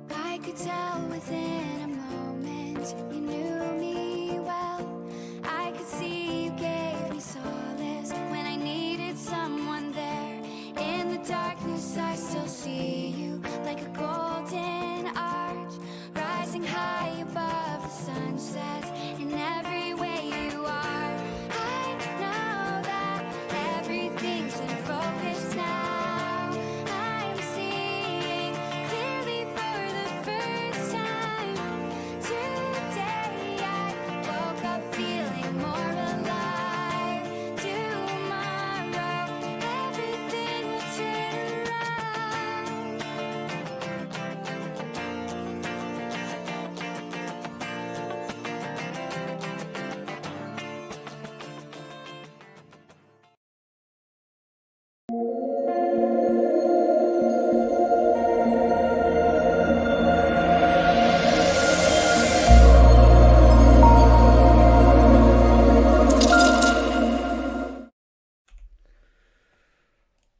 I could tell within a moment you knew me well. I could see you gave me solace when I needed someone there. In the darkness I still see you like a golden arch, rising high above the sunset in every way you are. I know that everything's in focus now. I'm seeing clearly for the first time today. I woke up feeling more alive. Tomorrow everything will turn around.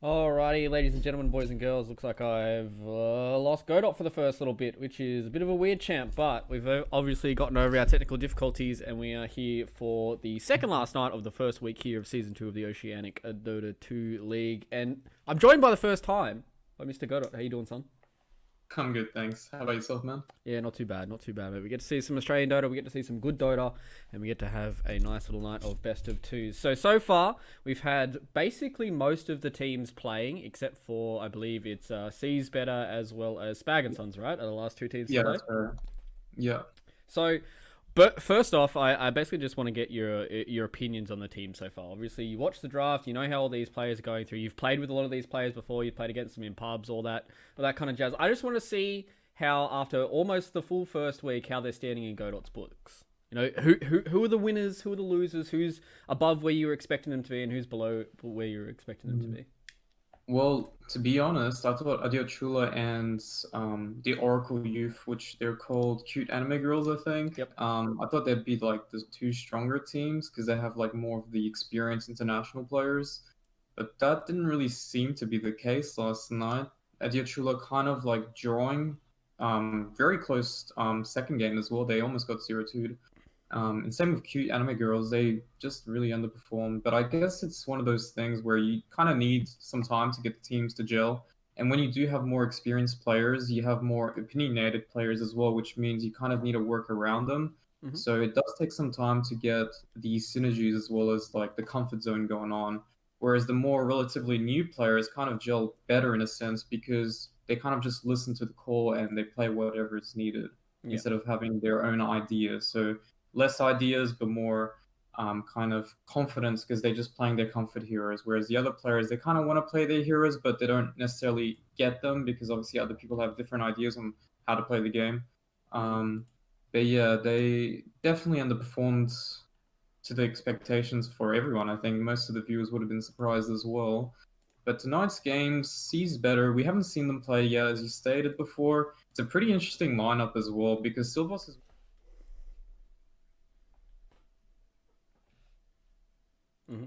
Alrighty, ladies and gentlemen, boys and girls, looks like I've lost Godot for the first little bit, which is a bit of a weird champ, but we've obviously gotten over our technical difficulties, and we are here for the second last night of the first week here of Season 2 of the Oceanic Dota 2 League, and I'm joined by the first time by Mr. Godot. How you doing, son? I'm good, thanks. How about yourself, man? Yeah, not too bad, mate. We get to see some Australian Dota, we get to see some good Dota, and we get to have a nice little night of best of twos. So far, we've had basically most of the teams playing, except for, I believe it's C's Better as well as Spag and Sons, right? Are the last two teams to play? That's fair. Yeah. So, but first off, I basically just want to get your opinions on the team so far. Obviously, you watch the draft, you know how all these players are going through. You've played with a lot of these players before. You've played against them in pubs, all that kind of jazz. I just want to see how, after almost the full first week, how they're standing in Godot's books. You know, who are the winners, who are the losers, who's above where you were expecting them to be, and who's below where you were expecting them to be. Well, to be honest, I thought Adilo Chua and the Oracle Youth, which they're called Cute Anime Girls, I think. Yep. I thought they'd be like the two stronger teams because they have like more of the experienced international players. But that didn't really seem to be the case last night. Adilo Chua kind of like drawing very close second game as well. They almost got 0-2'd. And same with Cute Anime Girls, they just really underperformed. But I guess it's one of those things where you kind of need some time to get the teams to gel. And when you do have more experienced players, you have more opinionated players as well, which means you kind of need to work around them. Mhm. So it does take some time to get the synergies as well as like the comfort zone going on. Whereas the more relatively new players kind of gel better in a sense because they kind of just listen to the call and they play whatever is needed instead of having their own ideas. So less ideas, but more kind of confidence because they're just playing their comfort heroes. Whereas the other players, they kind of want to play their heroes, but they don't necessarily get them because obviously other people have different ideas on how to play the game. But yeah, they definitely underperformed to the expectations for everyone. I think most of the viewers would have been surprised as well. But tonight's game sees better. We haven't seen them play yet, as you stated before. It's a pretty interesting lineup as well because Silvos is Mm-hmm.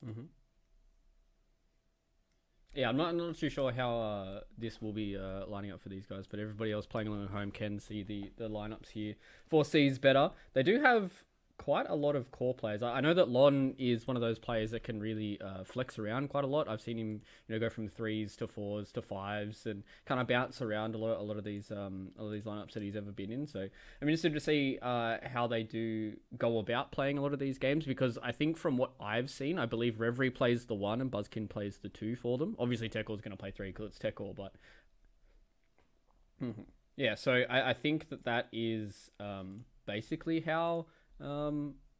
Mm-hmm. Yeah, I'm not too sure how this will be lining up for these guys, but everybody else playing along at home can see the lineups here for C's Better. They do have quite a lot of core players. I know that Lon is one of those players that can really flex around quite a lot. I've seen him, go from threes to fours to fives and kind of bounce around a lot of these lineups that he's ever been in. So I'm interested to see how they do go about playing a lot of these games, because I think from what I've seen, I believe Reverie plays the 1 and Buzzkin plays the 2 for them. Obviously, Tekor is going to play 3 because it's Tekor, but yeah. So I think that is basically how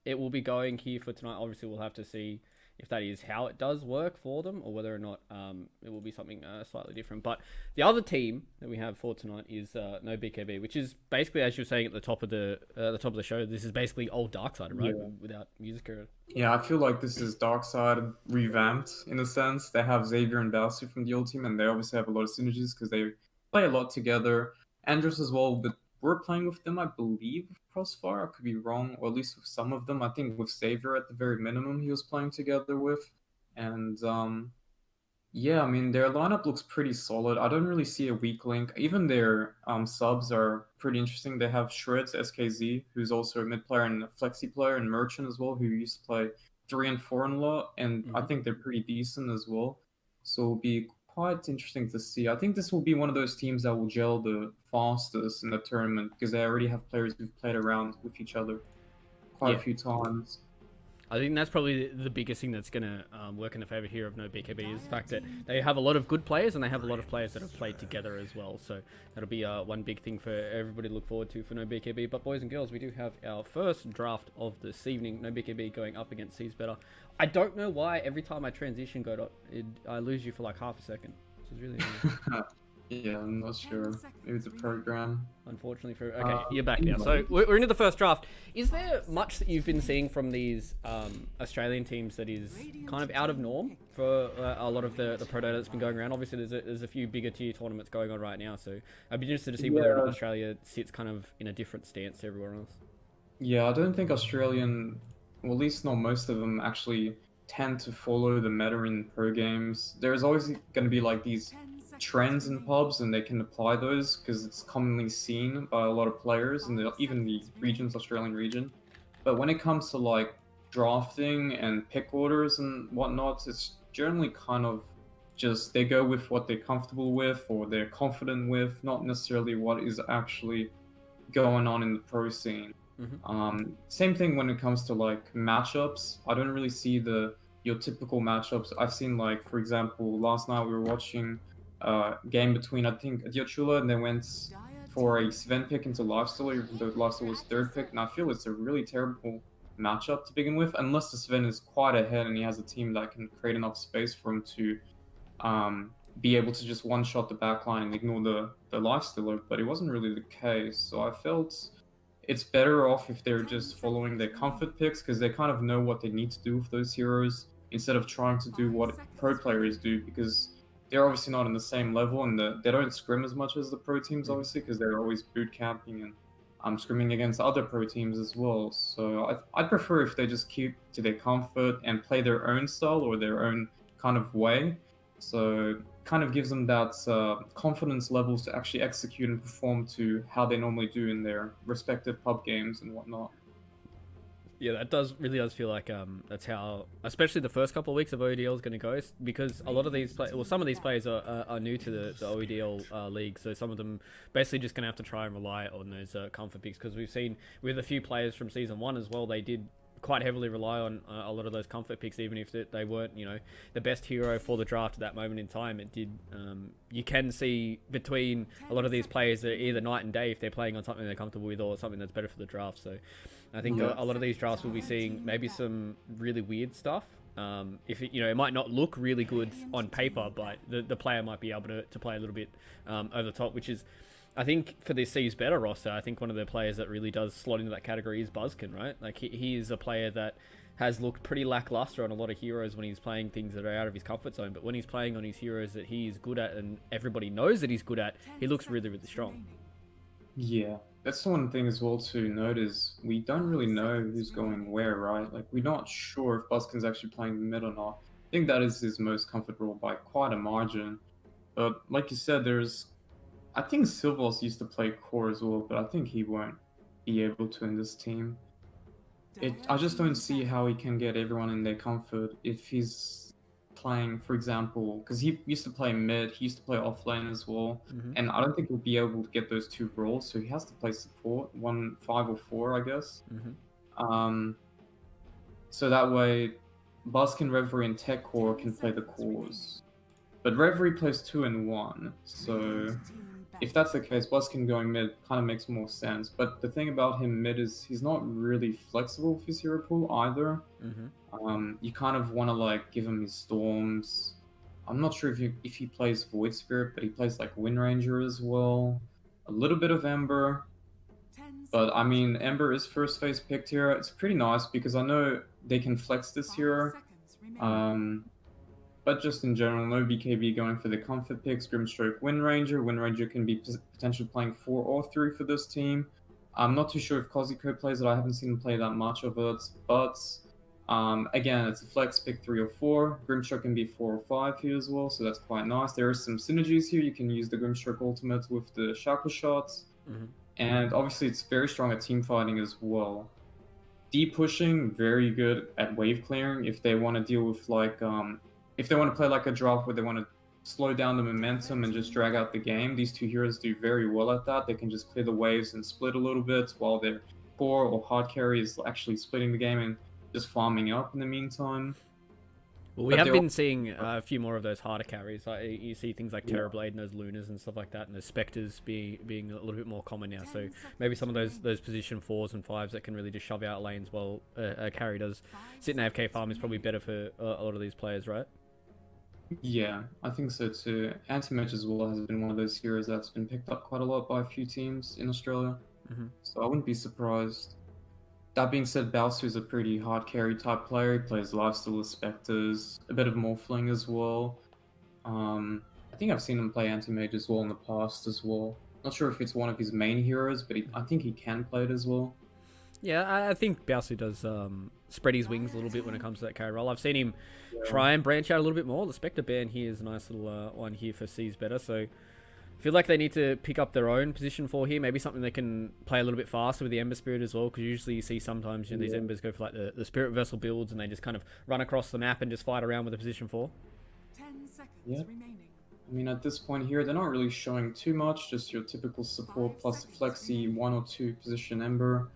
it will be going here for tonight. Obviously, we'll have to see if that is how it does work for them, or whether or not it will be something slightly different. But the other team that we have for tonight is No BKB, which is basically, as you're saying at the top of the show, this is basically old Darkside, right? Yeah. Without music or... Yeah, I feel like this is Darkside revamped in a sense. They have Xavier and Basu from the old team, and they obviously have a lot of synergies because they play a lot together. Andros as well, but we're playing with them, I believe, with Crossfire. I could be wrong, or at least with some of them. I think with Xavier at the very minimum he was playing together with. And yeah, I mean, their lineup looks pretty solid. I don't really see a weak link. Even their subs are pretty interesting. They have Shreds SKZ, who's also a mid player and a flexi player, and Merchant as well, who used to play 3 and 4 in a lot. And I think they're pretty decent as well. So it'll be quite interesting to see. I think this will be one of those teams that will gel the fastest in the tournament, because they already have players who've played around with each other quite a few times. I think that's probably the biggest thing that's going to work in the favour here of No BKB, is the fact that they have a lot of good players and they have a lot of players that have played together as well. So that'll be one big thing for everybody to look forward to for No BKB. But boys and girls, we do have our first draft of this evening. No BKB going up against Sees Better. I don't know why every time I transition I lose you for like half a second, which is really annoying. Yeah, I'm not sure. Maybe it's a program. Unfortunately for... Okay, you're back now. So we're into the first draft. Is there much that you've been seeing from these Australian teams that is kind of out of norm for a lot of the pro data that's been going around? Obviously, there's a few bigger tier tournaments going on right now, so I'd be interested to see whether or not Australia sits kind of in a different stance to everywhere else. Yeah, I don't think Australian, well, at least not most of them, actually tend to follow the meta in pro games. There's always going to be like these trends in pubs, and they can apply those because it's commonly seen by a lot of players, and even the Australian region. But when it comes to like drafting and pick orders and whatnot, it's generally kind of just they go with what they're comfortable with or they're confident with, not necessarily what is actually going on in the pro scene. Same thing when it comes to like matchups. I don't really see your typical matchups. I've seen, like, for example, last night we were watching game between, I think, Adilo Chua, and they went for a Sven pick into Lifestealer, even though Lifestealer was third pick, and I feel it's a really terrible matchup to begin with, unless the Sven is quite ahead and he has a team that can create enough space for him to be able to just one-shot the backline and ignore the Lifestealer, but it wasn't really the case. So I felt it's better off if they're just following their comfort picks, because they kind of know what they need to do with those heroes, instead of trying to do what pro players do, because they're obviously not on the same level, and they don't scrim as much as the pro teams, obviously, because they're always boot camping and scrimming against other pro teams as well. So I'd prefer if they just keep to their comfort and play their own style or their own kind of way. So kind of gives them that confidence levels to actually execute and perform to how they normally do in their respective pub games and whatnot. Yeah, that really does feel like that's how, especially the first couple of weeks of OEDL is going to go, because a lot of these some of these players are new to the OEDL league, so some of them basically just going to have to try and rely on those comfort picks, because we've seen with a few players from season 1 as well, they did quite heavily rely on a lot of those comfort picks, even if they weren't, the best hero for the draft at that moment in time. It did. You can see between a lot of these players that are either night and day if they're playing on something they're comfortable with or something that's better for the draft. So I think a lot of these drafts will be seeing maybe some really weird stuff. If it might not look really good on paper, but the player might be able to play a little bit over the top, which is, I think, for this Sees Better roster, I think one of the players that really does slot into that category is Buzzkin, right? Like, he is a player that has looked pretty lackluster on a lot of heroes when he's playing things that are out of his comfort zone, but when he's playing on his heroes that he is good at and everybody knows that he's good at, he looks really, really strong. Yeah, that's the one thing as well to note is we don't really know who's going where, right? Like, we're not sure if Buzzkin's actually playing mid or not. I think that is his most comfort role by quite a margin. But like you said, I think Silvos used to play core as well, but I think he won't be able to in this team. I just don't see how he can get everyone in their comfort if he's playing, for example, because he used to play mid, he used to play offlane as well, and I don't think he'll be able to get those two roles, so he has to play support, 1, 5, or 4, I guess. So that way, Buskin, Reverie, and Tech Core can play the cores. But Reverie plays 2 and 1, so if that's the case, Buskin going mid kind of makes more sense. But the thing about him mid is he's not really flexible with his hero pool either. You kind of want to like give him his storms. I'm not sure if he plays Void Spirit, but he plays like Wind Ranger as well. A little bit of Ember. But I mean, Ember is first phase picked here. It's pretty nice because I know they can flex this hero. But just in general, no BKB going for the comfort picks, Grimstroke, Wind Ranger. Wind Ranger can be potentially playing 4 or 3 for this team. I'm not too sure if Koziko plays it. I haven't seen him play that much of it. But again, it's a flex pick 3 or 4. Grimstroke can be 4 or 5 here as well, so that's quite nice. There are some synergies here. You can use the Grimstroke ultimate with the Shackle shots. And obviously, it's very strong at team fighting as well. Deep pushing, very good at wave clearing if they want to deal with like if they want to play like a draft where they want to slow down the momentum and just drag out the game. These two heroes do very well at that. They can just clear the waves and split a little bit while their core or hard carry is actually splitting the game and just farming up in the meantime. Well, we have been seeing a few more of those harder carries. Like, you see things like Terrorblade and those Lunas and stuff like that, and those Spectres being a little bit more common now. So maybe some of those position 4s and 5s that can really just shove out lanes while a carry does sit in AFK farm is probably better for a lot of these players, right? Yeah, I think so too. Anti-Mage as well has been one of those heroes that's been picked up quite a lot by a few teams in Australia. So I wouldn't be surprised. That being said, Balsu is a pretty hard carry type player. He plays Lifesteal with Spectres, a bit of Morphling as well. I think I've seen him play Anti-Mage as well in the past as well. Not sure if it's one of his main heroes, but I think he can play it as well. Yeah, I think Balsu does spread his wings a little bit when it comes to that carry role. I've seen him try and branch out a little bit more. The Spectre ban here is a nice little one here for Sees Better. So I feel like they need to pick up their own position 4 here. Maybe something they can play a little bit faster with the Ember Spirit as well. Because usually you see sometimes these Embers go for like the Spirit Vessel builds and they just kind of run across the map and just fight around with the position 4. 10 seconds remaining. I mean, at this point here, they're not really showing too much. Just your typical support plus the flexi 1 or 2 position Ember.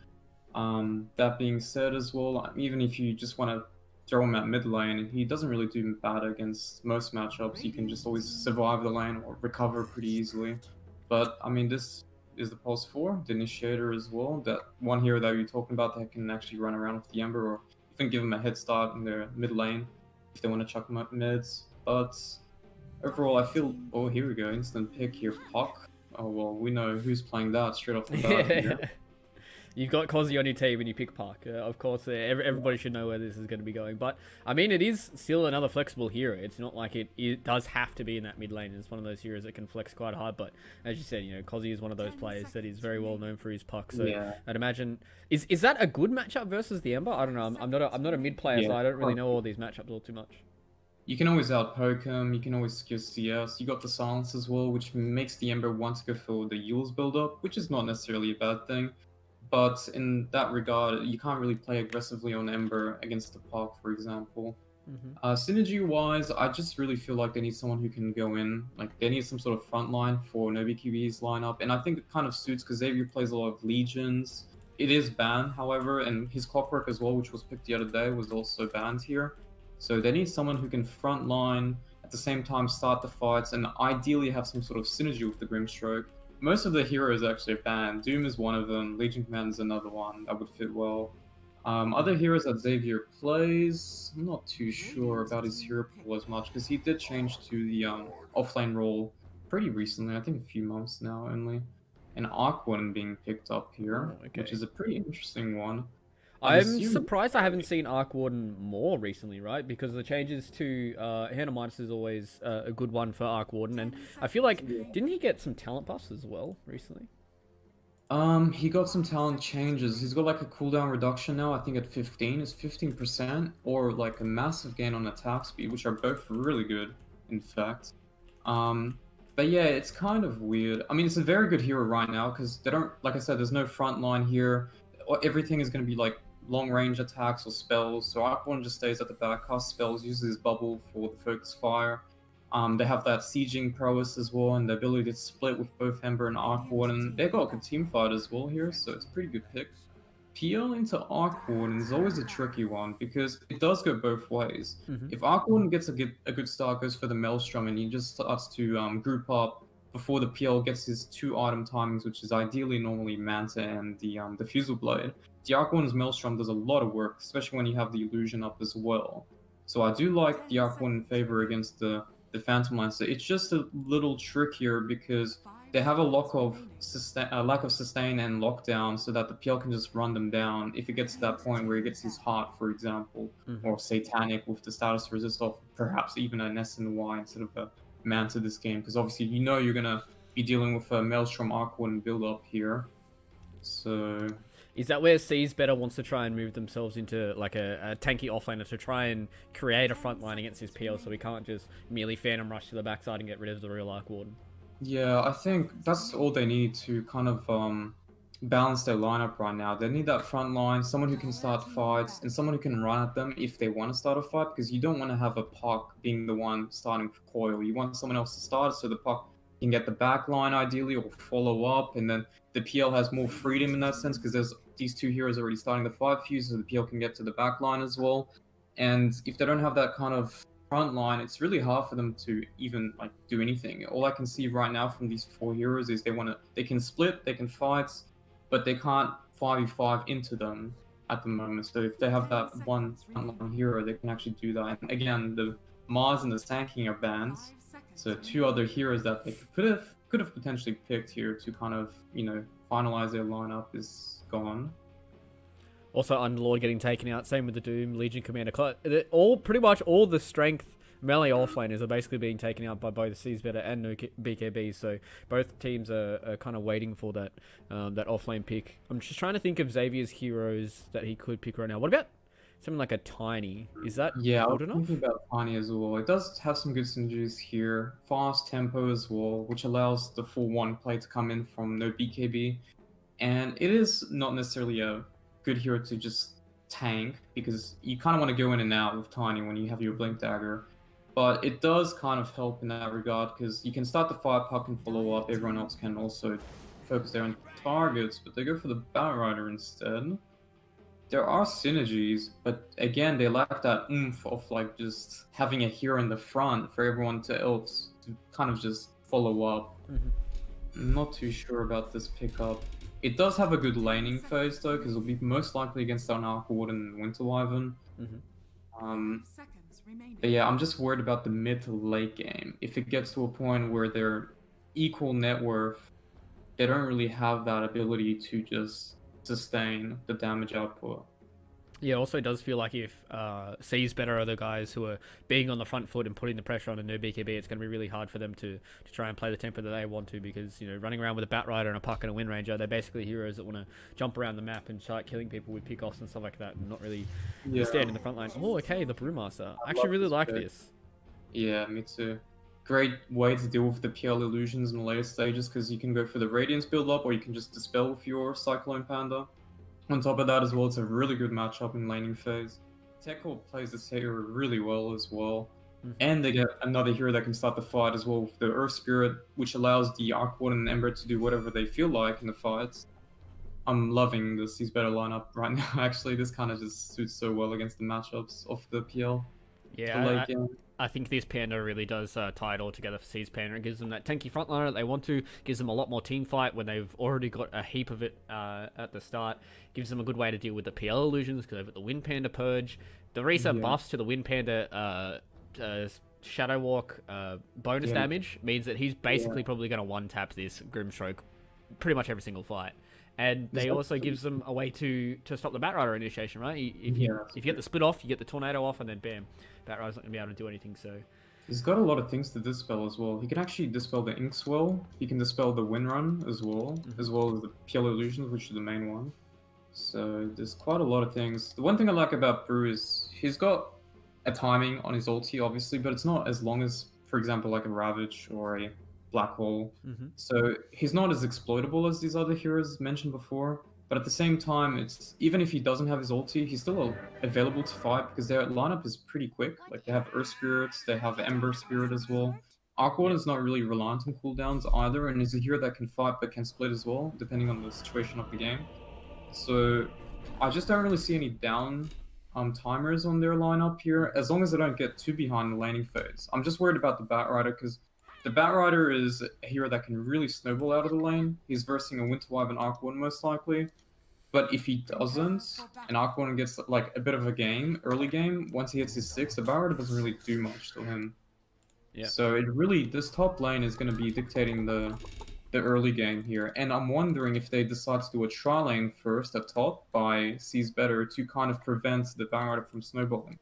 That being said as well, even if you just want to throw him at mid lane, he doesn't really do bad against most matchups. You can just always survive the lane or recover pretty easily. But I mean, this is the Pulse 4, the Initiator as well. That one hero that you're talking about that can actually run around with the Ember or even give him a head start in their mid lane if they want to chuck him up mids. But overall, I feel, oh, here we go, instant pick here, Puck. Oh, well, we know who's playing that straight off the bat here. You've got Kozzy on your team and you pick Park. Of course, everybody should know where this is going to be going. But, I mean, it is still another flexible hero. It's not like it does have to be in that mid lane. It's one of those heroes that can flex quite hard. But, as you said, Kozzy is one of those players that is very well known for his puck. So, I'd imagine... Is that a good matchup versus the Ember? I don't know. I'm not a mid player, so I don't really know all these matchups all too much. You can always outpoke him, you can always secure CS, you got the silence as well, which makes the Ember want to go for the Yules build-up, which is not necessarily a bad thing. But in that regard, you can't really play aggressively on Ember against the Puck, for example. Synergy-wise, I just really feel like they need someone who can go in. Like, they need some sort of front line for No BKB's lineup. And I think it kind of suits because Xavier plays a lot of Legions. It is banned, however, and his Clockwork as well, which was picked the other day, was also banned here. So they need someone who can front line, at the same time start the fights, and ideally have some sort of synergy with the Grimstroke. Most of the heroes actually are banned. Doom is one of them, Legion Command is another one that would fit well. Other heroes that Xavier plays, I'm not too sure about his hero pool as much, because he did change to the offlane role pretty recently, I think a few months now only. And Aquan being picked up here, which is a pretty interesting one. I'm surprised I haven't seen Arc Warden more recently, right? Because the changes to Hannah Midas is always a good one for Arc Warden, and I feel like, didn't he get some talent buffs as well recently? He got some talent changes. He's got like a cooldown reduction now, I think at 15, it's 15%, or like a massive gain on attack speed, which are both really good, in fact. But yeah, it's kind of weird. I mean, it's a very good hero right now, because they don't, like I said, there's no front line here. Everything is going to be like long range attacks or spells. So Arc Warden just stays at the back, casts spells, uses his bubble for the focus fire. They have that sieging prowess as well, and the ability to split with both Ember and Arc Warden. They've got a good team fight as well here, so it's a pretty good pick. PL into Arc Warden is always a tricky one because it does go both ways. If Arc Warden gets a good start, goes for the Maelstrom, and he just starts to group up before the PL gets his 2 item timings, which is ideally normally Manta and the Fusel Blade, the Arc Warden's Maelstrom does a lot of work, especially when you have the Illusion up as well. So I do like the Arc Warden in favor against the Phantom Lancer. It's just a little trickier because they have a lack of sustain and lockdown, so that the PL can just run them down if it gets to that point where he gets his heart, for example, or Satanic with the status resist of perhaps even an SNY instead of a Manta this game, because obviously you know you're gonna be dealing with a Maelstrom Arc Warden build up here. So is that where Seas better wants to try and move themselves into like a tanky offlaner to try and create a front line against his PL, so we can't just merely Phantom Rush to the backside and get rid of the real Arc Warden? Yeah, I think that's all they need to kind of balance their lineup right now. They need that front line, someone who can start fights, and someone who can run at them if they want to start a fight, because you don't want to have a Puck being the one starting for coil. You want someone else to start so the Puck can get the back line ideally or follow up, and then the PL has more freedom in that sense because there's these 2 heroes already starting the fight for you, so the PL can get to the back line as well. And if they don't have that kind of front line, it's really hard for them to even like do anything. All I can see right now from these 4 heroes is they can split, they can fight, but they can't 5v5 into them at the moment. So if they have that one front line hero, they can actually do that. And again, the Mars and the Sand are banned, so 2 other heroes that they could have potentially picked here to kind of, you know, finalize their lineup is gone. Also, Underlord getting taken out. Same with the Doom, Legion Commander. Pretty much all the strength melee offlaners are basically being taken out by both Seasbetter and No BKB. So both teams are kind of waiting for that offlane pick. I'm just trying to think of Xavier's heroes that he could pick right now. What about something like a Tiny? Is that good I was enough? thinking about Tiny as well. It does have some good synergies here. Fast tempo as well, which allows the full 1 play to come in from No BKB. And it is not necessarily a good hero to just tank, because you kind of want to go in and out with Tiny when you have your Blink Dagger. But it does kind of help in that regard, because you can start the fire, Puck and follow up. Everyone else can also focus their own targets, but they go for the Batrider instead. There are synergies, but again, they lack that oomph of like just having a hero in the front for everyone else to kind of just follow up. I'm not too sure about this pickup. It does have a good laning phase though, because it'll be most likely against an Arc Warden and Winter Wyvern. But yeah, I'm just worried about the mid to late game. If it gets to a point where they're equal net worth, they don't really have that ability to just sustain the damage output. Yeah, also it does feel like if Seasbetter are the guys who are being on the front foot and putting the pressure on a No BKB, it's going to be really hard for them to try and play the tempo that they want to, because, you know, running around with a Batrider and a Puck and a Wind Ranger, they're basically heroes that want to jump around the map and start killing people with pickoffs and stuff like that, and not really stand in the front line. Oh, okay, the Brewmaster. I actually really like this. Yeah, me too. Great way to deal with the PL illusions in the later stages, because you can go for the Radiance build up, or you can just dispel with your Cyclone Panda. On top of that as well, it's a really good matchup in laning phase. Tekko plays this hero really well as well. And they get another hero that can start the fight as well with the Earth Spirit, which allows the Arc Warden and Ember to do whatever they feel like in the fights. I'm loving the Seasbetter lineup right now, actually. This kind of just suits so well against the matchups of the PL. Yeah, I think this Panda really does tie it all together for Seas Panda. It gives them that tanky frontliner that they want to, gives them a lot more team fight when they've already got a heap of it at the start, gives them a good way to deal with the PL illusions because they've got the Wind Panda Purge. The recent buffs to the Wind Panda Shadow Walk bonus damage means that he's basically probably going to one-tap this Grimstroke pretty much every single fight. And they also gives them a way to stop the Batrider initiation, right? If you get the split off, you get the tornado off, and then bam, Batrider's not going to be able to do anything. So he's got a lot of things to dispel as well. He can actually dispel the Inkswell. He can dispel the Windrun as well as the PL illusions, which is the main one. So there's quite a lot of things. The one thing I like about Brew is he's got a timing on his ulti, obviously, but it's not as long as, for example, like a Ravage or a Black Hole. So he's not as exploitable as these other heroes mentioned before. But at the same time, it's even if he doesn't have his ulti, he's still available to fight because their lineup is pretty quick. Like they have Earth Spirits, they have Ember Spirit as well. Arcwarden is not really reliant on cooldowns either, and is a hero that can fight but can split as well, depending on the situation of the game. So I just don't really see any down timers on their lineup here, as long as they don't get too behind the laning phase. I'm just worried about the Batrider because the Batrider is a hero that can really snowball out of the lane. He's versing a Winterwive and Arcwarden most likely. But if he doesn't, and Arcwarden gets like a bit of a game, early game, once he hits his 6, the Batrider doesn't really do much to him. Yeah. So it really, this top lane is going to be dictating the early game here. And I'm wondering if they decide to do a tri lane first at top by Sees Better to kind of prevent the Batrider from snowballing.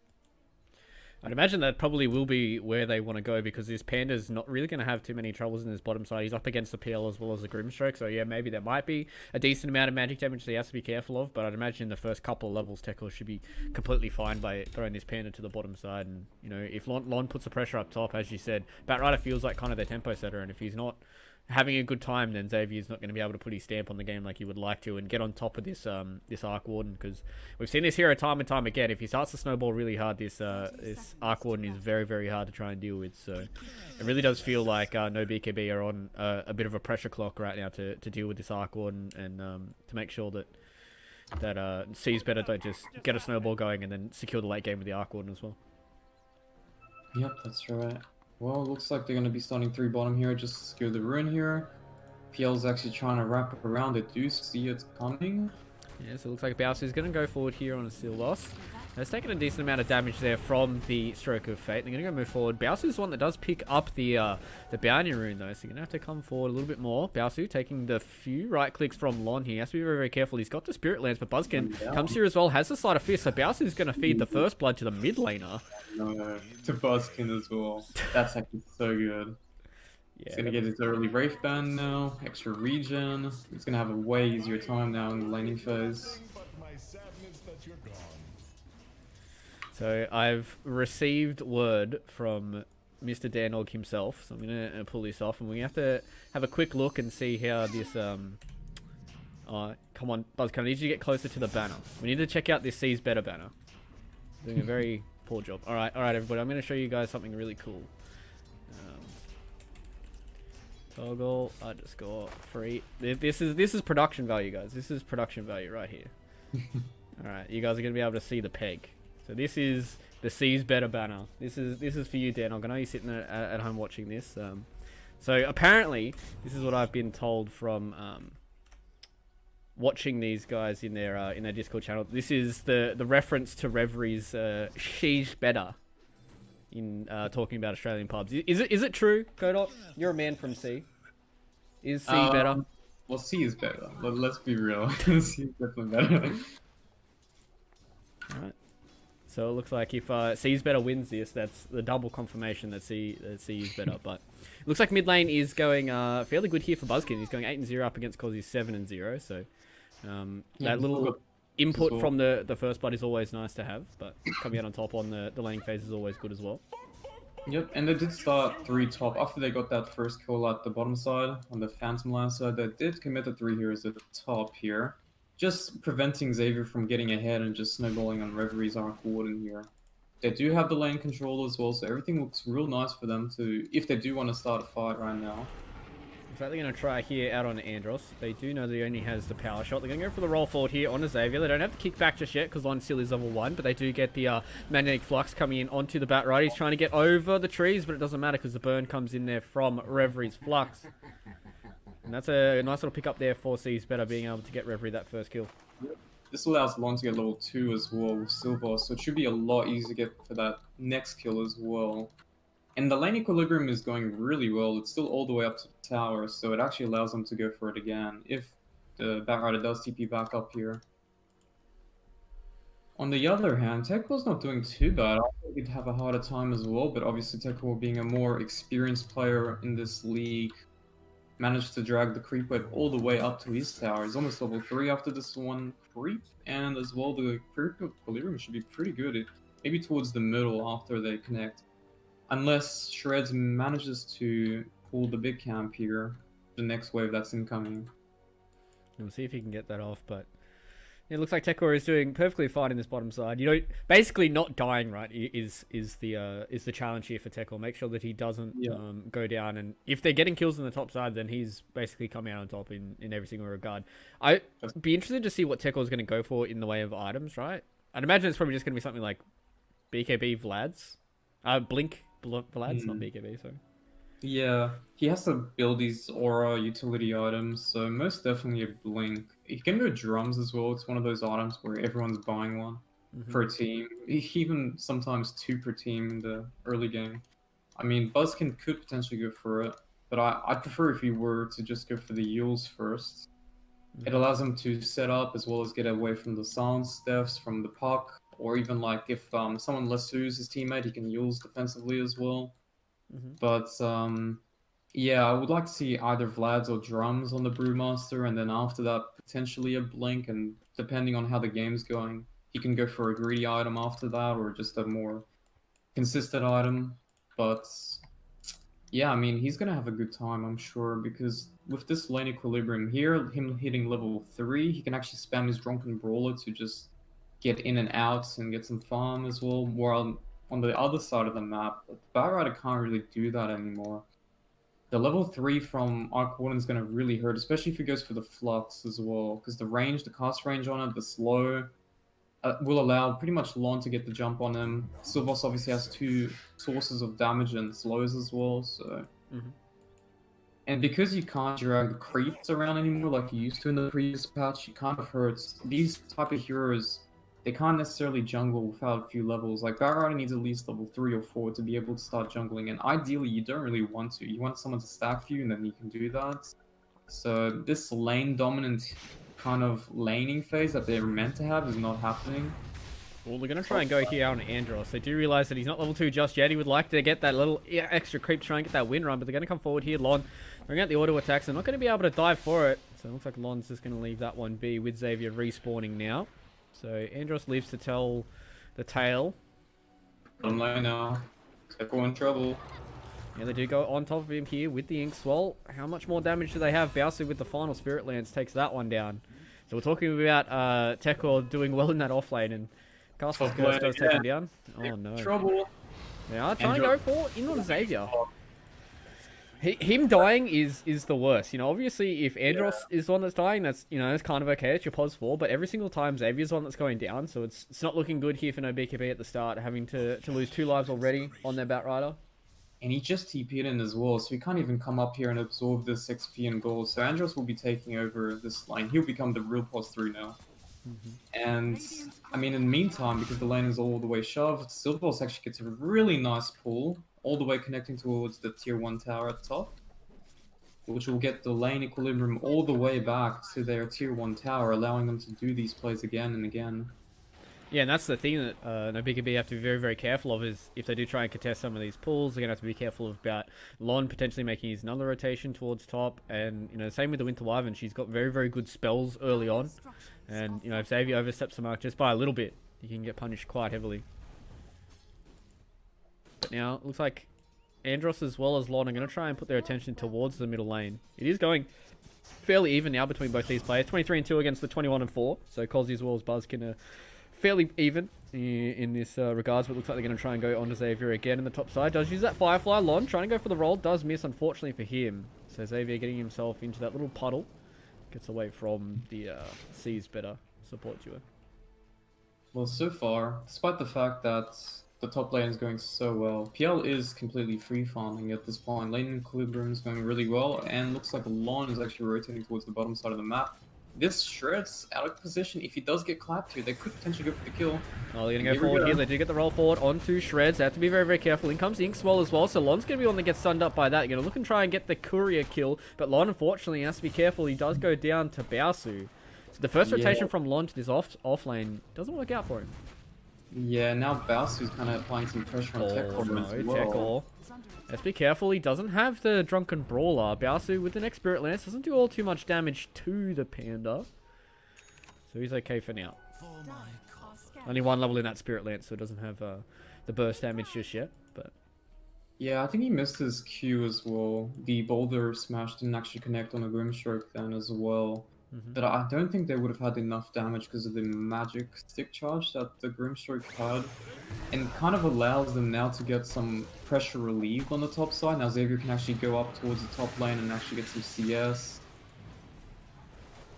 I'd imagine that probably will be where they want to go because this Panda's not really going to have too many troubles in his bottom side. He's up against the PL as well as the Grimstroke, so yeah, maybe there might be a decent amount of magic damage that he has to be careful of, but I'd imagine in the first couple of levels, Tekla should be completely fine by throwing this Panda to the bottom side, and, you know, if Lon puts the pressure up top, as you said, Batrider feels like kind of their tempo setter, and if he's not having a good time, then Xavier's not going to be able to put his stamp on the game like he would like to and get on top of this this Arcwarden, because we've seen this hero time and time again. If he starts to snowball really hard, this Arcwarden is very, very hard to try and deal with. So it really does feel like No BKB are on a bit of a pressure clock right now to deal with this Arcwarden and to make sure that Sees Better don't just get a snowball going and then secure the late game with the Arcwarden as well. Yep, that's right. Well, it looks like they're going to be starting 3 bottom here just to secure the rune here. PL's actually trying to wrap it around. They do see it coming. Yeah, so it looks like Bowser's going to go forward here on a seal loss. It's taken a decent amount of damage there from the Stroke of Fate. They're going to go move forward. Bowser's one that does pick up the Bounty Rune, though, so you're going to have to come forward a little bit more. Bowser taking the few right clicks from Lon here. He has to be very, very careful. He's got the Spirit Lance, but Buzzkin comes here as well, has the Sleight of Fist, so Bowser's going to feed the first blood to the mid laner. No, to Buzzkin as well. That's actually so good. Yeah, He's gonna get his early Wraith Band now, extra regen. He's gonna have a way easier time now in the laning phase. So I've received word from Mr. Danog himself, so I'm going to pull this off, and we have to have a quick look and see how this... come on, Buzzkin, I need you to get closer to the banner. We need to check out this Sees Better banner. Doing a very poor job. Alright, everybody, I'm going to show you guys something really cool. Toggle, underscore, free. This is production value, guys. This is production value right here. Alright, you guys are going to be able to see the peg. So this is the Sees Better banner. This is for you, Dan. I know you're sitting at home watching this. So apparently, this is what I've been told from watching these guys in their Discord channel. This is the reference to Reveries She's Better in talking about Australian pubs. Is it true, Godot? You're a man from C. Is C better? Well, C is better. Let's be real. C is definitely better. Alright. So it looks like if Sees Better wins this, that's the double confirmation that C is better. But it looks like mid lane is going fairly good here for Buzzkin. He's going 8-0 up against Cozzy's 7-0. So that little input from the first blood is always nice to have. But coming out on top on the laning phase is always good as well. Yep, and they did start 3 top. After they got that first kill at the bottom side, on the Phantom Line side, they did commit the 3 heroes at the top here. Just preventing Xavier from getting ahead and just snowballing on Reverie's Arcwarden here. They do have the lane control as well, so everything looks real nice for them to, if they do want to start a fight right now. In fact, they're going to try here out on Andros. They do know that he only has the power shot. They're going to go for the roll forward here on Xavier. They don't have the kick back just yet because Lon still is level 1, but they do get the Magnetic Flux coming in onto the Batrider. He's trying to get over the trees, but it doesn't matter because the burn comes in there from Reverie's Flux. And that's a nice little pick up there for Sees Better being able to get Reverie that first kill. This allows Lon to get level 2 as well with Silver, so it should be a lot easier to get for that next kill as well. And the lane equilibrium is going really well. It's still all the way up to the tower, so it actually allows them to go for it again if the Batrider does TP back up here. On the other hand, Tekwo's not doing too bad. I think he'd have a harder time as well, but obviously Tekwo being a more experienced player in this league, managed to drag the creep wave all the way up to his tower. He's almost level 3 after this one creep, and as well the creep equilibrium should be pretty good. Maybe towards the middle after they connect. Unless Shreds manages to pull the big camp here, the next wave that's incoming. We'll see if he can get that off, but It looks like Tekor is doing perfectly fine in this bottom side. You know, basically not dying, right, is the challenge here for Tekor. Make sure that he doesn't go down, and if they're getting kills on the top side, then he's basically coming out on top in every single regard. I'd be interested to see what Tekor is going to go for in the way of items, right? I'd imagine it's probably just going to be something like BKB Vlad's, Blink Vlad's, not BKB, sorry. Yeah, he has to build these aura utility items, so most definitely a blink. He can go drums as well. It's one of those items where everyone's buying one per team, even sometimes two per team in the early game. I mean, Buzzkin could potentially go for it, but I'd prefer if he were to just go for the Yules first. It allows him to set up as well as get away from the silence deaths, from the puck, or even like if someone lassos his teammate, he can Yules defensively as well. But yeah, I would like to see either Vlad's or drums on the Brewmaster, and then after that potentially a blink, and depending on how the game's going, he can go for a greedy item after that, or just a more consistent item. But yeah, I mean, he's gonna have a good time, I'm sure, because with this lane equilibrium here, him hitting level 3, he can actually spam his Drunken Brawler to just get in and out and get some farm as well, while on the other side of the map, the Bagrider can't really do that anymore. The level 3 from Arc Warden is going to really hurt, especially if he goes for the Flux as well, because the range, the cast range on it, the slow, will allow pretty much Lon to get the jump on him. Silvos obviously has 2 sources of damage and slows as well, so... And because you can't drag creeps around anymore like you used to in the previous patch, it kind of hurts. These type of heroes, they can't necessarily jungle without a few levels. Like, Bagrider needs at least level 3 or 4 to be able to start jungling, and ideally you don't really want to. You want someone to stack for you, and then you can do that. So this lane dominant kind of laning phase that they're meant to have is not happening. Well, they're going to try and go here on Andros. They do realize that he's not level 2 just yet. He would like to get that little extra creep to try and get that win run, but they're going to come forward here. Lon, bring out the auto attacks. They're not going to be able to dive for it. So it looks like Lon's just going to leave that one be with Xavier respawning now. So Andros leaves to tell the tale. I'm like, no. Tekor in trouble. Yeah, they do go on top of him here with the Ink Swell. How much more damage do they have? Bowser with the final Spirit Lance takes that one down. So we're talking about Tekor doing well in that off lane, and Castle's Curse does take him down. Oh no. Trouble. They are trying to go for in on Xavier. Him dying is the worst. You know, obviously, if Andros is the one that's dying, that's, you know, it's kind of okay. It's your pos 4, but every single time Xavier's the one that's going down, so it's not looking good here for No BKB at the start, having to lose 2 lives already on their Batrider. And he just TP'd in as well, so he can't even come up here and absorb this XP and gold. So Andros will be taking over this lane. He'll become the real pos 3 now. And, I mean, in the meantime, because the lane is all the way shoved, Silverboss actually gets a really nice pull, all the way connecting towards the tier 1 tower at the top, which will get the lane equilibrium all the way back to their tier 1 tower, allowing them to do these plays again and again. Yeah, and that's the thing that No BKB have to be very, very careful of, is if they do try and contest some of these pulls, they're going to have to be careful about Lon potentially making his another rotation towards top, and, you know, same with the Winter Wyvern. She's got very, very good spells early on, and, you know, if Xavier oversteps the mark just by a little bit, he can get punished quite heavily. But now, it looks like Andros as well as Lon are going to try and put their attention towards the middle lane. It is going fairly even now between both these players. 23-2 against the 21-4. So Cosy as well as Buzzkin are fairly even in this regards, but it looks like they're going to try and go on to Xavier again in the top side. Does use that Firefly. Lon trying to go for the roll. Does miss, unfortunately for him. So Xavier getting himself into that little puddle. Gets away from the Seas better support duo. Well, so far, despite the fact that the top lane is going so well, PL is completely free farming at this point. Lane equilibrium is going really well, and looks like Lon is actually rotating towards the bottom side of the map. This Shred's out of position. If he does get clapped here, they could potentially go for the kill. Oh, they're going to go forward here. They do get the roll forward onto Shreds. They have to be very, very careful. In comes the Ink Swell as well, so Lon's going to be one that gets stunned up by that. You're going to look and try and get the Courier kill, but Lon, unfortunately, has to be careful. He does go down to Baosu. So the first rotation from Lon to this off lane doesn't work out for him. Yeah, now Baosu's kind of applying some pressure on Tekor as well. Tekor. Let's be careful. He doesn't have the Drunken Brawler. Baosu with the next Spirit Lance doesn't do all too much damage to the Panda. So he's okay for now. Only 1 level in that Spirit Lance, so it doesn't have the burst damage just yet. But yeah, I think he missed his Q as well. The Boulder Smash didn't actually connect on the Grimstroke then as well. but I don't think they would have had enough damage because of the magic stick charge that the Grimstroke had, and kind of allows them now to get some pressure relieved on the top side. Now Xavier can actually go up towards the top lane and actually get some CS.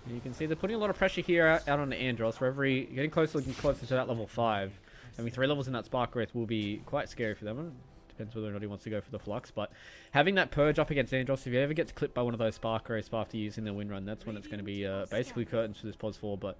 You can see they're putting a lot of pressure here out on the Andros. For every getting closer to that level 5. Having 3 levels in that Spark Wraith will be quite scary for them. Depends whether or not he wants to go for the Flux, but having that Purge up against Andros, if he ever gets clipped by one of those Spark Wraiths after using the Wind Run, that's when it's going to be basically curtains for this Pos 4, but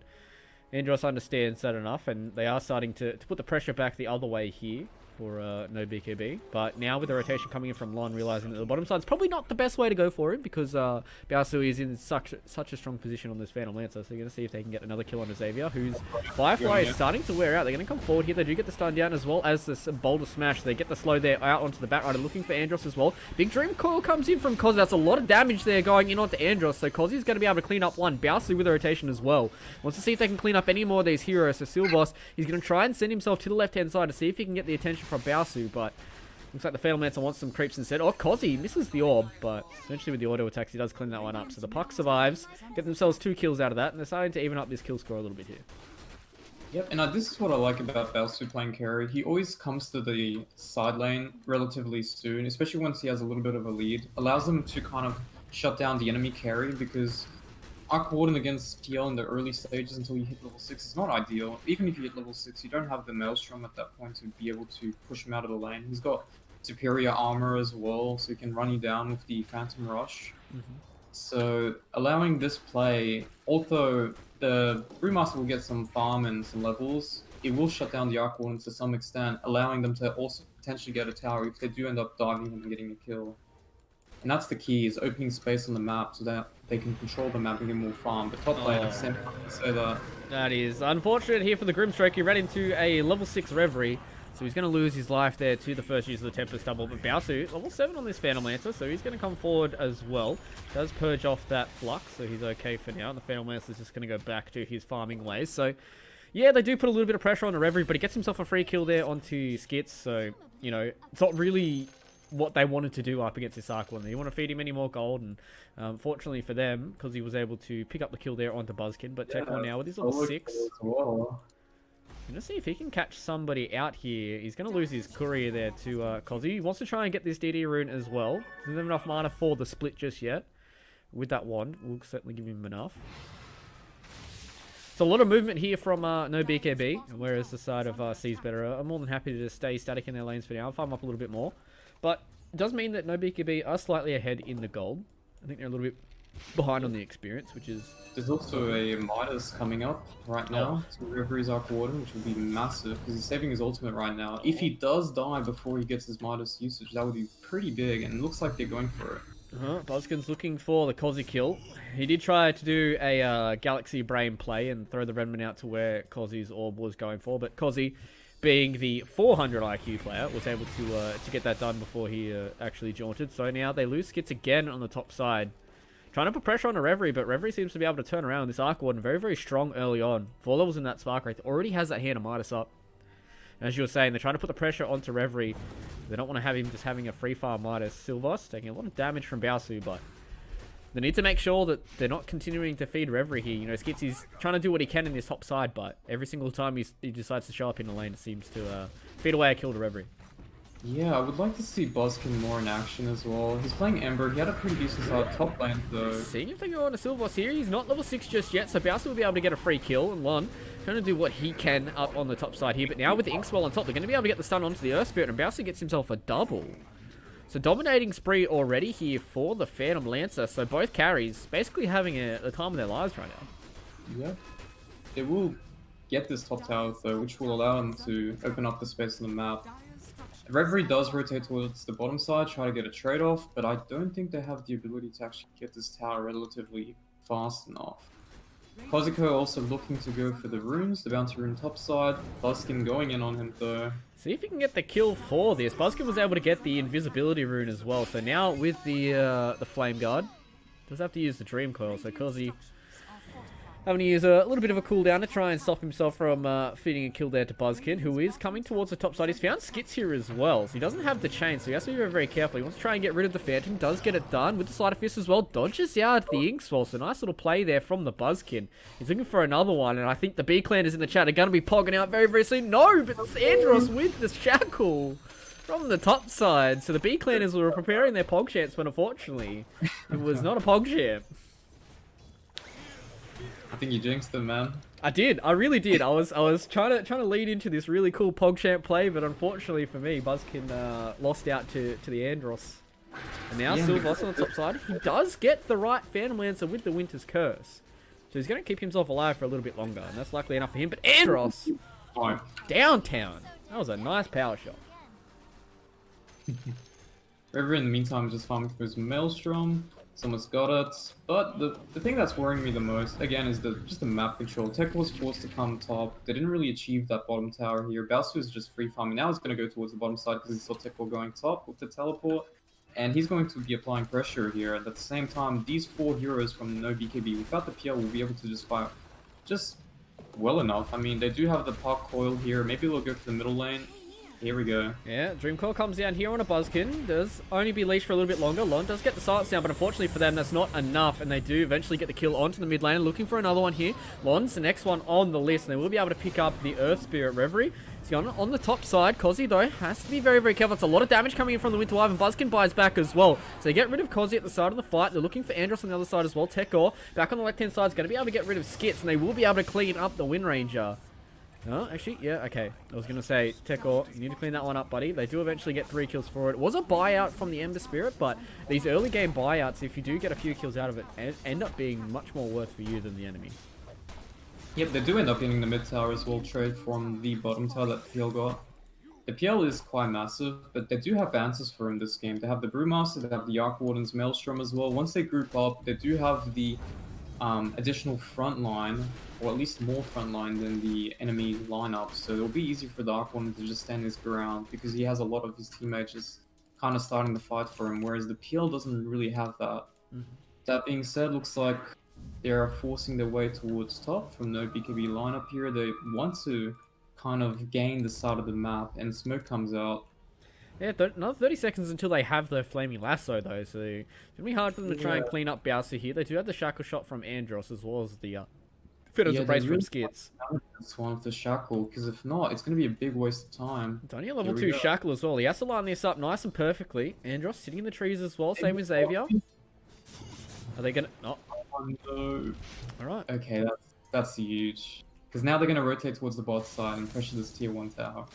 Andros understands that enough, and they are starting to put the pressure back the other way here for No BKB. But now with the rotation coming in from Lon, realizing that the bottom side's probably not the best way to go for him, because Biasu is in such a strong position on this Phantom Lancer, so they're going to see if they can get another kill on Xavier, whose Firefly is starting to wear out. They're going to come forward here. They do get the stun down as well as this Boulder Smash. They get the slow there out onto the Batrider, looking for Andros as well. Big Dream Coil comes in from Kozi. That's a lot of damage there going in onto Andros, so Kozi's going to be able to clean up one. Biasu with a rotation as well. Wants to see if they can clean up any more of these heroes. So Silvos, he's going to try and send himself to the left-hand side to see if he can get the attention from Biasu, but looks like the Phantom Lancer wants some creeps instead. Oh, Kozi misses the orb, but eventually with the auto attacks, he does clean that one up. So the Puck survives, get themselves 2 kills out of that, and they're starting to even up this kill score a little bit here. Yep, and this is what I like about Biasu playing carry. He always comes to the side lane relatively soon, especially once he has a little bit of a lead. Allows them to kind of shut down the enemy carry, because Arc Warden against PL in the early stages until you hit level 6 is not ideal. Even if you hit level 6, you don't have the Maelstrom at that point to be able to push him out of the lane. He's got superior armor as well, so he can run you down with the Phantom Rush. So allowing this play, although the Brewmaster will get some farm and some levels, it will shut down the Arc Wardens to some extent, allowing them to also potentially get a tower if they do end up diving him and getting a kill. And that's the key, is opening space on the map so that they can control the map and get more farm. But top lane, at the same time, I say that. That is unfortunate here for the Grimstroke. He ran into a level 6 Reverie, so he's going to lose his life there to the first use of the Tempest double. But Biasu, level 7 on this Phantom Lancer, so he's going to come forward as well. Does purge off that Flux, so he's okay for now. And the Phantom Lancer is just going to go back to his farming ways. So, yeah, they do put a little bit of pressure on the Reverie, but he gets himself a free kill there onto Skits. So, you know, it's not really what they wanted to do up against this Arc One. They want to feed him any more gold, and fortunately for them, because he was able to pick up the kill there onto Buzzkin. But Tech One now with his level 6. Gonna see if he can catch somebody out here. He's gonna lose his courier there to Kozi. He wants to try and get this DD rune as well. Doesn't have enough mana for the split just yet. With that wand, we'll certainly give him enough. So a lot of movement here from No BKB, whereas the side of C's better are more than happy to just stay static in their lanes for now and farm up a little bit more. But it does mean that No BKB are slightly ahead in the gold. I think they're a little bit behind on the experience, which is... There's also a Midas coming up right now to Reverie's Arc Warden, which will be massive, because he's saving his ultimate right now. If he does die before he gets his Midas usage, that would be pretty big, and it looks like they're going for it. Buzzkin's looking for the Kozi kill. He did try to do a Galaxy Brain play and throw the Redman out to where Kozi's orb was going for, but Kozi, being the 400 IQ player, was able to get that done before he actually jaunted. So now they lose Skits again on the top side. Trying to put pressure on a Reverie, but Reverie seems to be able to turn around. This Arc Warden very, very strong early on. 4 levels in that Spark Wraith. Already has that hand of Midas up. As you were saying, they're trying to put the pressure onto Reverie. They don't want to have him just having a free fire Midas. Silvos taking a lot of damage from Biasu, but they need to make sure that they're not continuing to feed Reverie here. You know, Skits is trying to do what he can in this top side, but every single time he decides to show up in the lane, it seems to feed away a kill to Reverie. Yeah, I would like to see Buzzkin more in action as well. He's playing Ember. He had a pretty decent side top lane though. Seeing if they go on to Silvos here. He's not level 6 just yet, so Biasu will be able to get a free kill. And Lon trying to do what he can up on the top side here. But now with the Inkswell on top, they're going to be able to get the stun onto the Earth Spirit, and Biasu gets himself a double. So dominating spree already here for the Phantom Lancer. So both carries basically having the time of their lives right now. Yeah. They will get this top tower though, which will allow them to open up the space on the map. Reverie does rotate towards the bottom side, try to get a trade-off, but I don't think they have the ability to actually get this tower relatively fast enough. Kozuko also looking to go for the runes, the bounty rune top side. Buzzkin going in on him though. See if he can get the kill for this. Buzzkin was able to get the invisibility rune as well, so now with the Flame Guard, does have to use the Dream Coil, so Kozi Having to use a little bit of a cooldown to try and stop himself from feeding a kill there to Buzzkin, who is coming towards the top side. He's found Skits here as well, so he doesn't have the chain, so he has to be very, very careful. He wants to try and get rid of the Phantom, does get it done with the Sleight of Fist as well. Dodges out the Inkswell, so nice little play there from the Buzzkin. He's looking for another one, and I think the B-Claners in the chat are going to be pogging out very, very soon. No, but it's Andros with the Shackle from the top side. So the B-Claners were preparing their Pog chance, but unfortunately, it was not a Pog chant. I think you jinxed them, man. I did. I really did. I was trying to lead into this really cool PogChamp play, but unfortunately for me, Buzzkin lost out to the Andros. And now Silvos on the top side. He does get the right Phantom Lancer with the Winter's Curse. So he's going to keep himself alive for a little bit longer, and that's likely enough for him. But Andros, downtown. That was a nice power shot. River in the meantime just farming through his Maelstrom. Someone's got it. But the thing that's worrying me the most, again, is just the map control. Tech was forced to come top. They didn't really achieve that bottom tower here. Bowser is just free farming. Now he's going to go towards the bottom side because he saw Tech going top with the teleport. And he's going to be applying pressure here. And at the same time, these 4 heroes from No BKB, without the PL, will be able to just fire just well enough. I mean, they do have the Park Coil here. Maybe they'll go for the middle lane. Here we go. Yeah, Dream Coil comes down here on a Buzzkin. Does only be leashed for a little bit longer. Lon does get the silence down, but unfortunately for them, that's not enough. And they do eventually get the kill onto the mid lane. Looking for another one here. Lon's the next one on the list, and they will be able to pick up the Earth Spirit Reverie. He's on the top side. Kozi, though, has to be very, very careful. It's a lot of damage coming in from the Winter Wife, and Buzzkin buys back as well. So they get rid of Kozi at the side of the fight. They're looking for Andros on the other side as well. Tekor, back on the left-hand side, is going to be able to get rid of Skits, and they will be able to clean up the Wind Ranger. Oh, actually, yeah, okay. I was going to say, Tekor, you need to clean that one up, buddy. They do eventually get 3 kills for it. It was a buyout from the Ember Spirit, but these early game buyouts, if you do get a few kills out of it, end up being much more worth for you than the enemy. Yep, they do end up getting the mid tower as well, trade from the bottom tower that the PL got. The PL is quite massive, but they do have answers for him this game. They have the Brewmaster, they have the Arc Warden's Maelstrom as well. Once they group up, they do have the additional front line, or at least more front line than the enemy lineup, so it'll be easy for the Arc Warden to just stand his ground because he has a lot of his teammates just kind of starting the fight for him, whereas the PL doesn't really have that. That being said, looks like they're forcing their way towards top from No BKB lineup here. They want to kind of gain the side of the map, and smoke comes out. Yeah, another 30 seconds until they have the Flaming Lasso, though, so it's going to be hard for them to try and clean up Bowser here. They do have the Shackle Shot from Andros, as well as the Fiddle's Embrace from Skits. This one with the Shackle, because if not, it's going to be a big waste of time. It's only a level 2 Shackle as well. He has to line this up nice and perfectly. Andros sitting in the trees as well, same with Xavier. Are they going to... Oh. No. Alright. Okay, that's huge. Because now they're going to rotate towards the bot side and pressure this tier 1 tower.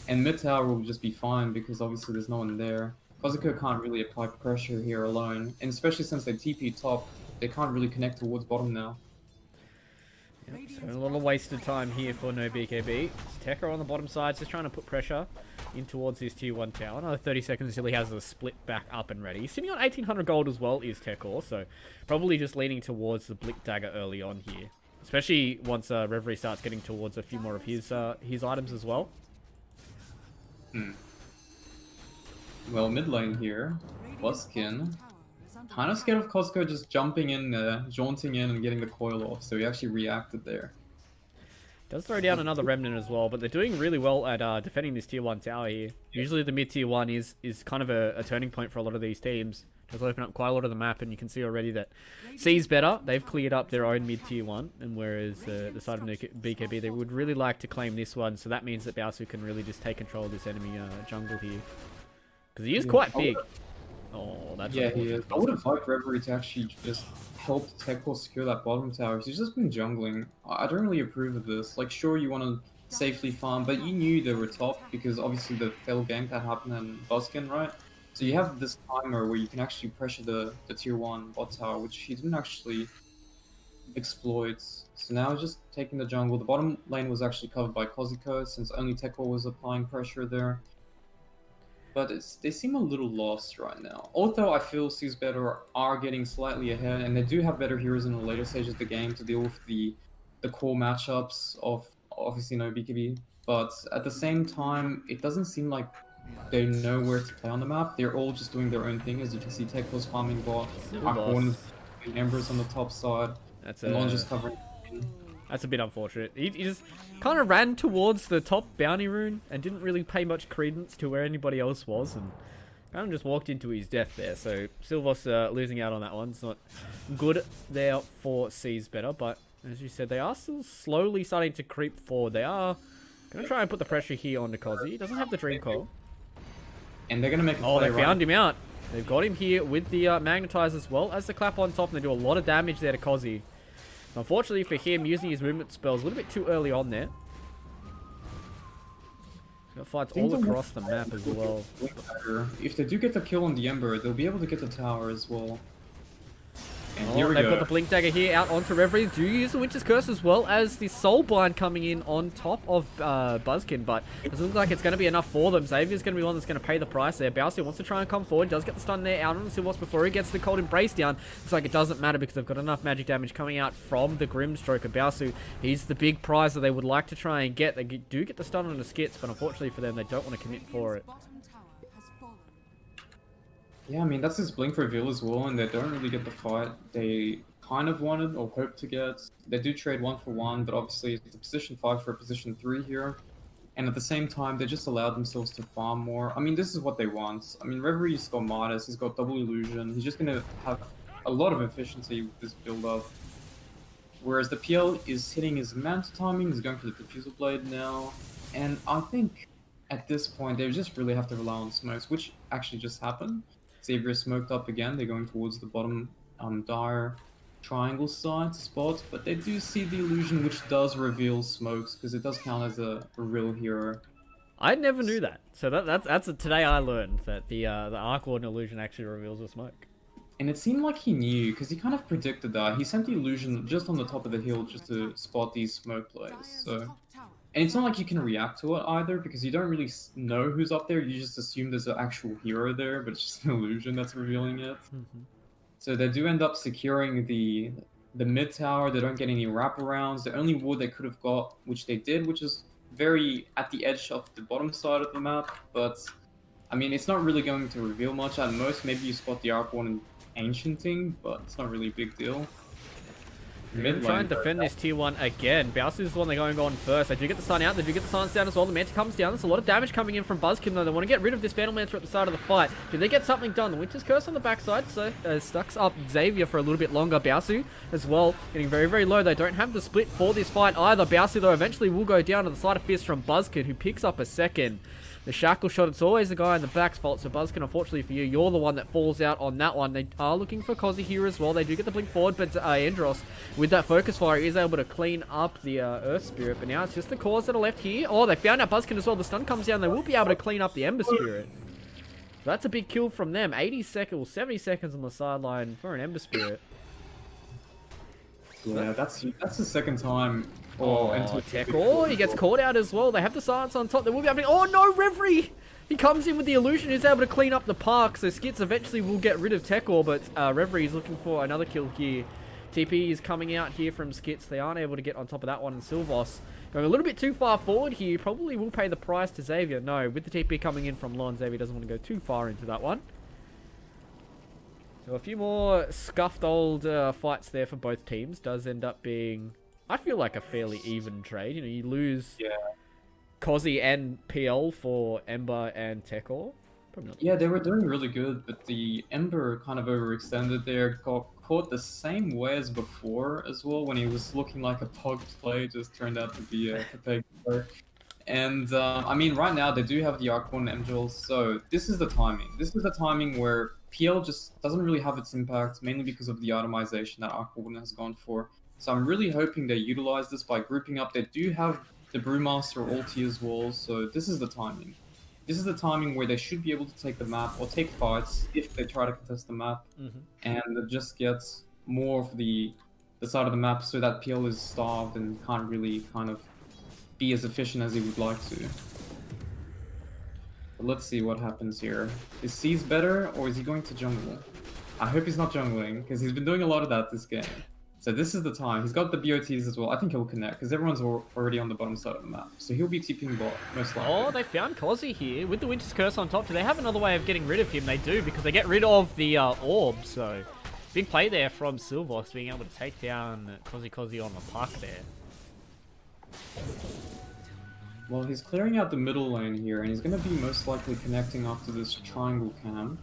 And mid tower will just be fine because obviously there's no one there. Kazuko can't really apply pressure here alone. And especially since they TP top, they can't really connect towards bottom now. Yep, so a lot of wasted time here for No BKB. Tekor on the bottom side, just trying to put pressure in towards his tier 1 tower. Another 30 seconds until he has the split back up and ready. He's sitting on 1800 gold as well, is Tekor, so probably just leaning towards the Blick Dagger early on here. Especially once Reverie starts getting towards a few more of his items as well. Well, mid lane here, Buzzkin. Kind of scared of Costco just jumping in there, jaunting in and getting the coil off, so he actually reacted there. Does throw down another Remnant as well, but they're doing really well at defending this tier 1 tower here. Usually the mid tier 1 is kind of a turning point for a lot of these teams. It does open up quite a lot of the map, and you can see already that C's better. They've cleared up their own mid tier 1, and whereas the side of BKB, they would really like to claim this one, so that means that Baosu can really just take control of this enemy jungle here. Because he is quite big. Oh, that's he is. I would have liked Reverie to actually just help Tekor secure that bottom tower. He's just been jungling. I don't really approve of this. Like, sure, you want to safely farm, but you knew they were top because obviously the failed gank that happened in Buzzkin, right? So you have this timer where you can actually pressure the tier 1 bot tower, which he didn't actually exploit. So now just taking the jungle. The bottom lane was actually covered by Kazuko since only Tekor was applying pressure there. But they seem a little lost right now. Although I feel C's better are getting slightly ahead, and they do have better heroes in the later stages of the game to deal with the core matchups of obviously No BKB. But at the same time, it doesn't seem like they know where to play on the map. They're all just doing their own thing. As you can see, Teko's farming bot, Aquan, Embers on the top side, and Lon just covering That's a bit unfortunate. He just kind of ran towards the top bounty rune and didn't really pay much credence to where anybody else was, and kind of just walked into his death there. So Silvos losing out on that one. It's not good there for C's better, but as you said, they are still slowly starting to creep forward. They are going to try and put the pressure here on Nikosi. He doesn't have the Dream Coil. And they're going to make a Oh, play, they found him out. They've got him here with the Magnetize as well as the Clap on top, and they do a lot of damage there to Kozi. Unfortunately for him, using his movement spells a little bit too early on there. He's got fights all across the map as well. If they do get the kill on the Ember, they'll be able to get the tower as well. And Oh, here we they've go. got the Blink Dagger here out onto Reverie. Do use the Winter's Curse as well as the Soul Blind coming in on top of Buzzkin, but it doesn't look like it's going to be enough for them. Xavier's going to be one that's going to pay the price there. Bowser wants to try and come forward, does get the stun there out on the Silvos before he gets the Cold Embrace down. Looks like it doesn't matter because they've got enough magic damage coming out from the Grimstroke. Bowser, he's the big prize that they would like to try and get. They do get the stun on the Skits, but unfortunately for them, they don't want to commit for it. Bottom tower has fallen. Yeah, I mean, that's his blink reveal as well, and they don't really get the fight they kind of wanted or hoped to get. They do trade 1-for-1, but obviously it's a position 5 for a position 3 here. And at the same time, they just allowed themselves to farm more. I mean, this is what they want. I mean, Reverie's got Midas, he's got double illusion. He's just going to have a lot of efficiency with this build-up. Whereas the PL is hitting his Manta timing, he's going for the Diffusal Blade now. And I think at this point, they just really have to rely on smokes, which actually just happened. Xavier smoked up again, they're going towards the bottom dire triangle side spot, but they do see the illusion, which does reveal smokes, because it does count as a real hero. I never knew that. So that's today I learned that the Arc Warden illusion actually reveals a smoke. And it seemed like he knew, because he kind of predicted that. He sent the illusion just on the top of the hill just to spot these smoke plays. So, Top tower. and it's not like you can react to it either, because you don't really know who's up there. You just assume there's an actual hero there, but it's just an illusion that's revealing it. So they do end up securing the mid tower. They don't get any wraparounds. The only ward they could have got, which they did, which is very at the edge of the bottom side of the map. But I mean, it's not really going to reveal much. At most, maybe you spot the Arc One and Ancienting, but it's not really a big deal. They're gonna try and defend this tier 1 again. Bowser's is the one they're going on first. They do get the stun out. They do get the silence down as well. The Manta comes down. There's a lot of damage coming in from Buzzkin, though. They want to get rid of this Vandal Manta at the start of the fight. Do they get something done? The Winter's Curse on the backside, so stucks up Xavier for a little bit longer. Bowser as well, getting very, very low. They don't have the split for this fight either. Bowser, though, eventually will go down to the side of Fist from Buzzkin, who picks up a second. The shackle shot, it's always the guy in the back's fault, so Buzzkin, unfortunately for you, you're the one that falls out on that one. They are looking for Kozi here as well. They do get the blink forward, but Andros, with that focus fire, is able to clean up the Earth Spirit, but now it's just the cores that are left here. Oh, they found out Buzzkin as well. The stun comes down. They will be able to clean up the Ember Spirit. So that's a big kill from them. 80 seconds, or 70 seconds on the sideline for an Ember Spirit. Yeah, that's the second time. Tech. Oh, he gets caught out as well. They have the silence on top. They will be able to... Oh, no, Reverie! He comes in with the illusion. He's able to clean up the park. So Skits eventually will get rid of Tekor, but Reverie is looking for another kill here. TP is coming out here from Skits. They aren't able to get on top of that one. And Silvos going a little bit too far forward here. Probably will pay the price to Xavier. No, with the TP coming in from Lon, Xavier doesn't want to go too far into that one. So a few more scuffed old fights there for both teams. Does end up being... I feel like a fairly even trade. You know, you lose Kozi and PL for Ember and Tekor. Yeah, they were doing really good, but the Ember kind of overextended there. Got caught the same way as before as well, when he was looking like a pug play, just turned out to be a peg player. And I mean, right now they do have the Arc One Emgil, so this is the timing. This is the timing where PL just doesn't really have its impact, mainly because of the itemization that Arc One has gone for. So I'm really hoping they utilize this by grouping up. They do have the Brewmaster ulti as well, so this is the timing. This is the timing where they should be able to take the map or take fights if they try to contest the map, and it just gets more of the side of the map so that PL is starved and can't really kind of be as efficient as he would like to. But let's see what happens here. Is C's better or is he going to jungle? I hope he's not jungling because he's been doing a lot of that this game. So this is the time. He's got the BOTs as well. I think he'll connect because everyone's already on the bottom side of the map. So he'll be TPing bot, most likely. Oh, they found Kozi here with the Winter's Curse on top. Do they have another way of getting rid of him? They do, because they get rid of the orb. So Big play there from Silvox being able to take down Kozi on the puck there. Well, he's clearing out the middle lane here, and he's going to be most likely connecting after this triangle camp.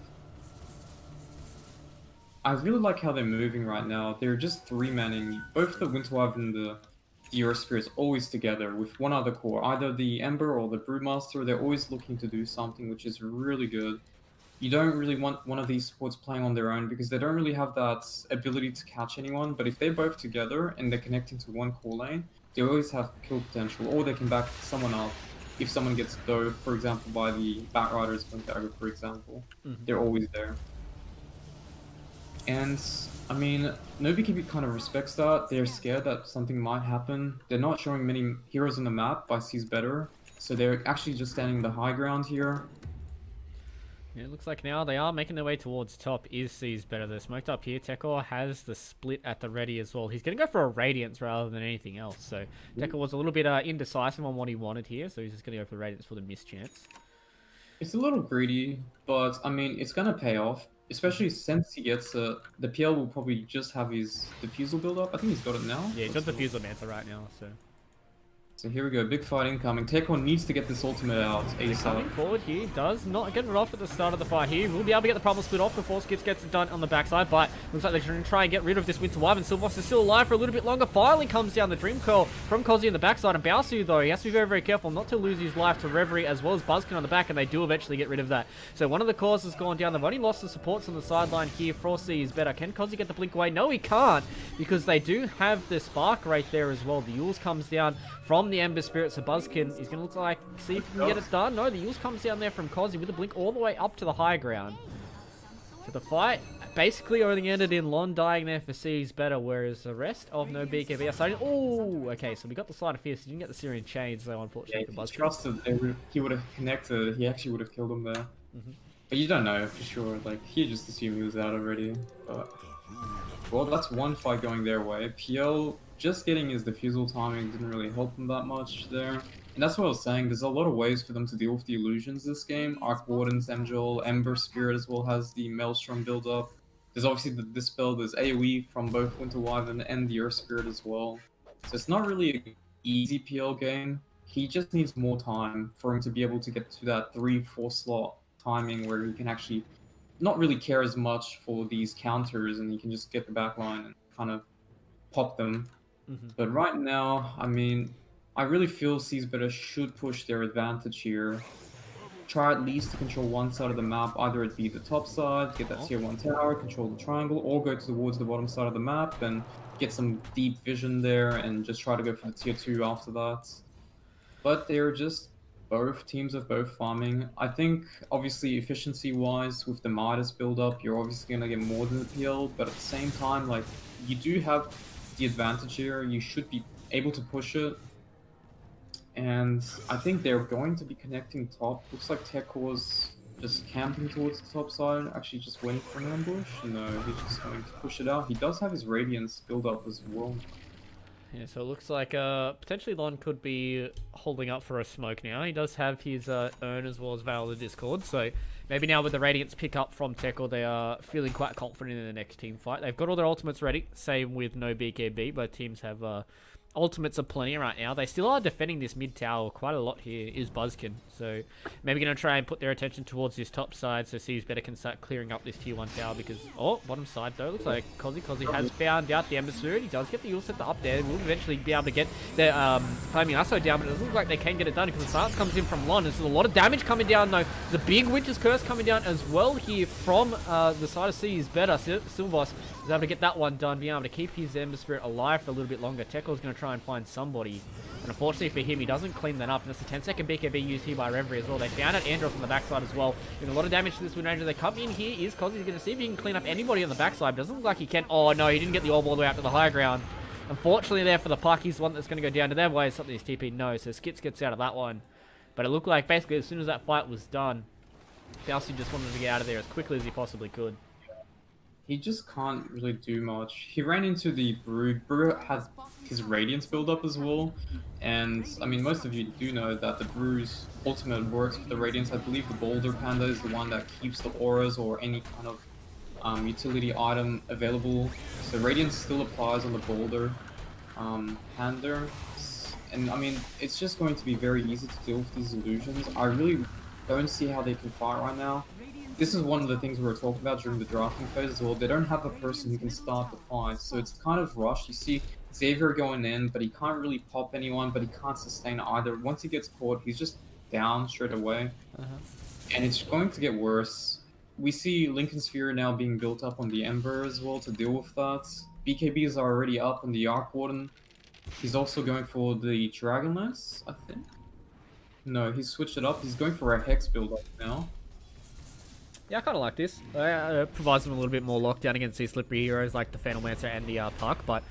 I really like how they're moving right now. They're just three-manning. Both the Winterwife and the Earth Spirits always together with one other core. Either the Ember or the Brewmaster, they're always looking to do something, which is really good. You don't really want one of these supports playing on their own because they don't really have that ability to catch anyone, but if they're both together and they're connecting to one core lane, they always have kill potential, or they can back someone up if someone gets dove, for example, by the Batriders, Dagger, for example. They're always there. And, I mean, No BKB kind of respects that. They're scared that something might happen. They're not showing many heroes on the map by Sees Better, so they're actually just standing the high ground here. Yeah, it looks like now they are making their way towards top. Is Sees Better. They're smoked up here. Tekor has the split at the ready as well. He's going to go for a Radiance rather than anything else. So Tekor was a little bit indecisive on what he wanted here, so he's just going to go for the Radiance for the mischance. It's a little greedy, but I mean, it's going to pay off. Especially since he gets the PL will probably just have his Diffusal build up. I think he's got it now. Yeah, he's got the Diffusal Manta right now, So here we go, big fight incoming. Tekor needs to get this ultimate out ASAP. Coming forward here, does not get it off at the start of the fight here. We'll be able to get the problem split off before Skips gets it done on the backside, but looks like they're going to try and get rid of this Winterwife, and Silvox is still alive for a little bit longer. Finally comes down the Dream Curl from Kozi on the backside, and Baosu, though, he has to be very, very careful not to lose his life to Reverie as well as Buzzkin on the back, and they do eventually get rid of that. So one of the cores has gone down. They've only lost the supports on the sideline here. Frosty is better. Can Kozi get the blink away? No, he can't, because they do have the Spark right there as well. The Yules comes down from the Ember Spirit, so Buzzkin is going to look like, see if he can get it done. No, the Yules comes down there from Kozi with a blink all the way up to the high ground. So the fight basically only ended in Lon dying there for Sees Better, whereas the rest of No BKB are starting. Oh, okay, so we got the Sleight of Fist. He didn't get the Syrian Chains, though, unfortunately, for Buzzkin. Trusted he would have connected, he actually would have killed him there. But you don't know for sure, like, he just assumed he was out already. But, well, that's one fight going their way. PL just getting his Diffusal timing didn't really help him that much there. And that's what I was saying, there's a lot of ways for them to deal with the illusions this game. Arc Warden's Emjol, Ember Spirit as well has the Maelstrom build up. There's obviously the Dispel, there's AoE from both Winterwife and the Earth Spirit as well. So it's not really an easy PL game. He just needs more time for him to be able to get to that 3-4 slot timing where he can actually not really care as much for these counters and he can just get the backline and kind of pop them. But right now, I mean, I really feel Sees Better should push their advantage here. Try at least to control one side of the map, either it be the top side, get that tier 1 tower, control the triangle, or go towards the bottom side of the map and get some deep vision there and just try to go for the tier 2 after that. But they're just both teams of both farming. I think obviously efficiency wise with the Midas build up, you're obviously gonna get more than the PL, but at the same time, like, you do have the advantage here. You should be able to push it. And I think they're going to be connecting top. Looks like Tekor's just camping towards the top side, actually just waiting for an ambush. No, he's just going to push it out. He does have his Radiance build up as well. Yeah, so it looks like potentially Lon could be holding up for a smoke now. He does have his Urn as well as Veil of the Discord, so maybe now with the Radiance pick up from Tekor, they are feeling quite confident in the next team fight. They've got all their ultimates ready, same with No BKB, both teams have ultimates are plenty right now. They still are defending this mid tower quite a lot here, is Buzzkin. So maybe going to try and put their attention towards this top side so Sees Better can start clearing up this tier 1 tower because, oh, bottom side though, looks like Kozi has found out the Ember Spirit. He does get the Yule set up there. We'll eventually be able to get their Flaming Lasso down, but it doesn't look like they can get it done because the silence comes in from Lon. There's a lot of damage coming down though. There's a big Winter's Curse coming down as well here from the side of Sees Better. Silvos is able to get that one done, being able to keep his Ember Spirit alive for a little bit longer. Tekor's going to try and find somebody. And unfortunately for him, he doesn't clean that up. And it's a 10-second BKB used here by Reverie as well. They found out Andros on the backside as well. Doing a lot of damage to this Wind Ranger. They come in here. Is Kozi going to see if he can clean up anybody on the backside. Doesn't look like he can. Oh no, he didn't get the orb all the way out to the high ground. Unfortunately there for the puck, he's the one that's going to go down to their way. Something his TP no. So Skits gets out of that one. But it looked like basically as soon as that fight was done, Balsi just wanted to get out of there as quickly as he possibly could. He just can't really do much. He ran into the Brood. Brood has his Radiance build up as well. And, I mean, most of you do know that the Brew's ultimate works for the Radiance. I believe the Boulder Panda is the one that keeps the auras or any kind of utility item available. So Radiance still applies on the Boulder Hander. And I mean, it's just going to be very easy to deal with these illusions. I really don't see how they can fight right now. This is one of the things we were talking about during the drafting phase as well. They don't have a person who can start the fight, so it's kind of rushed. You see Xavier going in, but he can't really pop anyone, but he can't sustain either. Once he gets caught, he's just down straight away. And it's going to get worse. We see Lincoln Sphere now being built up on the Ember as well to deal with that. BKB is already up on the Arc Warden. He's also going for the Dragonlance, I think. No, he's switched it up. He's going for a Hex build up now. Yeah, I kind of like this. It provides them a little bit more lockdown against these slippery heroes like the Phantom Lancer and the Puck, but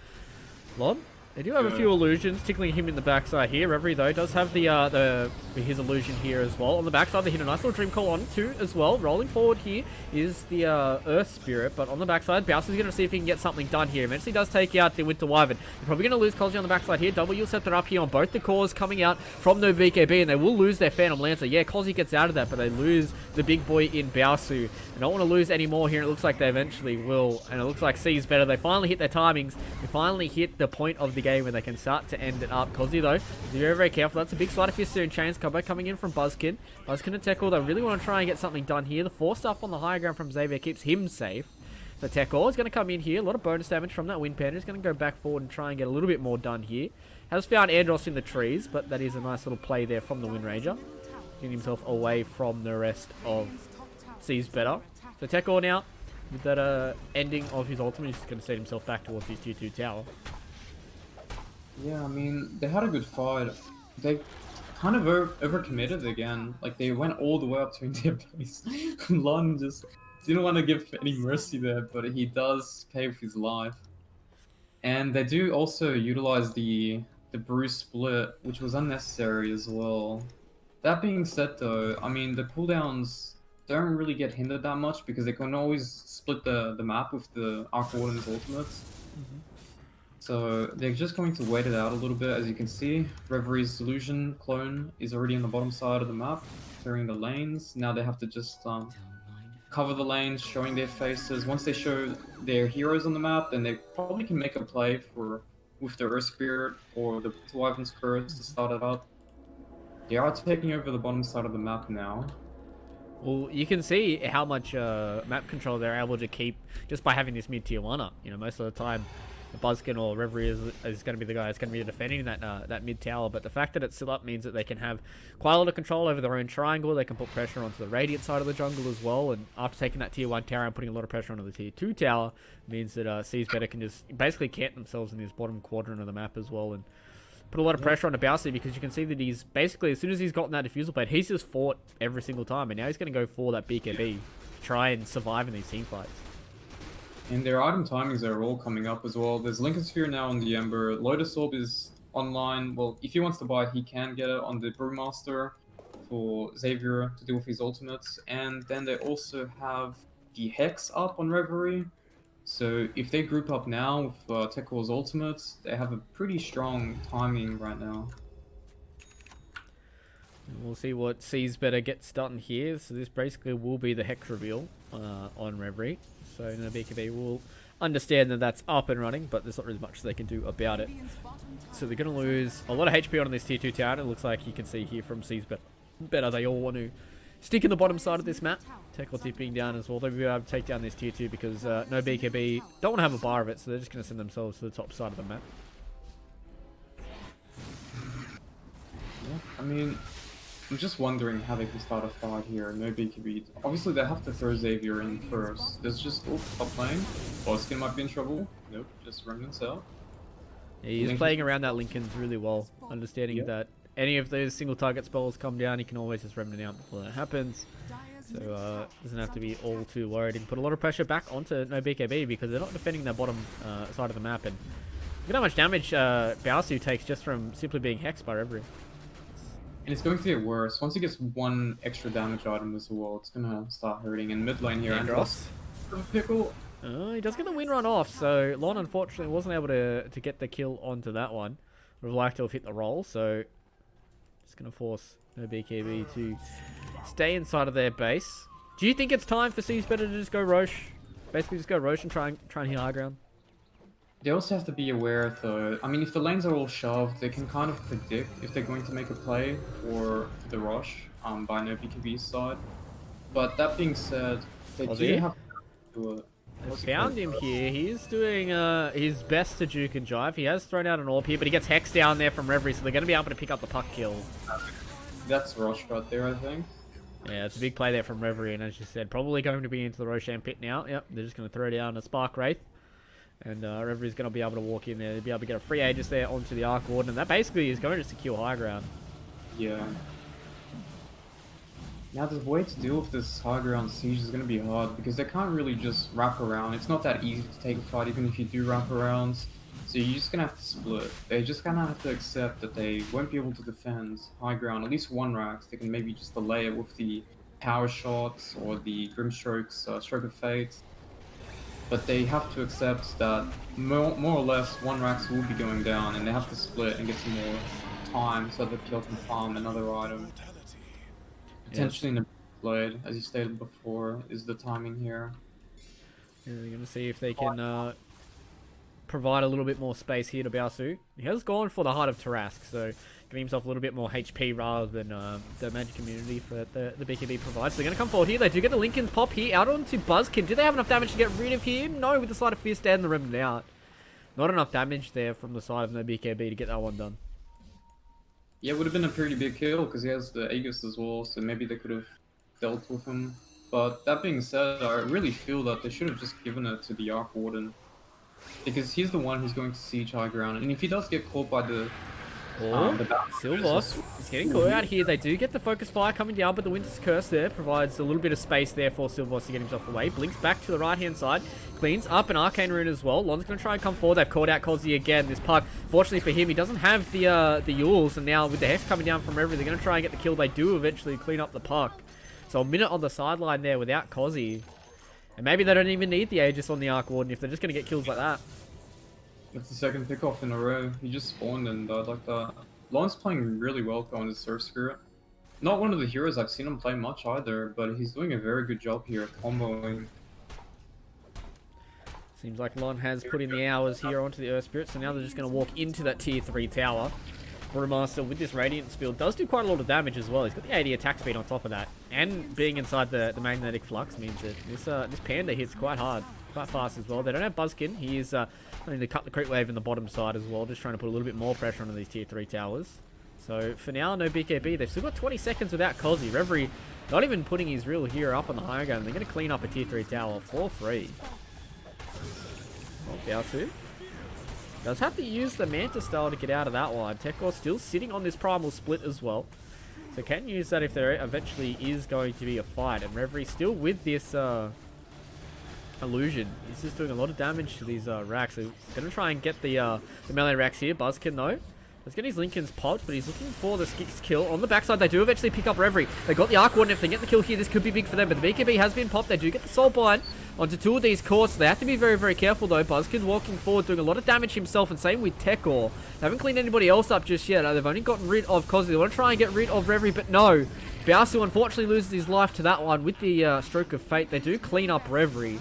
Lon, they do have a few illusions tickling him in the backside here. Reverie, though, does have his illusion here as well. On the backside, they hit a nice little Dream Call on too as well. Rolling forward here is the Earth Spirit, but on the backside, Bowser's going to see if he can get something done here. Eventually does take out the Winter Wyvern. You're probably going to lose Cosy on the backside here. W set that up here on both the cores coming out from No BKB, and they will lose their Phantom Lancer. Yeah, Cosy gets out of that, but they lose the big boy in Bowser. They don't want to lose any more here, and it looks like they eventually will. And it looks like C is better. They finally hit their timings. They finally hit the point of the game where they can start to end it up. Cosy, though, be very, very careful. That's a big slider for your Syrian Chains combo coming in from Buzzkin. Buzzkin and Tekor, they really want to try and get something done here. The 4 stuff on the high ground from Xavier keeps him safe. So Tekor is going to come in here. A lot of bonus damage from that Wind Panda. He's going to go back forward and try and get a little bit more done here. Has found Andros in the trees, but that is a nice little play there from the Wind Ranger. Getting himself away from the rest of C's better. So Tekor now, with that ending of his ultimate, he's going to set himself back towards his tier 2 tower. Yeah, I mean, they had a good fight. They kind of overcommitted again. Like, they went all the way up to India base. Lon just didn't want to give any mercy there, but he does pay with his life. And they do also utilize the Bruce split, which was unnecessary as well. That being said, though, I mean, the cooldowns don't really get hindered that much because they can always split the map with the Arc Warden's ultimates. So they're just going to wait it out a little bit. As you can see, Reverie's Illusion clone is already on the bottom side of the map, clearing the lanes. Now they have to just cover the lanes, showing their faces. Once they show their heroes on the map, then they probably can make a play with the Earth Spirit or the Wyvern's Curse to start it up. They are taking over the bottom side of the map now. Well, you can see how much map control they're able to keep just by having this mid-tier 1 up. You know, most of the time, the Buzzkin or Reverie is going to be the guy that's going to be defending that mid-tower, but the fact that it's still up means that they can have quite a lot of control over their own triangle. They can put pressure onto the Radiant side of the jungle as well, and after taking that tier 1 tower and putting a lot of pressure onto the tier 2 tower, means that C's better can just basically camp themselves in this bottom quadrant of the map as well, and put a lot of pressure on Bowser, because you can see that he's basically, as soon as he's gotten that Diffusal Blade, he's just fought every single time, and now he's going to go for that BKB to try and survive in these team fights. And their item timings are all coming up as well. There's Lincoln Sphere now on the Ember. Lotus Orb is online. Well, if he wants to buy it, he can get it on the Brewmaster for Xavier to deal with his ultimates. And then they also have the Hex up on Reverie. So if they group up now with Tekor's ultimates, they have a pretty strong timing right now. We'll see what C's better gets done here. So this basically will be the Hex reveal on Reverie. So No BKB will understand that that's up and running, but there's not really much they can do about it. So they're going to lose a lot of HP on this tier 2 tower. It looks like you can see here from C's better. They all want to stick in the bottom side of this map. Tekor tipping down as well. They'll be able to take down this tier 2 because No BKB don't want to have a bar of it, so they're just going to send themselves to the top side of the map. Yeah, I mean, I'm just wondering how they can start a fight here. No BKB. Obviously, they have to throw Xavier in first. There's just top lane. Boskin might be in trouble. Nope, just Remnants out. Yeah, he's playing around that Lincoln's really well, understanding that any of those single target spells come down, he can always just Remnant out before that happens. So doesn't have to be all too worried. He can put a lot of pressure back onto No BKB because they're not defending their bottom side of the map. And look at how much damage Baosu takes just from simply being hexed by Reverie. And it's going to get worse. Once he gets one extra damage item as well, it's going to start hurting. In mid lane here, Andros. Pickle. He does get the win run off, so Lon unfortunately wasn't able to get the kill onto that one. Would have liked to have hit the roll, so just going to force No BKB to stay inside of their base. Do you think it's time for C's better to just go Roche? Basically, just go Roche and try and hit high ground. They also have to be aware, though. I mean, if the lanes are all shoved, they can kind of predict if they're going to make a play for the rush by No BKB's side. But that being said, they do have to do it. I found him here. He's doing his best to juke and jive. He has thrown out an AWP here, but he gets Hex down there from Reverie, so they're going to be able to pick up the puck kill. That's rush right there, I think. Yeah, it's a big play there from Reverie, and as you said, probably going to be into the Roshan pit now. Yep, they're just going to throw down a Spark Wraith. And Reverie's going to be able to walk in there. They'll be able to get a free Aegis there onto the Arc Warden. And that basically is going to secure high ground. Yeah. Now the way to deal with this high ground siege is going to be hard because they can't really just wrap around. It's not that easy to take a fight even if you do wrap arounds. So you're just going to have to split. They're just going to have to accept that they won't be able to defend high ground. At least one racks. They can maybe just delay it with the power shots or the Grimstroke's Stroke of Fate. But they have to accept that more or less one racks will be going down and they have to split and get some more time so that Peel can farm another item. Potentially in a blade, as you stated before, is the timing here. Yeah, they're going to see if they can provide a little bit more space here to Baosu. He has gone for the Heart of Tarask, so giving himself a little bit more HP rather than the magic community for the BKB provides. So they're going to come forward here. They do get the Lincoln pop here out onto Buzzkin. Do they have enough damage to get rid of him? No, with the side of Fist and the Remnant out. Not enough damage there from the side of No BKB to get that one done. Yeah, it would have been a pretty big kill because he has the Aegis as well, so maybe they could have dealt with him. But that being said, I really feel that they should have just given it to the Arc Warden. Because he's the one who's going to siege high ground, and if he does get caught by the Silvos is getting caught out here. They do get the focus fire coming down, but the Winter's Curse there provides a little bit of space there for Silvos to get himself away. Blinks back to the right-hand side, cleans up an Arcane Rune as well. Lon's going to try and come forward. They've called out Kozzy again. This puck, fortunately for him, he doesn't have the Yules, and now with the Hex coming down from Reverie, they're going to try and get the kill. They do eventually clean up the puck. So a minute on the sideline there without Kozzy. And maybe they don't even need the Aegis on the Arc Warden if they're just going to get kills like that. That's the second pickoff in a row. He just spawned and died like that. Lon's playing really well going to Surf Spirit. Not one of the heroes I've seen him play much either, but he's doing a very good job here at comboing. Seems like Lon has put in the hours here onto the Earth Spirit, so now they're just going to walk into that tier 3 tower. Brewmaster with this Radiant Spiel does do quite a lot of damage as well. He's got the 80 attack speed on top of that. And being inside the magnetic flux means that this Panda hits quite hard, quite fast as well. They don't have Buzzkin. He is going to cut the creep wave in the bottom side as well, just trying to put a little bit more pressure onto these tier 3 towers. So for now, no BKB. They've still got 20 seconds without Kozzy. Reverie not even putting his real hero up on the high ground. They're going to clean up a tier 3 tower. 4-3. Oh, Baosu does have to use the Manta style to get out of that one. Tekor still sitting on this primal split as well. So can use that if there eventually is going to be a fight. And Reverie still with this illusion. He's just doing a lot of damage to these racks. So going to try and get the melee racks here. Buzzkin though. Let's get his Lincoln's popped, but he's looking for the Skix kill. On the backside, they do eventually pick up Reverie. They got the Arc Warden. If they get the kill here, this could be big for them. But the BKB has been popped. They do get the Soul Bind onto two of these cores. So they have to be very, very careful, though. Buzzkin walking forward, doing a lot of damage himself, and same with Tekor. They haven't cleaned anybody else up just yet. They've only gotten rid of Kozzy. They want to try and get rid of Reverie, but no. Baosu unfortunately loses his life to that one with the Stroke of Fate. They do clean up Reverie.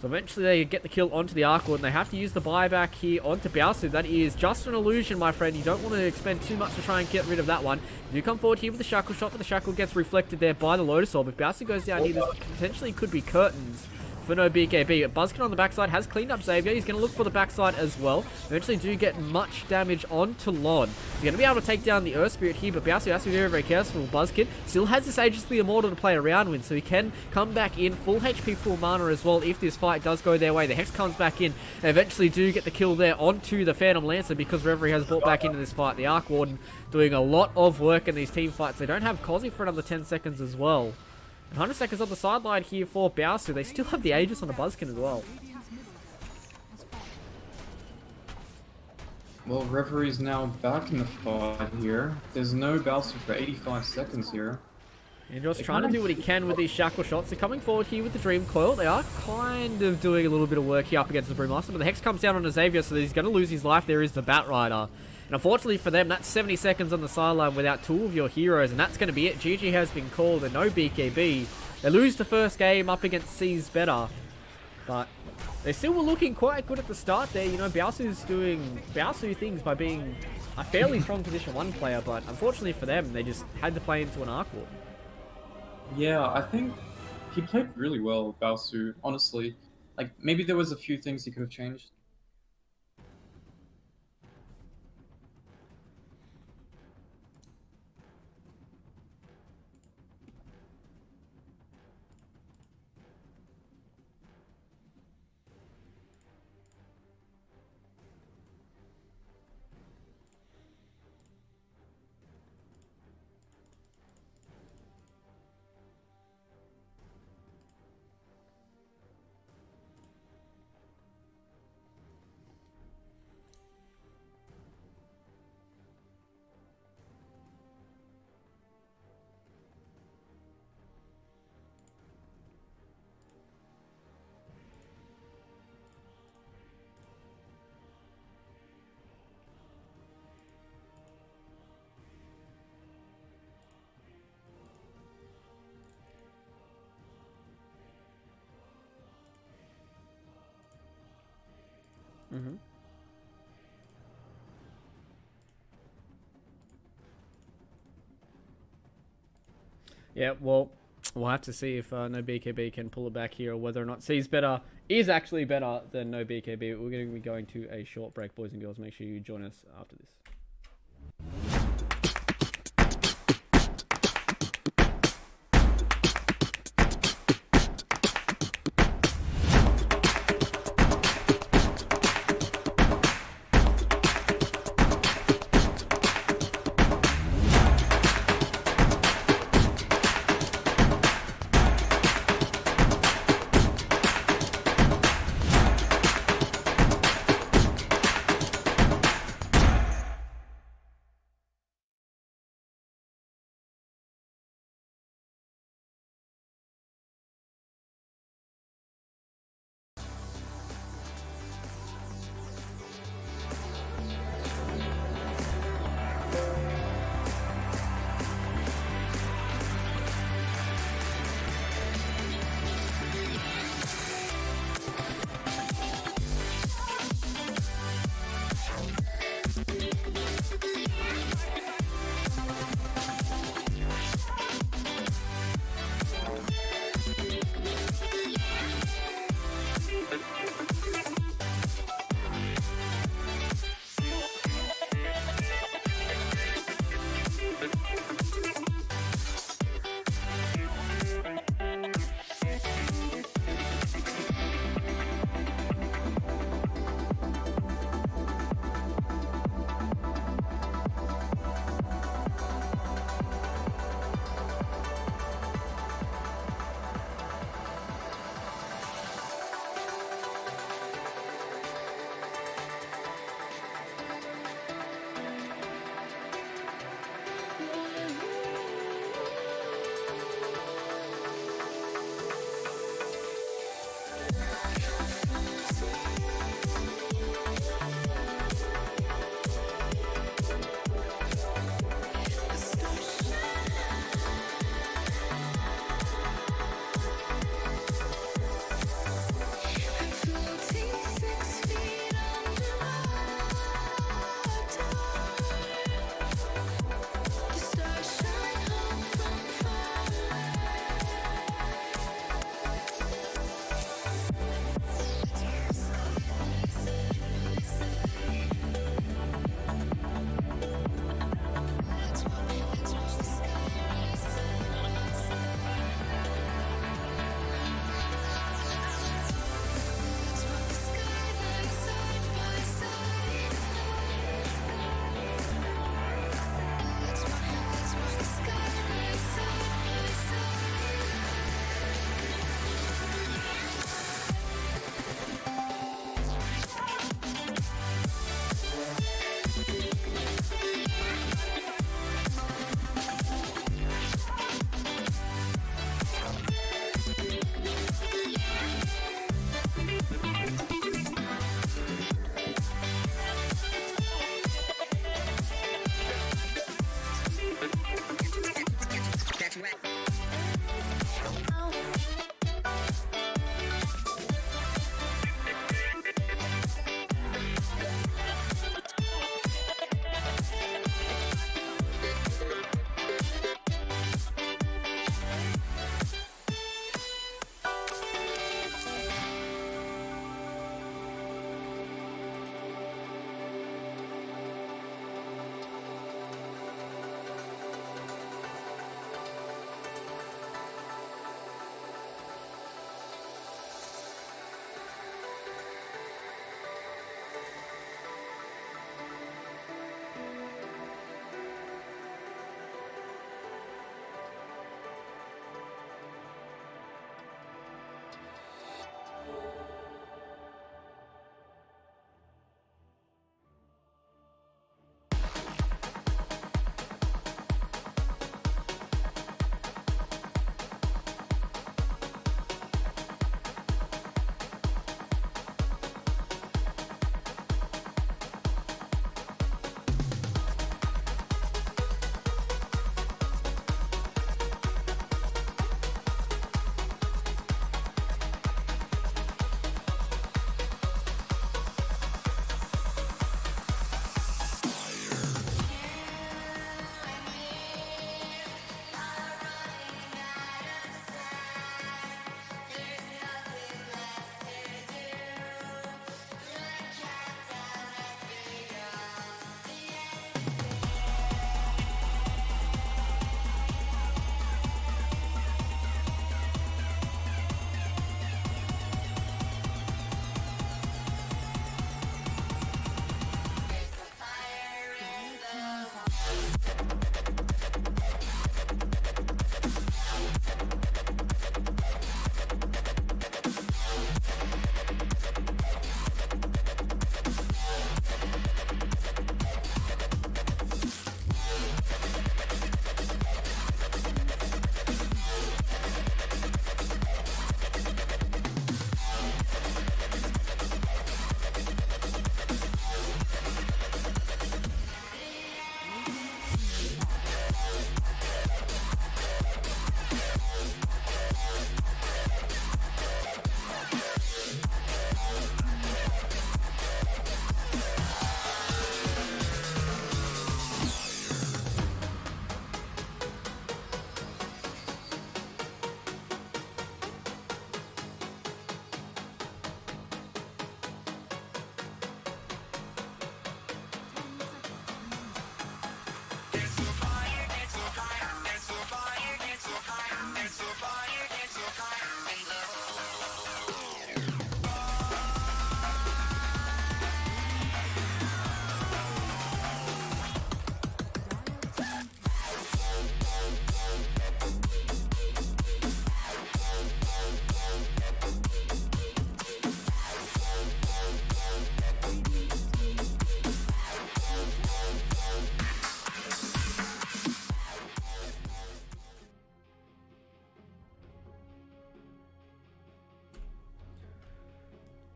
So eventually they get the kill onto the Arc Warden. They have to use the buyback here onto Baosu. That is just an illusion, my friend. You don't want to expend too much to try and get rid of that one. You come forward here with the Shackle Shot, but the Shackle gets reflected there by the Lotus Orb. If Baosu goes down here, this potentially could be curtains for no BKB. Buzzkin on the backside has cleaned up Xavier. He's going to look for the backside as well. Eventually do get much damage onto Lon. He's going to be able to take down the Earth Spirit here, but Baosu has to be very, very careful. Buzzkin still has this Aegis the Immortal to play around with, so he can come back in full HP, full mana as well if this fight does go their way. The Hex comes back in and eventually do get the kill there onto the Phantom Lancer because Reverie has brought back into this fight. The Arc Warden doing a lot of work in these team fights. They don't have Kozzy for another 10 seconds as well. 100 seconds on the sideline here for Baosu. They still have the Aegis on the Buzzkin as well. Well, Reverie's now back in the fight here. There's no Baosu for 85 seconds here. And just trying to do what he can with these Shackle Shots. They're coming forward here with the Dream Coil. They are kind of doing a little bit of work here up against the Brewmaster, but the Hex comes down on Xavier, so he's going to lose his life. There is the Bat Rider. And unfortunately for them, that's 70 seconds on the sideline without two of your heroes, and that's going to be it. GG has been called, and no BKB. They lose the first game up against C's Better. But they still were looking quite good at the start there. You know, Biasu's doing Biasu things by being a fairly strong position 1 player, but unfortunately for them, they just had to play into an arc wall. Yeah, I think he played really well, Baosu, honestly. Like, maybe there was a few things he could have changed. Mm-hmm. Yeah, well, we'll have to see if No BKB can pull it back here, or whether or not C's better is actually better than No BKB. We're going to be going to a short break, boys and girls. Make sure you join us after this.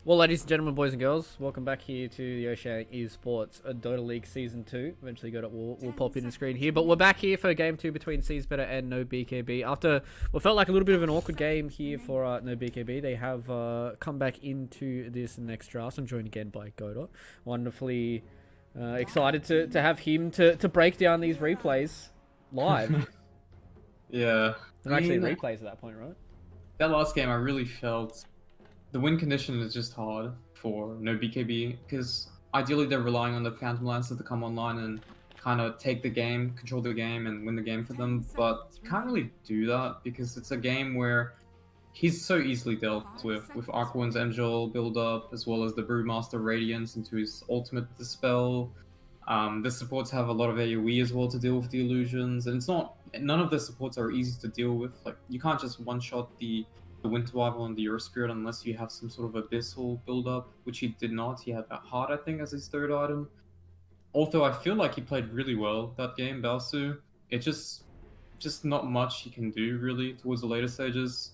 Well, ladies and gentlemen, boys and girls, welcome back here to the Oceanic Esports Dota League Season 2. Eventually we'll pop in the screen here. But we're back here for Game 2 between Seas Better and No BKB. After what felt like a little bit of an awkward game here for No BKB, they have come back into this next draft. I'm joined again by Goda. Wonderfully excited to have him to break down these replays live. Yeah. They're actually replays at that point, right? That last game, I really felt the win condition is just hard for No BKB because ideally they're relying on the Phantom Lancer to come online and kind of take the game, control the game, and win the game for them. But you can't really do that because it's a game where he's so easily dealt with Aquan's Angel build up as well as the Brewmaster Radiance into his ultimate Dispel. The supports have a lot of AoE as well to deal with the illusions, and it's not none of the supports are easy to deal with. Like you can't just one shot the Wind Survival and the Earth Spirit unless you have some sort of abyssal build up, which he did not. He had that heart, I think, as his third item. Although I feel like he played really well that game, Balsu. It just not much he can do really towards the later stages.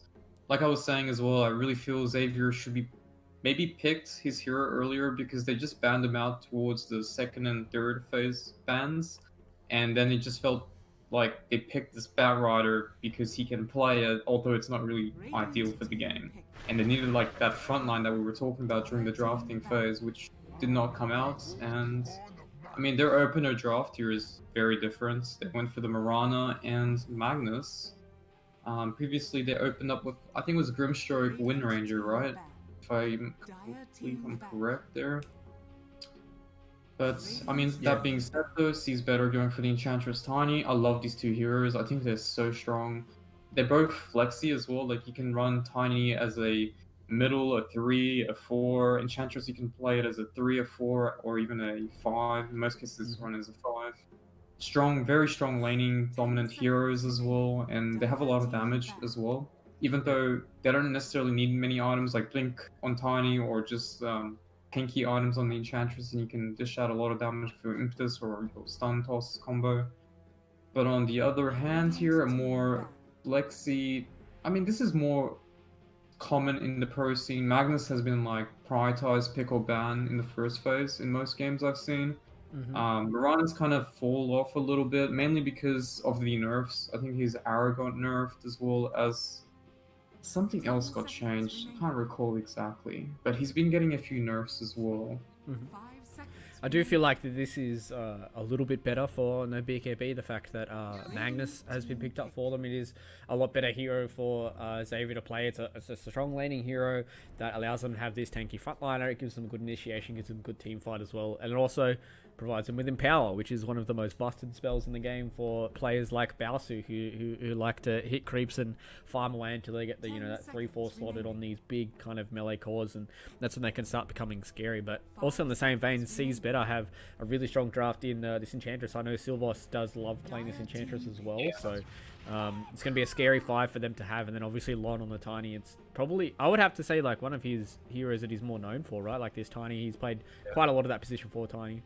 Like I was saying as well, I really feel Xavier should be maybe picked his hero earlier because they just banned him out towards the second and third phase bans, and then it just felt like they picked this Bat Rider because he can play it, although it's not really ideal for the game. And they needed like that front line that we were talking about during the drafting phase, which did not come out. And I mean, their opener draft here is very different. They went for the Mirana and Magnus. Previously, they opened up with, I think it was Grimstroke Wind Ranger, right? If I'm correct there. But, I mean, that being said though, Seas Better going for the Enchantress Tiny. I love these two heroes. I think they're so strong. They're both flexy as well. Like, you can run Tiny as a middle, a 3, a 4. Enchantress, you can play it as a 3, a 4, or even a 5. In most cases, this one is a 5. Strong, very strong laning, dominant heroes as well. And they have a lot of damage as well. Even though they don't necessarily need many items like Blink on Tiny or just tanky items on the Enchantress, and you can dish out a lot of damage for Impetus or your Stun Toss combo. But on the other hand here, a more flexy... I mean, this is more common in the pro scene. Magnus has been like prioritized pick or ban in the first phase in most games I've seen. Mirana's kind of fall off a little bit, mainly because of the nerfs. I think his arrow got nerfed as well as something else got changed. I can't recall exactly, but he's been getting a few nerfs as well. I do feel like that this is a little bit better for No BKB. The fact that Magnus has been picked up for them, it is a lot better hero for Xavier to play. It's a strong laning hero that allows them to have this tanky frontliner. It gives them good initiation, gives them good team fight as well, and it also provides them with Empower, which is one of the most busted spells in the game for players like Balsu who like to hit creeps and farm away until they get the that 3-4 slotted on these big kind of melee cores, and that's when they can start becoming scary. But also in the same vein, Seas Better have a really strong draft in this Enchantress. I know Silvos does love playing this Enchantress as well, so it's going to be a scary 5 for them to have. And then obviously Lon on the Tiny, it's probably, I would have to say, like one of his heroes that he's more known for, right? Like this Tiny, he's played quite a lot of that position for Tiny.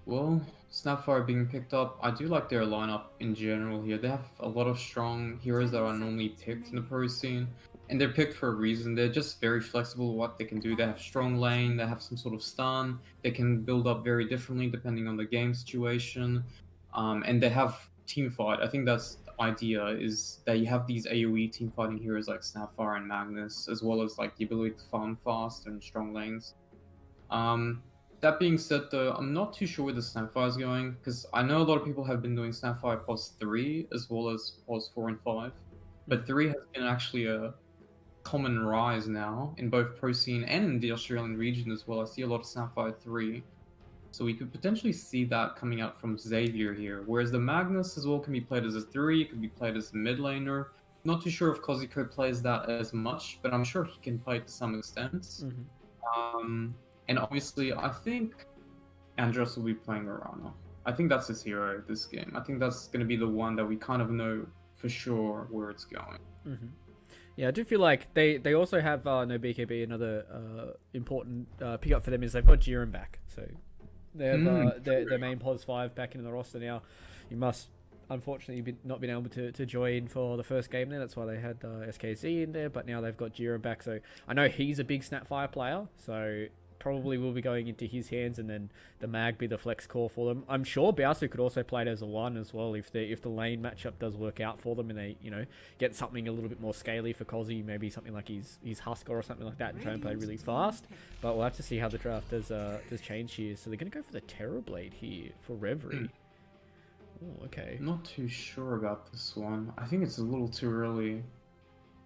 Well, Snapfire being picked up, I do like their lineup in general here. They have a lot of strong heroes that are normally picked in the pro scene, and they're picked for a reason. They're just very flexible with what they can do. They have strong lane, they have some sort of stun, they can build up very differently depending on the game situation, and they have team fight. I think that's the idea, is that you have these AoE team fighting heroes like Snapfire and Magnus, as well as like the ability to farm fast and strong lanes. That being said though, I'm not too sure where the Snapfire is going, because I know a lot of people have been doing Snapfire pos 3 as well as pos 4 and 5, but 3 has been actually a common rise now in both pro scene and in the Australian region as well. I see a lot of Snapfire 3. So we could potentially see that coming out from Xavier here. Whereas the Magnus as well can be played as a 3, it could be played as a mid laner. Not too sure if Koziko plays that as much, but I'm sure he can play it to some extent. And obviously, I think Andros will be playing Mirana. I think that's his hero this game. I think that's going to be the one that we kind of know for sure where it's going. Yeah, I do feel like they also have No BKB. Another important pickup for them is they've got Jiren back. So they have their main POS 5 back in the roster now. You must unfortunately not been able to join for the first game there. That's why they had SKZ in there. But now they've got Jiren back. So I know he's a big Snapfire player. So probably will be going into his hands, and then the Mag be the flex core for them. I'm sure Biasu could also play it as a 1 as well if the lane matchup does work out for them and they get something a little bit more scaly for Kozzy, maybe something like his Husker or something like that, and try and play really fast. But we'll have to see how the draft does change here. So they're going to go for the Terrorblade here for Reverie. Oh, okay. Not too sure about this one. I think it's a little too early.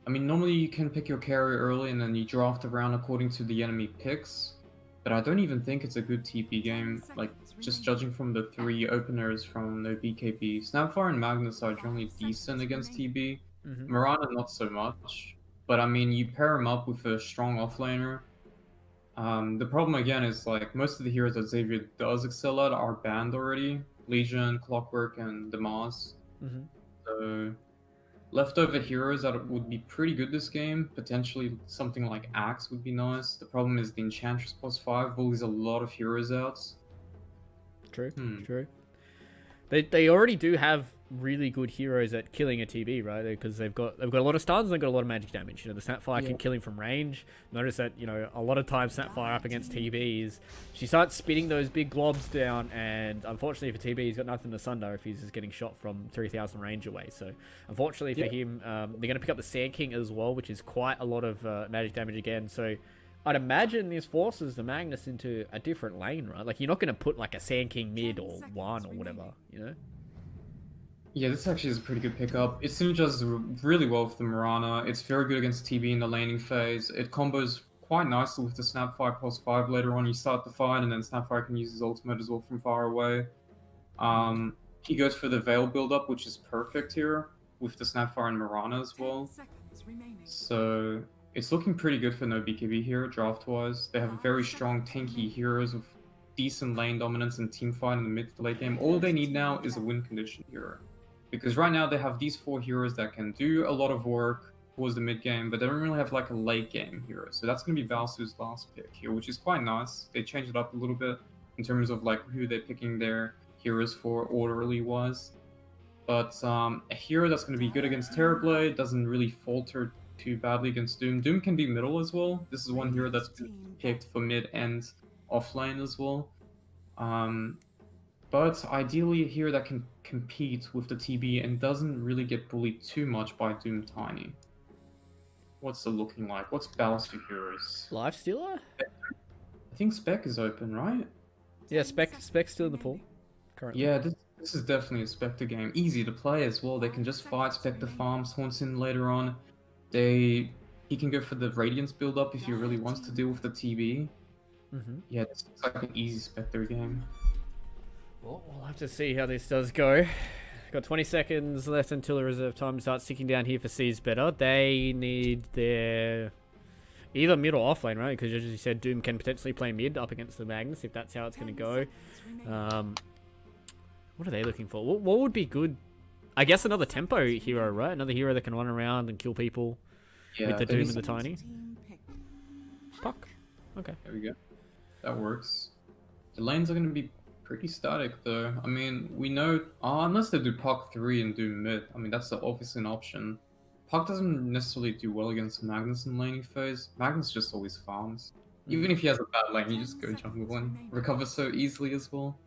I mean, normally you can pick your carry early and then you draft around according to the enemy picks. But I don't even think it's a good TP game, like, just judging from the 3 openers from No BKB. Snapfire and Magnus are generally decent against TB. Mirana, not so much. But, I mean, you pair him up with a strong offlaner. The problem, again, is, like, most of the heroes that Xavier does excel at are banned already. Legion, Clockwork, and Damas. So leftover heroes that would be pretty good this game. Potentially something like Axe would be nice. The problem is the Enchantress plus 5 bullies a lot of heroes out. True. They already do have really good heroes at killing a TB, right? Because they've got a lot of stuns and they've got a lot of magic damage. The Snapfire can kill him from range. Notice that a lot of times Snapfire up against TBs, she starts spinning those big globs down, and unfortunately for TB, he's got nothing to sunder if he's just getting shot from 3,000 range away. So unfortunately for him, they're going to pick up the Sand King as well, which is quite a lot of magic damage again. So I'd imagine this forces the Magnus into a different lane, right? Like, you're not going to put like a Sand King mid or 1 or whatever, Yeah, this actually is a pretty good pickup. It synergizes really well with the Mirana. It's very good against TB in the laning phase. It combos quite nicely with the Snapfire plus 5 later on. You start the fight, and then Snapfire can use his ultimate as well from far away. He goes for the Veil build-up, which is perfect here, with the Snapfire and Mirana as well. So it's looking pretty good for No BKB here, draft-wise. They have very strong tanky heroes with decent lane dominance and team fight in the mid to late game. All they need now is a win condition hero. Because right now they have these 4 heroes that can do a lot of work towards the mid game, but they don't really have like a late game hero. So that's going to be Balsu's last pick here, which is quite nice. They changed it up a little bit in terms of like who they're picking their heroes for orderly wise. But a hero that's going to be good against Terrorblade, doesn't really falter too badly against Doom. Doom can be middle as well. This is one hero that's been picked for mid and off lane as well. But ideally a hero that can compete with the TB and doesn't really get bullied too much by Doom Tiny. What's it looking like? What's Balsu heroes? Lifestealer? I think Spec is open, right? Yeah, Spec's still in the pool currently. Yeah, this is definitely a Spectre game. Easy to play as well. They can just fight Spectre farms, haunts in later on. He can go for the Radiance build up if he really wants to deal with the TB. Yeah, this looks like an easy Spectre game. Well, we'll have to see how this does go. Got 20 seconds left until the reserve time starts ticking down here for Seas Better. They need their either mid or off lane, right? Because as you said, Doom can potentially play mid up against the Magnus if that's how it's going to go. What are they looking for? What would be good? I guess another tempo hero, right? Another hero that can run around and kill people with the Doom and the Tiny. Puck. Okay. There we go. That works. The lanes are going to be pretty static though. I mean, we know, unless they do Puck 3 and do mid, I mean, that's obviously an option. Puck doesn't necessarily do well against Magnus in laning phase. Magnus just always farms. Even if he has a bad lane, you just go jungle and recover so easily as well.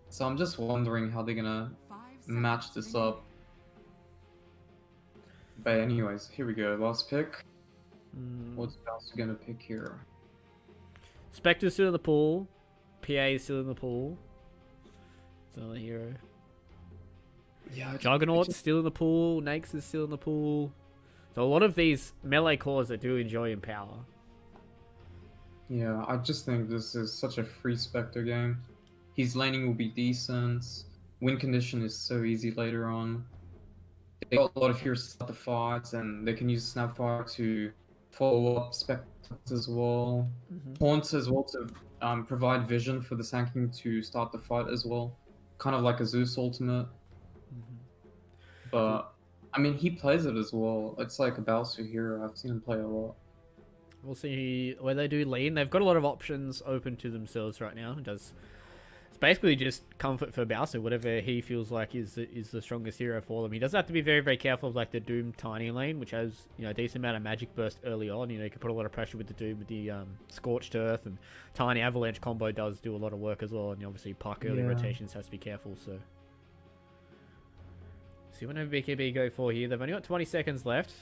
So I'm just wondering how they're gonna match this up. But anyways, here we go. Last pick. What's Balsu gonna pick here? Spectre's still in the pool. PA is still in the pool. It's another hero. Yeah, Juggernaut's still in the pool. Nakes is still in the pool. So a lot of these melee cores that do enjoy Empower. Yeah, I just think this is such a free Spectre game. His laning will be decent. Win condition is so easy later on. They got a lot of heroes to start the fights, and they can use Snapfire to follow up Spectres as well. Haunts as well to provide vision for the Sand King to start the fight as well. Kind of like a Zeus ultimate. But, I mean, he plays it as well. It's like a Balsu hero. I've seen him play a lot. We'll see where they do lean. They've got a lot of options open to themselves right now. It's basically just comfort for Bowser, whatever he feels like is the strongest hero for them. He does have to be very, very careful of like the Doom Tiny lane, which has, you know, a decent amount of magic burst early on. You know, you can put a lot of pressure with the Doom, with the Scorched Earth, and Tiny Avalanche combo does do a lot of work as well. And obviously Puck early rotations has to be careful. So see what No BKB go for here. They've only got 20 seconds left.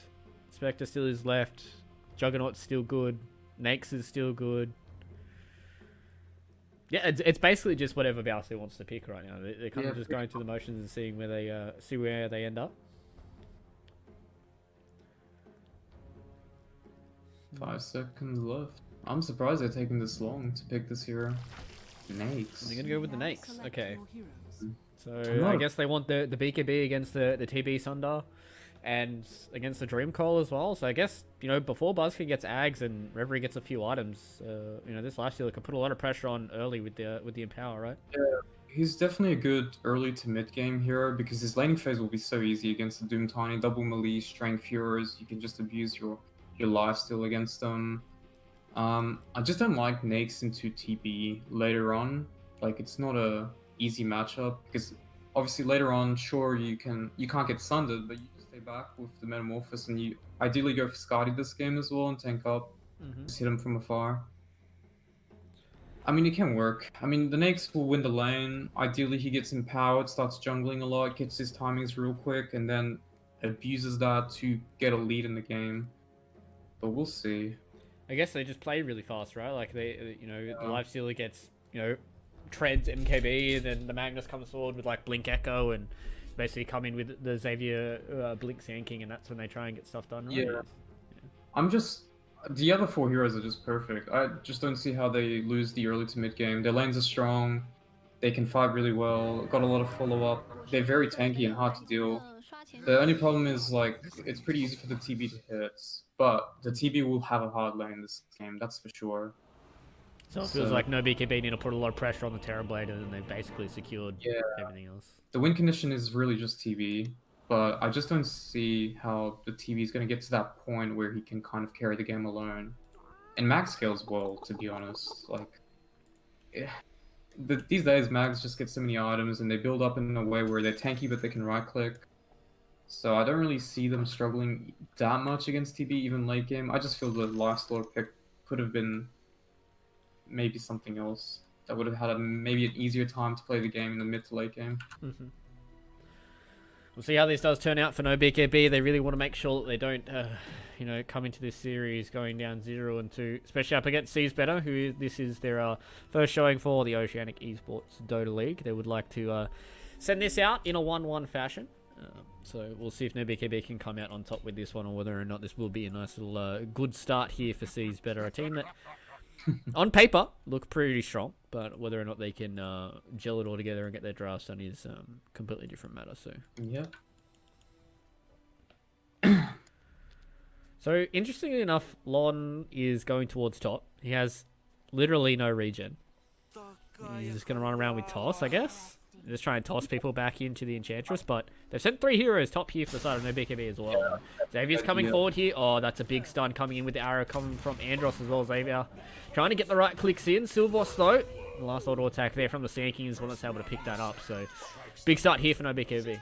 Spectre still is left. Juggernaut's still good. Nakes is still good. Yeah, it's basically just whatever Bowser wants to pick right now. They're kind of just going through the motions and seeing where they end up. 5 seconds left. I'm surprised they're taking this long to pick this hero. Nakes. They're gonna go with the Nakes. Okay. Heroes. So I guess they want the BKB against the TB Sundar and against the Dream Call as well. So I guess, you know, before Buzzkin gets Ags and Reverie gets a few items, you know, this lifestealer can put a lot of pressure on early with the Empower, right? Yeah, he's definitely a good early to mid game hero because his laning phase will be so easy against the Doom Tiny, double melee, strength heroes. You can just abuse your lifesteal against them. I just don't like Nakes into TB later on. Like, it's not a easy matchup because obviously later on, sure, you can't get sundered, but you can stay back with the Metamorphosis, and you ideally go for Skadi this game as well and tank up, just hit him from afar. I mean, it can work. I mean, the Nakes will win the lane. Ideally, he gets empowered, starts jungling a lot, gets his timings real quick, and then abuses that to get a lead in the game. But we'll see. I guess they just play really fast, right? Like they, you know, the lifestealer gets, you know, treads MKB, and then the Magnus comes forward with like Blink Echo and basically come in with the Xavier Blink Sand King, and that's when they try and get stuff done, right? Yeah. I'm just... The other 4 heroes are just perfect. I just don't see how they lose the early to mid game. Their lanes are strong. They can fight really well. Got a lot of follow-up. They're very tanky and hard to deal. The only problem is, like, it's pretty easy for the TB to hit, but the TB will have a hard lane this game, that's for sure. So it feels like No BKB need to put a lot of pressure on the Terrorblade, and then they've basically secured everything else. The win condition is really just TB, but I just don't see how the TB is going to get to that point where he can kind of carry the game alone. And Mag scales well, to be honest. Like, these days, Mags just get so many items, and they build up in a way where they're tanky, but they can right-click. So I don't really see them struggling that much against TB, even late game. I just feel the lifestealer pick could have been maybe something else that would have had maybe an easier time to play the game in the mid to late game. We'll see how this does turn out for No BKB. They really want to make sure that they don't, you know, come into this series going down 0-2, especially up against Seas Better, who this is their first showing for the Oceanic Esports Dota League. They would like to send this out in a 1-1 fashion. So we'll see if No BKB can come out on top with this one, or whether or not this will be a nice little good start here for Seas Better, a team that on paper look pretty strong, but whether or not they can gel it all together and get their drafts done is completely different matter. So so interestingly enough, Lon is going towards top. He has literally no regen. He's just going to run around with toss, I guess. Just try and toss people back into the Enchantress, but they've sent 3 heroes top here for the side of No BKB as well. Xavier's coming forward here. Oh, that's a big stun coming in with the arrow coming from Andros as well. Xavier trying to get the right clicks in. Silvos though, the last auto attack there from the Sand King is one that's able to pick that up. So big start here for No BKB.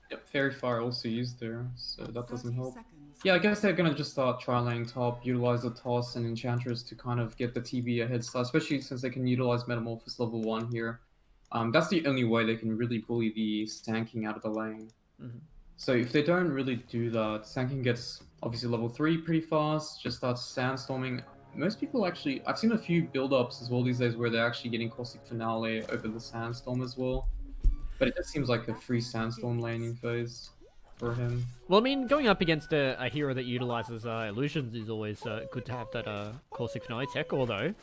Yep, Fairy Fire also used there, so that doesn't help. Yeah, I guess they're gonna just start tri-laning top, utilize the toss and Enchantress to kind of get the TB a head start, especially since they can utilize Metamorphosis level 1 here. That's the only way they can really bully the Sand King out of the lane. So if they don't really do that, Sand King gets obviously level 3 pretty fast, just starts sandstorming. Most people actually, I've seen a few build-ups as well these days where they're actually getting Caustic Finale over the Sandstorm as well. But it just seems like a free Sandstorm laning phase for him. Well, I mean, going up against a hero that utilizes illusions is always good to have that Caustic Finale tech, although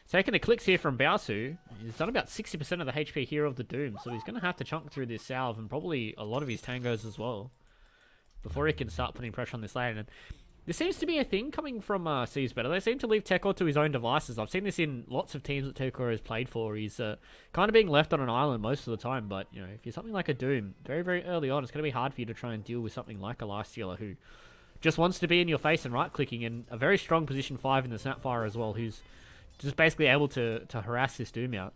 Taking the clicks here from Baosu. He's done about 60% of the HP here of the Doom, so he's going to have to chunk through this salve and probably a lot of his tangos as well before he can start putting pressure on this lane. And this seems to be a thing coming from Sees Better. They seem to leave Tekor to his own devices. I've seen this in lots of teams that Tekor has played for. He's kind of being left on an island most of the time, but you know, if you're something like a Doom, very, very early on, it's going to be hard for you to try and deal with something like a Lifestealer who just wants to be in your face and right-clicking, and a very strong position 5 in the Snapfire as well, who's just basically able to harass this Doom out.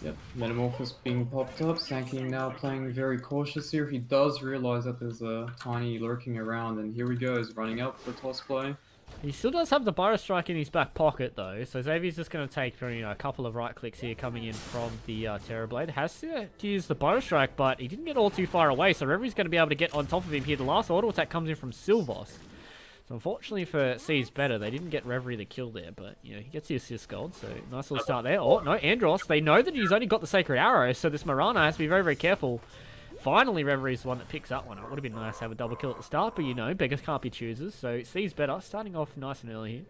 Yep, Metamorphosis being popped up, Sankey now playing very cautious here. He does realize that there's a Tiny lurking around, and here he goes, running up for toss play. He still does have the Burrow Strike in his back pocket though, so Xavier's just going to take a couple of right clicks here coming in from the Terrorblade. Has to use the Burrow Strike, but he didn't get all too far away, so Reverie's going to be able to get on top of him here. The last auto attack comes in from Silvos. So unfortunately for Sees Better, they didn't get Reverie the kill there, but you know, he gets the assist gold, so nice little start there. Oh no, Andros, they know that he's only got the Sacred Arrow, so this Marana has to be very, very careful. Finally, Reverie's the one that picks that one up. Would have been nice to have a double kill at the start, but you know, beggars can't be choosers, so Sees Better, starting off nice and early here.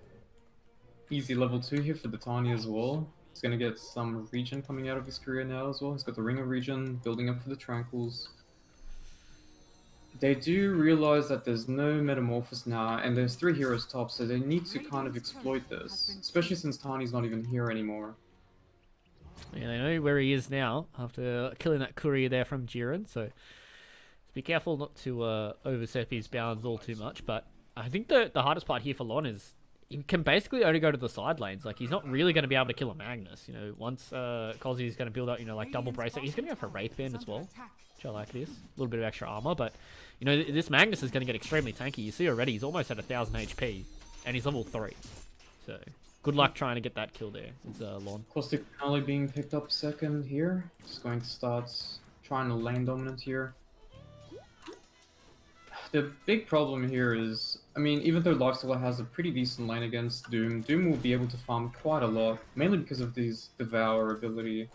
Easy level 2 here for the Tiny as well. He's going to get some regen coming out of his career now as well. He's got the Ring of Regen, building up for the Tranquils. They do realize that there's no Metamorphosis now, and there's 3 heroes top, so they need to kind of exploit this, especially since Tiny's not even here anymore. Yeah, they know where he is now after killing that courier there from Jiren, so be careful not to overstep his bounds all too much. But I think the hardest part here for Lon is he can basically only go to the side lanes. Like, he's not really going to be able to kill a Magnus. You know, once Cozzy's going to build up, you know, like double bracelet, he's going to go for Wraith Band as well, which I like this. A little bit of extra armor, but you know, this Magnus is going to get extremely tanky. You see already, he's almost at 1,000 HP, and he's level 3. So good luck trying to get that kill there. It's Lon. Caustic only being picked up second here. Just going to start trying to lane dominant here. The big problem here is, I mean, even though Lifestealer has a pretty decent lane against Doom, Doom will be able to farm quite a lot, mainly because of his Devour ability.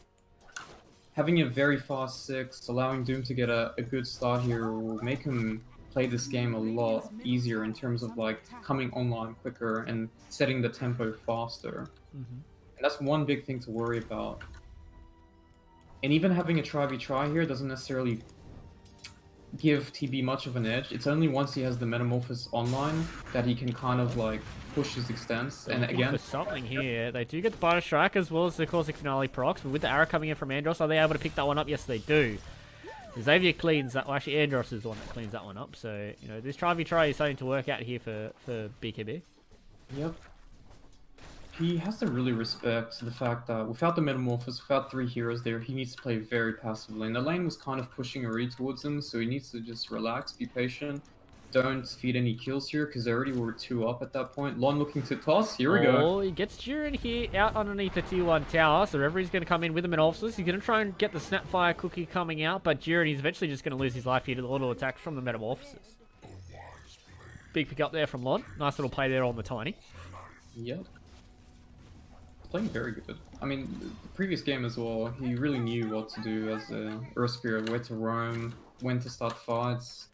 Having a very fast 6, allowing Doom to get a good start here will make him play this game a lot easier in terms of like coming online quicker and setting the tempo faster. And that's one big thing to worry about. And even having a try here doesn't necessarily give TB much of an edge. It's only once he has the Metamorphosis online that he can kind of like push his extents. And again, for something here, they do get the Biter Strike as well as the Caustic Finale procs, but with the arrow coming in from Andros, are they able to pick that one up? Yes, they do. Xavier cleans that. Well, actually, Andros is the one that cleans that one up. So you know, this try is starting to work out here for BKB. Yep. He has to really respect the fact that without the Metamorphosis, without 3 heroes there, he needs to play very passively. And the lane was kind of pushing a read towards him, so he needs to just relax, be patient. Don't feed any kills here, because they already were 2 up at that point. Lon looking to toss, here we go. Oh, he gets Jiren here out underneath the tier 1 tower, so Reverie's going to come in with the Metamorphosis. He's going to try and get the Snapfire cookie coming out, but Jiren is eventually just going to lose his life here to the auto attack from the Metamorphosis. Big pick up there from Lon. Nice little play there on the Tiny. Yep. Playing very good. I mean, the previous game as well, he really knew what to do as a Earth Spirit, where to roam, when to start fights,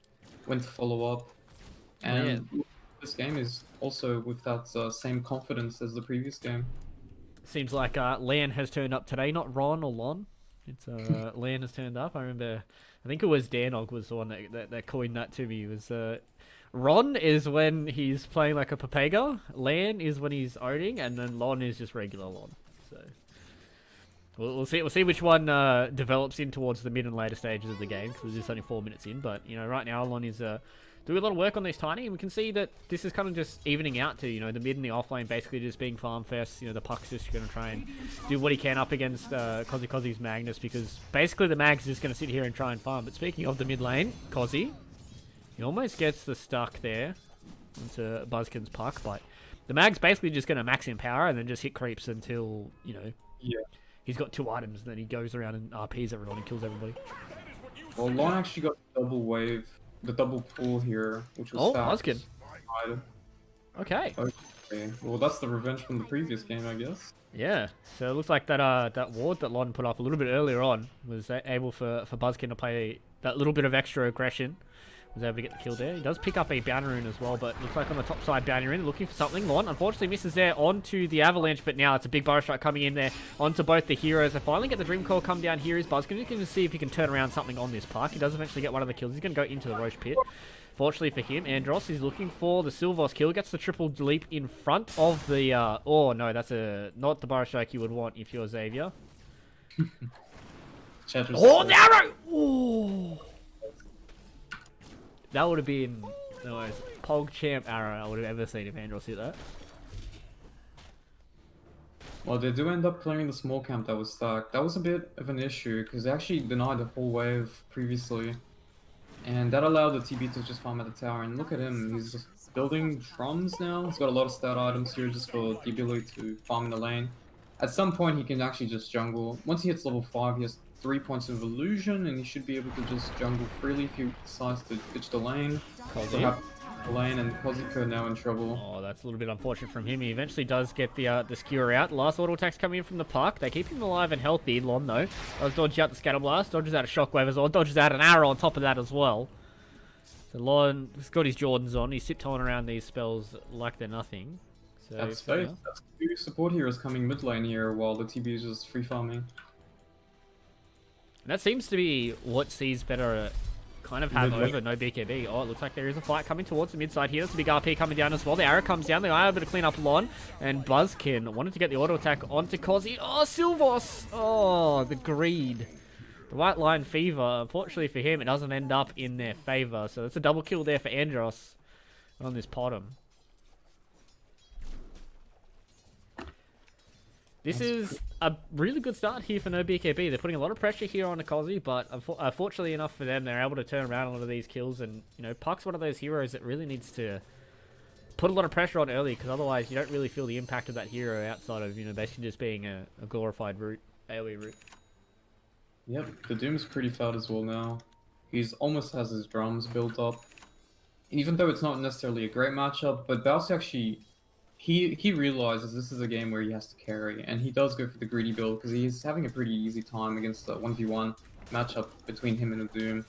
when to follow up. And this game is also with that same confidence as the previous game. Seems like Lan has turned up today, not Ron or Lon. It's Lan has turned up. I remember, I think it was Danog was the one that coined that to me. It was Ron is when he's playing like a Papega, Lan is when he's owning, and then Lon is just regular Lon. So we'll see which one develops in towards the mid and later stages of the game, because we're just only 4 minutes in. But you know, right now Lon is doing a lot of work on this Tiny, and we can see that this is kind of just evening out to, you know, the mid and the offlane basically just being farm first. You know, the Puck's just going to try and do what he can up against Cozzy's Magnus, because basically the Mag's just going to sit here and try and farm. But speaking of the mid lane, Cozzy, he almost gets the stuck there into Buzzkin's Puck, but the Mag's basically just going to max in power and then just hit creeps until, you know, he's got 2 items, and then he goes around and RPs everyone and kills everybody. Well, Lon actually got the double wave, the double pull here, which was Buzzkin. Okay. Okay. Well, that's the revenge from the previous game, I guess. Yeah. So it looks like that ward that Lon put up a little bit earlier on was able for Buzzkin to play that little bit of extra aggression was able to get the kill there. He does pick up a Bounty Rune as well, but looks like on the top side, Bounty Rune looking for something. Lon unfortunately misses there onto the Avalanche, but now it's a big Burrow Strike coming in there onto both the heroes. They finally get the Dream Coil come down here. Is Buzz going to see if he can turn around something on this park. He does eventually get one of the kills. He's going to go into the Roche Pit. Fortunately for him, Andros is looking for the Silvos kill. Gets the triple leap in front of the... oh, no, that's not the Burrow Strike you would want if you're Xavier. Oh, the arrow! Oh! That would have been the most PogChamp arrow I would have ever seen if Andros hit that. Well, they do end up clearing the small camp that was stuck. That was a bit of an issue because they actually denied the whole wave previously. And that allowed the TB to just farm at the tower. And look at him, he's just building drums now. He's got a lot of stat items here just for the ability to farm in the lane. At some point, he can actually just jungle. Once he hits level 5, he has 3 points of illusion, and he should be able to just jungle freely if he decides to ditch the lane. The lane, and Koziko now in trouble. Oh, that's a little bit unfortunate from him. He eventually does get the skewer out. Last auto attack's coming in from the park. They keep him alive and healthy. Lon, though, does dodge out the Scatter Blast, dodges out a Shockwave as well, dodges out an arrow on top of that as well. So Lon has got his Jordans on. He's tiptoeing around these spells like they're nothing. So That's 2 support heroes coming mid lane here while the TB is just free farming. And that seems to be what sees better kind of have over No BKB. Oh, it looks like there is a fight coming towards the mid side here. There's a big RP coming down as well. The arrow comes down. They are able to clean up Lon. And Buzzkin wanted to get the auto attack onto Kozzy. Oh, Silvos! Oh, the greed. The White Line Fever. Unfortunately for him, it doesn't end up in their favor. So that's a double kill there for Andros on this bottom. This is a really good start here for No BKB. They're putting a lot of pressure here on Kozzy, but fortunately enough for them, they're able to turn around a lot of these kills. And, you know, Puck's one of those heroes that really needs to put a lot of pressure on early, because otherwise you don't really feel the impact of that hero outside of, you know, basically just being a glorified route, AoE route. Yep, the Doom's pretty fat as well now. He's almost has his drums built up. Even though it's not necessarily a great matchup, but Baus actually... He realizes this is a game where he has to carry, and he does go for the greedy build because he's having a pretty easy time against the 1v1 matchup between him and the Doom.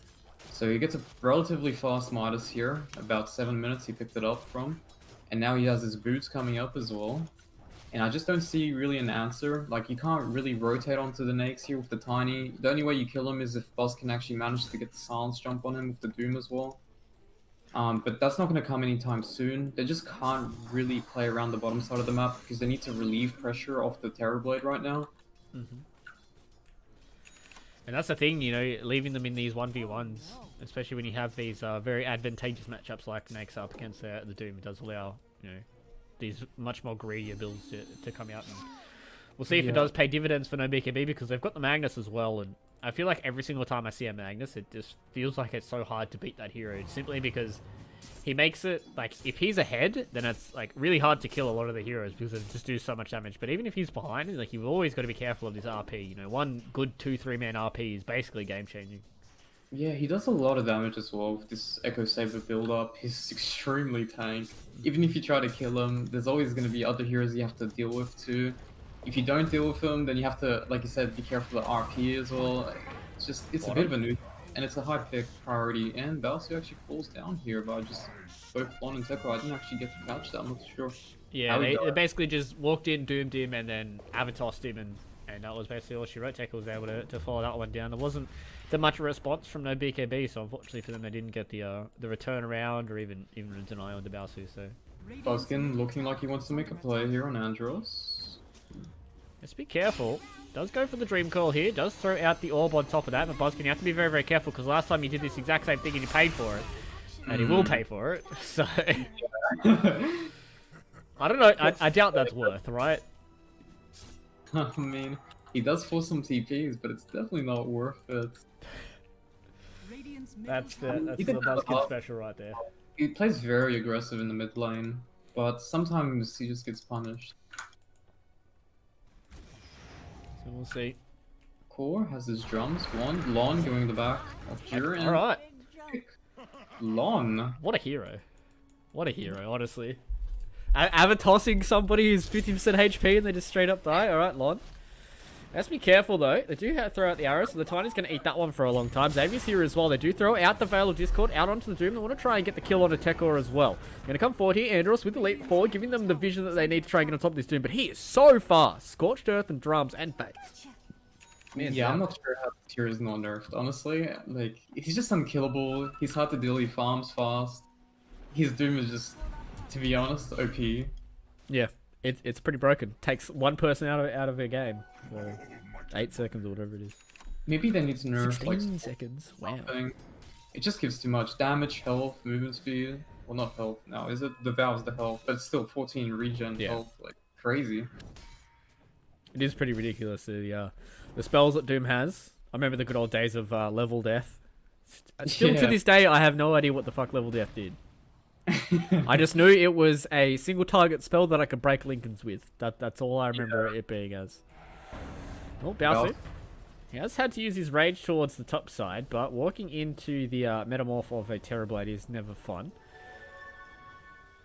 So he gets a relatively fast Midas here, about 7 minutes he picked it up from, and now he has his boots coming up as well. And I just don't see really an answer. Like, you can't really rotate onto the Nakes here with the Tiny. The only way you kill him is if Buzz can actually manage to get the silence jump on him with the Doom as well. But that's not going to come anytime soon. They just can't really play around the bottom side of the map because they need to relieve pressure off the Terrorblade right now. Mm-hmm. And that's the thing, you know, leaving them in these 1v1s, especially when you have these very advantageous matchups like Nakes up against the Doom, it does allow, you know, these much more greedier builds to come out. And we'll see if it does pay dividends for No BKB because they've got the Magnus as well, and I feel like every single time I see a Magnus, it just feels like it's so hard to beat that hero, simply because he makes it, like, if he's ahead, then it's, like, really hard to kill a lot of the heroes because they just do so much damage. But even if he's behind, like, you've always got to be careful of this RP. You know, one good 2-3 man RP is basically game-changing. Yeah, he does a lot of damage as well with this Echo Saber build-up. He's extremely tank. Even if you try to kill him, there's always going to be other heroes you have to deal with too. If you don't deal with him, then you have to, like you said, be careful of the RP as well. It's just, it's a bit of a new, and it's a high pick priority. And Balsu actually falls down here by just both Lon and Teko. I didn't actually get to catch that, I'm not sure. Yeah, they basically just walked in, doomed him, and then Avatossed him, and that was basically all she wrote. Teko was able to follow that one down. There wasn't that much a response from No BKB, so unfortunately for them, they didn't get the return around or even a denial on the Balsu. So Buzzkin looking like he wants to make a play here on Andros. Let's be careful. Does go for the Dream Coil here. Does throw out the orb on top of that. But Buzzkin, you have to be very, very careful because last time you did this exact same thing and you paid for it. And he will pay for it. So... I don't know. I doubt that's worth, right? I mean, he does force some TPs, but it's definitely not worth it. That's the Buzzkin special right there. He plays very aggressive in the mid lane, but sometimes he just gets punished. So we'll see. Core has his drums. Lon going the back of Jira. Alright. Lon. What a hero. What a hero, honestly. Avatossing somebody who's 50% HP and they just straight up die. Alright, Lon. Let's be careful though. They do throw out the arrows, so the Tiny's going to eat that one for a long time. Xavier's here as well. They do throw out the Veil of Discord out onto the Doom. They want to try and get the kill on a Tekor as well. Going to come forward here. Andros with the leap forward, giving them the vision that they need to try and get on top of this Doom. But he is so fast. Scorched Earth and Drums and Face. Man, yeah, I'm not sure how the tier is not nerfed, honestly. Like, he's just unkillable. He's hard to deal. He farms fast. His Doom is just, to be honest, OP. Yeah, it's pretty broken. Takes one person out of a game. So 8 seconds or whatever it is. Maybe they need to nerf 16 like seconds. Wow. something. It just gives too much damage, health, movement speed. Well, not health now. Is it the Valve's the health? But it's still 14 regen health. Like crazy. It is pretty ridiculous. The spells that Doom has. I remember the good old days of level death. Still to this day, I have no idea what the fuck level death did. I just knew it was a single target spell that I could break Lincolns with. That's all I remember it being as. Oh, Bowser. He has had to use his rage towards the top side, but walking into the metamorph of a Terrorblade is never fun.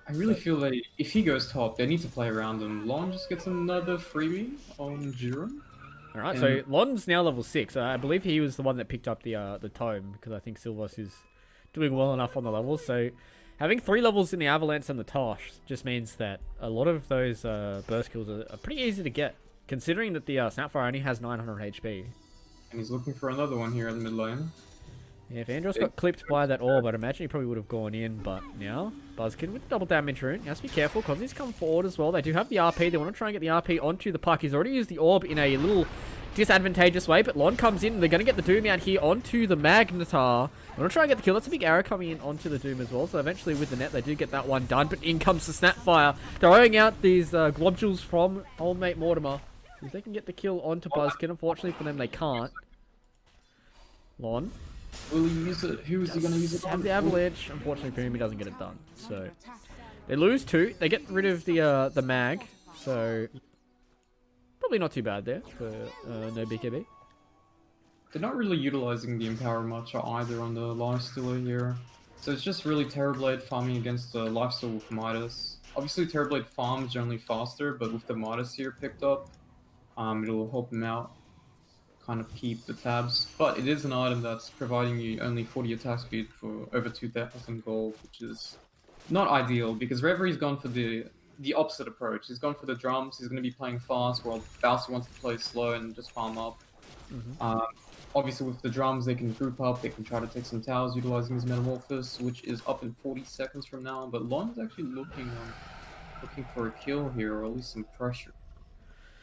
I really feel like if he goes top, they need to play around him. Lon just gets another freebie on Jiren. Alright, so Lon's now level 6. I believe he was the one that picked up the tome, because I think Silvos is doing well enough on the levels. So having 3 levels in the Avalanche and the Tosh just means that a lot of those burst kills are pretty easy to get, considering that the Snapfire only has 900 HP. And he's looking for another one here in mid lane. Yeah, if Andros got clipped by that orb, I'd imagine he probably would have gone in, but now Buzzkin with the double damage rune. He has to be careful because he's come forward as well. They do have the RP. They want to try and get the RP onto the puck. He's already used the orb in a little disadvantageous way, but Lon comes in. They're going to get the Doom out here onto the Magnetar. They want to try and get the kill. That's a big arrow coming in onto the Doom as well, so eventually with the net, they do get that one done, but in comes the Snapfire, throwing out these globules from old mate Mortimer. If they can get the kill onto Buzzkin, unfortunately for them, they can't. Lon. Will he use it? Who is he going to use it on? Have the Avalanche. Unfortunately for him, he doesn't get it done. So they lose 2. They get rid of the mag. So probably not too bad there for no BKB. They're not really utilizing the Empower much either on the Lifestealer here. So it's just really Terrorblade farming against the Lifesteal with Midas. Obviously Terrorblade farms generally faster, but with the Midas here picked up, it'll help him out. Kind of keep the tabs, but it is an item that's providing you only 40 attack speed for over 2,000 gold, which is not ideal because Reverie's gone for the opposite approach. He's gone for the drums. He's going to be playing fast, while Bowser wants to play slow and just farm up. Obviously, with the drums, they can group up. They can try to take some towers utilizing his Metamorphosis, which is up in 40 seconds from now. But Lon is actually looking for a kill here, or at least some pressure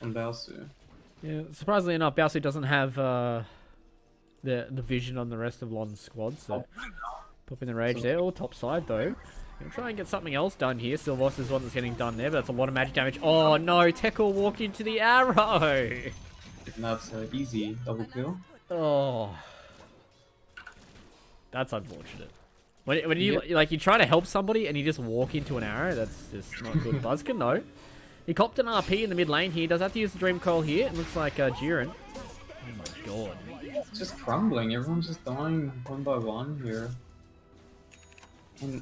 on Bowser. Yeah, surprisingly enough, Bowser doesn't have the vision on the rest of Lon's squad, so popping the rage there. All top side though. Gonna try and get something else done here. Silvos is the one that's getting done there, but that's a lot of magic damage. Oh no, Tekor walked into the arrow. And that's an easy double kill. Oh, that's unfortunate. When you you try to help somebody and you just walk into an arrow, that's just not good. Buzzkin though. He copped an RP in the mid lane here. Does have to use the Dream Coil here. It looks like Jiren. Oh my god. It's just crumbling. Everyone's just dying one by one here. And,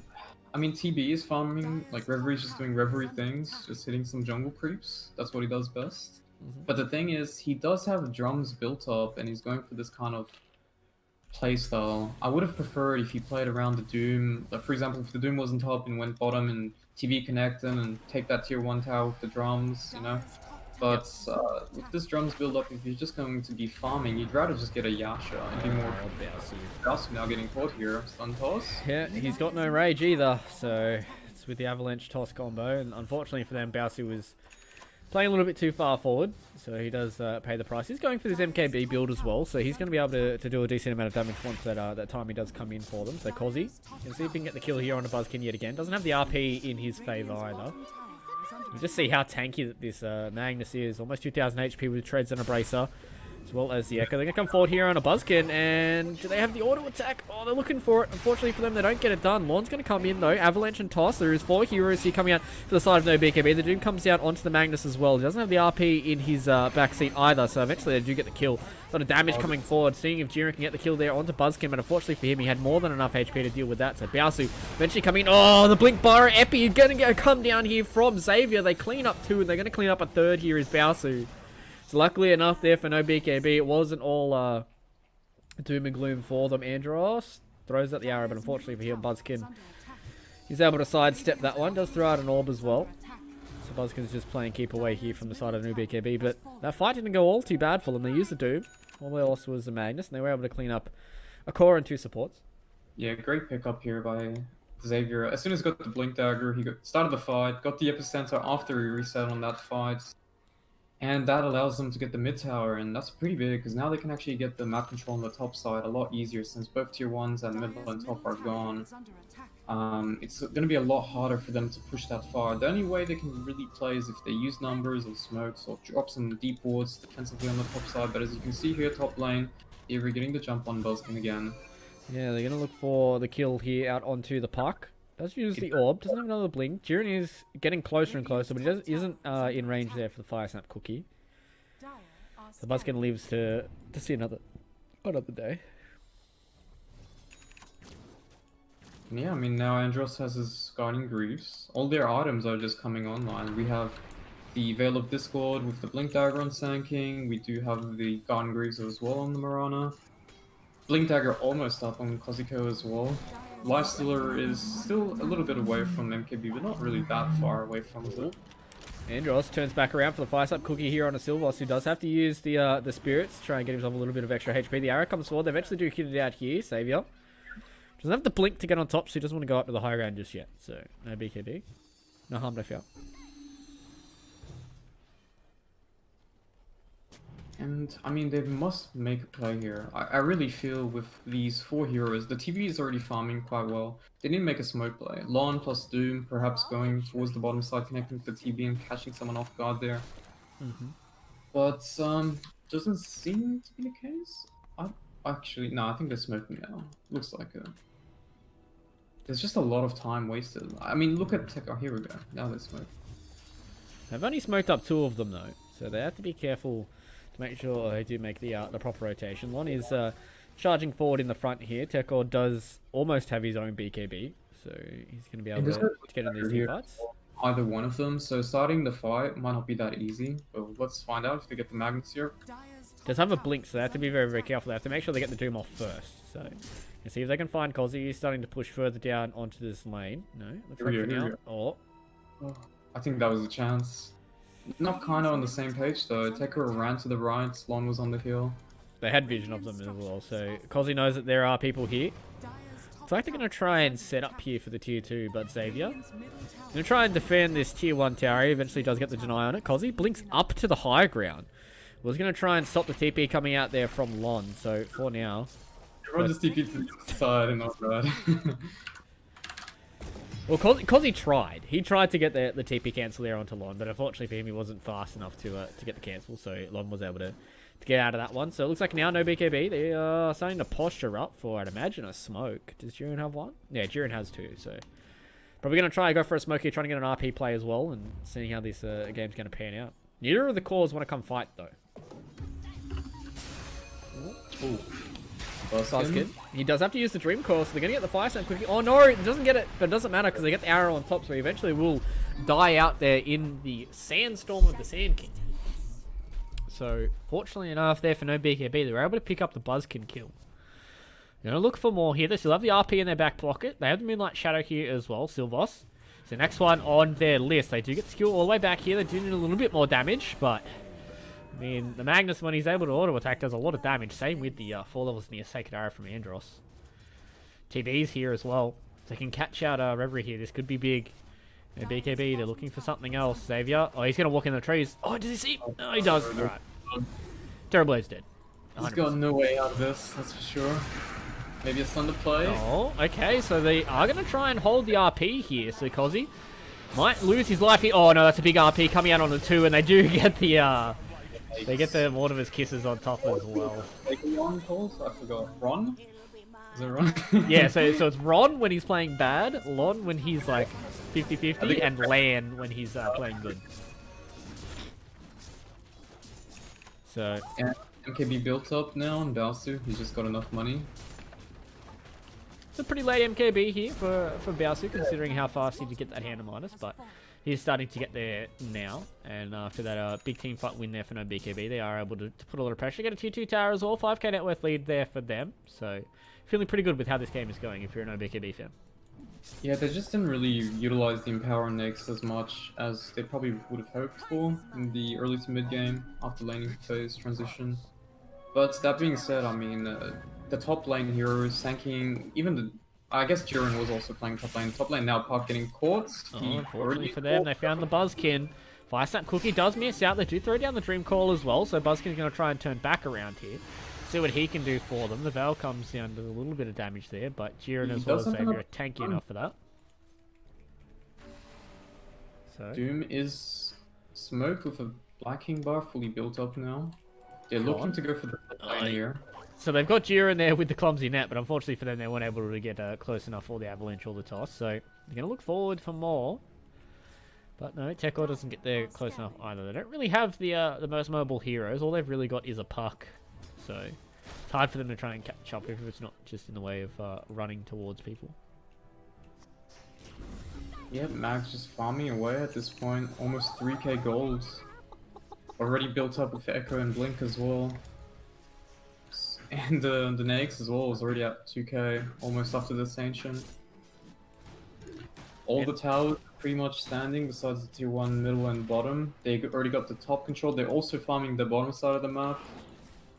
I mean, TB is farming. Like, Reverie's just doing Reverie things. Just hitting some jungle creeps. That's what he does best. But the thing is, he does have drums built up, and he's going for this kind of playstyle. I would have preferred if he played around the Doom. Like, for example, if the Doom wasn't top and went bottom and TV connect him and take that tier 1 tower with the drums, you know? But with this drums build up, if you're just going to be farming, you'd rather just get a Yasha and be more Bowser now getting caught here. Stun toss. Yeah, he's got no rage either, so it's with the Avalanche toss combo, and unfortunately for them, Bowser was playing a little bit too far forward, so he does pay the price. He's going for this MKB build as well, so he's going to be able to do a decent amount of damage once that time he does come in for them. So Kozzy, can see if he can get the kill here on the Buzzkin yet again. Doesn't have the RP in his favour either. You just see how tanky that this Magnus is. Almost 2,000 HP with Treads and a Bracer, as well as the Echo. They're going to come forward here on a Buzzkin, and do they have the auto attack? Oh, they're looking for it. Unfortunately for them, they don't get it done. Lon's going to come in, though. Avalanche and Toss. There is 4 heroes here coming out to the side of no BKB. The Doom comes out onto the Magnus as well. He doesn't have the RP in his backseat either, so eventually they do get the kill. A lot of damage coming forward, seeing if Jiren can get the kill there onto Buzzkin, but unfortunately for him, he had more than enough HP to deal with that. So Bowser eventually coming in. Oh, the Blink Bar Epi is going to come down here from Xavier. They clean up 2, and they're going to clean up a 3rd here is Bowser. So luckily enough there for No BKB, it wasn't all doom and gloom for them. Andros throws out the arrow, but unfortunately for him, Buzzkin, he's able to sidestep that one. Does throw out an orb as well. So Buzzkin's just playing keep away here from the side of No BKB, but that fight didn't go all too bad for them. They used the doom. All they lost was the Magnus, and they were able to clean up a core and 2 supports. Yeah, great pickup here by Xavier. As soon as he got the Blink Dagger, he started the fight, got the Epicenter after he reset on that fight. And that allows them to get the mid tower, and that's pretty big, because now they can actually get the map control on the top side a lot easier, since both tier 1s and middle and top are gone. It's going to be a lot harder for them to push that far. The only way they can really play is if they use numbers or smokes or drop some deep wards defensively on the top side, but as you can see here, top lane, they're getting the jump on Buzzkin again. Yeah, they're going to look for the kill here out onto the puck. Does use the orb, doesn't have another blink. Jiren is getting closer and closer, but he isn't in range there for the Fire Snap cookie. The Buzzkin lives to see another day. Yeah, I mean, now Andros has his Guardian Greaves. All their items are just coming online. We have the Veil of Discord with the Blink Dagger on Sand King. We do have the Guardian Greaves as well on the Mirana. Blink Dagger almost up on Koziko as well. Lifestealer is still a little bit away from MKB, but not really that far away from it. Andros turns back around for the Fire Slap cookie here on a Silvos, who does have to use the spirits to try and get himself a little bit of extra HP. The arrow comes forward. They eventually do hit it out here. Savior doesn't have the blink to get on top, so he doesn't want to go up to the high ground just yet. So no BKB, no harm, no foul. And, I mean, they must make a play here. I really feel with these 4 heroes, the TV is already farming quite well. They didn't make a smoke play. Lon plus Doom, perhaps going towards the bottom side, connecting to the TV and catching someone off guard there. But, doesn't seem to be the case. Actually, no, I think they're smoking now. Looks like it. There's just a lot of time wasted. I mean, look at Tech. Oh, here we go. Now they smoke. They've only smoked up 2 of them, though, so they have to be careful to make sure they do make the proper rotation. Lon is charging forward in the front here. Tekor does almost have his own BKB, so he's going to be able to get in these team fights. Either one of them, so starting the fight might not be that easy, but let's find out if they get the Magnets here. Does have a blink, so they have to be very, very careful. They have to make sure they get the Doom off first. So, you see if they can find Kozzy. He's starting to push further down onto this lane. No, looks like for now. Oh, I think that was a chance. Not kind of on the same page though. Tekor ran to the right, Lon was on the hill. they had vision of them as well. So Kozzy knows that there are people here. It's like they're going to try and set up here for the tier 2, but Xavier going to try and defend this tier 1 tower. He eventually does get the deny on it. Kozzy blinks up to the high ground. Was going to try and stop the TP coming out there from Lon. So for now, everyone just TP to the other side and not that. well, Kozzy tried. He tried to get the TP cancel there onto Lon, but unfortunately for him, he wasn't fast enough to get the cancel. So Lon was able to get out of that one. So it looks like now no BKB. They are starting to posture up for, I'd imagine, a smoke. Does Jiren have one? Yeah, Jiren has 2. So probably going to try and go for a smoke here, trying to get an RP play as well, and seeing how this game's going to pan out. Neither of the cores want to come fight though. Ooh. Buzzkin. He does have to use the Dream Core, so they're going to get the Fire Slam quickly. Oh no, it doesn't get it, but it doesn't matter because they get the arrow on top, so he eventually will die out there in the Sandstorm of the Sand King. So, fortunately enough there for no BKB, they were able to pick up the Buzzkin kill. They're going to look for more here. They still have the RP in their back pocket. They have the Moonlight Shadow here as well, Silvos. So next one on their list. They do get skill all the way back here. They do need a little bit more damage, but I mean, the Magnus, when he's able to auto attack, does a lot of damage. Same with the 4 levels near Sacred Arrow from Andros. TV's here as well. They can catch out Reverie here. This could be big. And BKB, they're looking for something else. Xavier. Oh, he's going to walk in the trees. Oh, does he see? No, he does. All right. Terrorblade's dead. 100%. He's got no way out of this, that's for sure. Maybe a Thunder play. Oh, okay. So they are going to try and hold the RP here. So Kozzy might lose his life here. Oh, no, that's a big RP coming out on the 2, and they do get the... They get the Mortimer's Kisses on top as well. Ron calls? I forgot. Ron? Is it Ron? Yeah, so it's Ron when he's playing bad, Lon when he's like 50-50, and Lan when he's playing good. So... And MKB built up now on Balsu. He's just got enough money. It's a pretty late MKB here for Bowser, considering how fast he did get that hand minus, but he's starting to get there now. And after that big team fight win there for No BKB, they are able to put a lot of pressure. Get a tier 2 tower as well. 5k net worth lead there for them. So feeling pretty good with how this game is going if you're a No BKB fan. Yeah, they just didn't really utilize the Empower next as much as they probably would have hoped for in the early to mid game after laning phase transition. But that being said, I mean, the top lane heroes, Sanking, even the... I guess Jiren was also playing top lane. Top lane now, Park getting caught. Unfortunately for them, they found the Buzzkin. Fire Snap Cookie does miss out. They do throw down the Dream Call as well, so Buzzkin's going to try and turn back around here. See what he can do for them. The Veil comes down, does a little bit of damage there, but Jiren as well as Xavier are tanky enough for that. So Doom is smoked with a Black King bar fully built up now. They're looking to go for the lane here. So they've got Jiren there with the clumsy net, but unfortunately for them, they weren't able to get close enough for the avalanche or the toss. So they're going to look forward for more. But no, Tekor doesn't get there close enough either. They don't really have the most mobile heroes. All they've really got is a puck. So it's hard for them to try and catch up if it's not just in the way of running towards people. Yeah, Mag's just farming away at this point. Almost 3k gold. Already built up with Echo and Blink as well. And the Nags as well is already at 2k, almost after this Ancient. All the towers are pretty much standing besides the tier 1 middle and bottom. They already got the top control. They're also farming the bottom side of the map.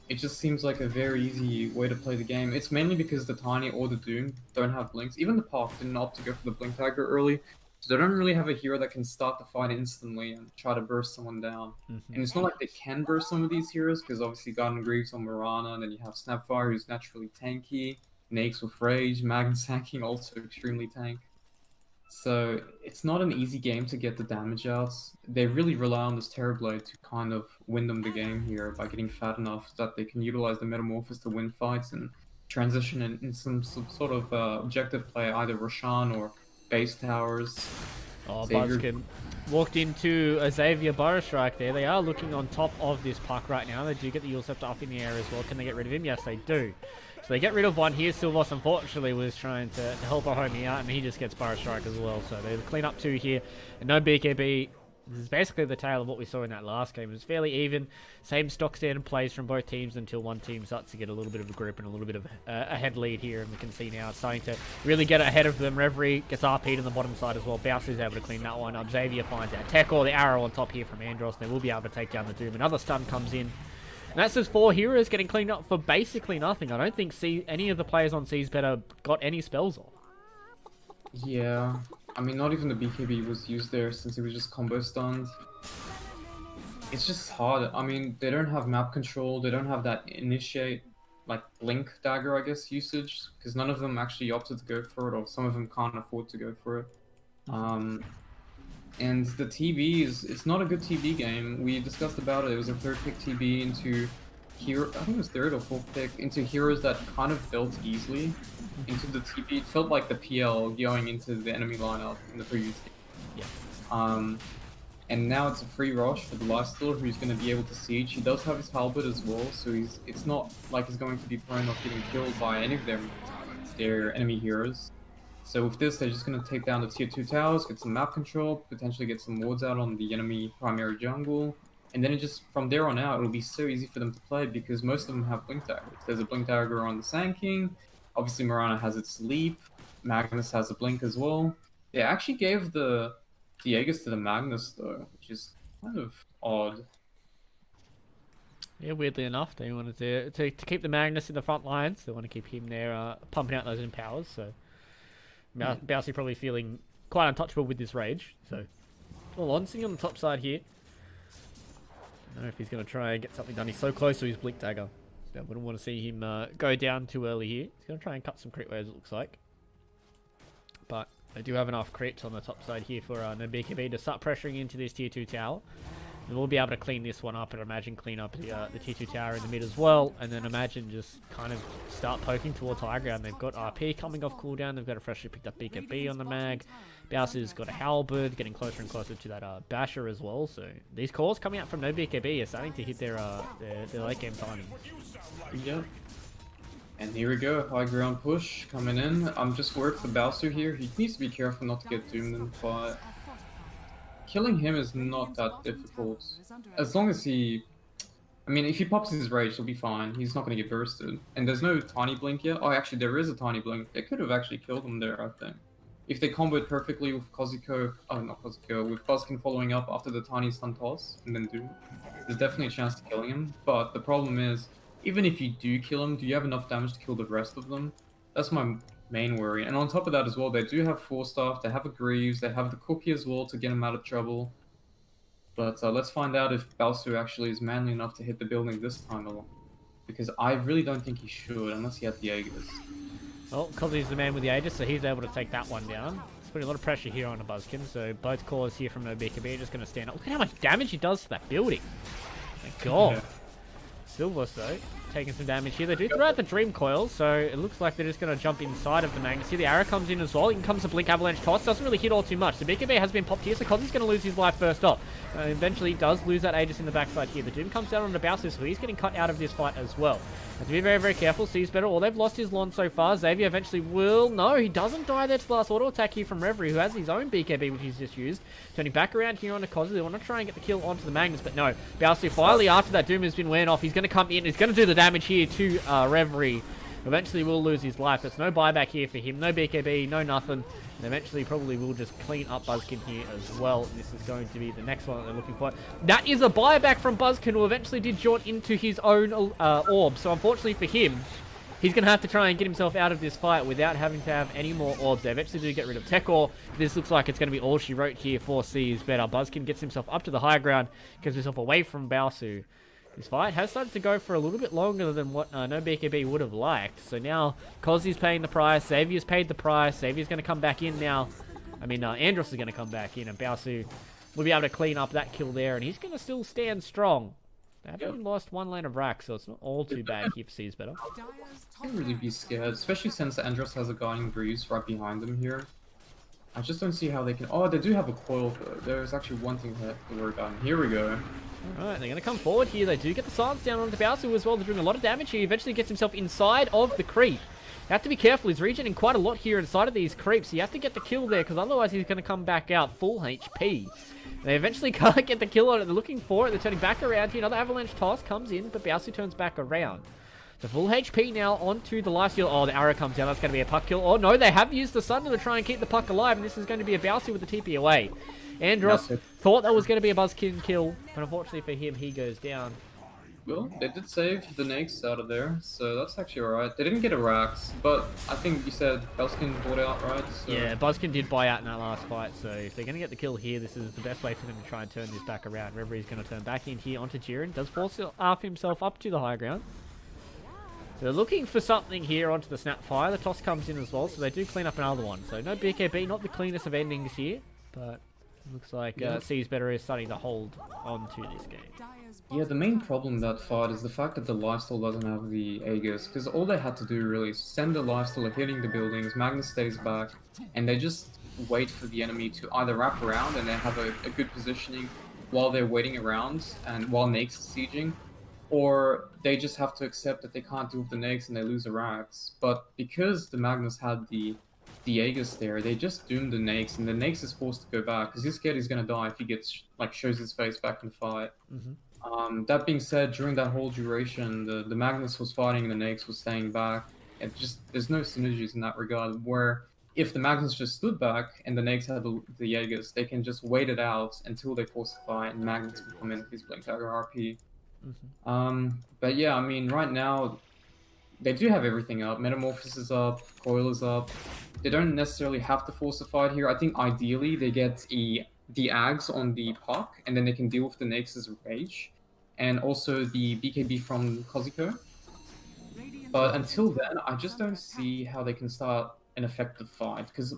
It just seems like a very easy way to play the game. It's mainly because the Tiny or the Doom don't have blinks. Even the Park didn't opt to go for the blink dagger early. So they don't really have a hero that can start the fight instantly and try to burst someone down. And it's not like they can burst some of these heroes, because obviously Garden Greaves on Mirana, and then you have Snapfire, who's naturally tanky, Nakes with Rage, Mag and Sanking also extremely tank. So it's not an easy game to get the damage out. They really rely on this Terrorblade to kind of win them the game here by getting fat enough that they can utilize the Metamorphosis to win fights and transition in some sort of objective play, either Roshan or base towers. Oh, Xavier... Buzzkin walked into a Xavier Burrow Strike there. They are looking on top of this puck right now. They do get the Yule Scepter up in the air as well. Can they get rid of him? Yes, they do. So they get rid of one here. Silvos, unfortunately, was trying to help our homie out, and he just gets Burrow Strike as well. So they clean up 2 here. And No BKB. This is basically the tale of what we saw in that last game. It was fairly even. Same stock standard plays from both teams until one team starts to get a little bit of a grip and a little bit of a head lead here. And we can see now it's starting to really get ahead of them. Reverie gets RP'd on the bottom side as well. Bounce is able to clean that one up. Xavier finds out Tekor, the arrow on top here from Andros. They will be able to take down the Doom. Another stun comes in. And that's just 4 heroes getting cleaned up for basically nothing. I don't think any of the players on C's Better got any spells off. Yeah, I mean, not even the BKB was used there since it was just combo stunned. It's just hard. I mean, they don't have map control. They don't have that initiate, like, blink dagger, I guess, usage. Because none of them actually opted to go for it, or some of them can't afford to go for it. And the TB it's not a good TB game. We discussed about it. It was a 3rd pick TB into hero. I think it was 3rd or 4th pick into heroes that kind of built easily into the TB. It felt like the PL going into the enemy lineup in the previous game. Yeah. And now it's a free rush for the Lifestealer, who's going to be able to siege. He does have his halberd as well, so it's not like he's going to be prone of getting killed by any of their enemy heroes. So with this, they're just going to take down the tier 2 towers, get some map control, potentially get some wards out on the enemy primary jungle. And then from there on out, it'll be so easy for them to play because most of them have blink daggers. There's a blink dagger on the Sand King. Obviously, Mirana has its leap. Magnus has a blink as well. They actually gave the Aegis to the Magnus though, which is kind of odd. Yeah, weirdly enough, they wanted to keep the Magnus in the front lines. They want to keep him there, pumping out those empowers. So, Bousy probably feeling quite untouchable with this rage. So, on sitting on the top side here. I don't know if he's going to try and get something done. He's so close to his blink dagger. I wouldn't want to see him go down too early here. He's going to try and cut some crit waves, it looks like. But they do have enough crits on the top side here for No BKB to start pressuring into this tier 2 tower. And we'll be able to clean this one up and imagine clean up the tier 2 tower in the mid as well. And then imagine just kind of start poking towards high ground. They've got RP coming off cooldown. They've got a freshly picked up BKB on the mag. Bowser's got a halberd, getting closer and closer to that basher as well. So these calls coming out from No BKB are starting to hit their late game timings. Yep. And here we go, high ground push coming in. I'm just worried for Balsu here. He needs to be careful not to get doomed in the fight. Killing him is not that difficult. As long as he... I mean, if he pops his rage, he'll be fine. He's not going to get bursted. And there's no tiny blink yet. Oh, actually, there is a tiny blink. They could have actually killed him there, I think. If they comboed perfectly with Kazuko... Oh, not Kazuko. With Buzzkin following up after the tiny stun toss and then Doom, there's definitely a chance to killing him. But the problem is, even if you do kill him, do you have enough damage to kill the rest of them? That's my main worry. And on top of that as well, they do have 4-staff, they have a Greaves, they have the Cookie as well to get him out of trouble. But let's find out if Balsu actually is manly enough to hit the building this time along. Because I really don't think he should, unless he had the Aegis. Well, because he's the man with the Aegis, so he's able to take that one down. It's putting a lot of pressure here on the Buzzkin, so both cores here from No BKB are just going to stand up. Look at how much damage he does to that building. Thank God. Yeah. Silver, though, taking some damage here. They do throw out the Dream Coil, so it looks like they're just going to jump inside of the Magnus here. The arrow comes in as well. In comes the Blink Avalanche Toss. Doesn't really hit all too much. The BKB has been popped here, so Kozzy's going to lose his life first off. Eventually does lose that Aegis in the backside here. The Doom comes down on the Bowser, so he's getting cut out of this fight as well. Have to be very, very careful. Sees better. Well, they've lost his lawn so far. Xavier eventually will... No, he doesn't die there to the last auto attack here from Reverie, who has his own BKB, which he's just used. Turning back around here on the Kozzy. They want to try and get the kill onto the Magnus, but no. Bowser finally, after that Doom has been wearing off, he's going to come in. He's going to do the damage here to Reverie. Eventually will lose his life. There's no buyback here for him. No BKB, no nothing. And eventually probably will just clean up Buzzkin here as well. This is going to be the next one that they're looking for. That is a buyback from Buzzkin, who eventually did jaunt into his own orb. So unfortunately for him, he's going to have to try and get himself out of this fight without having to have any more orbs. They eventually do get rid of Tekor. This looks like it's going to be all she wrote here for C is better. Buzzkin gets himself up to the higher ground, gets himself away from Baosu. This fight has started to go for a little bit longer than what No BKB would have liked. So now, Kozzy's paying the price. Xavier's paid the price. Xavier's going to come back in now. I mean, Andros is going to come back in, and Baosu will be able to clean up that kill there, and he's going to still stand strong. They haven't lost one lane of rack, so it's not all too bad if C's better. I can't really be scared, especially since Andros has a Guiding Breeze right behind them here. I just don't see how they can... Oh, they do have a coil, though. There's actually one thing to worry about. Here we go. Alright, they're going to come forward here. They do get the silence down onto Baosu as well. They're doing a lot of damage here. He eventually gets himself inside of the creep. You have to be careful. He's regenerating quite a lot here inside of these creeps. You have to get the kill there, because otherwise he's going to come back out full HP. They eventually can't get the kill on it. They're looking for it. They're turning back around here. Another avalanche toss comes in, but Baosu turns back around. So full HP now onto the lifesteal. Oh, the arrow comes down. That's going to be a puck kill. Oh, no, they have used the Sunder to try and keep the puck alive, and this is going to be a Baosu with the TP away. Andros thought that was going to be a Buzzkin kill, but unfortunately for him, he goes down. Well, they did save the Nakes out of there, so that's actually alright. They didn't get a Rax, but I think you said Buzzkin bought out, right? So... Yeah, Buzzkin did buy out in that last fight, so if they're going to get the kill here, this is the best way for them to try and turn this back around. Reverie's going to turn back in here onto Jiren. Does force himself up to the high ground. So they're looking for something here onto the Snapfire. The toss comes in as well, so they do clean up another one. So no BKB, not the cleanest of endings here, but looks like C's Better is starting to hold on to this game. Yeah, the main problem in that fight is the fact that the lifesteal doesn't have the Aegis, because all they had to do really is send the lifesteal hitting the buildings, Magnus stays back, and they just wait for the enemy to either wrap around and they have a good positioning while they're waiting around and while Nakes is sieging, or they just have to accept that they can't deal with the Nakes and they lose the Rax. But because the Magnus had the Aegis there, they just doomed the Nakes, and the Nakes is forced to go back because he's scared he's gonna die if he gets shows his face back in the fight. That being said, during that whole duration, the Magnus was fighting and the Nakes was staying back. It just there's no synergies in that regard. Where if the Magnus just stood back and the Nakes had the Aegis, they can just wait it out until they force a fight and Magnus can come in with his Blink Dagger RP. But yeah, I mean, right now they do have everything up. Metamorphosis is up, Coil is up. They don't necessarily have to force a fight here. I think ideally they get the Ags on the puck, and then they can deal with the Nakes' Rage, and also the BKB from Kazuko. But until then, I just don't see how they can start an effective fight, because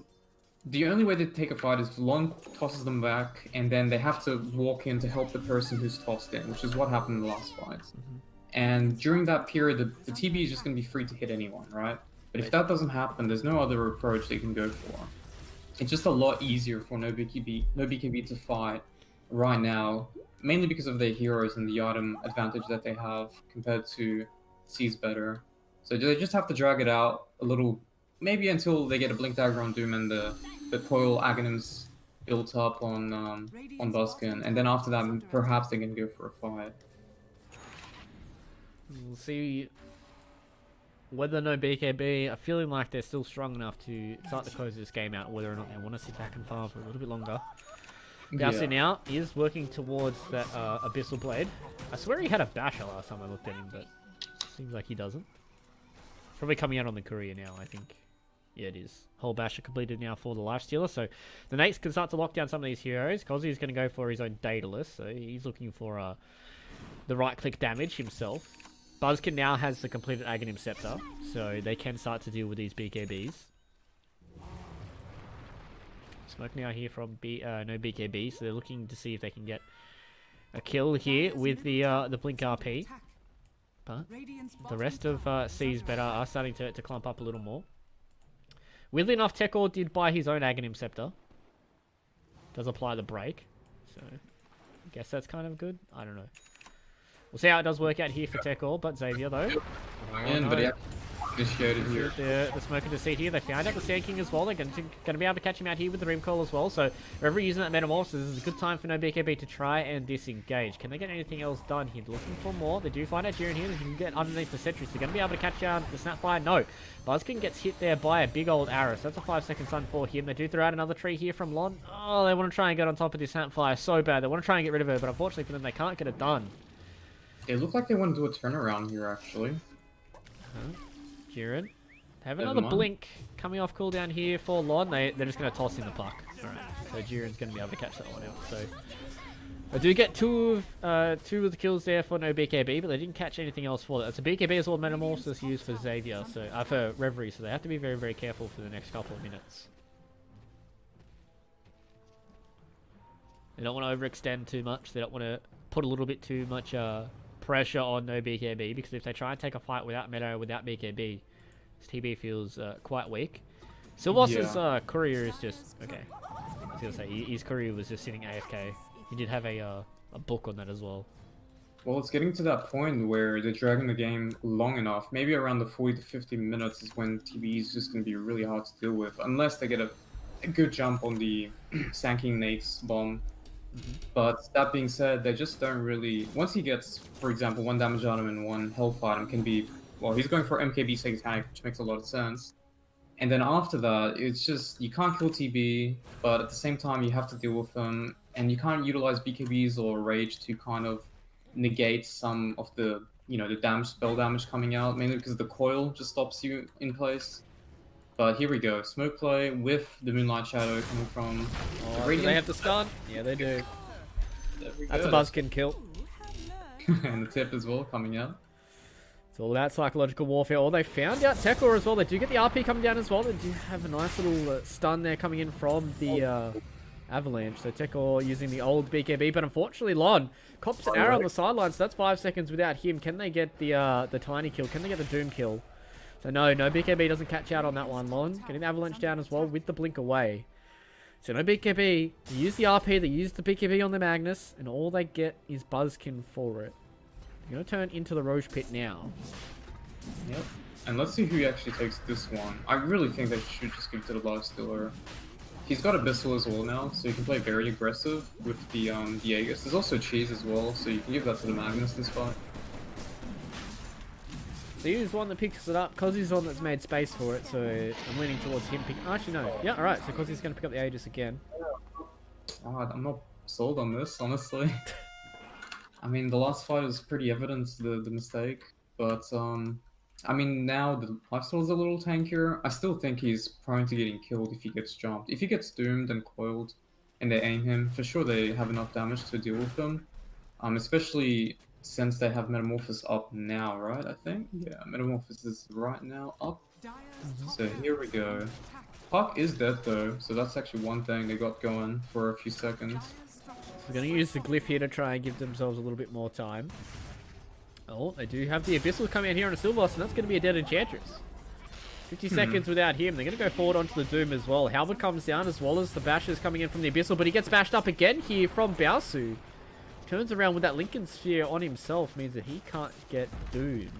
the only way they take a fight is Lon tosses them back, and then they have to walk in to help the person who's tossed in, which is what happened in the last fight. And during that period, the TB is just going to be free to hit anyone, right? But if that doesn't happen, there's no other approach they can go for. It's just a lot easier for No BKB to fight right now, mainly because of their heroes and the item advantage that they have compared to C's Better. So they just have to drag it out a little, maybe until they get a Blink Dagger on Doom and the coil Aghanim's built up on Buskin, and then after that, perhaps they can go for a fight. We'll see whether No BKB are feeling like they're still strong enough to start to close this game out, whether or not they want to sit back and farm for a little bit longer. Gaussy now is working towards that Abyssal Blade. I swear he had a Basher last time I looked at him, but seems like he doesn't. Probably coming out on the courier now, I think. Yeah, it is. Whole Basher completed now for the Lifestealer, so the Nates can start to lock down some of these heroes. Kozzy's going to go for his own Daedalus, so he's looking for the right-click damage himself. Buzzkin now has the completed Aghanim Scepter, so they can start to deal with these BKBs. Smoke now here from No BKB, so they're looking to see if they can get a kill here with the Blink RP. But the rest of C's better are starting to clump up a little more. Weirdly enough, Tekor did buy his own Aghanim Scepter. Does apply the break, so I guess that's kind of good. I don't know. We'll see how it does work out here for Tekor, but Xavier though. But he initiated here. The Smoker to see here. They found out the Sand King as well. They're going to be able to catch him out here with the Rim Coil as well. So whoever using that Metamorphosis, this is a good time for No BKB to try and disengage. Can they get anything else done here? Looking for more. They do find out Jiren here. They can get underneath the Sentries. They're going to be able to catch down the Snapfire. No. Buzzkin gets hit there by a big old arrow. So that's a 5-second stun for him. They do throw out another tree here from Lon. Oh, they want to try and get on top of this Snapfire so bad. They want to try and get rid of her, but unfortunately for them, they can't get it done. It looked like they want to do a turnaround here, actually. Jiren. Have another blink coming off cooldown here for Lon. They're just going to toss in the puck. Alright, so Jiren's going to be able to catch that one out. So I do get two of the kills there for No BKB, but they didn't catch anything else for that. It's a BKB as well, Metamorphosis used for Xavier, so for Reverie, so they have to be very, very careful for the next couple of minutes. They don't want to overextend too much. They don't want to put a little bit too much pressure on No BKB, because if they try and take a fight without Meta, without BKB, TB feels quite weak. Silvos's courier is just okay. I was gonna say his courier was just sitting AFK. He did have a book on that as well. Well, it's getting to that point where they're dragging the game long enough. Maybe around the 40 to 50 minutes is when TB is just going to be really hard to deal with, unless they get a good jump on the Sanking Nate's bomb. But that being said, they just don't really. Once he gets, for example, 1 damage on him and 1 health item, can be. Well, he's going for MKB Satanic, which makes a lot of sense. And then after that, it's just, you can't kill TB, but at the same time, you have to deal with them, and you can't utilize BKBs or Rage to kind of negate some of the, the damage, spell damage coming out, mainly because the coil just stops you in place. But here we go, Smoke Play with the Moonlight Shadow coming from the Radiant. Do they have to stun? Yeah, they do. That's a Buzzkin kill. And the tip as well, coming out. It's all about psychological warfare. Oh, they found out Tekor as well. They do get the RP coming down as well. They do have a nice little stun there coming in from the Avalanche. So Tekor using the old BKB, but unfortunately Lon cops an arrow on the sideline, so that's 5 seconds without him. Can they get the tiny kill? Can they get the Doom kill? So no BKB doesn't catch out on that one. Lon getting the Avalanche down as well with the blink away. So no BKB. They use the RP, they use the BKB on the Magnus, and all they get is Buzzkin for it. They're going to turn into the Roche Pit now. Yep. And let's see who actually takes this one. I really think they should just give it to the Lifestealer. He's got Abyssal as well now, so you can play very aggressive with the Aegis. There's also Cheese as well, so you can give that to the Magnus this fight. So he's the one that picks it up, because he's the one that's made space for it, so I'm leaning towards him picking... Actually, no. Yeah, alright, so because he's going to pick up the Aegis again. Oh, I'm not sold on this, honestly. I mean, the last fight was pretty evident, the mistake, but, I mean, now the Lifestealer's a little tankier. I still think he's prone to getting killed if he gets jumped. If he gets doomed and coiled, and they aim him, for sure they have enough damage to deal with him. Especially since they have Metamorphosis up now, right, I think? Yeah, Metamorphosis is right now up. So here we go. Puck is dead though, so that's actually one thing they got going for a few seconds. We're going to use the glyph here to try and give themselves a little bit more time. Oh, they do have the Abyssal coming out here on a Silvos, and that's going to be a dead Enchantress. 50 seconds without him. They're going to go forward onto the Doom as well. Halberd comes down as well as the Bashers coming in from the Abyssal, but he gets bashed up again here from Baosu. Turns around with that Lincoln Sphere on himself, means that he can't get Doom.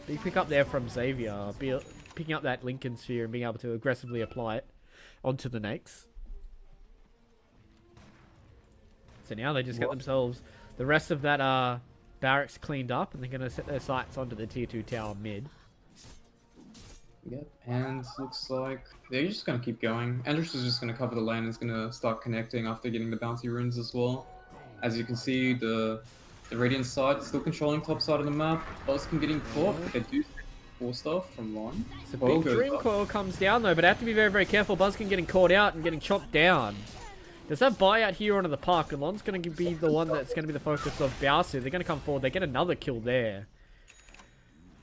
Big pick up there from Xavier. Picking up that Lincoln Sphere and being able to aggressively apply it onto the Nakes. So now they just get themselves the rest of that barracks cleaned up, and they're going to set their sights onto the tier 2 tower mid. Yep, and looks like they're just going to keep going. Andrus is just going to cover the lane and is going to start connecting after getting the bounty runes as well. As you can see, the Radiant side is still controlling top side of the map. Buzkin getting caught, but they do 4 stuff from one. So big Dream up. Coil comes down though, but I have to be very, very careful. Buzkin getting caught out and getting chopped down. There's that buyout here onto the park, and Lon's going to be the one that's going to be the focus of Bowser. They're going to come forward. They get another kill there.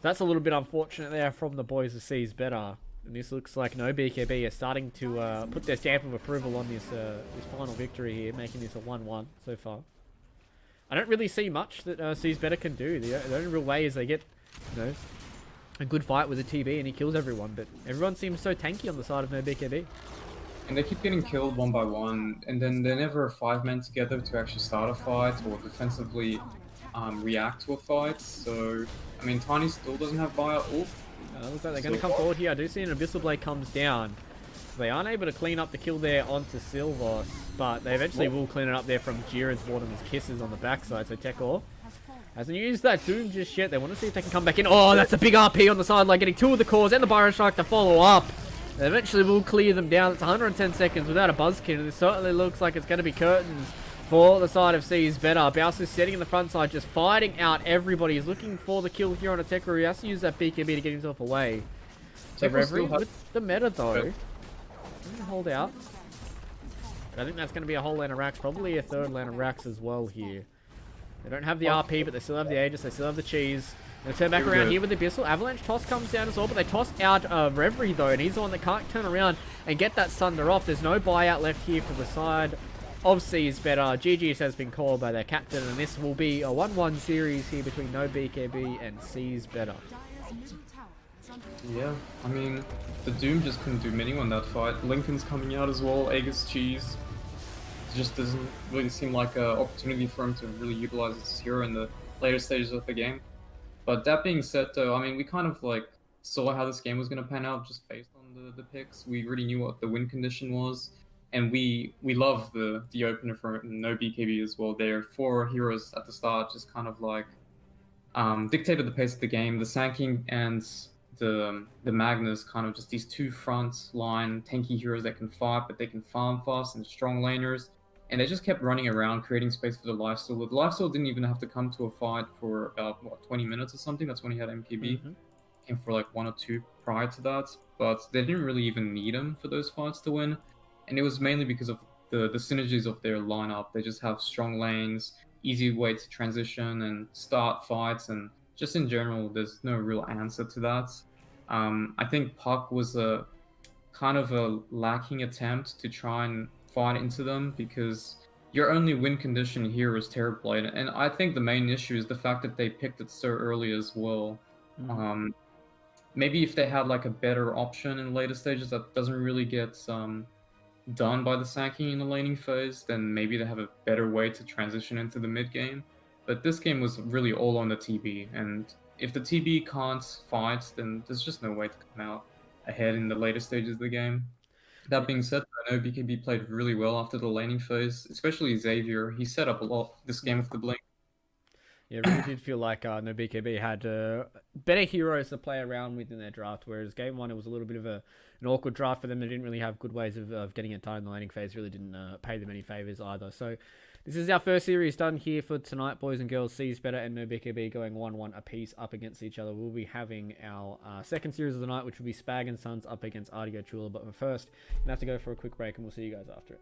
That's a little bit unfortunate there from the boys of Seas Better. And this looks like No BKB is starting to put their stamp of approval on this final victory here, making this a 1-1 so far. I don't really see much that Seas Better can do. The only real way is they get, you know, a good fight with a TB and he kills everyone. But everyone seems so tanky on the side of No BKB. And they keep getting killed one by one, and then they're never 5 men together to actually start a fight or defensively react to a fight. So, I mean, Tiny still doesn't have buyout. Looks like they're going to come forward here. I do see an Abyssal Blade comes down. They aren't able to clean up the kill there onto Silvos, but they eventually will clean it up there from Jiren's Warden's Kisses on the backside. So Tekor hasn't used that Doom just yet. They want to see if they can come back in. Oh, that's a big RP on the sideline, getting 2 of the cores and the Byron Strike to follow up. They eventually will clear them down. It's 110 seconds without a Buzzkin, and it certainly looks like it's going to be curtains for the side of Seas Better. Bowser's sitting in the front side, just fighting out everybody. He's looking for the kill here on a Tekor. He has to use that BKB to get himself away. So Reverie with the meta though. Hold out. But I think that's going to be a whole lane of racks, probably a third lane of racks as well here. They don't have the RP, but they still have the Aegis, they still have the cheese. They turn back around here with the Abyssal. Avalanche toss comes down as well, but they toss out Reverie though, and he's the one that can't turn around and get that Sunder off. There's no buyout left here for the side of Seas Better. GG's has been called by their captain, and this will be a 1-1 series here between No BKB and Seas Better. Yeah, I mean, the Doom just couldn't do many on that fight. Lincoln's coming out as well, Aegis Cheese. It just doesn't really seem like an opportunity for him to really utilize his hero in the later stages of the game. But that being said though, I mean, we kind of like saw how this game was going to pan out just based on the picks. We already knew what the win condition was, and we love the opener for No BKB as well. Their 4 heroes at the start just kind of like dictated the pace of the game. The Sanking and the Magnus, kind of just these 2 front line tanky heroes that can fight, but they can farm fast, and strong laners. And they just kept running around, creating space for the Lifesteal. The Lifesteal didn't even have to come to a fight for about, what, 20 minutes or something? That's when he had MKB. Came for like 1 or 2 prior to that. But they didn't really even need him for those fights to win. And it was mainly because of the synergies of their lineup. They just have strong lanes, easy way to transition and start fights, and just in general, there's no real answer to that. I think Puck was a kind of a lacking attempt to try and fight into them, because your only win condition here is Terrorblade, and I think the main issue is the fact that they picked it so early as well. Maybe if they had like a better option in later stages that doesn't really get done by the Sanking in the laning phase, then maybe they have a better way to transition into the mid game. But this game was really all on the TB, and if the TB can't fight, then there's just no way to come out ahead in the later stages of the game. That being said, I know BKB played really well after the laning phase, especially Xavier. He set up a lot this game with the blink. Yeah, it really did feel like No BKB had better heroes to play around with in their draft, whereas game 1 it was a little bit of an awkward draft for them. They didn't really have good ways of getting it done in the laning phase, really didn't pay them any favours either. So this is our first series done here for tonight, boys and girls. Seas Better and No BKB going 1-1 apiece up against each other. We'll be having our second series of the night, which will be Spag and Sons up against Adilo Chua. But first, we're going to have to go for a quick break, and we'll see you guys after it.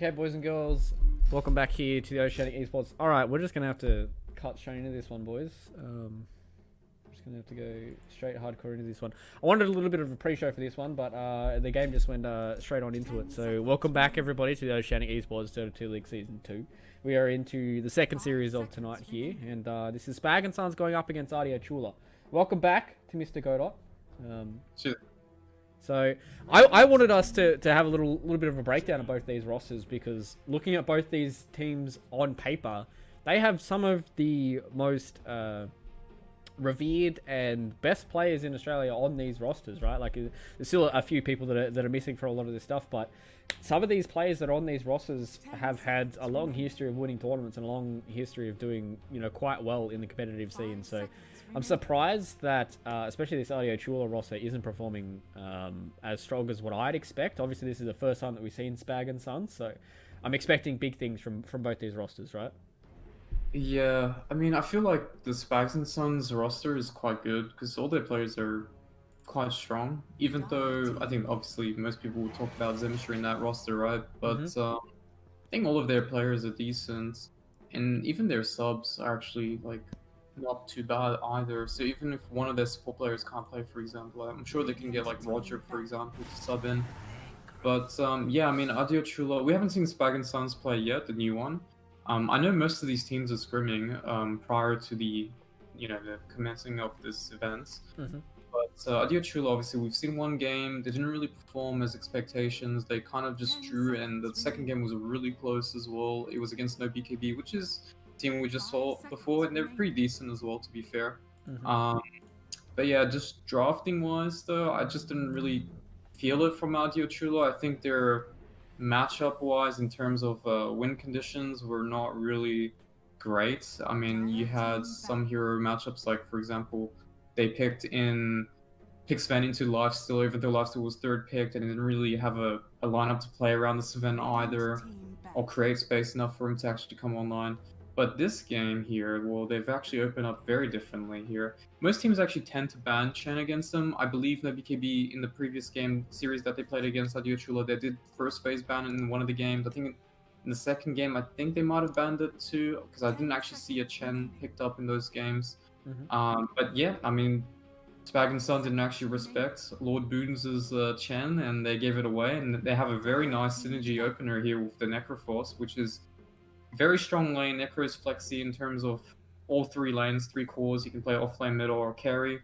Okay, boys and girls, welcome back here to the Oceanic Esports. Alright, we're just going to have to cut straight into this one, boys. Just going to have to go straight hardcore into this one. I wanted a little bit of a pre-show for this one, but the game just went straight on into it. So welcome back, everybody, to the Oceanic Esports Dota 2 League Season 2. We are into the second series of tonight here, and this is Spag and Sons going up against Adilo Chua. Welcome back to Mr. Godot. Cheers. So I wanted us to have a little bit of a breakdown of both these rosters, because looking at both these teams on paper, they have some of the most revered and best players in Australia on these rosters, right? Like, there's still a few people that are missing for a lot of this stuff, but some of these players that are on these rosters have had a long history of winning tournaments and a long history of doing, quite well in the competitive scene. So I'm surprised that, especially this Adilo Chua roster, isn't performing as strong as what I'd expect. Obviously, this is the first time that we've seen Spag and Sons, so I'm expecting big things from both these rosters, right? Yeah, I mean, I feel like the Spags and Sons roster is quite good because all their players are quite strong. Even though I think obviously most people will talk about Zemistry in that roster, right? But I think all of their players are decent, and even their subs are actually like not too bad either. So even if one of their support players can't play, for example, I'm sure they can get like Roger, for example, to sub in. But yeah, I mean, Adilo Chua, we haven't seen Spag and Sons play yet, the new one. I know most of these teams are scrimming prior to the commencing of this event. But Adilo Chua, obviously, we've seen one game. They didn't really perform as expectations. They kind of just drew, and the second game was really close as well. It was against No BKB, which is a team we just saw before, and they're pretty decent as well, to be fair. But yeah, just drafting-wise, though, I just didn't really feel it from Adilo Chua. I think they're matchup-wise, in terms of win conditions, were not really great. I mean, you had some hero matchups, like, for example, they picked Sven into lifesteal, even though lifesteal was third picked, and didn't really have a lineup to play around the Sven either, or create space enough for him to actually come online. But this game here, well, they've actually opened up very differently here. Most teams actually tend to ban Chen against them. I believe No BKB in the previous game series that they played against Adilo Chua, they did first phase ban in one of the games. I think in the second game, I think they might have banned it too, because I didn't actually see a Chen picked up in those games. But yeah, I mean, Spag and Son didn't actually respect Lord Boodens' Chen, and they gave it away. And they have a very nice synergy opener here with the Necroforce, which is very strong lane. Necro is flexy in terms of all three lanes, three cores. You can play offlane, middle, or carry.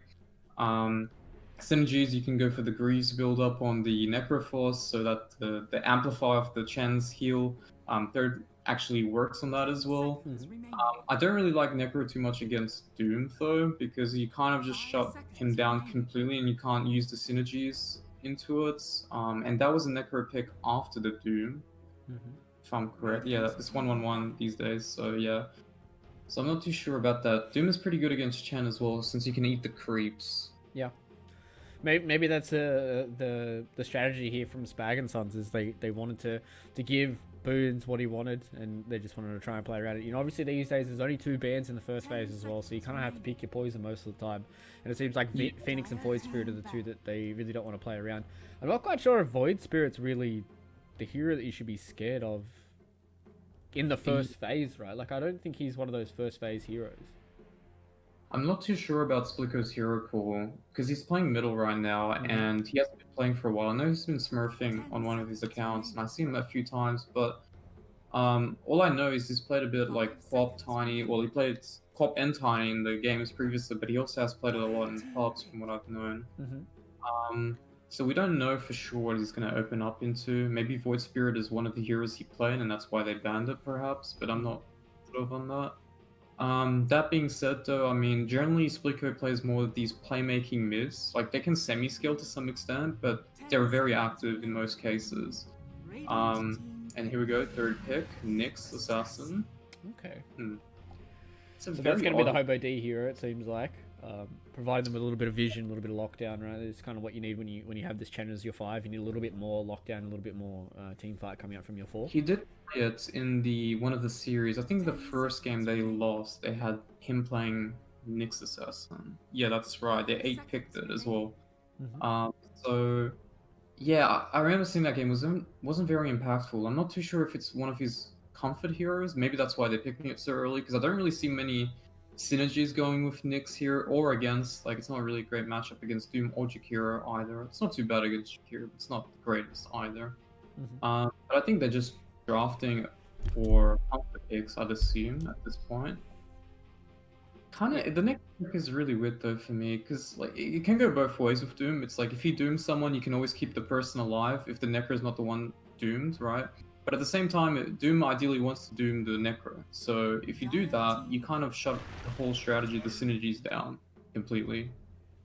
Synergies, you can go for the Greaves build up on the Necroforce so that the amplify of the Chen's heal third actually works on that as well. I don't really like Necro too much against Doom though, because you kind of just shut him down completely and you can't use the synergies into it. And that was a Necro pick after the Doom, if I'm correct. Yeah, it's 1-1-1 these days, so yeah. So I'm not too sure about that. Doom is pretty good against Chen as well, since you can eat the creeps. Yeah. Maybe that's the strategy here from Spag and Sons, is they wanted to give Boons what he wanted, and they just wanted to try and play around it. Obviously these days there's only 2 bans in the first phase as well, so you kind of have to pick your poison most of the time. And it seems like Phoenix and Void Spirit are the two that they really don't want to play around. I'm not quite sure if Void Spirit's really the hero that you should be scared of in the first phase, right? Like, I don't think he's one of those first phase heroes. I'm not too sure about Splitco's hero pool, because he's playing middle right now, and he hasn't been playing for a while. I know he's been smurfing on one of his accounts, and I've seen him a few times, but all I know is he's played a bit like Quap, Tiny. Well, he played Quap and Tiny in the games previously, but he also has played it a lot in pubs, from what I've known. So we don't know for sure what he's going to open up into. Maybe Void Spirit is one of the heroes he played, and that's why they banned it, perhaps, but I'm not sure on that. That being said, though, I mean, generally Splitco plays more of these playmaking mids. Like, they can semi-scale to some extent, but they're very active in most cases. And here we go, third pick, Nyx Assassin. Okay. So that's going to be the Hobo D hero, it seems like. Provide them with a little bit of vision, a little bit of lockdown, right? It's kind of what you need when you have this Chen as your 5. You need a little bit more lockdown, a little bit more team fight coming out from your 4. He did play it in one of the series. I think the first game they lost, they had him playing Nyx Assassin. Yeah, that's right. They 8-picked it as well. So yeah, I remember seeing that game. Wasn't very impactful. I'm not too sure if it's one of his comfort heroes. Maybe that's why they're picking it so early, because I don't really see many synergies going with Nyx here, or against, like, it's not really a great matchup against Doom or Jakiro either. It's not too bad against Jakiro, but it's not the greatest either. But I think they're just drafting for comfort picks, I'd assume, at this point. Kind of, the neck is really weird though for me, because like it can go both ways with Doom. It's like if you doom someone, you can always keep the person alive if the Necro is not the one doomed, right? But at the same time, Doom ideally wants to doom the Necro. So if you do that, you kind of shut the whole strategy, the synergies down completely,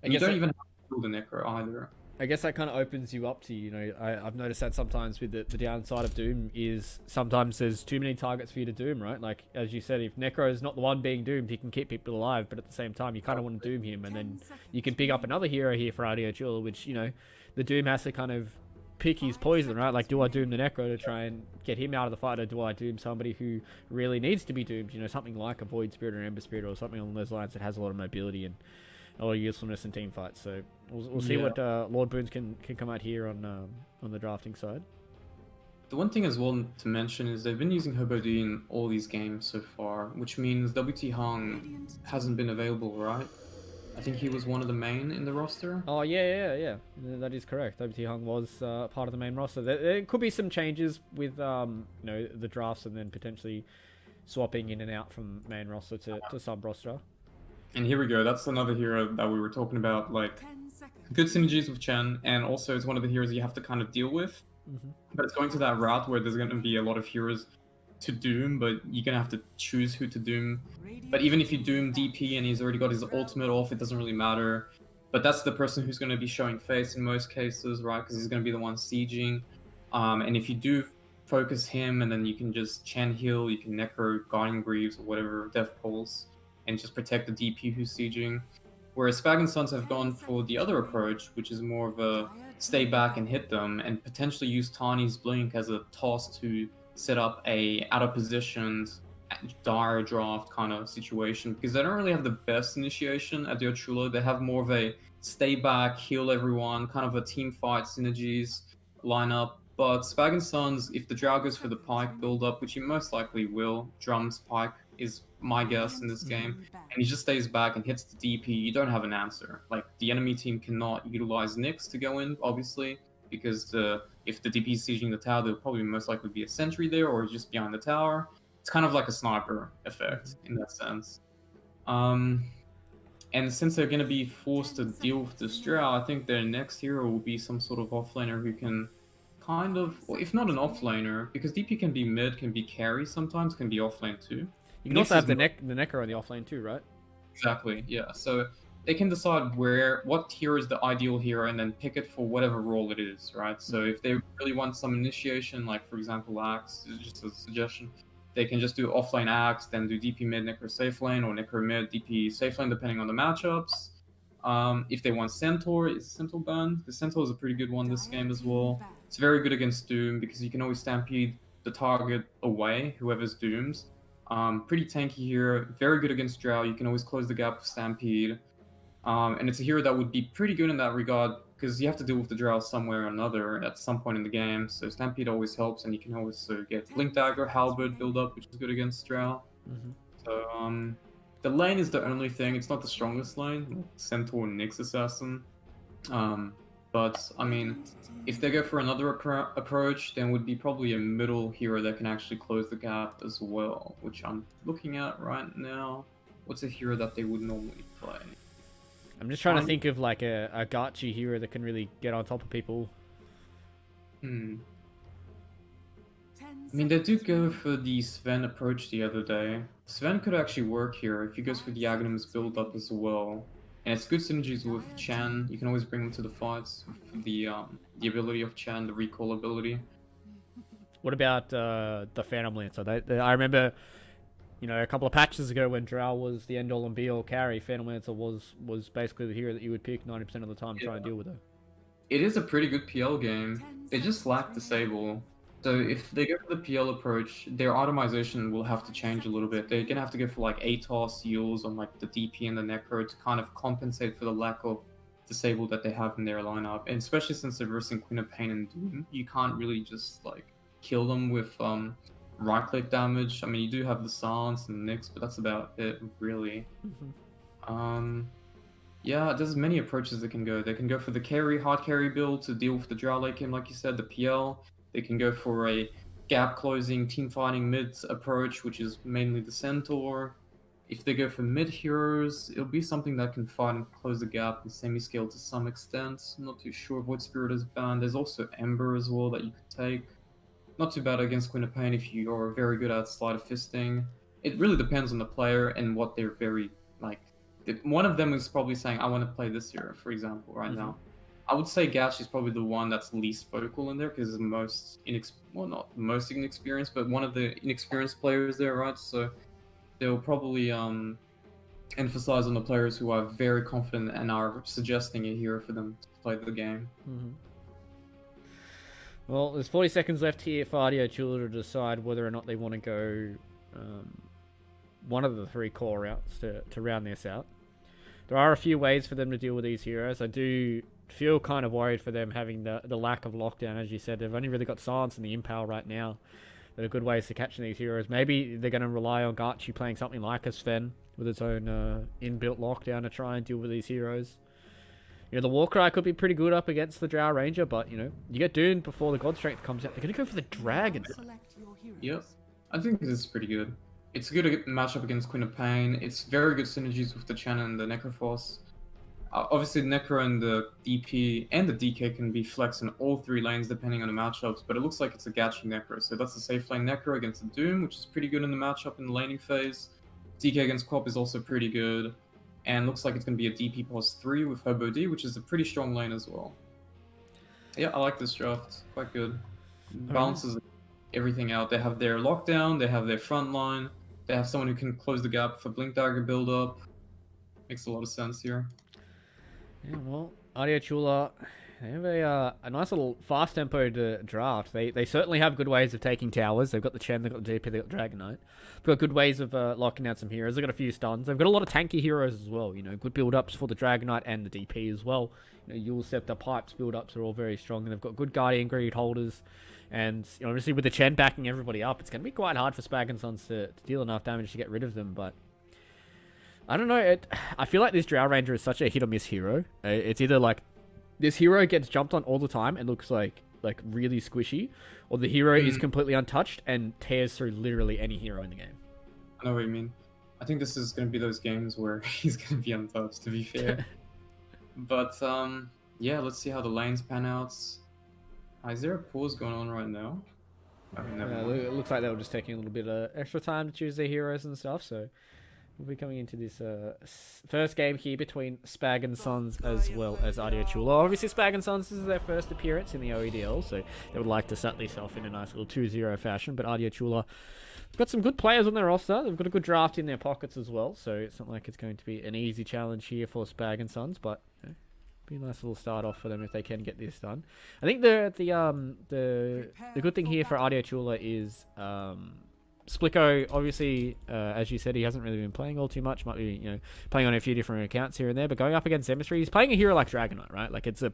and you guess don't that- even have to kill the Necro either. I guess that kind of opens you up to, you know, I've noticed that sometimes with the downside of Doom is sometimes there's too many targets for you to Doom, right? Like, as you said, if Necro is not the one being doomed, he can keep people alive, but at the same time, you kind of want to Doom him, and then you can pick up another hero here for Adilo Chua, which, you know, the Doom has to kind of pick his poison, right? Like, do I Doom the Necro to try and get him out of the fight, or do I Doom somebody who really needs to be doomed? You know, something like a Void Spirit or Ember Spirit or something along those lines that has a lot of mobility and a lot of usefulness in team fights. So we'll see what Lord Boons can come out here on the drafting side. The one thing as well to mention is they've been using Hobody in all these games so far, which means WT Hung hasn't been available, right? I think he was one of the main in the roster. Oh yeah. That is correct. WT Hung was part of the main roster. There could be some changes with you know, the drafts and then potentially swapping in and out from main roster to sub roster. And here we go. That's another hero that we were talking about, like 10 seconds. good synergies with Chen, and also it's one of the heroes you have to kind of deal with. But it's going to that route where there's going to be a lot of heroes to doom, but you're going to have to choose who to doom. But even if you doom DP and he's already got his ultimate off, it doesn't really matter. But that's the person who's going to be showing face in most cases, right? Because he's going to be the one sieging. And if you do focus him, and then you can just Chen heal, you can Necro, Guardian Greaves, or whatever, Death Pulse, and just protect the DP who's sieging. Whereas Spag and Sons have gone for the other approach, which is more of a stay back and hit them, and potentially use Tani's Blink as a toss to set up a out of positioned dire draft kind of situation, because they don't really have the best initiation at Adilo Chua. They have more of a stay back, heal everyone, kind of a team fight synergies lineup. But Spag and Sons, if the Drow goes for the Pike build up, which he most likely will, Drums Pike is my guess in this game, and he just stays back and hits the DP, you don't have an answer. Like, the enemy team cannot utilize Nyx to go in, obviously, because if the DP is sieging the tower, there'll probably most likely be a sentry there or just behind the tower. It's kind of like a sniper effect in that sense. And since they're going to be forced to deal with this Drow, I think their next hero will be some sort of offlaner who can kind of, well, if not an offlaner, because DP can be mid, can be carry sometimes, can be offlane too. You can also have the Necro on the offlane too, right? Exactly, yeah. So they can decide what hero is the ideal hero and then pick it for whatever role it is, right? So if they really want some initiation, like for example Axe, is just a suggestion, they can just do offlane Axe, then do DP mid, Necro safe lane, or Necro mid, DP safe lane, depending on the matchups. If they want Centaur, is Centaur banned? The Centaur is a pretty good one this game as well. It's very good against Doom because you can always stampede the target away, whoever's doomed. Pretty tanky hero, very good against Drow. You can always close the gap with Stampede. And it's a hero that would be pretty good in that regard because you have to deal with the Drow somewhere or another at some point in the game. So Stampede always helps, and you can always get Blink Dagger, Halberd build up, which is good against Drow. So the lane is the only thing. It's not the strongest lane, like Centaur and Nyx Assassin. But I mean, if they go for another approach, then would be probably a middle hero that can actually close the gap as well, which I'm looking at right now. What's a hero that they would normally play? I'm just trying to think of like a Gachi hero that can really get on top of people. I mean, they do go for the Sven approach the other day. Sven could actually work here if he goes for the Aghanims build up as well. And it's good synergies with Chan. You can always bring him to the fights with the ability of Chan, the recall ability. What about the Phantom Lancer? I remember, you know, a couple of patches ago when Drow was the end-all and be-all carry, Phantom Lancer was basically the hero that you would pick 90% of the time to try and deal with her. It is a pretty good PL game. They just lack Disable. So if they go for the PL approach, their automation will have to change a little bit. They're going to have to go for like ATOS seals on like the DP and the Necro to kind of compensate for the lack of Disable that they have in their lineup. And especially since they're versing Queen of Pain and Doom, you can't really just like kill them with right-click damage. I mean, you do have the Silence and the Nyx, but that's about it, really. Yeah, there's many approaches that can go. They can go for the carry, hard carry build to deal with the Drow late game, like you said, the PL. They can go for a gap closing, team fighting mid approach, which is mainly the Centaur. If they go for mid heroes, it'll be something that can fight and close the gap and semi-scale to some extent. I'm not too sure. Void Spirit is banned. There's also Ember as well that you could take. Not too bad against Queen of Pain if you're very good at sleight of fisting. It really depends on the player and what they're very like. One of them is probably saying, I want to play this hero, for example, right now. I would say Gash is probably the one that's least vocal in there because it's the most well, not the most inexperienced, but one of the inexperienced players there, right? So they'll probably emphasize on the players who are very confident and are suggesting a hero for them to play the game. Well, there's 40 seconds left here for Adilo Chua to decide whether or not they want to go one of the 3 core routes to round this out. There are a few ways for them to deal with these heroes. I do feel kind of worried for them having the lack of lockdown. As you said, they've only really got Silence and the Impale right now. That are good ways to catching these heroes. Maybe they're going to rely on Garchi playing something like a Sven with its own inbuilt lockdown to try and deal with these heroes. You know, the Warcry could be pretty good up against the Drow Ranger, but, you know, you get doomed before the God Strength comes out. They're going to go for the Dragon. Yep, I think this is pretty good. It's a good matchup against Queen of Pain. It's very good synergies with the Chen and the Necrophos. Obviously, Necro and the DP and the DK can be flexed in all 3 lanes depending on the matchups, but it looks like it's a Gachi Necro. So that's a safe lane Necro against the Doom, which is pretty good in the matchup in the laning phase. DK against Quap is also pretty good. And looks like it's going to be a DP plus 3 with Hobo D, which is a pretty strong lane as well. Yeah, I like this draft. Quite good. Balances everything out. They have their lockdown, they have their front line, they have someone who can close the gap for Blink Dagger build up. Makes a lot of sense here. Yeah, well, Adilo Chua, they have a nice little fast-tempoed draft. They certainly have good ways of taking towers. They've got the Chen, they've got the DP, they've got Dragon Knight. They've got good ways of locking out some heroes. They've got a few stuns. They've got a lot of tanky heroes as well. You know, good build-ups for the Dragon Knight and the DP as well. You know, Yule Scepter, Pipes build-ups are all very strong. And they've got good Guardian Greed holders. And you know, obviously with the Chen backing everybody up, it's going to be quite hard for Spag and Sons to deal enough damage to get rid of them, but I don't know. I feel like this Drow Ranger is such a hit or miss hero. It's either like this hero gets jumped on all the time and looks like really squishy, or the hero is completely untouched and tears through literally any hero in the game. I know what you mean. I think this is going to be those games where he's going to be untouched, to be fair. But yeah, let's see how the lanes pan out. Is there a pause going on right now? It looks like they were just taking a little bit of extra time to choose their heroes and stuff, so we'll be coming into this first game here between Spag and Sons as well as Adilo Chua. Obviously, Spag and Sons, this is their first appearance in the OEDL, so they would like to set this off in a nice little 2-0 fashion. But Adilo Chua have got some good players on their roster. They've got a good draft in their pockets as well, so it's not like it's going to be an easy challenge here for Spag and Sons, but you know, be a nice little start off for them if they can get this done. I think the good thing here for Adilo Chua is Splicko, obviously, as you said, he hasn't really been playing all too much. Might be, you know, playing on a few different accounts here and there. But going up against Zemistry, he's playing a hero like Dragon Knight, right? Like it's a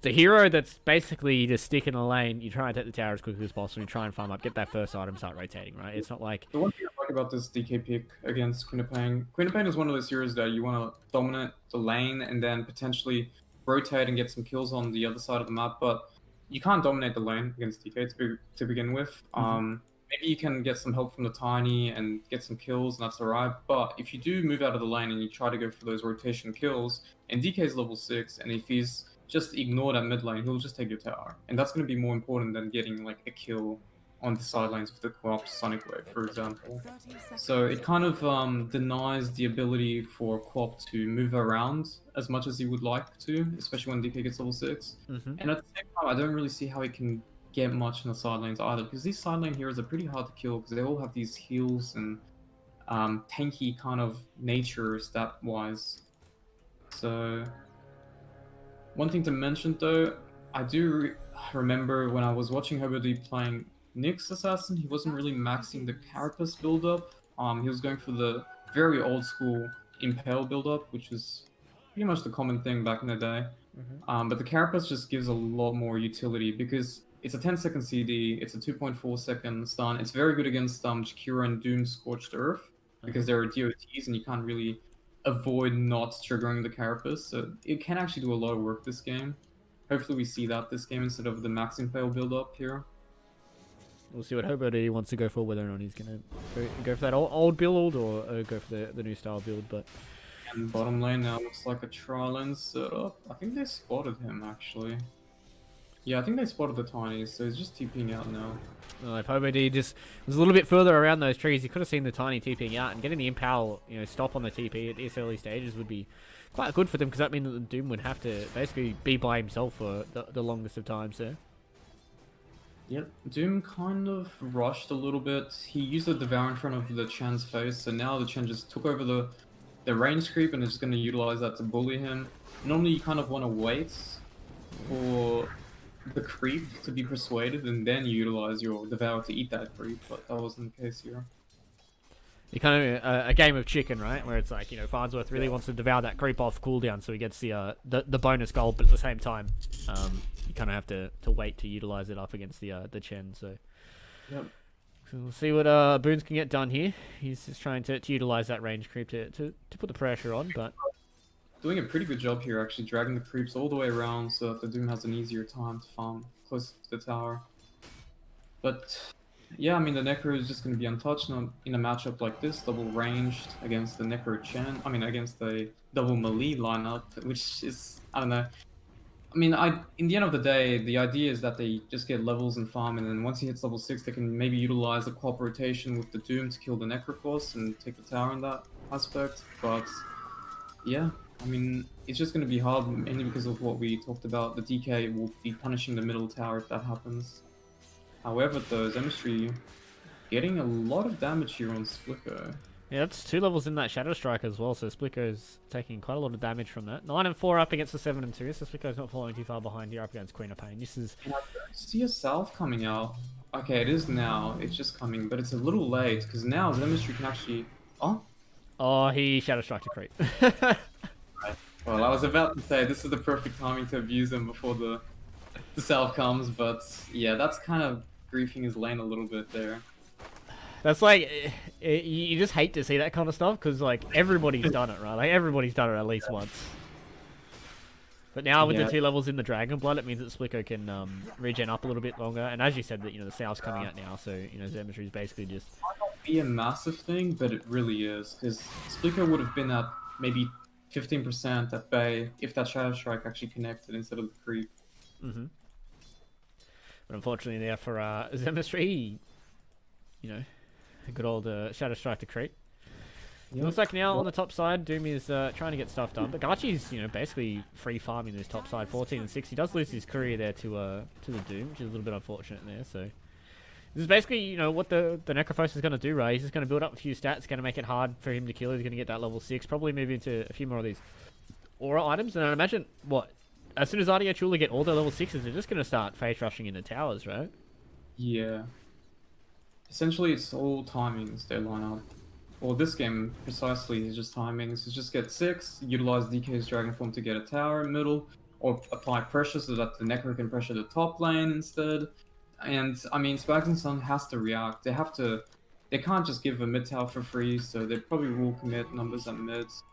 hero that's basically you just stick in a lane, you try and take the tower as quickly as possible, and you try and farm up, get that first item, start rotating, right? It's not like the one thing I like about this DK pick against Queen of Pain. Queen of Pain is one of those heroes that you want to dominate the lane and then potentially rotate and get some kills on the other side of the map, but you can't dominate the lane against DK to begin with. Maybe you can get some help from the Tiny and get some kills, and that's alright. But if you do move out of the lane and you try to go for those rotation kills, and DK's level 6, and if he's just ignored at mid lane, he'll just take your tower. And that's going to be more important than getting like a kill on the side lanes with the co-op Sonic Wave, for example. So it kind of denies the ability for co-op to move around as much as he would like to, especially when DK gets level 6. And at the same time, I don't really see how he can get much in the side lanes either, because these side lane heroes are pretty hard to kill because they all have these heals and tanky kind of nature stat wise. So one thing to mention though, I do remember when I was watching Hobody playing Nyx Assassin, he wasn't really maxing the Carapace build up. He was going for the very old school Impale build up, which is pretty much the common thing back in the day. But the Carapace just gives a lot more utility because it's a 10-second CD, it's a 2.4 second stun. It's very good against Jakira and Doom Scorched Earth because there are DOTs and you can't really avoid not triggering the Carapace. So it can actually do a lot of work this game. Hopefully we see that this game instead of the Max Impale build up here. we'll see what OEDL wants to go for, whether or not he's going to go for that old build or go for the new style build. But And bottom lane now looks like a trial and setup. I think they spotted him actually. Yeah, I think they spotted the Tinies, so he's just TPing out now. if OEDL just was a little bit further around those trees, he could have seen the Tiny TPing out, and getting the Impal, stop on the TP at these early stages would be quite good for them, because that means that the Doom would have to basically be by himself for the longest of times there. Yep, Doom kind of rushed a little bit. He used the Devour in front of the Chen's face, so now the Chen just took over the range creep and is just going to utilize that to bully him. Normally you kind of want to wait for the creep to be persuaded and then you utilize your Devour to eat that creep, but that wasn't the case here. You kind of a game of chicken, right? Where it's like, Farnsworth really wants to devour that creep off cooldown, so he gets the bonus gold, but at the same time, you kind of have to wait to utilize it up against the Chen. So, yep. So we'll see what Boons can get done here. He's just trying to utilize that range creep to put the pressure on, but doing a pretty good job here, actually dragging the creeps all the way around so that the Doom has an easier time to farm close to the tower. But yeah, I mean, the Necro is just going to be untouched in a matchup like this, double ranged against the Necro Chen. I mean, against the double melee lineup, which is, I don't know. I mean, in the end of the day, the idea is that they just get levels and farm, and then once he hits level 6, they can maybe utilize the co-op rotation with the Doom to kill the Necroforce and take the tower in that aspect. But yeah, I mean, it's just going to be hard, mainly because of what we talked about. The DK will be punishing the middle tower if that happens. However, though, Zemistry getting a lot of damage here on Splicko. yeah, that's 2 levels in that Shadow Strike as well, so Splicko's taking quite a lot of damage from that. 9 and 4 up against the 7 and 2, so Splicko's not falling too far behind here up against Queen of Pain. This is... And I don't see a salve coming out. Okay, it is now. It's just coming, but it's a little late, because now Zemistry can actually... Oh, he Shadow Strike to creep. Well, I was about to say, this is the perfect timing to abuse him before the salve comes, but yeah, that's kind of griefing his lane a little bit there. That's like, you just hate to see that kind of stuff, because like everybody's done it, right? Like everybody's done it at least once. But now with the 2 levels in the Dragon Blood, it means that Splicko can regen up a little bit longer. And as you said, that the salve's coming out now, so Zemistry is basically just... It might not be a massive thing, but it really is, because Splicko would have been at maybe 15% at bay if that Shadow Strike actually connected instead of the creep. Mm-hmm. But unfortunately there for Zemistry, a good old Shadow Strike to creep. Yep. Looks like now on the top side, Doom is trying to get stuff done, but Garchi's basically free farming this top side, 14 and 6. He does lose his courier there to the Doom, which is a little bit unfortunate there. So this is basically what the Necrophos is going to do, right? He's just going to build up a few stats, going to make it hard for him to kill. He's going to get that level 6, probably move into a few more of these aura items, and I imagine as soon as Adilo Chua get all their level 6s, they're just going to start face rushing into towers, right? Yeah. Essentially, it's all timings they line up. Well, this game precisely is just timings. It's just get 6, utilize DK's Dragon Form to get a tower in middle, or apply pressure so that the Necro can pressure the top lane instead. And I mean, Spag and Sun has to react. They can't just give a mid tower for free, so they probably will commit numbers at mids.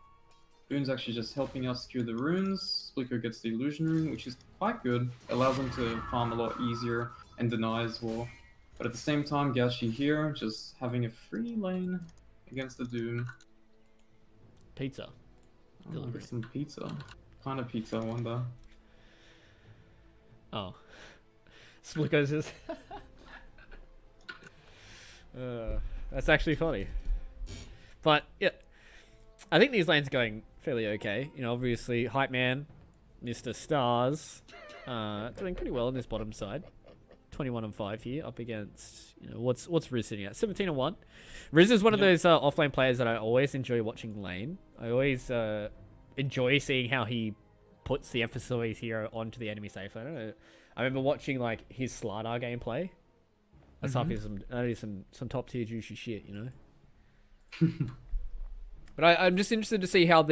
Boon's actually just helping us secure the runes. Splicko gets the illusion rune, which is quite good. Allows him to farm a lot easier and deny as well. But at the same time, Gashi here, just having a free lane against the Doom. Pizza. Oh, get some pizza. What kind of pizza, I wonder. Oh. Splicko's just... that's actually funny. But, yeah. I think these lanes are going fairly okay. Obviously, Hype Man, Mr. Stars, doing pretty well on this bottom side. 21 and 5 here, up against, what's Riz sitting at? 17 and 1. Riz is one of those offlane players that I always enjoy watching lane. I always enjoy seeing how he puts the emphasis of his hero onto the enemy safe lane. I remember watching his Slardar gameplay. That's some top tier juicy shit, But I'm just interested to see how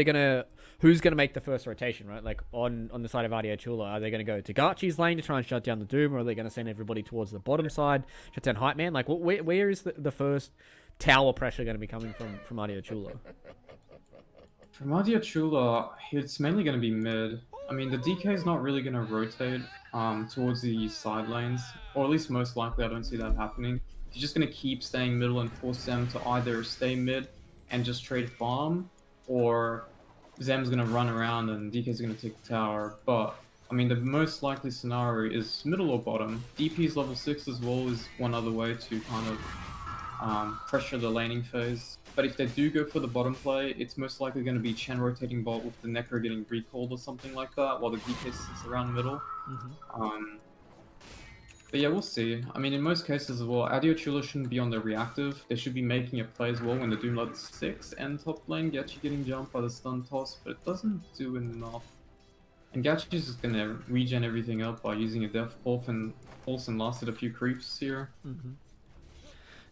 who's gonna make the first rotation, right? Like on the side of Adilo Chua, are they gonna go to Garchi's lane to try and shut down the Doom, or are they gonna send everybody towards the bottom side, shut down Hype Man? Like, where is the first tower pressure gonna be coming from Adilo Chua? From Adilo Chua, it's mainly gonna be mid. I mean, the DK is not really going to rotate towards the side lanes, or at least most likely I don't see that happening. He's just going to keep staying middle and force them to either stay mid and just trade farm, or Zem's going to run around and DK's going to take the tower. But, I mean, the most likely scenario is middle or bottom. DP's level 6 as well is one other way to kind of pressure the laning phase. But if they do go for the bottom play, it's most likely going to be Chen rotating bot with the Necro getting recalled or something like that, while the DK sits around middle. But yeah, we'll see. I mean, in most cases as well, Adilo Chua shouldn't be on the reactive. They should be making a play as well when the Doom level 6 and top lane. Gachi getting jumped by the stun toss, but it doesn't do enough. And Gachi's just going to regen everything up by using a Death Pulse and also lasted a few creeps here.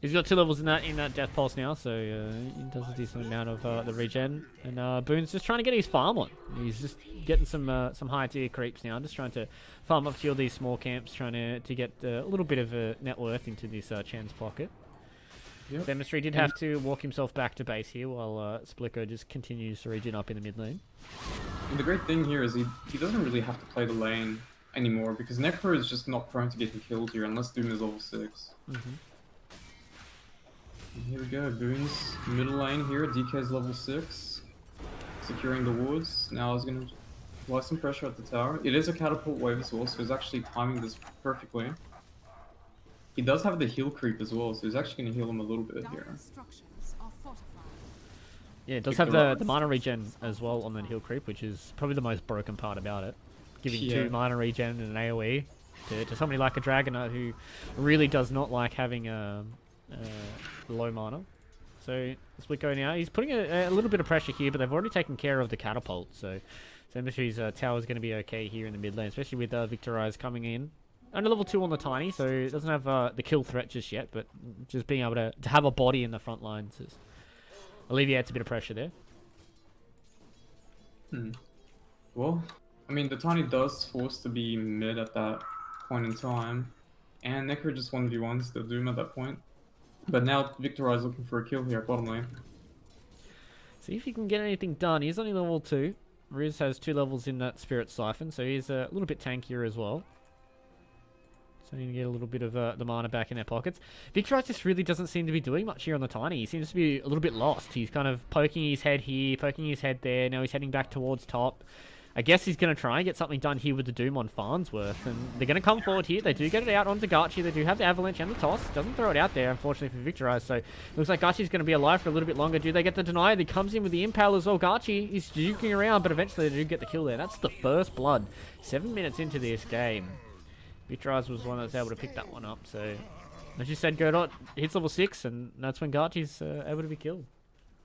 He's got 2 levels in that Death Pulse now, so he does a decent amount of the regen. And Boone's just trying to get his farm on. He's just getting some high tier creeps now, just trying to farm up a few of these small camps, trying to get a little bit of net worth into this Chan's pocket. Yep. Demonstry did have to walk himself back to base here, while Splicker just continues to regen up in the mid lane. And the great thing here is he doesn't really have to play the lane anymore, because Necro is just not prone to getting killed here unless Doom is level 6. Here we go, Boone's middle lane here, DK's level 6, securing the wards. Now he's going to apply some pressure at the tower. It is a catapult wave as well, so he's actually timing this perfectly. He does have the heal creep as well, so he's actually going to heal him a little bit here. Yeah, it does have the mana regen as well on that heal creep, which is probably the most broken part about it. Giving 2 mana regen and an AoE to somebody like a Dragonaut who really does not like having low mana. So Split now, he's putting a little bit of pressure here, but they've already taken care of the catapult, so Zembatri's tower is going to be okay here in the mid lane, especially with Victorize coming in. Only level 2 on the Tiny, so it doesn't have the kill threat just yet, but just being able to have a body in the front lines alleviates a bit of pressure there. Well, I mean, the Tiny does force to be mid at that point in time, and Necro just 1v1s the Doom at that point. But now Victorize looking for a kill here at bottom lane. See if he can get anything done. He's only level 2. Riz has 2 levels in that Spirit Siphon, so he's a little bit tankier as well. So you can get a little bit of the mana back in their pockets. Victorize just really doesn't seem to be doing much here on the Tiny. He seems to be a little bit lost. He's kind of poking his head here, poking his head there. Now he's heading back towards top. I guess he's going to try and get something done here with the Doom on Farnsworth. And they're going to come forward here. They do get it out onto Gachi. They do have the Avalanche and the Toss. Doesn't throw it out there, unfortunately, for Victorize. So looks like Gachi's going to be alive for a little bit longer. Do they get the deny? He comes in with the Impale as well. Gachi is juking around, but eventually they do get the kill there. That's the first blood. 7 minutes into this game. Victorize was the one that was able to pick that one up. So, as you said, Godot hits level 6, and that's when Gachi's able to be killed.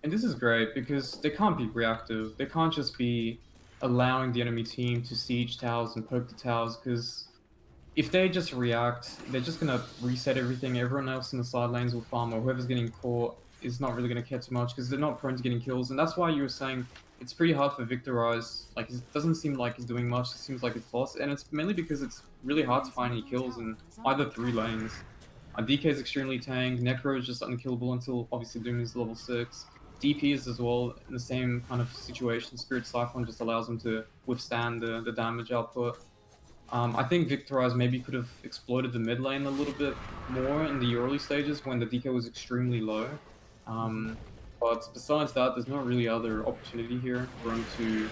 And this is great, because they can't be reactive. They can't just be allowing the enemy team to siege towers and poke the towers, because if they just react, they're just going to reset everything. Everyone else in the side lanes will farm, or whoever's getting caught is not really going to care too much, because they're not prone to getting kills. And that's why you were saying it's pretty hard for Victorize. Like, it doesn't seem like he's doing much. It seems like it's lost, and it's mainly because it's really hard to find any kills in either 3 lanes. DK is extremely tanked. Necro is just unkillable until obviously Doom is level 6. DP is as well in the same kind of situation. Spirit Siphon just allows him to withstand the damage output. I think Victorize maybe could have exploited the mid lane a little bit more in the early stages when the DK was extremely low. But besides that, there's not really other opportunity here for him to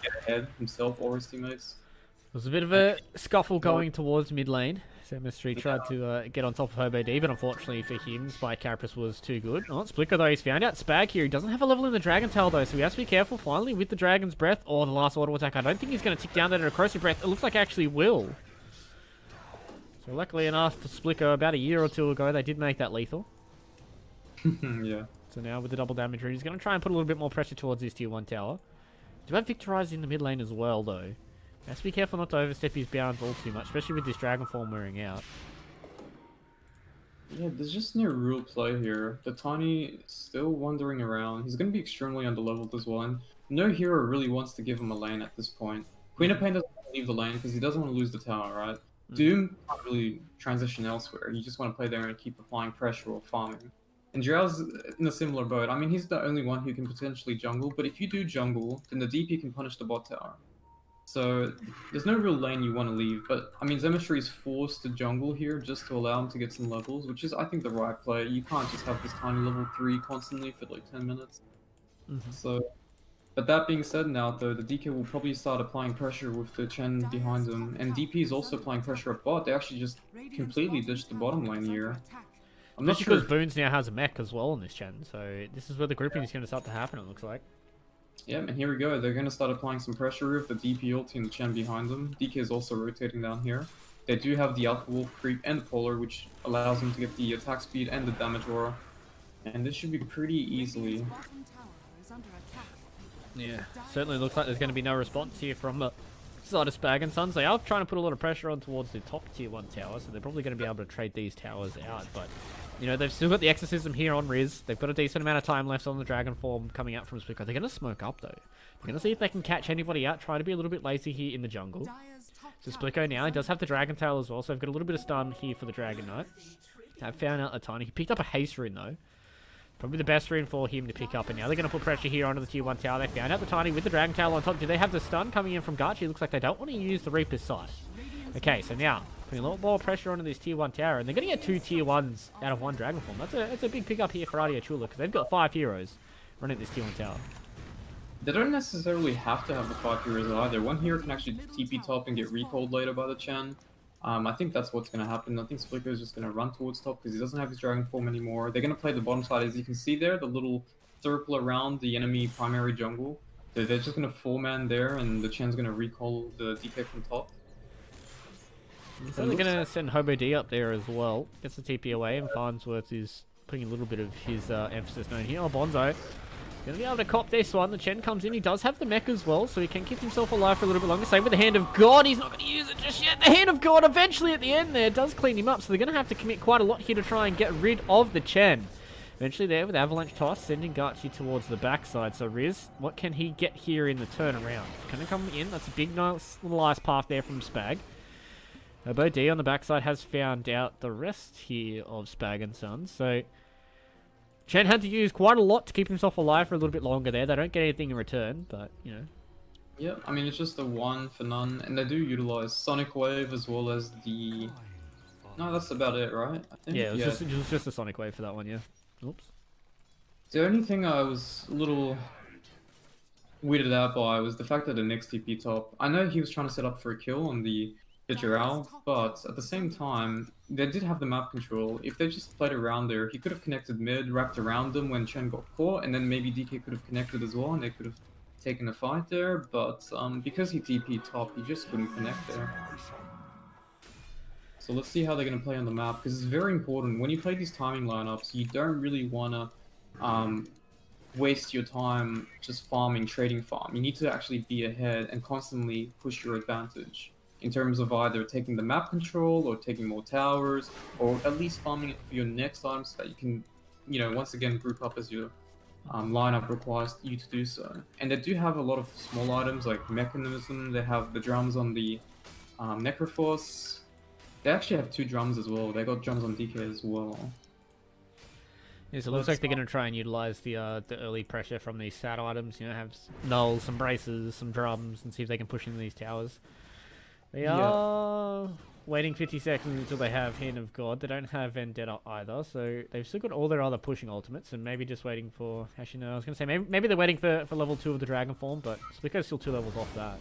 get ahead himself or his teammates. There's a bit of a scuffle going towards mid lane. Semistry tried to get on top of Hobo D, but unfortunately for him, Spike Carapace was too good. Oh, Splicker though, he's found out Spag here. He doesn't have a level in the Dragon Tail though, so he has to be careful finally with the Dragon's Breath. Oh, the last auto attack. I don't think he's going to tick down that at a Corrosive Breath. It looks like actually will. So luckily enough for Splicker, about a year or 2 ago, they did make that lethal. Yeah. So now with the double damage rune, he's going to try and put a little bit more pressure towards his tier 1 tower. Do have Victorize in the mid lane as well though. Has to be careful not to overstep his bounds all too much, especially with this Dragon form wearing out. Yeah, there's just no real play here. The Tiny is still wandering around. He's going to be extremely underleveled as well, and no hero really wants to give him a lane at this point. Queen of Pain doesn't want to leave the lane because he doesn't want to lose the tower, right? Doom can't really transition elsewhere. You just want to play there and keep applying pressure or farming. And Drow's in a similar boat. I mean, he's the only one who can potentially jungle, but if you do jungle, then the DP can punish the bot tower. So there's no real lane you want to leave, but I mean Zemistry is forced to jungle here just to allow him to get some levels, which is I think the right play. You can't just have this tiny level 3 constantly for like 10 minutes. So, but that being said now though, the DK will probably start applying pressure with the Chen behind him, and DP is also applying pressure at bot. They actually just completely ditched the bottom lane here. I'm not Not sure because Boons now has a mech as well on this Chen, so this is where the grouping is going to start to happen, it looks like. Yeah, and here we go. They're going to start applying some pressure with the DP ulti and the Chen behind them. DK is also rotating down here. They do have the Alpha Wolf creep and the Polar, which allows them to get the attack speed and the damage aura. And this should be pretty easily. Yeah, certainly looks like there's going to be no response here from the side of Spag and Sons. They are trying to put a lot of pressure on towards the top tier 1 tower, so they're probably going to be able to trade these towers out, but you know, they've still got the Exorcism here on Riz. They've got a decent amount of time left on the Dragon form coming out from Splico. They're going to smoke up, though. They're going to see if they can catch anybody out, try to be a little bit lazy here in the jungle. So Splico now, he does have the Dragon Tail as well, so they've got a little bit of stun here for the Dragon Knight. I've found out a tiny. He picked up a haste rune, though. Probably the best rune for him to pick up, and now they're going to put pressure here onto the tier 1 tower. They found out the tiny with the Dragon Tail on top. Do they have the stun coming in from Garchi? It looks like they don't want to use the Reaper's Sight. Okay, so now, putting a lot more pressure onto this tier 1 tower, and they're going to get 2 tier 1s out of 1 Dragon form. That's a big pickup here for Adilo Chua, because they've got 5 heroes running this tier 1 tower. They don't necessarily have to have the 5 heroes either. One hero can actually TP top and get recalled later by the Chen. I think that's what's going to happen. I think Splico is just going to run towards top because he doesn't have his Dragon form anymore. They're going to play the bottom side, as you can see there, the little circle around the enemy primary jungle. They're just going to 4-man there, and the Chen's going to recall the DK from top. So they're going to send Hobo D up there as well. Gets the TP away, and Farnsworth is putting a little bit of his emphasis known here. Oh, Bonzo. Going to be able to cop this one. The Chen comes in. He does have the mech as well, so he can keep himself alive for a little bit longer. Same with the Hand of God. He's not going to use it just yet. The Hand of God eventually at the end there does clean him up, so they're going to have to commit quite a lot here to try and get rid of the Chen. Eventually there with Avalanche Toss, sending Garchi towards the backside. So Riz, what can he get here in the turnaround? Can he come in? That's a big, nice little ice path there from Spag. Hobo D on the backside has found out the rest here of Spag and Sons, so Chen had to use quite a lot to keep himself alive for a little bit longer there. They don't get anything in return, but, you know. Yeah, I mean, it's just a 1 for none, and they do utilize Sonic Wave as well as the... No, that's about it, right? I think. Yeah, it was just a Sonic Wave for that one, yeah. Oops. The only thing I was a little weirded out by was the fact that the next TP top... I know he was trying to set up for a kill on the Jirao, but at the same time, they did have the map control. If they just played around there, he could have connected mid, wrapped around them when Chen got caught, and then maybe DK could have connected as well, and they could have taken a fight there, but because he TP'd top, he just couldn't connect there. So let's see how they're going to play on the map, because it's very important. When you play these timing lineups, you don't really want to waste your time just farming, trading farm. You need to actually be ahead and constantly push your advantage in terms of either taking the map control or taking more towers, or at least farming it for your next item so that you can, you know, once again group up as your lineup requires you to do so. And they do have a lot of small items like Mechanism. They have the drums on the Necroforce. They actually have 2 drums as well. They got drums on DK as well. Yeah, so it looks like they're going to try and utilize the early pressure from these sat items. You know, have nulls, some braces, some drums, and see if they can push into these towers. They are waiting 50 seconds until they have Hand of God. They don't have Vendetta either, so they've still got all their other pushing ultimates, and maybe just waiting for... Actually, no, I was going to say, maybe they're waiting for level 2 of the Dragon form, but Splico's still 2 levels off that.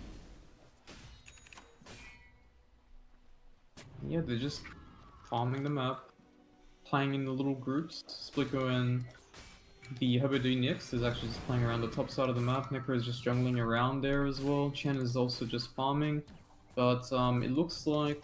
Yeah, they're just farming the map, playing in the little groups. Splico and the Hobodu Nix is actually just playing around the top side of the map. Necro is just jungling around there as well. Chen is also just farming. But it looks like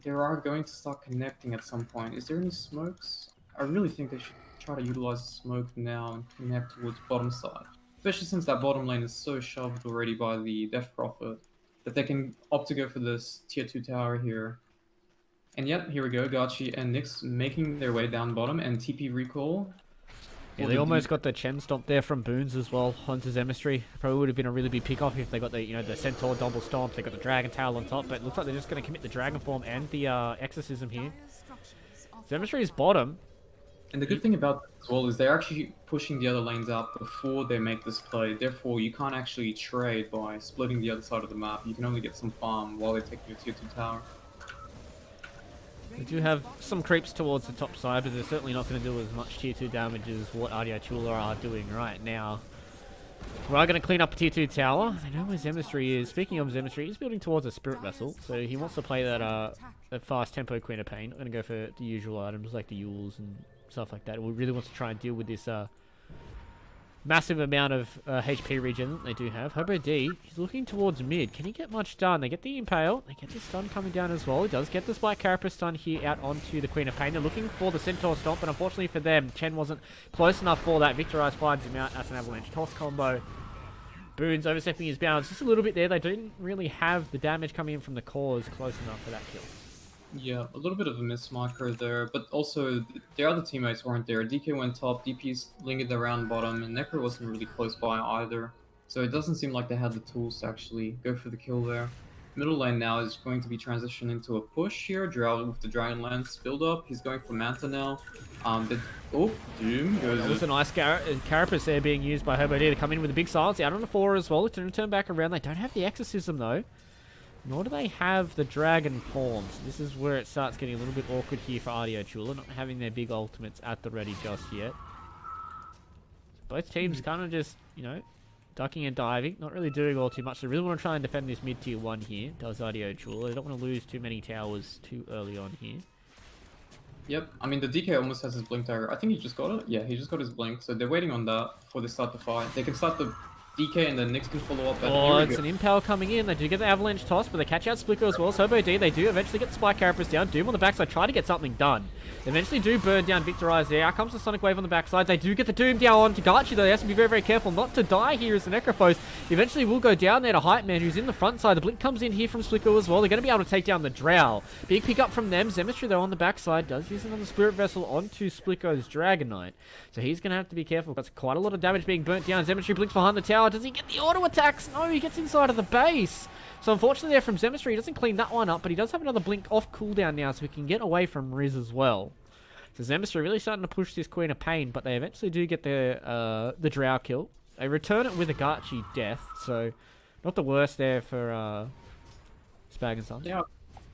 they are going to start connecting at some point. Is there any smokes? I really think they should try to utilize the smoke now and connect towards bottom side. Especially since that bottom lane is so shoved already by the Death Prophet that they can opt to go for this tier 2 tower here. And yep, here we go. Gachi and Nyx making their way down bottom, and TP recall. Yeah, they almost got the Chen stomp there from Boons as well onto Zemistry. Probably would have been a really big pick-off if they got the, you know, the Centaur double stomp. They got the Dragon Tail on top, but it looks like they're just going to commit the Dragon form and the Exorcism here. Zemistry is bottom. And the good thing about that as well is they're actually pushing the other lanes out before they make this play. Therefore, you can't actually trade by splitting the other side of the map. You can only get some farm while they're taking your tier 2 tower. They do have some creeps towards the top side, but they're certainly not going to do as much tier 2 damage as what Adilo Chua are doing right now. We are going to clean up a tier 2 tower. I know where Zemistry is. Speaking of Zemistry, he's building towards a Spirit Vessel, so he wants to play that fast tempo Queen of Pain. Not going to go for the usual items like the Yules and stuff like that. We really want to try and deal with this massive amount of HP regen that they do have. Hobo D, he's looking towards mid. Can he get much done? They get the Impale. They get the stun coming down as well. He does get the Spike Carapace stun here out onto the Queen of Pain. They're looking for the Centaur Stomp, but unfortunately for them, Chen wasn't close enough for that. Victorize finds him out. That's an Avalanche Toss combo. Boons overstepping his bounds just a little bit there. They didn't really have the damage coming in from the cores close enough for that kill. Yeah, a little bit of a miss marker there, but also their other teammates weren't there. DK went top, DP's lingered around bottom, and Necro wasn't really close by either. So it doesn't seem like they had the tools to actually go for the kill there. Middle lane now is going to be transitioning into a push here. Drow with the Dragonlance build up. He's going for Manta now. Doom goes. That was a nice Carapace there being used by Hobo D to come in with a big silence out on the 4 as well. To turn back around. They don't have the Exorcism though. Nor do they have the Dragon forms. This is where it starts getting a little bit awkward here for Adilo Chua, not having their big ultimates at the ready just yet. Both teams kind of just, you know, ducking and diving, not really doing all too much. They really want to try and defend this mid tier 1 here, does Adilo Chua. They don't want to lose too many towers too early on here. Yep, I mean the DK almost has his blink dagger. I think he just got it. Yeah, he just got his blink. So they're waiting on that before they start the fight. They can start the DK and then Nyx can follow up. Oh, it's an Impale coming in. They do get the Avalanche Toss, but they catch out Splicker as well. So Hobo D, they do eventually get the Spike Carapace down. Doom on the backside, try to get something done. They eventually do burn down Victorize there. Out comes the Sonic Wave on the backside. They do get the Doom down on to Gachi though. He has to be very, very careful not to die here as the Necrophos eventually will go down there to Hype Man, who's in the front side. The Blink comes in here from Splicker as well. They're going to be able to take down the Drow. Big pick up from them. Zemistry though on the backside does use another Spirit Vessel onto Splicker's Dragon Knight. So he's going to have to be careful. That's quite a lot of damage being burnt down. Zemistry blinks behind the tower. Does he get the auto attacks? No, he gets inside of the base. So unfortunately there from Zemistry, he doesn't clean that one up, but he does have another blink off cooldown now, so he can get away from Riz as well. So Zemistry really starting to push this Queen of Pain, but they eventually do get the Drow kill. They return it with a Gachi death, so not the worst there for Spag and Sons. Yeah,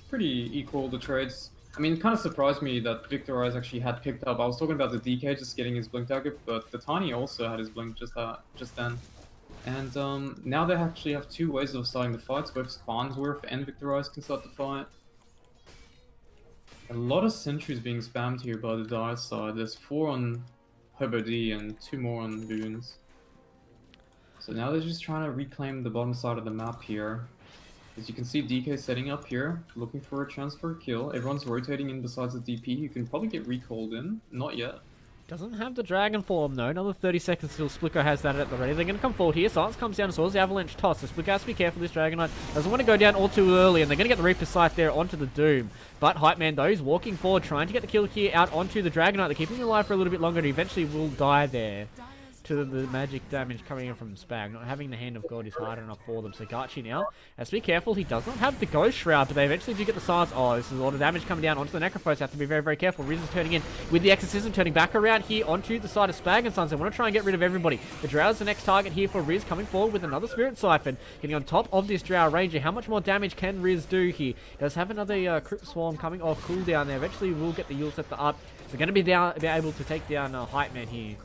pretty equal the trades. I mean, it kind of surprised me that Victorize actually had picked up. I was talking about the DK just getting his blink dagger, but the Tiny also had his blink just then. And now they actually have 2 ways of starting the fights. Both Farnsworth and Victorize can start the fight. A lot of sentries being spammed here by the Dire side. There's 4 on Hobo D and 2 more on Boons. So now they're just trying to reclaim the bottom side of the map here. As you can see, DK setting up here, looking for a chance for a kill. Everyone's rotating in besides the DP. You can probably get recalled in. Not yet. Doesn't have the Dragon form though. Another 30 seconds till Splicker has that at the ready. They're going to come forward here. Silence comes down as well as the Avalanche Toss. So Splicker has to be careful. This Dragon Knight doesn't want to go down all too early, and they're going to get the Reaper Sight there onto the Doom. But Hype Man though is walking forward, trying to get the kill here out onto the Dragon Knight. They're keeping him alive for a little bit longer, and he eventually will die there. To the magic damage coming in from Spag. Not having the Hand of God is hard enough for them. So Gachi now has to be careful. He does not have the Ghost Shroud, but they eventually do get the silence. Oh, this is a lot of damage coming down onto the Necrophos. Have to be very, very careful. Riz is turning in with the Exorcism, turning back around here onto the side of Spag and Sons. They want to try and get rid of everybody. The Drow is the next target here for Riz, coming forward with another Spirit Siphon. Getting on top of this Drow Ranger. How much more damage can Riz do here? Does have another Crypt Swarm coming off cooldown there. Eventually will get the Yule Scepter up. So going to be able to take down Hype Man here.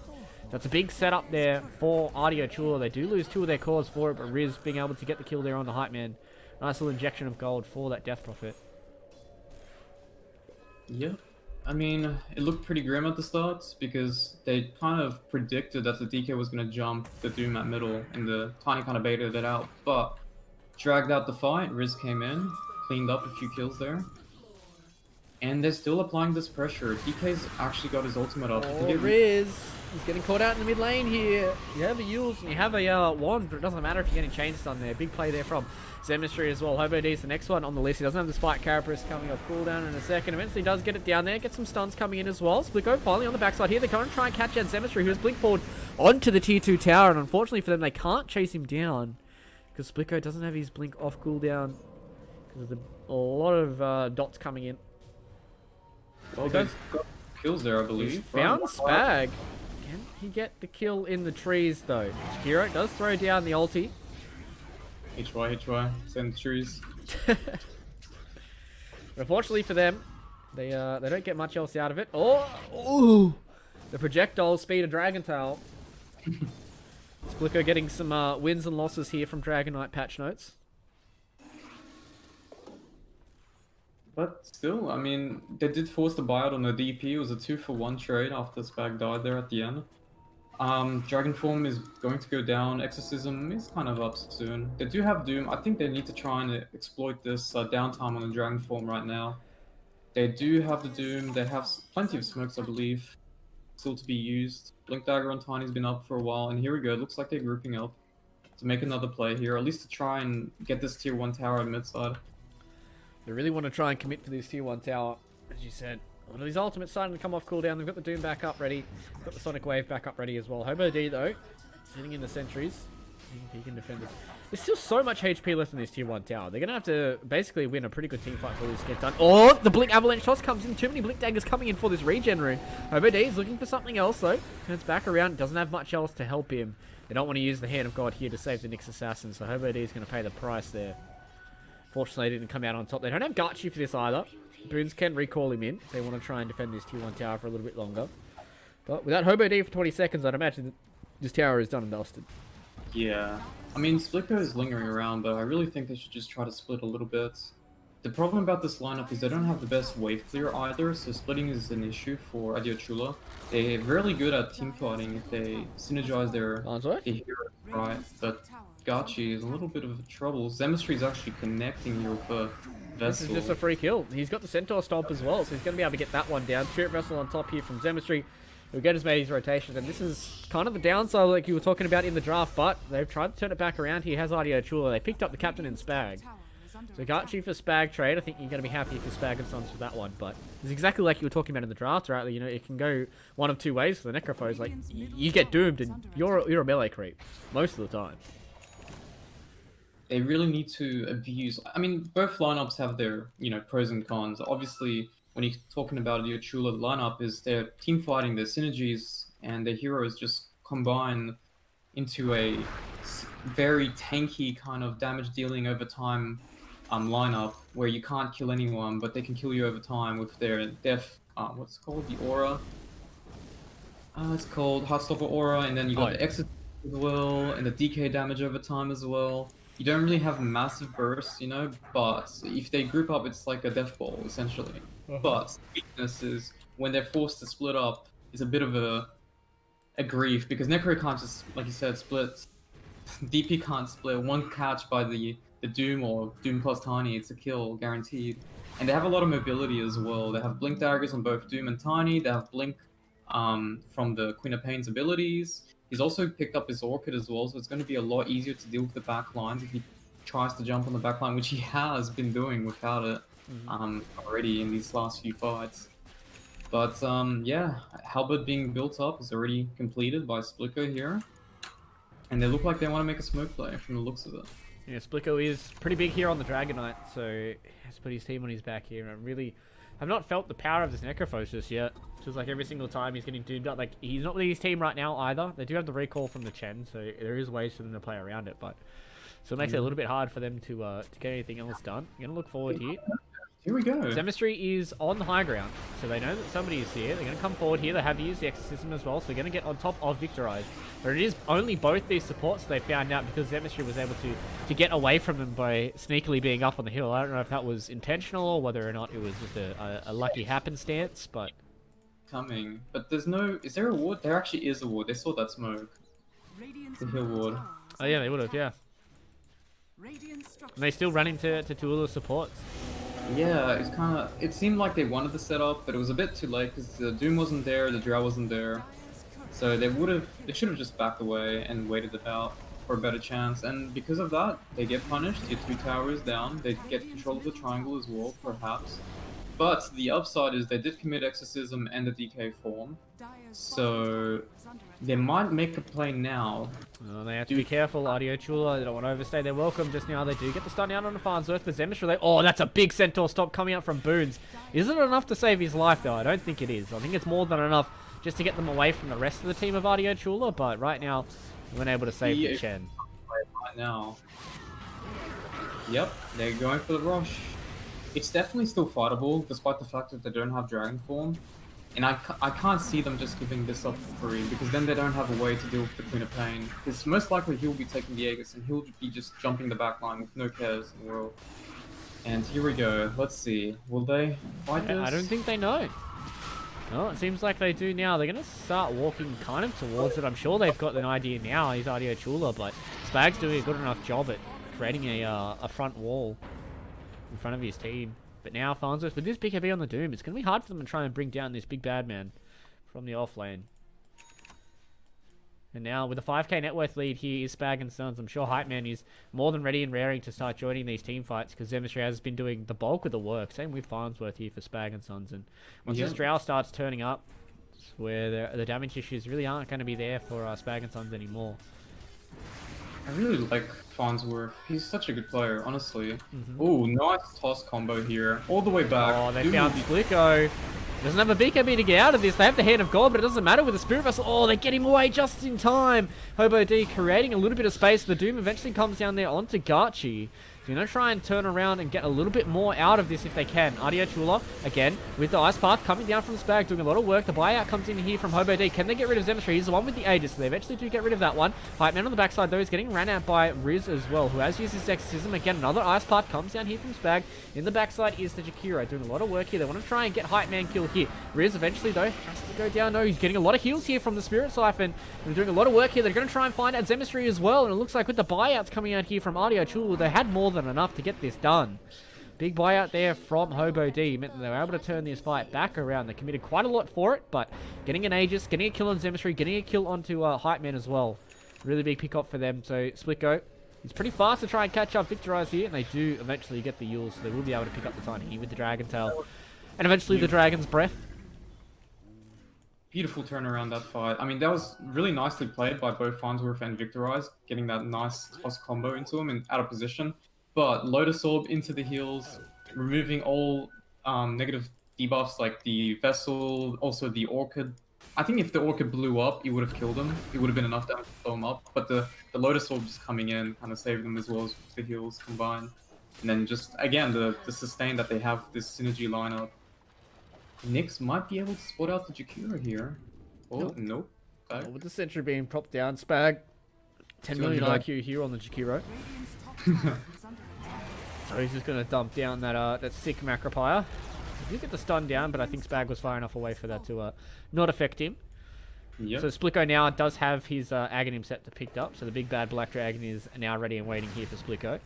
That's a big setup there for Adilo Chua. They do lose 2 of their cores for it, but Riz being able to get the kill there on the Hype Man. Nice little injection of gold for that Death Prophet. Yeah. I mean, it looked pretty grim at the start because they kind of predicted that the DK was going to jump the Doom at middle, and the Tiny kind of baited it out, but dragged out the fight. Riz came in, cleaned up a few kills there. And they're still applying this pressure. DK's actually got his ultimate up. Oh, Riz! He's getting caught out in the mid lane here. You have a Yules and you have a wand, but it doesn't matter if you're getting chains done there. Big play there from Zemistry as well. Hobo D's the next one on the list. He doesn't have the Spike Carapace coming off cooldown in a second. Eventually does get it down there. Get some stuns coming in as well. Splico finally on the backside here. They're going to try and catch out Zemistry, who has blinked forward onto the tier 2 tower. And unfortunately for them, they can't chase him down because Splico doesn't have his blink off cooldown because of a lot of dots coming in. Well, they've kills there, I He's believe. found Right? Spag. Can he get the kill in the trees though? Shakiro does throw down the ulti. HY, send trees. Unfortunately for them, they don't get much else out of it. Oh, the projectile speed of Dragon Tail. Splicko getting some wins and losses here from Dragon Knight patch notes. But still, I mean, they did force the buyout on the DP. It was a 2-for-1 trade after Spag died there at the end. Dragon Form is going to go down. Exorcism is kind of up soon. They do have Doom. I think they need to try and exploit this downtime on the Dragon Form right now. They do have the Doom. They have plenty of smokes, I believe, still to be used. Blink Dagger on Tiny's been up for a while, and here we go. It looks like they're grouping up to make another play here, or at least to try and get this tier 1 tower at mid side. They really want to try and commit to this tier 1 tower, as you said. A lot of these ultimates starting to come off cooldown. They've got the Doom back up ready. Got the Sonic Wave back up ready as well. Hobo D, though, sitting in the sentries. He can defend this. There's still so much HP left in this tier 1 tower. They're going to have to basically win a pretty good team fight for this to get done. Oh, the Blink Avalanche toss comes in. Too many Blink Daggers coming in for this regen room. Hobo D is looking for something else, though. Turns back around. Doesn't have much else to help him. They don't want to use the Hand of God here to save the Nyx Assassin, so Hobo D is going to pay the price there. Fortunately, they didn't come out on top. They don't have Gachi for this either. Boons can recall him in if they want to try and defend this tier 1 tower for a little bit longer. But without Hobo D for 20 seconds, I'd imagine this tower is done and dusted. Yeah. I mean, Splitco is lingering around, but I really think they should just try to split a little bit. The problem about this lineup is they don't have the best wave clear either, so splitting is an issue for Adilo Chua. They're really good at team fighting if they synergize their heroes, right? But Gachi is a little bit of trouble. Zemistry is actually connecting here with a Vessel. This is just a free kill. He's got the Centaur Stomp as well, so he's going to be able to get that one down. Spirit Vessel on top here from Zemistry. He'll get his mate's rotations, and this is kind of the downside like you were talking about in the draft, but they've tried to turn it back around. He has Adilo Chua. They picked up the captain in Spag. So Gachi for Spag trade. I think you're going to be happy if you're Spag and Sons for that one, but it's exactly like you were talking about in the draft, right? You know, it can go one of two ways for the Necrophos. Like, you get doomed and you're a melee creep most of the time. They really need to abuse. I mean, both lineups have their, pros and cons. Obviously, when you're talking about the Chula lineup, is their team fighting, their synergies, and their heroes just combine into a very tanky kind of damage dealing over time lineup where you can't kill anyone, but they can kill you over time with their def. What's it called? The aura. It's called Heartstopper aura, and then you got the exit as well, and the DK damage over time as well. You don't really have massive bursts, but if they group up, it's like a death ball, essentially. But the weakness is when they're forced to split up, is a bit of a grief, because Necro can't just, like you said, split. DP can't split. One catch by the Doom or Doom plus Tiny, it's a kill, guaranteed. And they have a lot of mobility as well. They have Blink Daggers on both Doom and Tiny. They have Blink from the Queen of Pain's abilities. He's also picked up his Orchid as well, so it's going to be a lot easier to deal with the back lines if he tries to jump on the back line, which he has been doing without it already in these last few fights. But yeah, Halberd being built up is already completed by Splicko here. And they look like they want to make a smoke play from the looks of it. Yeah, Splicko is pretty big here on the Dragon Knight, so he has to put his team on his back here. And I have not felt the power of this Necrophos just yet. Just like every single time he's getting doomed up. Like, he's not with his team right now either. They do have the recall from the Chen, so there is ways for them to play around it. But so it makes it a little bit hard for them to get anything else done. I'm going to look forward here. Here we go. Zemistry is on the high ground, so they know that somebody is here. They're going to come forward here. They have used the Exorcism as well, so they're going to get on top of Victorize. But it is only both these supports they found out because Zemistry was able to get away from them by sneakily being up on the hill. I don't know if that was intentional or whether or not it was just a lucky happenstance, but... Coming. But there's no... Is there a ward? There actually is a ward. They saw that smoke. The hill ward. Oh yeah, they would have, yeah. And they still run into two of the supports. Yeah, it's kind of... It seemed like they wanted the setup, but it was a bit too late because the Doom wasn't there, the Drow wasn't there. So they should have just backed away and waited it out for a better chance. And because of that, they get punished. Your 2 towers down. They get control of the triangle as well, perhaps. But the upside is they did commit Exorcism and the DK form, so they might make a play now. Oh, they have to be careful, Adilo Chua. They don't want to overstay their welcome just now. They do get the stun out on the Farnsworth, but Zemishra, oh, that's a big Centaur stop coming out from Boons. Is it enough to save his life, though? I don't think it is. I think it's more than enough just to get them away from the rest of the team of Adilo Chua, but right now, we weren't able to save the Chen. Right now. Yep, they're going for the rush. It's definitely still fightable, despite the fact that they don't have Dragon Form. And I can't see them just giving this up for free, because then they don't have a way to deal with the Queen of Pain. Because most likely he'll be taking the Aegis, and he'll be just jumping the back line with no cares in the world. And here we go. Let's see. Will they fight this? I don't think they know. Well, it seems like they do now. They're going to start walking kind of towards it. I'm sure they've got an idea now. He's Adilo Chua, but Spag's doing a good enough job at creating a front wall in front of his team. But now Farnsworth, with this BKB on the Doom, it's going to be hard for them to try and bring down this big bad man from the off lane. And now with a 5k net worth lead here is Spag and Sons. I'm sure Hype Man is more than ready and raring to start joining these team fights, because Zemishra has been doing the bulk of the work. Same with Farnsworth here for Spag and Sons. And once this Drow starts turning up, where the damage issues really aren't going to be there for Spag and Sons anymore. I really like Farnsworth. He's such a good player, honestly. Ooh, nice toss combo here. All the way back. Oh, they found Splicko. Doesn't have a BKB to get out of this. They have the Hand of God, but it doesn't matter with the Spirit Vessel. Oh, they get him away just in time. Hobo D creating a little bit of space. The Doom eventually comes down there onto Gachi. So, you know, try and turn around and get a little bit more out of this if they can. Adilo Chua, again, with the Ice Path coming down from Spag, doing a lot of work. The buyout comes in here from Hobo D. Can they get rid of Zemishra? He's the one with the Aegis, so they eventually do get rid of that one. Hype Man on the backside, though, is getting ran out by Riz as well, who has used his Exorcism. Again, another Ice Path comes down here from Spag. In the backside is the Jakiro, doing a lot of work here. They want to try and get Hype Man killed here. Riz eventually, though, has to go down. No, he's getting a lot of heals here from the Spirit Siphon. They're doing a lot of work here. They're going to try and find out Zemistry as well, and it looks like with the buyouts coming out here from Adilo Chua, they had more than enough to get this done. Big buyout there from Hobo D meant that they were able to turn this fight back around. They committed quite a lot for it, but getting an Aegis, getting a kill on Zemistry, getting a kill onto Hype Man as well. Really big pick up for them. So Splitgo, he's pretty fast to try and catch up Victorize here, and they do eventually get the Yules, so they will be able to pick up the Tiny with the Dragon Tail. And eventually the Dragon's Breath. Beautiful turnaround that fight. I mean, that was really nicely played by both Farnsworth and Victorize, getting that nice toss combo into him and out of position. But Lotus Orb into the heals, removing all negative debuffs like the Vessel, also the Orchid. I think if the Orchid blew up, it would have killed him. It would have been enough damage to blow him up. But the Lotus Orb just coming in kind of saved them as well as the heals combined. And then just, again, the sustain that they have, this synergy lineup. Nyx might be able to spot out the Jakiro here. Oh, nope. Oh, with the sentry being propped down, Spag, 10 million IQ here on the Jakiro. So he's just going to dump down that sick Macropire. He did get the stun down, but I think Spag was far enough away for that to not affect him. Yep. So Splicko now does have his Aghanim Scepter picked up, so the big bad Black Dragon is now ready and waiting here for Splicko.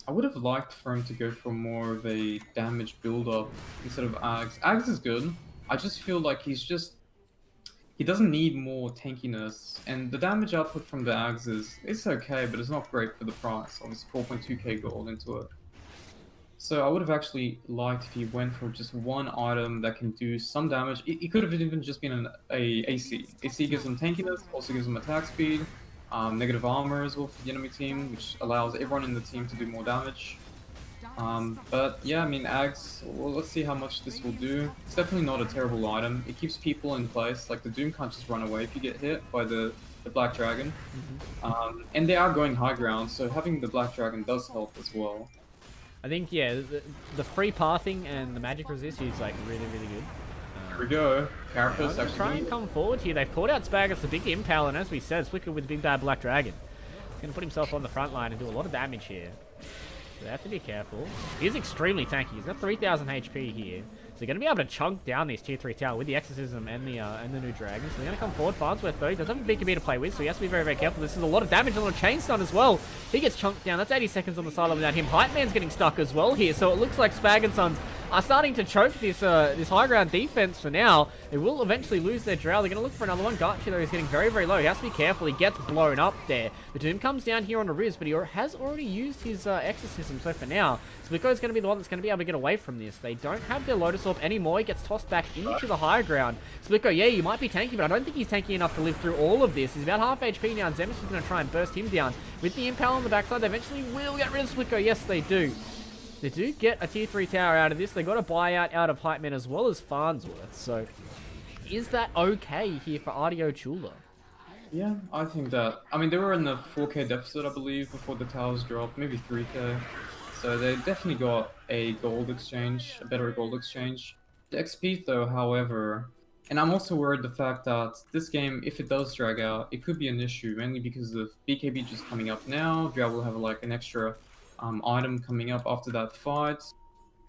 I would have liked for him to go for more of a damage build-up instead of Ags. Ags is good. I just feel like he doesn't need more tankiness, and the damage output from the Ags it's okay, but it's not great for the price. Obviously 4.2k gold into it. So I would have actually liked if he went for just one item that can do some damage. It could have even just been an AC. AC gives him tankiness, also gives him attack speed, negative armor as well for the enemy team, which allows everyone in the team to do more damage. But yeah, I mean, Ags, well, let's see how much this will do. It's definitely not a terrible item. It keeps people in place. Like, the Doom can't just run away if you get hit by the Black Dragon. And they are going high ground, so having the Black Dragon does help as well. I think, yeah, the free pathing and the magic resist is like really, really good. Here we go. Carapace actually. Try and come forward here. They've caught out Spag as the big impale, and as we said, Splicker with the big bad Black Dragon. He's going to put himself on the front line and do a lot of damage here. So they have to be careful. He's extremely tanky. He's got 3,000 HP here. So they're going to be able to chunk down this tier 3 tower with the Exorcism and the new Dragon. So they're going to come forward. Farnsworth, though, he does have a BKB to play with, so he has to be very, very careful. This is a lot of damage, a lot of chain stun as well. He gets chunked down. That's 80 seconds on the sideline without him. Hype Man's getting stuck as well here, so it looks like Spag and Sons are starting to choke this this high ground defense for now. They will eventually lose their drow. They're going to look for another one. Garchi, though, is getting very, very low. He has to be careful. He gets blown up there. The Doom comes down here on the Riz, but he has already used his Exorcism. So for now, Spliko is going to be the one that's going to be able to get away from this. They don't have their Lotus Orb anymore. He gets tossed back into the high ground. Spliko, yeah, you might be tanky, but I don't think he's tanky enough to live through all of this. He's about half HP now, and Zemus is going to try and burst him down. With the Impale on the backside, they eventually will get rid of Spliko. Yes, they do. They do get a tier 3 tower out of this. They got a buyout out of Hype Man as well as Farnsworth. So, is that okay here for Adilo Chua? Yeah, I think that. I mean, they were in the 4K deficit, I believe, before the towers dropped, maybe 3K. So they definitely got a gold exchange, a better gold exchange. The XP though, however, and I'm also worried the fact that this game, if it does drag out, it could be an issue, mainly because of BKB just coming up now. Drow will have like an extra item coming up after that fight.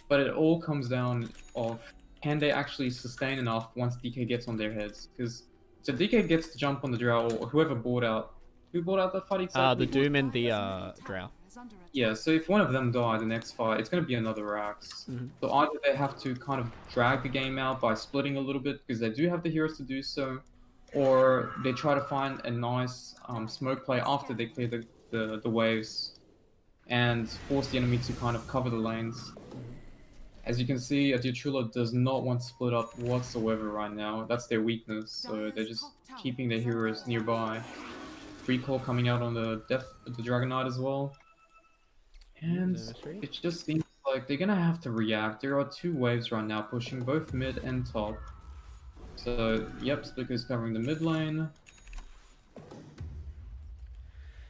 But it all comes down of, can they actually sustain enough once DK gets on their heads? Because so DK gets to jump on the Drow, or whoever bought out. Who bought out that fight exactly? The Doom and the Drow. Yeah, so if one of them die the next fight, it's going to be another Rax. So either they have to kind of drag the game out by splitting a little bit, because they do have the heroes to do so, or they try to find a nice smoke play after they clear the waves and force the enemy to kind of cover the lanes. As you can see, Adilo Chua does not want to split up whatsoever right now. That's their weakness, so they're just keeping their heroes nearby. Recall coming out on the Dragon Knight as well. And it just seems like they're gonna have to react. There are 2 waves right now pushing both mid and top. So, yep, Spliko is covering the mid lane.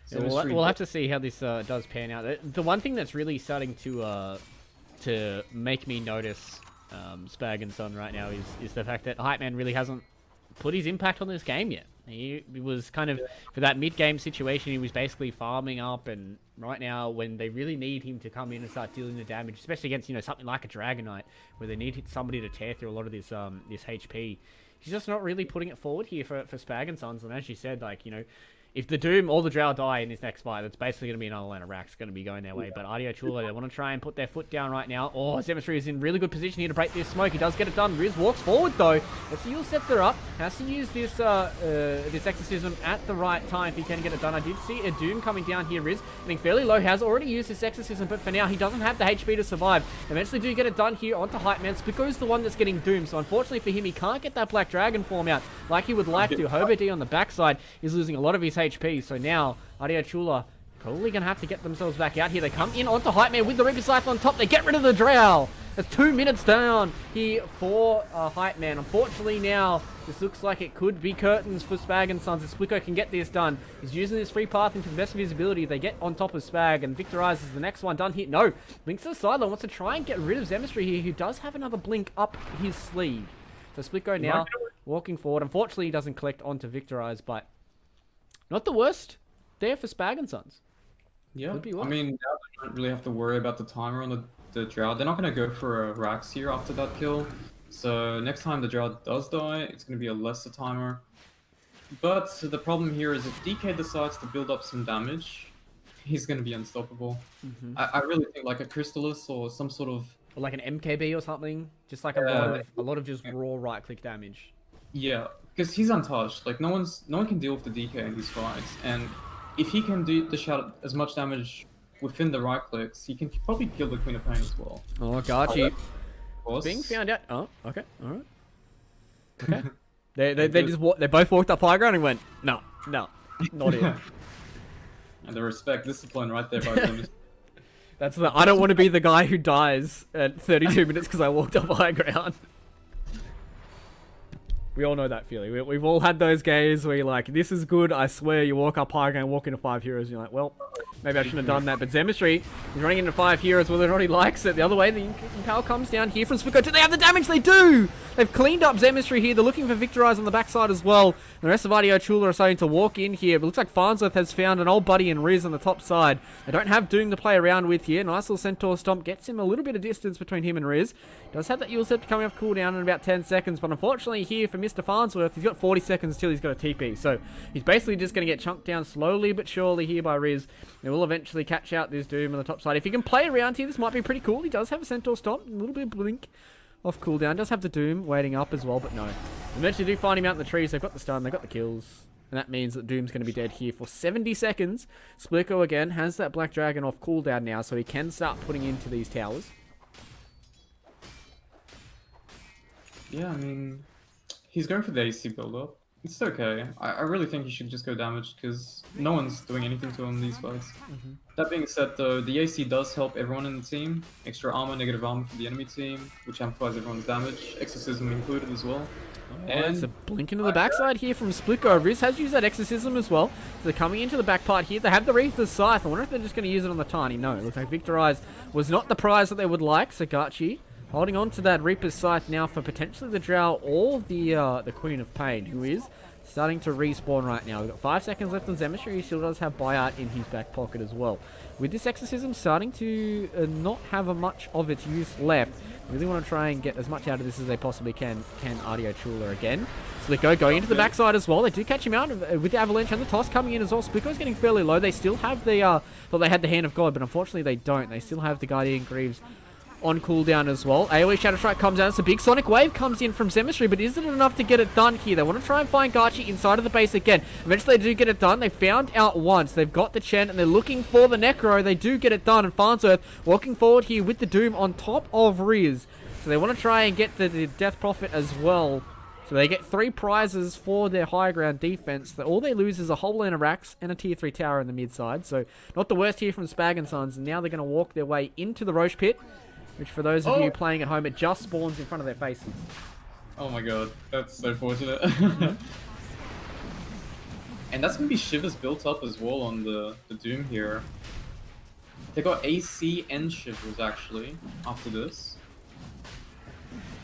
So we'll have to see how this does pan out. The one thing that's really starting to make me notice Spag and Son right now is the fact that Hype Man really hasn't put his impact on this game yet. He was kind of, for that mid-game situation, he was basically farming up, and right now, when they really need him to come in and start dealing the damage, especially against, you know, something like a Dragon Knight, where they need somebody to tear through a lot of this this HP, he's just not really putting it forward here for Spag and Sons, and as you said, like, you know, if the Doom or the Drow die in this next fight, that's basically going to be another lane of Rax going to be going their way. But Adilo Chua, they want to try and put their foot down right now. Oh, Zemetry is in really good position here to break this smoke. He does get it done. Riz walks forward, though. Let's see, he'll Scepter up. Has to use this this Exorcism at the right time if he can get it done. I did see a Doom coming down here. Riz getting fairly low. Has already used this Exorcism, but for now, he doesn't have the HP to survive. Eventually do get it done here onto Hype Man. Spiko's the one that's getting doomed. So unfortunately for him, he can't get that Black Dragon form out like he would like to. Hobo D on the backside is losing a lot of his HP. So now Adilo Chua probably going to have to get themselves back out here. They come in onto Hype Man with the Reaper Scythe on top. They get rid of the Drow. That's 2 minutes down here for Hype Man. Unfortunately now, this looks like it could be curtains for Spag and Sons. If Spliko can get this done, he's using this free path into the best of his ability. They get on top of Spag and victorizes the next one done here. No, Blinks to the sideline, wants to try and get rid of Zemistry here, who does have another Blink up his sleeve. So Spliko now walking forward. Unfortunately, he doesn't collect onto Victorize, but not the worst there for Spag and Sons. Yeah, I mean, now they don't really have to worry about the timer on the Drow. They're not going to go for a Rax here after that kill. So next time the Drow does die, it's going to be a lesser timer. But the problem here is if DK decides to build up some damage, he's going to be unstoppable. I really think like a Crystallis or some sort of... Or like an MKB or something. Just like a lot of just raw right-click damage. Yeah, because he's untouched. Like no one can deal with the DK in these fights, and if he can dish out as much damage within the right clicks, he can probably kill the Queen of Pain as well. Oh, got you. Being found out. Oh, okay, all right. Okay. they both walked up high ground and went, no, not it. And the respect, discipline, right there by them. That's the. I don't want to be the guy who dies at 32 minutes because I walked up high ground. We all know that feeling. We've all had those games where you're like, this is good, I swear, you walk up high ground, walk into 5 heroes, and you're like, well, maybe I shouldn't have done that. But Zemistry is running into 5 heroes, whether or not he likes it. The other way, the Impale comes down here from Spiko. Do they have the damage? They do! They've cleaned up Zemistry here. They're looking for Victorize on the backside as well. The rest of Adilo Chua are starting to walk in here. But it looks like Farnsworth has found an old buddy in Riz on the top side. They don't have Doom to play around with here. Nice little Centaur Stomp gets him a little bit of distance between him and Riz. Does have that Yule Scepter coming off cooldown in about 10 seconds. But unfortunately here for Mr. miss to Farnsworth. He's got 40 seconds till he's got a TP. So he's basically just going to get chunked down slowly but surely here by Riz. They will eventually catch out this Doom on the top side. If he can play around here, this might be pretty cool. He does have a Centaur Stomp, a little bit of Blink off cooldown. Does have the Doom waiting up as well, but no. Eventually do find him out in the trees. They've got the stun, they've got the kills. And that means that Doom's going to be dead here for 70 seconds. Spliko again has that Black Dragon off cooldown now, so he can start putting into these towers. Yeah, I mean, he's going for the AC build-up. It's okay. I really think he should just go damage, because no one's doing anything to him in these fights. That being said, though, the AC does help everyone in the team. Extra armor, negative armor for the enemy team, which amplifies everyone's damage. Exorcism included as well. And it's a blink into the backside here from Spliko. Riz has used that Exorcism as well. So they're coming into the back part here. They have the Reaper's Scythe. I wonder if they're just going to use it on the Tiny. No, it looks like Victorize was not the prize that they would like. Sagachi holding on to that Reaper's Scythe now for potentially the Drow or the Queen of Pain, who is starting to respawn right now. We've got 5 seconds left on Zemistry. He still does have Buyout in his back pocket as well. With this Exorcism starting to not have much of its use left, really want to try and get as much out of this as they possibly can Adilo Chua again. So they going into the backside as well. They do catch him out with the Avalanche and the Toss coming in as well. Spiko's getting fairly low. They still have the, thought they had the Hand of God, but unfortunately they don't. They still have the Guardian Greaves on cooldown as well. AoE Shadow Strike comes out. It's a big Sonic Wave comes in from Zemistry, but isn't it enough to get it done here? They want to try and find Gachi inside of the base again. Eventually they do get it done. They found out once. They've got the Chen and they're looking for the Necro. They do get it done, and Farnsworth walking forward here with the Doom on top of Riz. So they want to try and get the Death Prophet as well. So they get 3 prizes for their high ground defense. All they lose is a whole lane of racks and a tier 3 tower in the mid side. So not the worst here from Spag and Sons. And now they're going to walk their way into the Roche Pit, which for those of you playing at home, it just spawns in front of their faces. Oh my god, that's so fortunate. And that's going to be Shivers built up as well on the Doom here. They got AC and Shivers actually after this.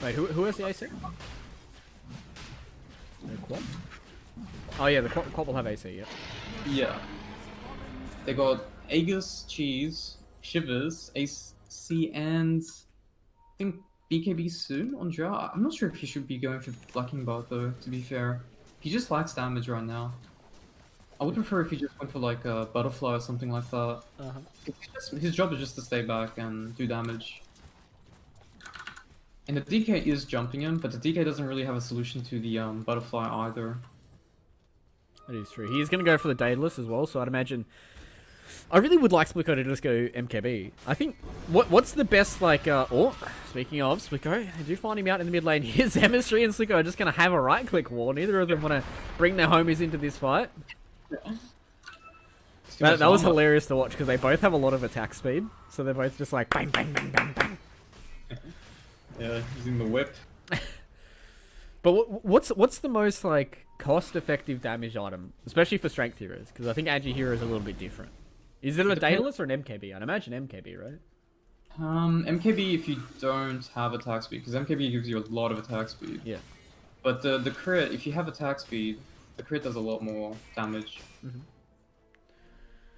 Wait, who has the AC? The Quad? Oh yeah, the Quad will have AC, yeah. Yeah. They got Aegis, Cheese, Shivers, AC, and I think BKB soon on Drow. I'm not sure if he should be going for Blacking Bot though, to be fair. He just lacks damage right now. I would prefer if he just went for like a Butterfly or something like that. His job is just to stay back and do damage. And the DK is jumping him, but the DK doesn't really have a solution to the Butterfly either. That is true. He's going to go for the Daedalus as well, so I'd imagine... I really would like Spliko to just go MKB. I think... What's the best, like... speaking of Spliko, I do find him out in the mid lane. Here's Zemistry and Spliko are just going to have a right-click war. Neither of them want to bring their homies into this fight. That was hilarious to watch, because they both have a lot of attack speed. So they're both just like, bang, bang, bang, bang, bang. Yeah, using the whip. But what's the most like cost-effective damage item, especially for strength heroes? Because I think Agi hero is a little bit different. Is it a Daedalus or an MKB? I'd imagine MKB, right? MKB if you don't have attack speed, because MKB gives you a lot of attack speed. Yeah. But the crit, if you have attack speed, the crit does a lot more damage.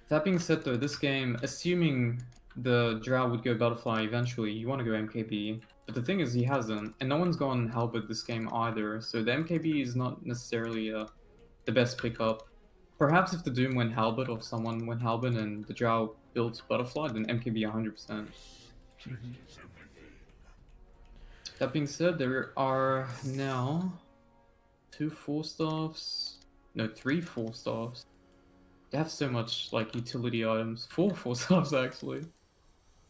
That being said, though, this game, assuming the Drow would go Butterfly eventually, you want to go MKB. But the thing is, he hasn't, and no one's gone Halberd this game either, so the MKB is not necessarily the best pickup. Perhaps if the Doom went Halberd or someone went Halberd and the Drow built Butterfly, then MKB 100%. That being said, there are now 2 4-staffs, no, 3 4-staffs. They have so much like utility items. 4 4-staffs actually.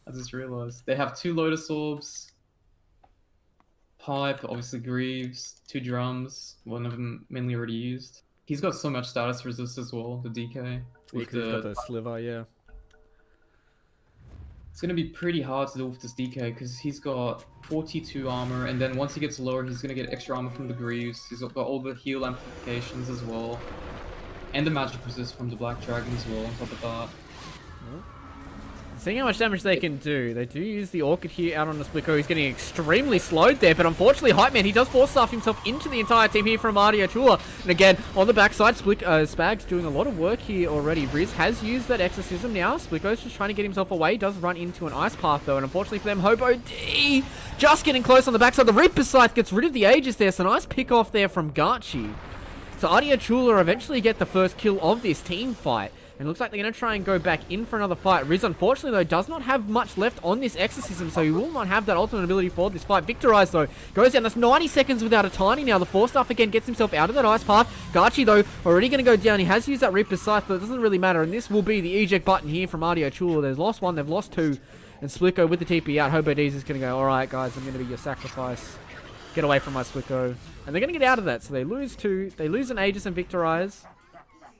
I just realized. They have 2 Lotus Orbs, Pipe, obviously Greaves, 2 drums, one of them mainly already used. He's got so much status resist as well, the DK. He's got the Sliver, yeah. It's gonna be pretty hard to deal with this DK because he's got 42 armor, and then once he gets lower, he's gonna get extra armor from the Greaves. He's got all the heal amplifications as well, and the magic resist from the Black Dragon as well on top of that. Seeing how much damage they can do, they do use the Orchid here out on the Spliko. He's getting extremely slowed there, but unfortunately, Hype Man, he does force staff himself into the entire team here from Adilo Chua. And again, on the backside, Spag's doing a lot of work here already. Riz has used that Exorcism now. Spliko's just trying to get himself away. Does run into an Ice Path, though, and unfortunately for them, Hobo D just getting close on the backside. The Reaper Scythe gets rid of the Aegis there, so nice pick off there from Garchi. So Adilo Chua eventually get the first kill of this team fight. And it looks like they're going to try and go back in for another fight. Riz, unfortunately, though, does not have much left on this Exorcism, so he will not have that ultimate ability for this fight. Victorize, though, goes down. That's 90 seconds without a Tiny now. The Force Staff, again, gets himself out of that Ice Path. Garchi, though, already going to go down. He has used that Reaper Scythe, but it doesn't really matter. And this will be the eject button here from Adilo Chua. They've lost one, they've lost two. And Spliko with the TP out. Hobo D's is going to go, all right, guys, I'm going to be your sacrifice. Get away from my Spliko. And they're going to get out of that. So they lose two. They lose an Aegis and Victorize.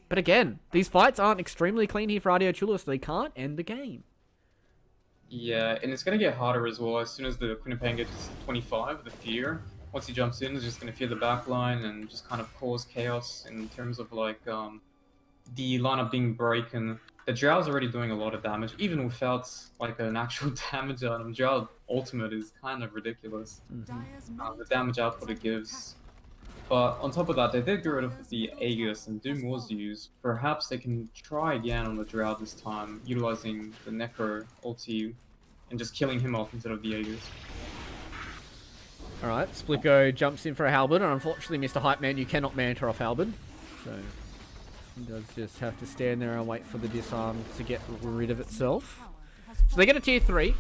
But again, these fights aren't extremely clean here for Adilo Chua, so they can't end the game. Yeah, and it's going to get harder as well. As soon as the Quinnipiac gets to 25, the fear, once he jumps in, is just going to fear the backline and just kind of cause chaos in terms of like the lineup being broken. The Drow's already doing a lot of damage, even without like an actual damage item. Drow ultimate is kind of ridiculous. The damage output it gives. But on top of that, they did get rid of the Aegis and Doom was used. Perhaps they can try again on the Drow this time, utilizing the Necro ulti and just killing him off instead of the Aegis. Alright, Spliko jumps in for a Halberd, and unfortunately, Mr. Hype Man, you cannot Manta off Halberd. So he does just have to stand there and wait for the disarm to get rid of itself. So they get a tier 3.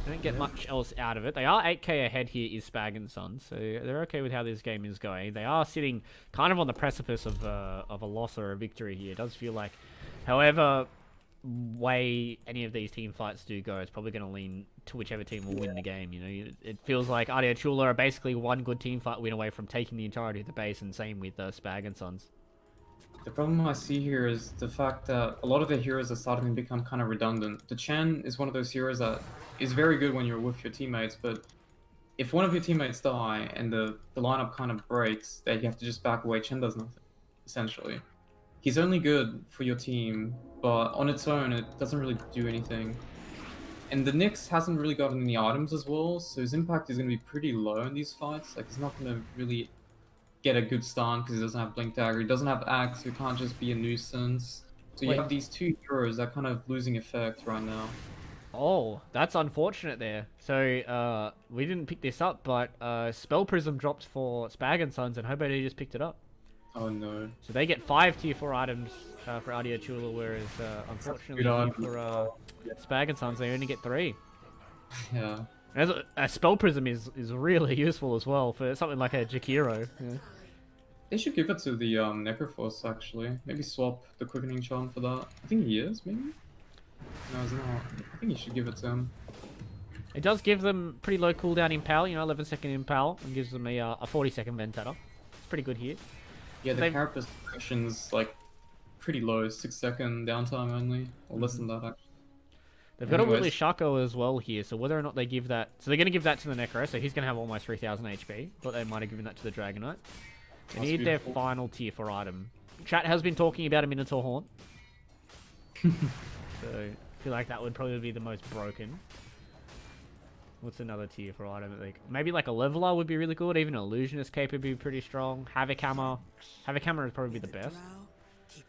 They don't get much else out of it. They are 8k ahead here, is Spag and Sons, so they're okay with how this game is going. They are sitting kind of on the precipice of a loss or a victory here. It does feel like, however way any of these team fights do go, it's probably going to lean to whichever team will win the game. You know, it feels like Adilo Chua are basically one good team fight win away from taking the entirety of the base, and same with Spag and Sons. The problem I see here is the fact that a lot of the heroes are starting to become kind of redundant. The Chen is one of those heroes that is very good when you're with your teammates, but if one of your teammates die and the lineup kind of breaks, then you have to just back away. Chen does nothing, essentially. He's only good for your team, but on its own, it doesn't really do anything. And the Nyx hasn't really gotten any items as well, so his impact is going to be pretty low in these fights. Like, he's not going to really get a good stun because he doesn't have Blink Dagger. He doesn't have Axe, so he can't just be a nuisance. So you have these two heroes that are kind of losing effect right now. Oh, that's unfortunate there. So, we didn't pick this up, but Spell Prism dropped for Spag and Sons, and Hobo just picked it up. Oh no. So they get 5 tier 4 items for Adilo Chua, whereas unfortunately for Spag and Sons, they only get 3. Yeah. As a Spell Prism is really useful as well for something like a Jakiro. Yeah. They should give it to the Necroforce, actually. Maybe swap the Quickening Charm for that. I think he is, maybe? No, he's not. I think you should give it to him. It does give them pretty low cooldown Impale, you know, 11-second Impale, and gives them a 40-second Ventata. It's pretty good here. Yeah, So the carapace action's like pretty low, 6-second downtime only, or less than that actually. They've got a Willy Shaco as well here, so whether or not they give that... So they're going to give that to the Necro, so he's going to have almost 3,000 HP, but they might have given that to the Dragonite. They need beautiful. Their final tier 4 item. Chat has been talking about a Minotaur Horn. So I feel like that would probably be the most broken. What's another tier 4 item? Maybe like a Leveler would be really good, even Illusionist Cape would be pretty strong. Havoc Hammer. Havoc Hammer would probably be the best.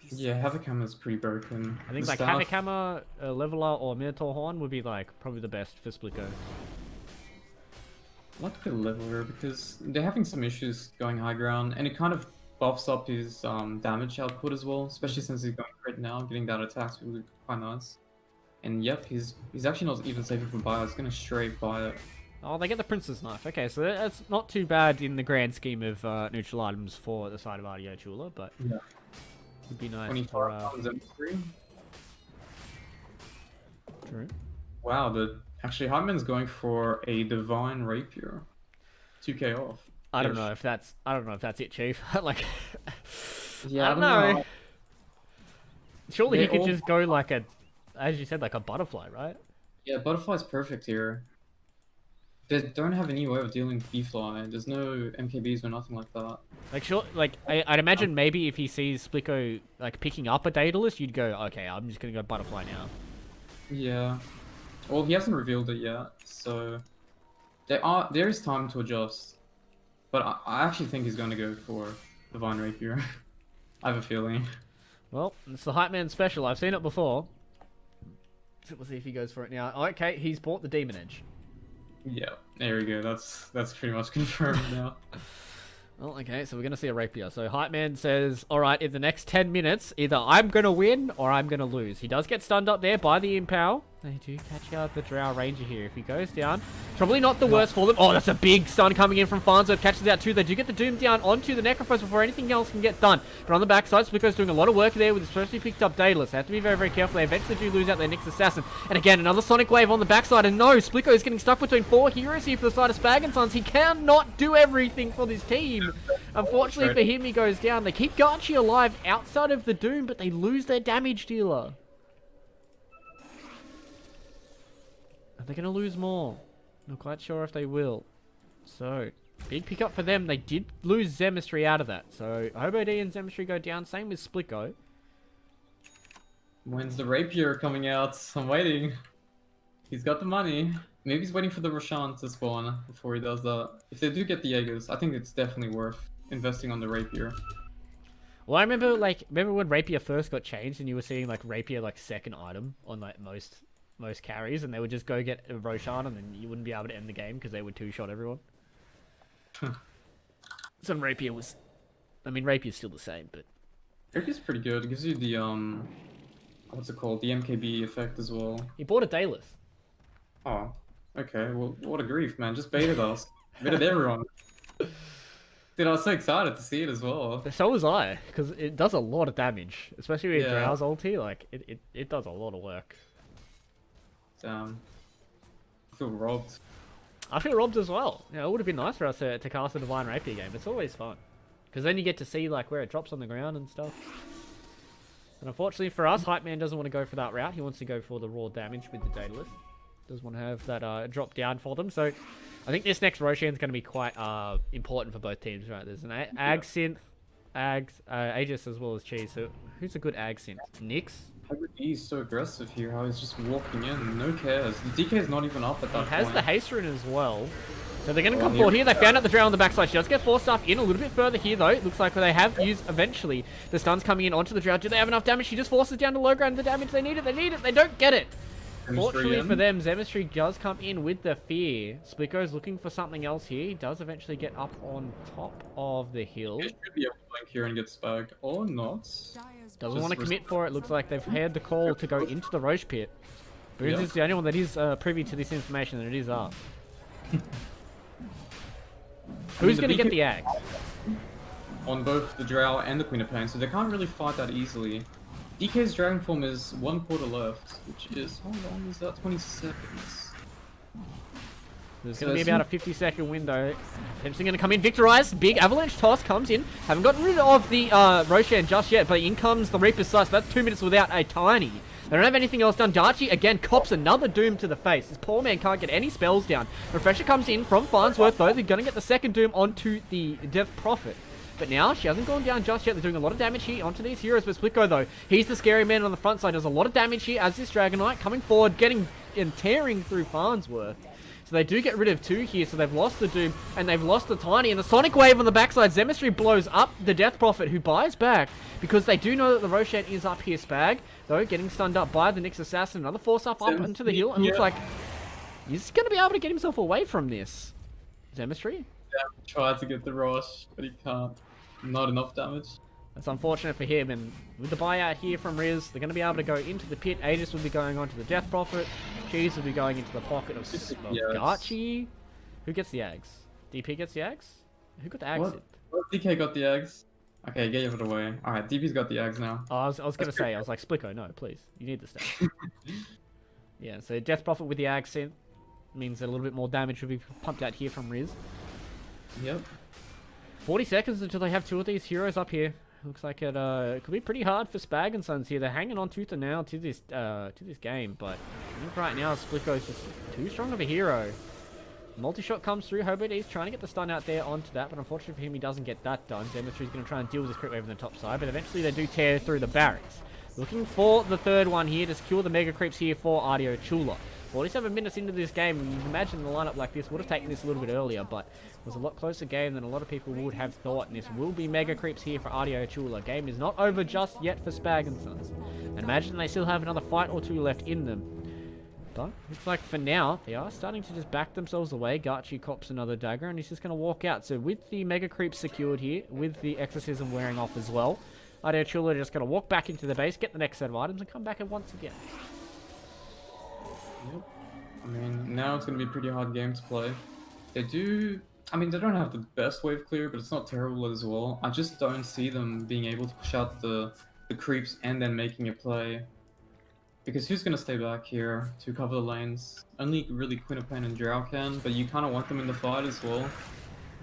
Yeah, Havoc Hammer is pretty broken. I think like Havoc Hammer, Leveler, or Minotaur Horn would be like probably the best for Spliko. I like the Leveler because they're having some issues going high ground, and it kind of buffs up his damage output as well, especially since he's going crit now. Getting that attack's really quite nice. And yep, he's actually not even saving from bio. He's gonna straight bio. Oh, they get the Prince's Knife. Okay, so that's not too bad in the grand scheme of neutral items for the side of Adilo Chua, but yeah, would be nice for. True. Wow, actually Hyman's going for a Divine Rapier, 2k off. I don't know if that's it, Chief. Like, yeah, I don't know. Surely he could just go like a, as you said, like a butterfly, right? Yeah, butterfly's perfect here. They don't have any way of dealing with B-Fly. There's no MKBs or nothing like that. Like, sure, like I'd imagine maybe if he sees Spliko like picking up a Daedalus, you'd go, okay, I'm just gonna go butterfly now. Yeah. Well, he hasn't revealed it yet, so there is time to adjust. But I actually think he's going to go for Divine Rapier. I have a feeling. Well, it's the Hype Man special. I've seen it before. So we'll see if he goes for it now. Oh, okay, he's bought the Demon Edge. Yeah, there we go. That's pretty much confirmed now. Well, okay, so we're going to see a Rapier. So Hype Man says, alright, in the next 10 minutes, either I'm going to win or I'm going to lose. He does get stunned up there by the Impale. They do catch out the Drow Ranger here. If he goes down, probably not the worst for them. Oh, that's a big stun coming in from Farnsworth. Catches out too. They do get the Doom down onto the Necrophos before anything else can get done. But on the backside, Spliko's doing a lot of work there with especially picked up Daedalus. They have to be very, very careful. They eventually do lose out their Nyx Assassin. And again, another Sonic Wave on the backside. And no, Spliko is getting stuck between 4 heroes here for the side of Spag and Sons. He cannot do everything for this team. Unfortunately for him, he goes down. They keep Garchi alive outside of the Doom, but they lose their damage dealer. Are they going to lose more? Not quite sure if they will. So, big pickup for them. They did lose Zemistry out of that. So, Hobod and Zemistry go down. Same with Spliko. When's the Rapier coming out? I'm waiting. He's got the money. Maybe he's waiting for the Roshan to spawn before he does that. If they do get the Jaegers, I think it's definitely worth investing on the Rapier. Well, I remember when Rapier first got changed and you were seeing like Rapier like second item on like most carries, and they would just go get a Roshan and then you wouldn't be able to end the game because they would two-shot everyone. So Rapier was... I mean, Rapier's still the same, but... Rapier's pretty good. It gives you the, what's it called? The MKB effect as well. He bought a Daedalus. Oh, okay. Well, what a grief, man. Just baited us. Baited everyone. Dude, I was so excited to see it as well. So was I, because it does a lot of damage. Especially with Yeah. Drow's ulti, like, it does a lot of work. Damn. I feel robbed. I feel robbed as well. You know, it would have been nice for us to cast a Divine Rapier game. It's always fun. Because then you get to see like where it drops on the ground and stuff. And unfortunately for us, Hype Man doesn't want to go for that route. He wants to go for the raw damage with the Daedalus. Doesn't want to have that drop down for them. So I think this next Roshan is going to be quite important for both teams, right? There's an Ag Synth, Aegis as well as Cheese. So who's a good Ag Synth? Nyx? He's so aggressive here, how he's just walking in, no cares. The DK is not even up at that He has point. the haste rune as well. So they're going to come here forward we here. They go. found out the Drow on the backside. She does get force stuff in a little bit further here, though. It looks like they have used, eventually, the stuns coming in onto the Drow. Do they have enough damage? She just forces down to low ground the damage. They need it. They need it. They don't get it. Fortunately for them, Zemistry does come in with the fear. Spliko's looking for something else here. He does eventually get up on top of the hill. He should be able to blink here and get Spag. Or not. Doesn't want to commit for it. Looks like they've had the call to go into the Roche pit. Boons Yep. is the only one that is privy to this information, and it is up. Who's going to get the axe? On both the Drow and the Queen of Pain, so they can't really fight that easily. DK's Dragon Form is 1 quarter left, which is, how long is that? 20 seconds. There's So going to be that's- about a 50-second window. Potentially going to come in. Victorized. Big avalanche toss comes in. Haven't gotten rid of the Roshan just yet, but in comes the Reaper's Sight. That's 2 minutes without a tiny. They don't have anything else done. Darchi again cops another Doom to the face. This poor man can't get any spells down. Refresher comes in from Farnsworth though. They're going to get the second Doom onto the Death Prophet. But now, she hasn't gone down just yet. They're doing a lot of damage here onto these heroes. But Spliko, though, he's the scary man on the front side. Does a lot of damage here as this Dragon Knight coming forward, getting and tearing through Farnsworth. So they do get rid of 2 here. So they've lost the Doom and they've lost the Tiny. And the Sonic Wave on the backside. Zemistry blows up the Death Prophet, who buys back because they do know that the Roshan is up here. Spag, though, getting stunned up by the Nyx Assassin. Another force up into the hill. And looks like he's going to be able to get himself away from this. Zemistry? Tried to get the rush, but he can't. Not enough damage. That's unfortunate for him, and with the buyout here from Riz, they're going to be able to go into the pit. Aegis will be going on to the Death Prophet. Cheese will be going into the pocket of Garchi. Who gets the Ags? DP gets the Ags? Who got the Ags? What? DK got the eggs. Okay, gave it away. Alright, DP's got the eggs now. Oh, I was going to say, I was like, Spliko, no, please. You need the stat. Yeah, so Death Prophet with the Ag synth means that a little bit more damage will be pumped out here from Riz. Yep. 40 seconds until they have 2 of these heroes up here. Looks like it could be pretty hard for Spag and Sons here. They're hanging on tooth and nail to this game, but I think right now Splitko is just too strong of a hero. Multi-shot comes through. Hobart is trying to get the stun out there onto that, but unfortunately for him, he doesn't get that done. Zemetry's going to try and deal with this crit wave on the top side, but eventually they do tear through the barracks. Looking for the third one here to secure the Mega Creeps here for Adilo Chua. 47 minutes into this game, and you can imagine the lineup like this would have taken this a little bit earlier, but it was a lot closer game than a lot of people would have thought, and this will be Mega Creeps here for Adilo Chua. Game is not over just yet for Spag and Sons. And imagine they still have another fight or two left in them. But looks like for now, they are starting to just back themselves away. Garchi cops another dagger, and he's just going to walk out. So with the Mega Creeps secured here, with the Exorcism wearing off as well, Adilo Chua are just going to walk back into the base, get the next set of items, and come back in once again. Yep. I mean, now it's going to be a pretty hard game to play. They don't have the best wave clear, but it's not terrible as well. I just don't see them being able to push out the creeps and then making a play. Because who's going to stay back here to cover the lanes? Only really Quinnipian and Drow can, but you kind of want them in the fight as well.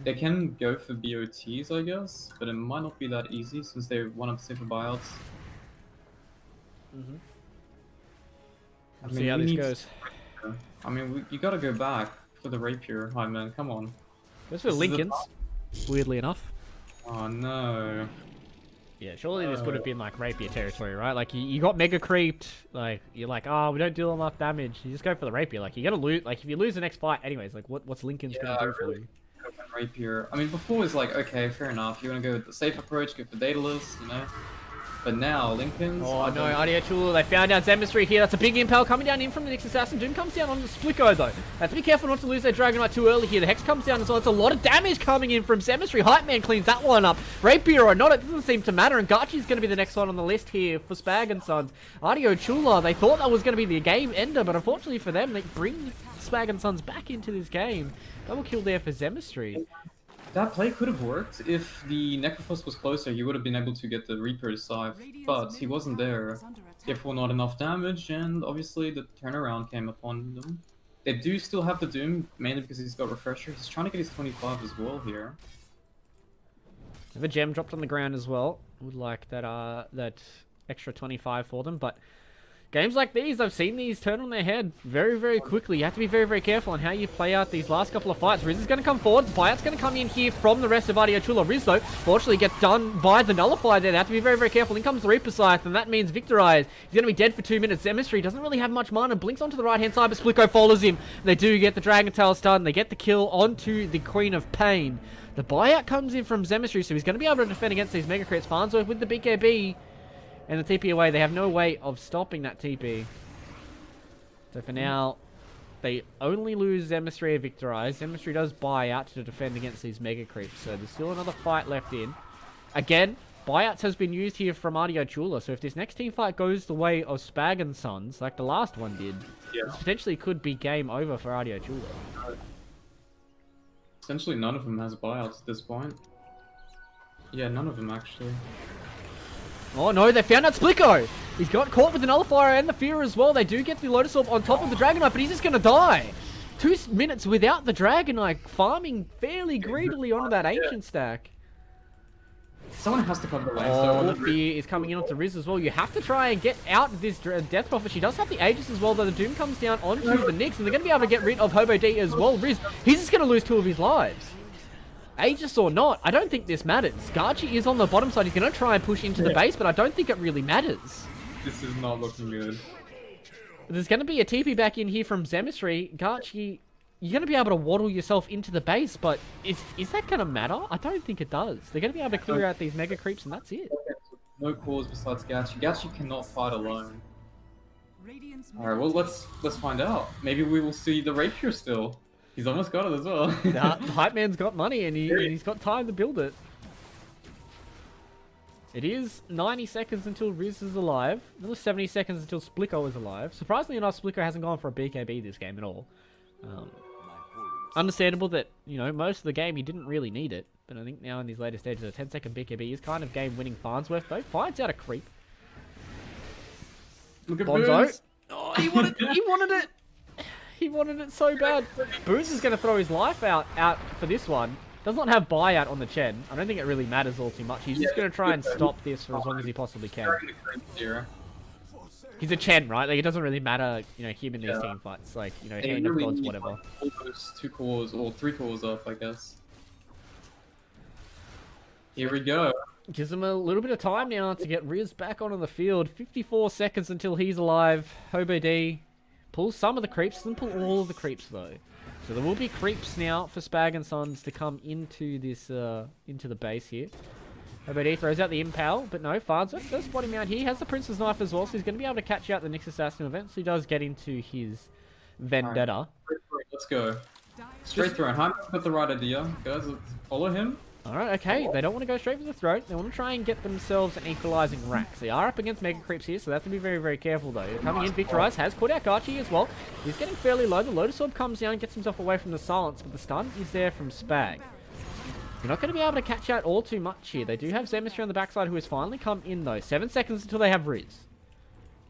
They can go for BOTs, I guess, but it might not be that easy since they want to save for buyouts. See how this goes. I mean, you gotta go back for the rapier, hi man, come on. Goes for Lincoln's, weirdly enough. Oh no. Yeah, surely this would have been like rapier territory, right? Like you got mega creeped, like you're like, oh, we don't deal enough damage. You just go for the rapier. Like you gotta lose. Like if you lose the next fight, anyways, like what's Lincoln's gonna do for you? Rapier. I mean, before it was like, okay, fair enough. You wanna go with the safe approach, go for Daedalus, you know. But now, Lincoln's... Oh no, Adilo Chua, they found out Zemistry here. That's a big impale coming down in from the next assassin. Doom comes down on the Splicko though. They have to be careful not to lose their Dragonite too early here. The Hex comes down as well. It's a lot of damage coming in from Zemistry. Hype Man cleans that one up. Rapier or not, it doesn't seem to matter. And Garchi's going to be the next one on the list here for Spag and Sons. Adilo Chua, they thought that was going to be the game ender, but unfortunately for them, they bring Spag and Sons back into this game. Double kill there for Zemistry. That play could have worked if the Necrophos was closer. He would have been able to get the Reaper to scythe, but he wasn't there. Therefore, not enough damage, and obviously the turnaround came upon them. They do still have the Doom, mainly because he's got Refresher. He's trying to get his 25 as well here. Have a gem dropped on the ground as well. Would like that that extra 25 for them, but games like these, I've seen these turn on their head very, very quickly. You have to be very, very careful on how you play out these last couple of fights. Riz is going to come forward. Buyout's going to come in here from the rest of Adilo Chua. Riz, though, fortunately gets done by the Nullifier there. They have to be very, very careful. In comes the Reaper Scythe, and that means Victorize. He's going to be dead for 2 minutes. Zemistry doesn't really have much mana. Blinks onto the right-hand side, but Splicko follows him. They do get the Dragon Tail stun. They get the kill onto the Queen of Pain. The buyout comes in from Zemistry, so he's going to be able to defend against these Mega Crits. Farnsworth with the BKB and the TP away. They have no way of stopping that TP. So for now, they only lose Zemistry and Victorize. Zemistry does buy out to defend against these Mega Creeps. So there's still another fight left in. Again, buyouts has been used here from Adilo Chua. So if this next team fight goes the way of Spag and Sons, like the last one did, this potentially could be game over for Adilo Chua. Essentially, none of them has buyouts at this point. Yeah, none of them actually. Oh no, they found out Splicko! He's got caught with the Nullifier and the Fear as well. They do get the Lotus Orb on top of the Dragonite, but he's just gonna die! 2 minutes without the Dragonite, farming fairly greedily onto that Ancient stack. Someone has to cover the lane. Oh, the Fear is coming in onto Riz as well. You have to try and get out this Death Prophet. She does have the Aegis as well, though the Doom comes down onto the Nyx, and they're gonna be able to get rid of Hobo D as well. Riz, he's just gonna lose 2 of his lives. Aegis or not, I don't think this matters. Garchi is on the bottom side. He's going to try and push into the base, but I don't think it really matters. This is not looking good. There's going to be a TP back in here from Zemistry. Garchi, you're going to be able to waddle yourself into the base, but is that going to matter? I don't think it does. They're going to be able to clear out these Mega Creeps, and that's it. No cause besides Gachi. Gachi cannot fight alone. Alright, well, let's find out. Maybe we will see the Rapier still. He's almost got it as well. Nah, the Hype Man's got money and he's got time to build it. It is 90 seconds until Riz is alive. Another 70 seconds until Splicko is alive. Surprisingly enough, Splicko hasn't gone for a BKB this game at all. Understandable that, you know, most of the game he didn't really need it. But I think now in these later stages, a 10-second BKB is kind of game-winning Farnsworth, though. Finds out a creep. Look at Bonzo. Booze. Oh, he wanted it! He wanted it so bad. Booze is going to throw his life out for this one. Does not have buyout on the Chen. I don't think it really matters all too much. He's just going to try and stop this for as long as he possibly can. He's a Chen, right? Like, it doesn't really matter, you know, him in these team fights. Like, you know, Hand of Gods, whatever. All those 2 cores, or 3 cores up, I guess. Here we go. Gives him a little bit of time now to get Riz back onto the field. 54 seconds until he's alive. Hobo D pulls some of the creeps, doesn't pull all of the creeps though. So there will be creeps now for Spag and Sons to come into this, into the base here. Hobo D throws out the impale, but no, Farnsworth does spot him out here. He has the Prince's Knife as well, so he's going to be able to catch out the Nyx Assassin event. So he does get into his vendetta. Right, let's go. Straight throw. I've got the right idea. Guys, let's follow him. Alright, okay. They don't want to go straight for the throat. They want to try and get themselves an equalizing rack. So they are up against Mega Creeps here, so they have to be very, very careful though. Coming in, Victorize has caught out Gachi as well. He's getting fairly low. The Lotus Orb comes down, gets himself away from the silence, but the stun is there from Spag. You're not going to be able to catch out all too much here. They do have Zemister on the backside who has finally come in though. 7 seconds until they have Riz.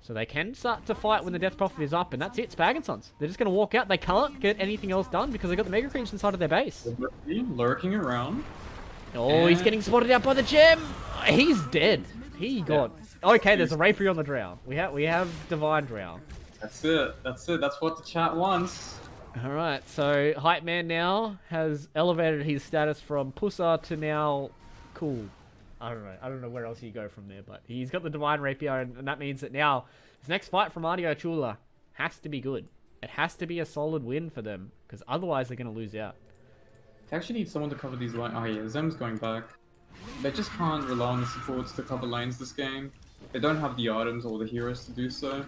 So they can start to fight when the Death Prophet is up, and that's it, Spag and Sons. They're just going to walk out. They can't get anything else done because they got the Mega Creeps inside of their base. Lurking around. Oh, he's getting spotted out by the gem. He's dead. He got... Okay, there's a Rapier on the Drow. We have Divine Drow. That's it. That's it. That's what the chat wants. Alright, so Hype Man now has elevated his status from Pusser to now cool. I don't know where else you go from there, but he's got the Divine Rapier, and that means that now his next fight from Adilo Chua has to be good. It has to be a solid win for them, because otherwise they're going to lose out. They actually need someone to cover these lanes. Oh yeah, Zem's going back. They just can't rely on the supports to cover lanes this game. They don't have the items or the heroes to do so.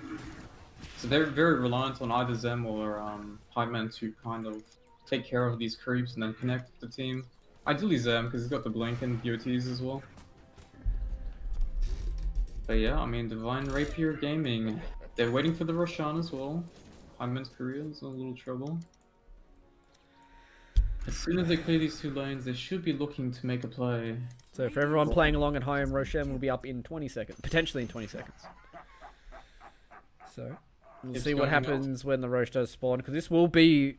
So they're very reliant on either Zem or Hype Man to kind of take care of these creeps and then connect with the team. Ideally Zem, because he's got the blink and BOTs as well. But yeah, I mean, Divine Rapier Gaming. They're waiting for the Roshan as well. Hype Man's career is in a little trouble. As soon as they clear these two lanes, they should be looking to make a play. So for everyone playing along at home, Roshan will be up in 20 seconds. Potentially in 20 seconds. So we'll see what happens when the Roche does spawn, because this will be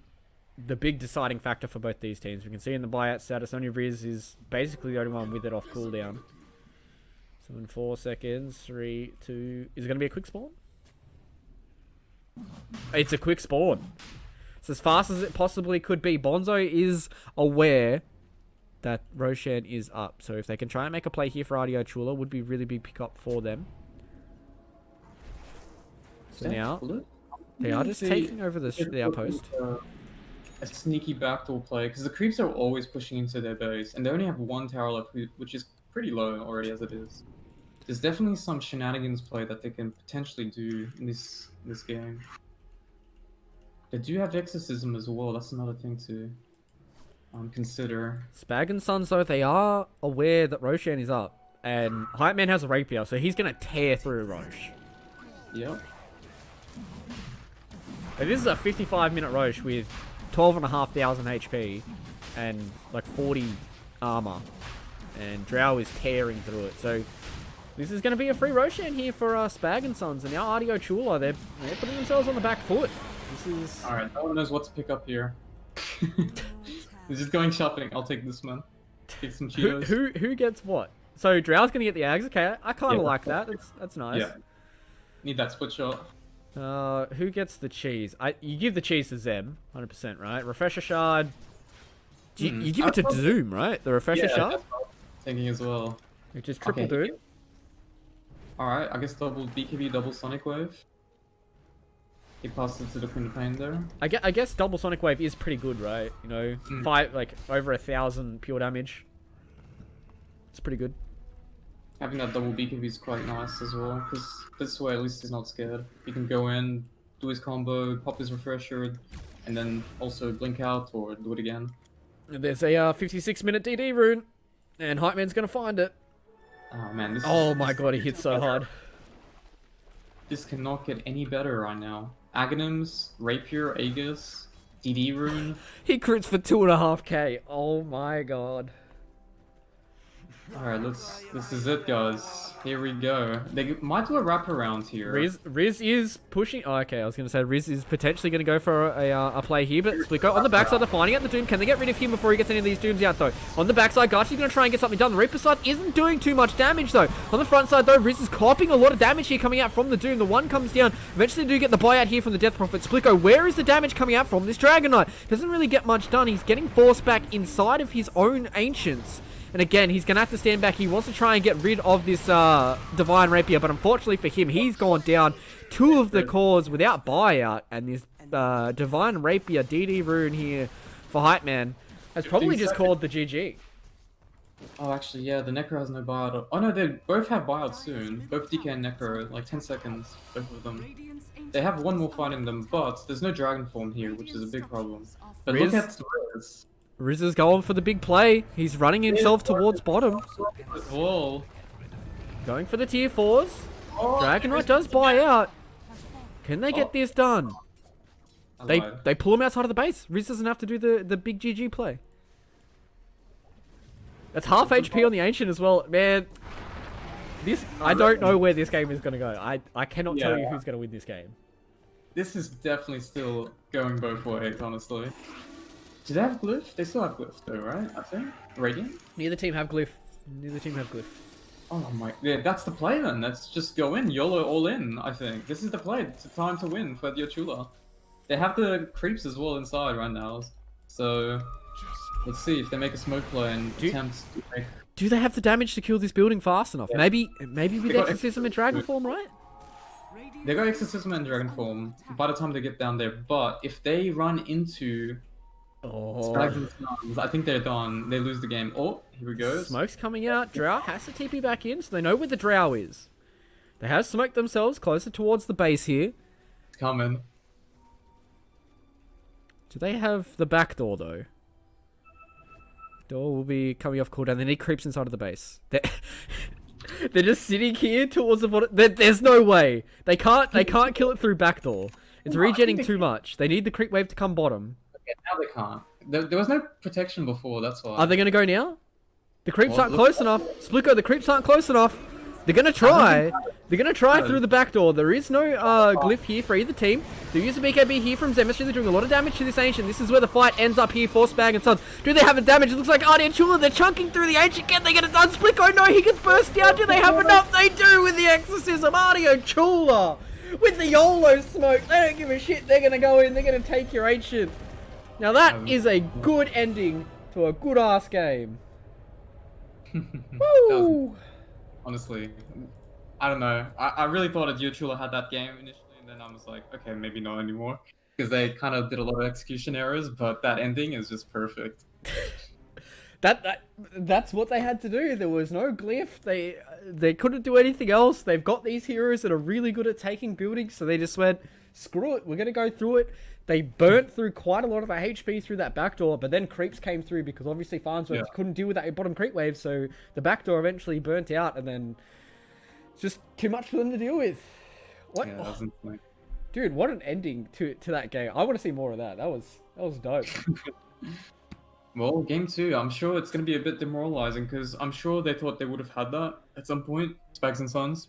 the big deciding factor for both these teams. We can see in the buyout status, only Riz is basically the only one with it off cooldown. So in 4 seconds, 3, 2... Is it going to be a quick spawn? It's a quick spawn. It's as fast as it possibly could be. Bonzo is aware that Roshan is up. So if they can try and make a play here for Adilo Chua, would be really big pickup for them. So now, they are just taking over the outpost. A sneaky backdoor play, because the creeps are always pushing into their base, and they only have one tower left, which is pretty low already as it is. There's definitely some shenanigans play that they can potentially do in this game. They do have exorcism as well. That's another thing to consider. Spag and Sons, though, they are aware that Roshan is up, and Hype Man has a rapier, so he's gonna tear through Roche. Yep. But this is a 55-minute Roche with 12,500 HP and like 40 armor, and Drow is tearing through it. So this is going to be a free Roshan here for Spag and Sons, and now Adilo Chua, they're putting themselves on the back foot. This is... Alright, no one knows what to pick up here. They're just going shopping. I'll take this one. Get some Cheetos. Who gets what? So Drow's going to get the Ags. Okay, I kind of like that. That's nice. Yeah. Need that split shot. Who gets the cheese? You give the cheese to Zem, 100%, right? Refresher shard. You give it to Zoom, right? The refresher shard? That's what I'm thinking as well. Which is triple Doom. Alright, I guess double BKB, double Sonic Wave. He passes it to the Queen of Pain there. I guess double Sonic Wave is pretty good, right? You know, over 1,000 pure damage. It's pretty good. Having that double BKB is quite nice as well, because this way at least he's not scared. He can go in, do his combo, pop his refresher, and then also blink out or do it again. There's a 56-minute DD rune, and Hype Man's gonna find it. Oh man, my god, he hit so hard. This cannot get any better right now. Aghanims, Rapier, Aegis, DD rune. He crits for 2.5k. Oh my god. Alright, this is it, guys. Here we go. They might do a wraparound here. Riz is pushing. Oh, okay, I was going to say Riz is potentially going to go for a play here, but Spliko on the backside, they're finding out the Doom. Can they get rid of him before he gets any of these Dooms out, though? On the backside, Gachi's going to try and get something done. The Reaper side isn't doing too much damage, though. On the front side, though, Riz is copping a lot of damage here coming out from the Doom. The one comes down. Eventually, they do get the buyout here from the Death Prophet. Spliko, where is the damage coming out from this Dragon Knight? Doesn't really get much done. He's getting forced back inside of his own Ancients. And again, he's going to have to stand back. He wants to try and get rid of this Divine Rapier, but unfortunately for him, he's gone down 2 of the cores without buyout. And this Divine Rapier DD rune here for Hype Man has probably just called the GG. Oh, actually, yeah, the Necro has no buyout. Oh no, they both have buyout soon. Both DK and Necro, like 10 seconds, both of them. They have one more fight in them, but there's no Dragon Form here, which is a big problem. But Riz? look at Riz. Riz is going for the big play. He's running himself towards bottom. Whoa. Going for the tier 4s. Oh, Dragonite does buy out. Can they get this done? They pull him outside of the base. Riz doesn't have to do the big GG play. That's half HP on the Ancient as well. Man, I don't know where this game is going to go. I cannot tell you who's going to win this game. This is definitely still going both ways, honestly. Do they have Glyph? They still have Glyph though, right? I think? Radiant? Neither team have Glyph. Neither team have Glyph. Oh my... Yeah, that's the play then. Let's just go in. YOLO all in, I think. This is the play. It's the time to win for Adilo Chua. They have the creeps as well inside right now. So... Let's see if they make a smoke play and attempt to make... Do they have the damage to kill this building fast enough? Yeah. Maybe with Exorcism and Dragon Form, right? They got Exorcism and Dragon Form by the time they get down there, but if they run into Spag and Suns, I think they're done. They lose the game. Oh, here we go. Smoke's coming out. Drow has to TP back in, so they know where the Drow is. They have smoked themselves closer towards the base here. It's coming. Do they have the back door, though? Door will be coming off cooldown. They need creeps inside of the base. They're just sitting here towards the bottom. There's no way. They can't kill it through back door. It's regenning too much. They need the creep wave to come bottom. Yeah, now they can't. There was no protection before, that's why. Are they going to go now? The creeps aren't close enough. Splico, the creeps aren't close enough. They're going to try. They're going to try through the back door. There is no glyph here for either team. They use a BKB here from Zemistry. They're doing a lot of damage to this Ancient. This is where the fight ends up here for Spag and Sons. Do they have a damage? It looks like Adilo Chua. They're chunking through the Ancient. Can they get it done? Splico, no, he gets burst down. Do they have enough? They do with the Exorcism. Adilo Chua with the YOLO smoke. They don't give a shit. They're going to go in. They're going to take your Ancient. Now that is a good ending to a good ass game. Woo! Honestly, I don't know. I really thought Adilo Chua had that game initially, and then I was like, okay, maybe not anymore. Because they kind of did a lot of execution errors, but that ending is just perfect. That's what they had to do. There was no glyph. They couldn't do anything else. They've got these heroes that are really good at taking buildings, so they just went, screw it, we're going to go through it. They burnt through quite a lot of the HP through that back door, but then creeps came through because obviously Farnsworth couldn't deal with that bottom creep wave, so the back door eventually burnt out, and then it's just too much for them to deal with. What? Yeah, that was insane. Dude, what an ending to that game. I want to see more of that. That was dope. Well, game 2, I'm sure it's going to be a bit demoralizing because I'm sure they thought they would have had that at some point, Spags and Sons.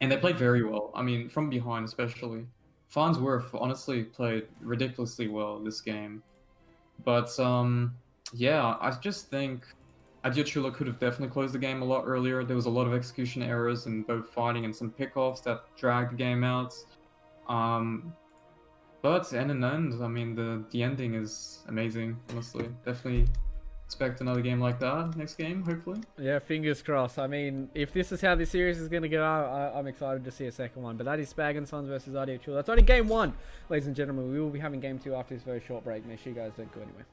And they played very well. I mean, from behind especially. Farnsworth honestly played ridiculously well this game. But, yeah, I just think Adilo Chua could have definitely closed the game a lot earlier. There was a lot of execution errors in both fighting and some pickoffs that dragged the game out. But in an end, I mean, the ending is amazing, honestly. Definitely expect another game like that next game, hopefully. Yeah, fingers crossed. I mean, if this is how this series is going to go, I'm excited to see a second one. But that is Spag and Sons versus Adilo Chua. That's only game 1, ladies and gentlemen. We will be having game 2 after this very short break. Make sure you guys don't go anywhere.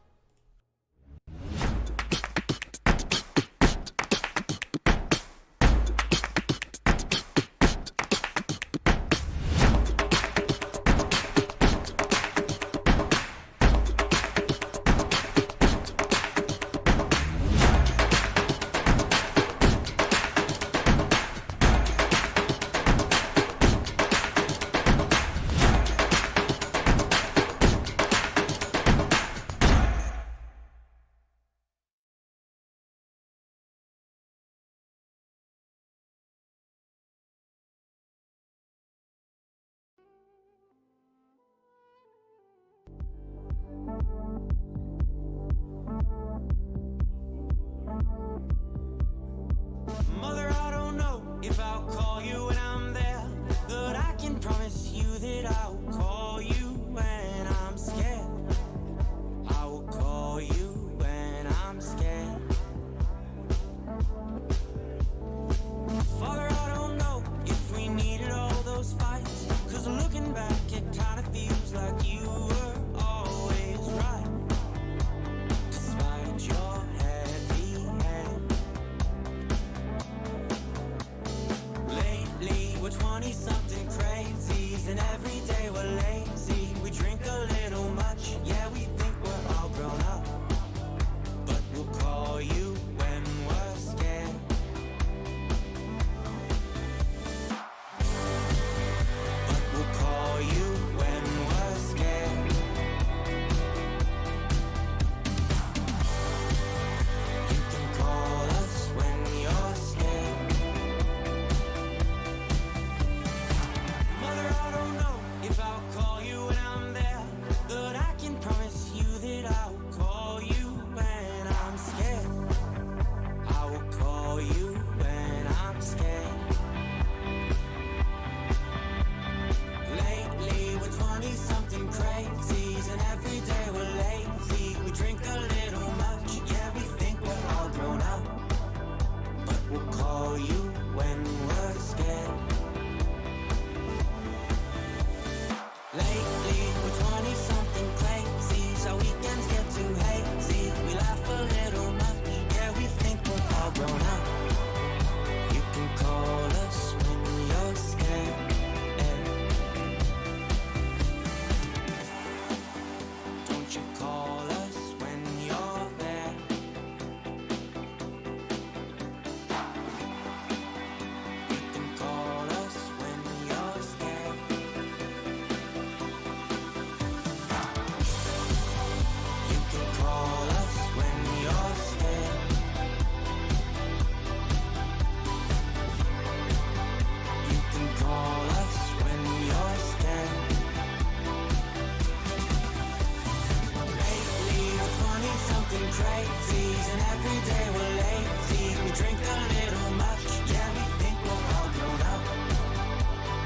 daisies, and every day we're lazy. We drink a little much, yeah, we think we're all grown up.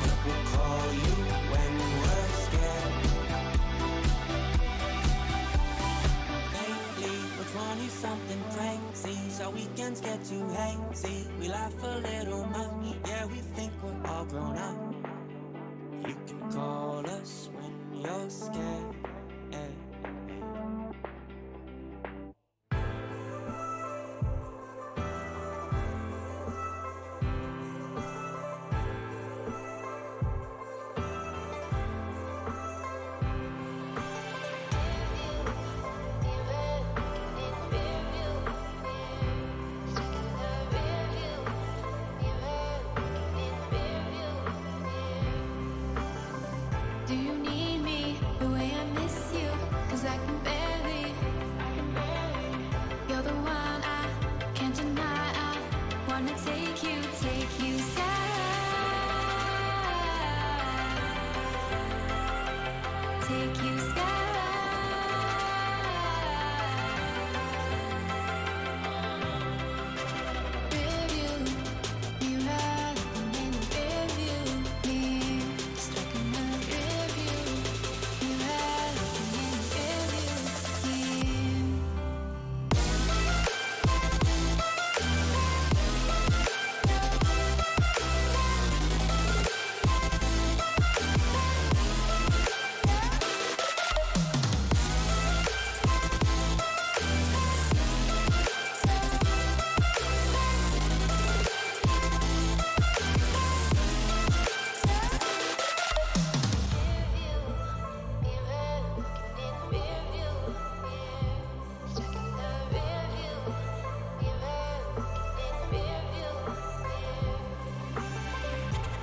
But we'll call you when we're scared. Lately, we're 20-something crazy, so weekends get too hazy. We laugh a little much, yeah, we think we're all grown up. You can call us when you're scared. Do you need me the way I miss you? 'Cause I can barely. You're the one I can't deny. I wanna take you sky. Take you sky. Review, mirror, looking in the rearview mirror. Stuck in the rearview mirror, looking in the rearview mirror.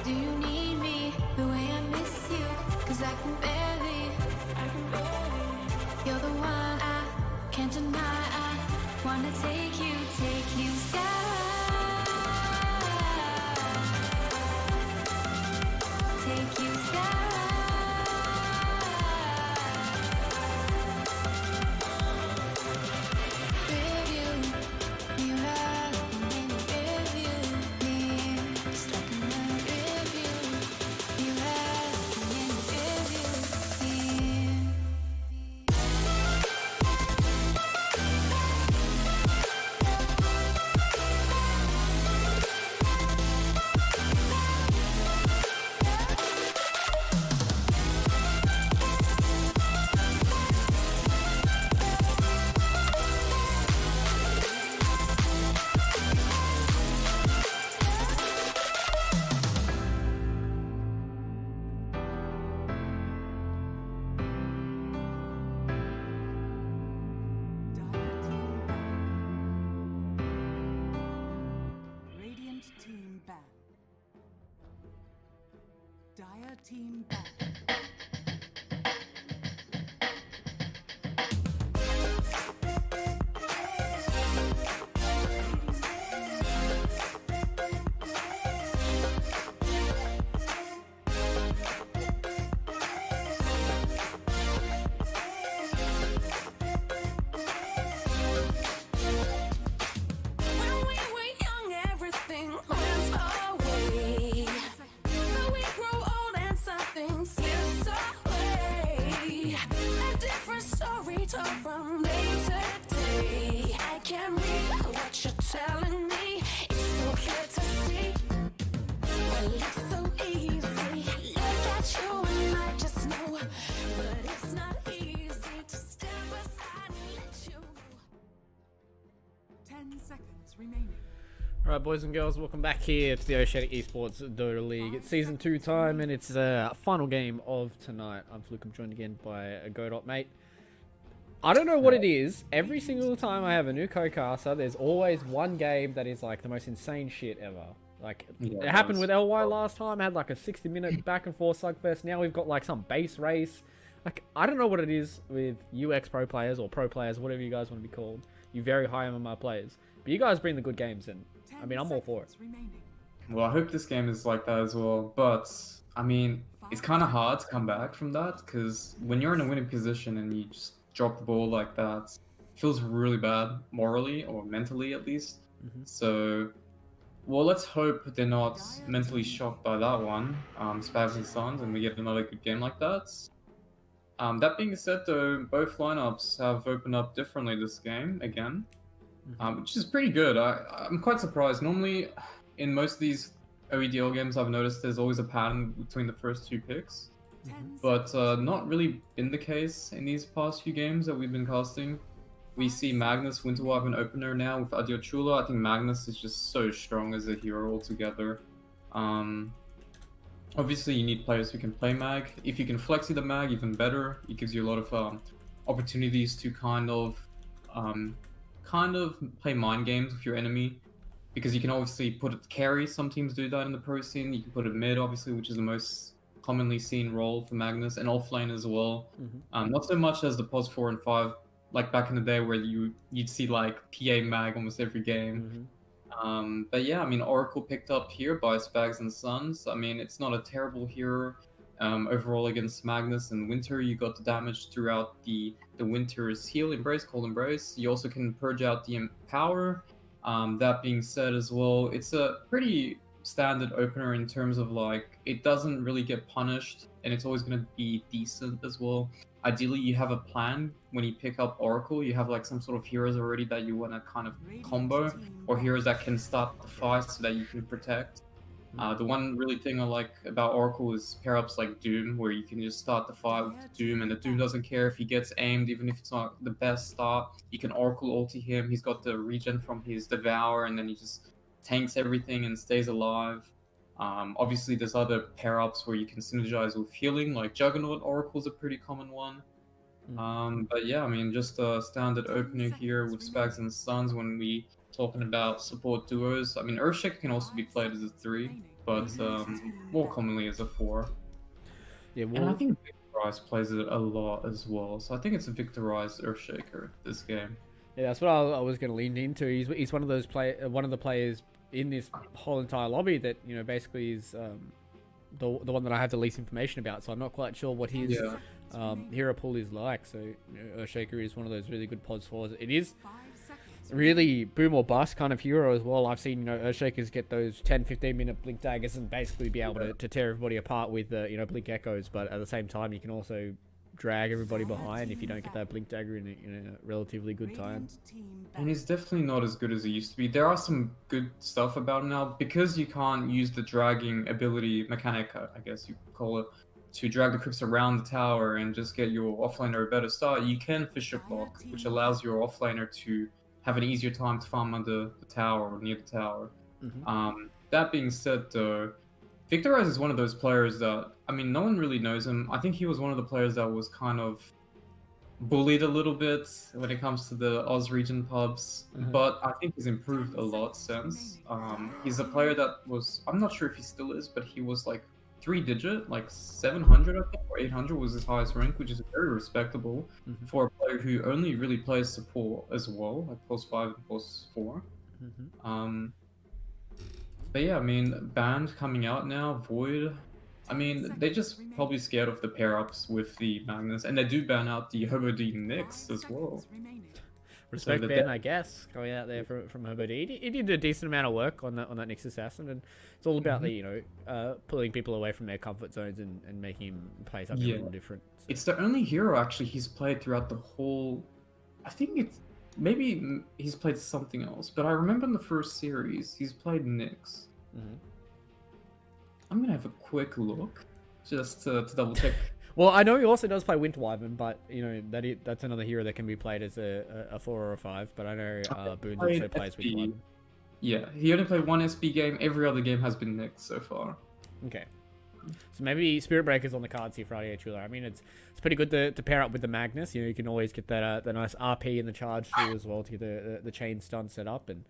Do you need me the way I miss you? 'Cause I can barely. You're the one I can't deny. I wanna take you sky. Take you sky. Rearview mirror, looking in the rearview mirror. Stuck in the rearview mirror, looking in the rearview mirror. Radiant team back. Dire team back. When we were young, everything went our way. Now we grow old and something slips away. A different story told from day to day. I can't read what you're telling me. It's so clear to see. Well, it's so easy. Look at you and I just know. But it's not easy to stand beside and let you know. 10 seconds remaining. Alright, boys and girls, welcome back here to the Oceanic Esports Dota League. It's Season 2 time, and it's the final game of tonight. I'm Fluke, I'm joined again by a Godot mate. I don't know what it is. Every single time I have a new co-caster, there's always one game that is like the most insane shit ever. Like, Yeah, it happened it with LY last time. I had like a 60-minute back and forth slugfest. Now we've got like some base race. Like, I don't know what it is with UX pro players or pro players, whatever you guys want to be called. You very high MMR players. But you guys bring the good games in. I mean, I'm all for it. Well, I hope this game is like that as well. But, I mean, it's kind of hard to come back from that because when you're in a winning position and you just drop the ball like that, feels really bad morally or mentally at least. So, well, let's hope they're not mentally shocked by that one, Spaz and Sons, and we get another good game like that. That being said, though, both lineups have opened up differently this game again, which is pretty good. I'm quite surprised. Normally, in most of these OEDL games, I've noticed there's always a pattern between the first two picks, but not really been the case in these past few games that we've been casting. We see Magnus Winterwyvern opener now with Adilo Chua. I think Magnus is just so strong as a hero altogether. Obviously, you need players who can play mag. If you can flexi the mag, even better. It gives you a lot of opportunities to kind of play mind games with your enemy, because you can obviously put it carry. Some teams do that in the pro scene. You can put it mid, obviously, which is the most commonly seen role for Magnus, and offlane as well. Not so much as the pos 4 and 5, like back in the day where you'd see like PA mag almost every game. But yeah, I mean, Oracle picked up here by Spags and Sons. I mean, it's not a terrible hero. Overall against Magnus and Winter, you got the damage throughout the Winter's heal embrace, cold embrace. You also can purge out the empower. That being said as well, it's a pretty standard opener in terms of like, it doesn't really get punished, and it's always going to be decent as well. Ideally, you have a plan when you pick up Oracle. You have like some sort of heroes already that you want to kind of combo, or heroes that can start the fight so that you can protect. The one really thing I like about Oracle is pair-ups like Doom, where you can just start the fight with Doom, and the Doom doesn't care if he gets aimed, even if it's not the best start. You can Oracle ulti him, he's got the regen from his Devour, and then he just tanks everything and stays alive. Obviously, there's other pair-ups where you can synergize with healing, like Juggernaut Oracle is a pretty common one. But yeah, I mean, just a standard opener here with Spags and Sons when we talking about support duos. I mean, Earthshaker can also be played as a 3, but more commonly as a 4. Yeah, And I think Victorize plays it a lot as well, so I think it's a Victorized Earthshaker this game. Yeah, that's what I was going to lean into. He's one of those one of the players in this whole entire lobby that, you know, basically is the one that I have the least information about. So I'm not quite sure what his hero pool is like. So, you know, Earthshaker is one of those really good pods for us. It is really boom or bust kind of hero as well. I've seen, you know, Earthshakers get those 10-15 minute blink daggers and basically be able to tear everybody apart with you know, blink echoes. But at the same time, you can also drag everybody behind if you don't get that blink dagger in a relatively good time. And he's definitely not as good as he used to be. There are some good stuff about him now, because you can't use the dragging ability mechanic, I guess you could call it, to drag the creeps around the tower and just get your offlaner a better start. You can Fisher block, which allows your offlaner to have an easier time to farm under the tower or near the tower. That being said, though, Victorize is one of those players that, I mean, no one really knows him. I think he was one of the players that was kind of bullied a little bit when it comes to the Oz region pubs, but I think he's improved a lot since. He's a player that was, I'm not sure if he still is, but he was like 3-digit, like 700 I think, or 800 was his highest rank, which is very respectable for a player who only really plays support as well, like plus 5 and plus 4. But yeah, I mean, Band coming out now, Void. I mean, they're just probably scared of the pair-ups with the Magnus, and they do ban out the Hobo D Nyx as well. Respect So Ben, I guess, going out there from Hobo D. He did a decent amount of work on that Nyx Assassin, and it's all about the, you know, pulling people away from their comfort zones and making him play something a little different. So. It's the only hero actually he's played throughout the whole. I think it's maybe he's played something else, but I remember in the first series he's played Nyx. I'm gonna have a quick look just to double check. Well, I know he also does play Winterwyvern, but you know that's another hero that can be played as a 4 or a 5. But I know Boone also plays Winterwyvern. Yeah, he only played one SB game. Every other game has been Nyx so far. Okay. So maybe Spirit Breaker's on the cards here for Adilo Chua. I mean, it's pretty good to pair up with the Magnus. You know, you can always get that the nice RP in the charge through as well to get the chain stun set up and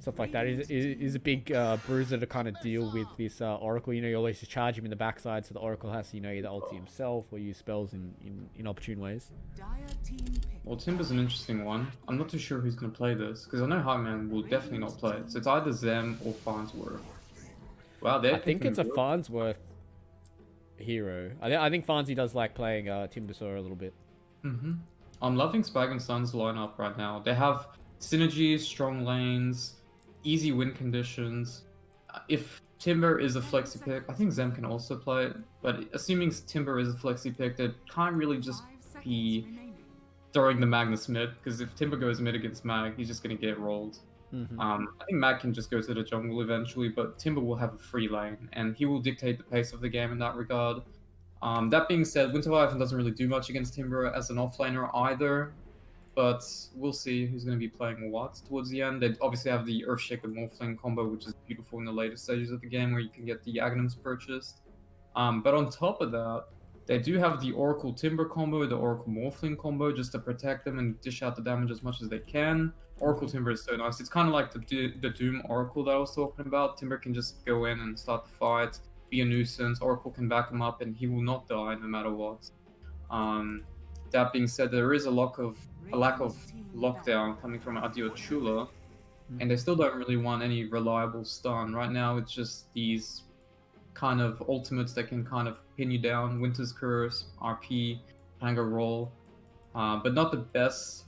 stuff like that. Is a big bruiser to kind of deal with this Oracle. You know, you always just charge him in the backside, so the Oracle has to, you know, either ulti himself or use spells in opportune ways. Well, Timber's an interesting one. I'm not too sure who's going to play this, because I know Heartman will definitely not play it. So it's either Zem or Farnsworth. Wow, I think it's a Farnsworth hero. I think Farnsy does like playing Timbersaw a little bit. I'm loving Spag and Sun's lineup right now. They have synergies, strong lanes, easy win conditions. If Timber is a flexi pick, I think Zem can also play it. But assuming Timber is a flexi pick, they can't really just 5 seconds be remaining. throwing the Magnus mid, because if Timber goes mid against Mag, he's just gonna get rolled. I think Mag can just go to the jungle eventually, but Timber will have a free lane, and he will dictate the pace of the game in that regard. That being said, Winter Wyvern doesn't really do much against Timber as an offlaner either, but we'll see who's going to be playing what towards the end. They obviously have the Earthshaker Morphling combo, which is beautiful in the later stages of the game where you can get the Aghanims purchased. But on top of that, they do have the Oracle Timber combo, the Oracle Morphling combo, just to protect them and dish out the damage as much as they can. Oracle Timber is so nice. It's kind of like the Doom Oracle that I was talking about. Timber can just go in and start the fight, be a nuisance. Oracle can back him up, and he will not die no matter what. That being said, there is a lack of lockdown coming from Adilo Chua, and they still don't really want any reliable stun. Right now, it's just these kind of ultimates that can kind of pin you down. Winter's Curse, RP, Pango Roll, but not the best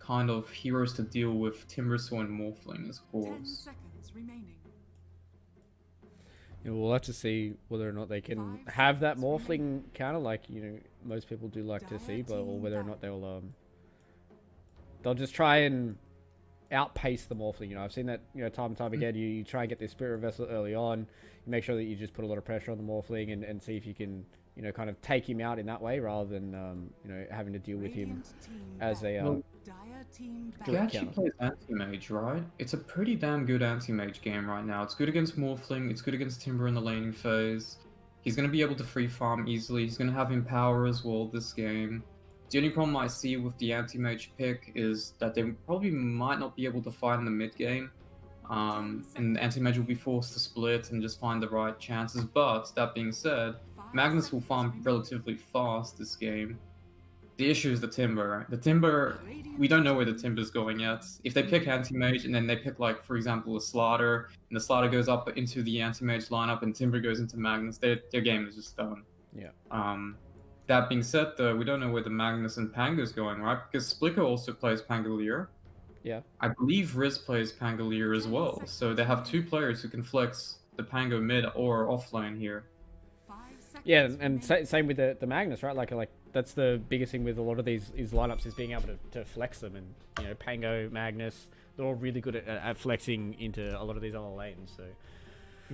kind of heroes to deal with Timbersaw and Morphling, of 10 course. seconds remaining. You know, we'll have to see whether or not they can 5 have that seconds Morphling remaining. counter, like most people do like to see, but or Dieting whether or not back. they'll just try and outpace the Morphling. I've seen that time and time again. You try and get this Spirit Vessel early on. You make sure that you just put a lot of pressure on the Morphling and see if you can kind of take him out in that way rather than having to deal with him Radiant team as back. a Well, Dire team He Direct back. actually counter. plays anti-mage, right? It's a pretty damn good anti-mage game right now. It's good against Morphling, it's good against Timber in the laning phase. He's going to be able to free farm easily. He's going to have Empower as well this game. The only problem I see with the anti-mage pick is that they probably might not be able to fight in the mid game. And anti-mage will be forced to split and just find the right chances. But that being said, 5 Magnus will seconds farm remaining. relatively fast this game. The issue is the Timber. The Timber, we don't know where the Timber's going yet. If they pick anti-mage and then they pick, like, for example, a Slaughter, and the Slaughter goes up into the anti-mage lineup and Timber goes into Magnus, their game is just done. Yeah. That being said, though, we don't know where the Magnus and Pango's going, right? Because Splicker also plays Pangolier. Yeah. I believe Riz plays Pangolier as well. So they have two players who can flex the Pango mid or offlane here. 5 seconds Yeah, and remaining. same with the Magnus, right? Like that's the biggest thing with a lot of these lineups is being able to flex them, and Pango, Magnus, they're all really good at flexing into a lot of these other lanes. So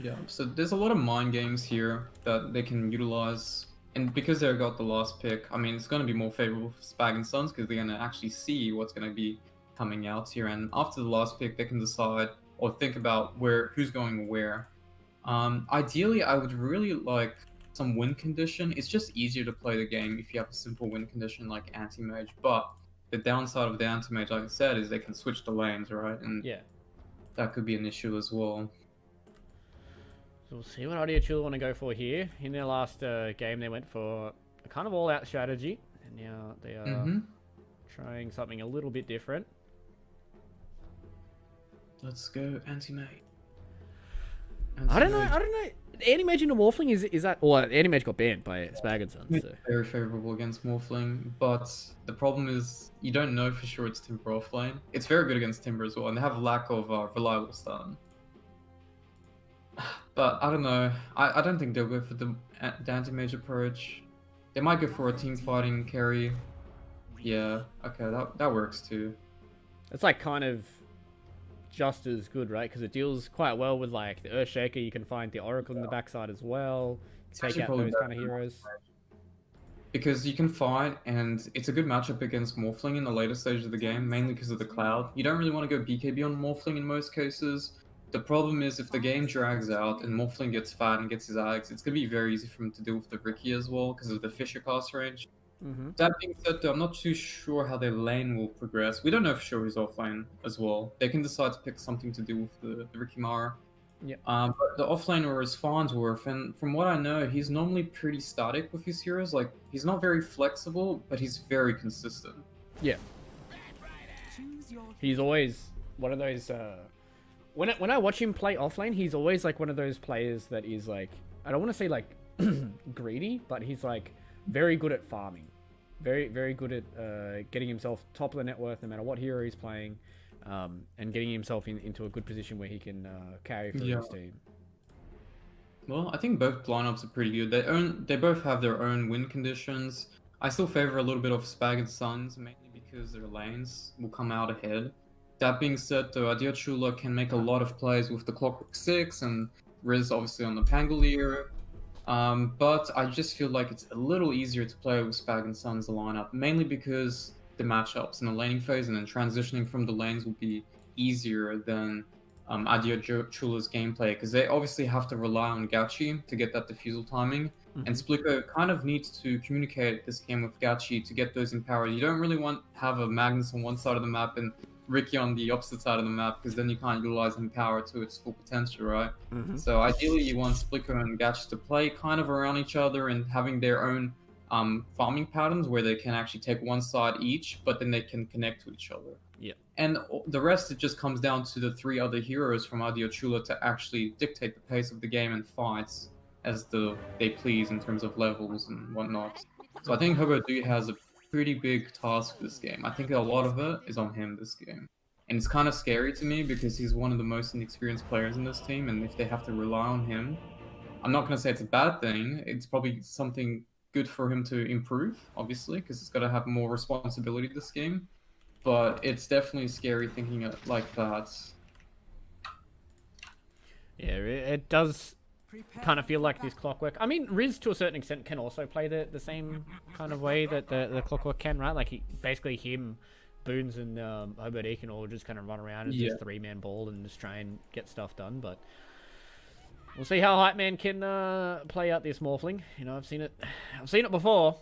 Yeah, so there's a lot of mind games here that they can utilize. And because they got the last pick, I mean, it's going to be more favorable for Spag and Sons because they're going to actually see what's going to be coming out here. And after the last pick, they can decide or think about who's going where. Ideally, I would really like some win condition. It's just easier to play the game if you have a simple win condition like anti-mage. But the downside of the anti-mage, like I said, is they can switch the lanes, right? And yeah, that could be an issue as well. So we'll see what Adilo Chua want to go for here. In their last game, they went for a kind of all-out strategy, and now they are trying something a little bit different. Let's go anti-mage. I don't know. Anti-mage into Morphling is that? Well, Anti-mage got banned by Spag and Sons. So. Very favorable against Morphling, but the problem is you don't know for sure it's Timber offlane. It's very good against Timber as well, and they have a lack of reliable stun. But I don't know. I don't think they'll go for the anti-mage approach. They might go for a team fighting carry. Yeah, okay, that works too. It's like kind of just as good, right? Because it deals quite well with like the Earthshaker. You can find the Oracle in the backside as well. Take actually out probably those better kind of than heroes. Because you can fight, and it's a good matchup against Morphling in the later stage of the game, mainly because of the cloud. You don't really want to go BKB on Morphling in most cases. The problem is if the game drags out and Morphling gets fat and gets his Ags, it's going to be very easy for him to deal with the Ricky as well because of the Fisher cast range. Mm-hmm. That being said, though, I'm not too sure how their lane will progress. We don't know for sure he's offlane as well. They can decide to pick something to do with the Ricky Mara. Yep. But the offlaner is Farnsworth, and from what I know, he's normally pretty static with his heroes. Like, he's not very flexible, but he's very consistent. Yeah, Choose your he's always one of those. When I watch him play offlane, he's always like one of those players that is like, I don't want to say like greedy, but he's like very good at farming. Very, very good at getting himself top of the net worth no matter what hero he's playing, and getting himself into a good position where he can carry for Yeah. his team. Well, I think both lineups are pretty good. They both have their own win conditions. I still favor a little bit of Spag and Suns, mainly because their lanes will come out ahead. That being said, though, Adilo Chua can make a lot of plays with the Clockwork 6 and Riz obviously on the Pangolier. But I just feel like it's a little easier to play with Spag and Suns lineup, mainly because the matchups in the laning phase and then transitioning from the lanes will be easier than Adilo Chula's gameplay, because they obviously have to rely on Gachi to get that defusal timing. And Splico kind of needs to communicate this game with Gachi to get those empowered. You don't really want to have a Magnus on one side of the map and Ricky on the opposite side of the map, because then you can't utilize empower to its full potential, right? So ideally you want Splico and Gachi to play kind of around each other and having their own farming patterns where they can actually take one side each, but then they can connect to each other. Yeah. And the rest, it just comes down to the 3 other heroes from Adilo Chua to actually dictate the pace of the game and fights as they please in terms of levels and whatnot. So I think HoboD has a pretty big task this game. I think a lot of it is on him this game. And it's kind of scary to me because he's one of the most inexperienced players in this team, and if they have to rely on him, I'm not going to say it's a bad thing. It's probably something good for him to improve, obviously, because he's got to have more responsibility this game. But it's definitely scary thinking it like that. Yeah, it does kind of feel like this Clockwork. I mean, Riz to a certain extent can also play the same kind of way that the Clockwork can, right? Like basically him, Boons and OBD can all just kind of run around as this 3-man ball and just try and get stuff done. But we'll see how Hypeman can play out this Morphling. You know, I've seen it before.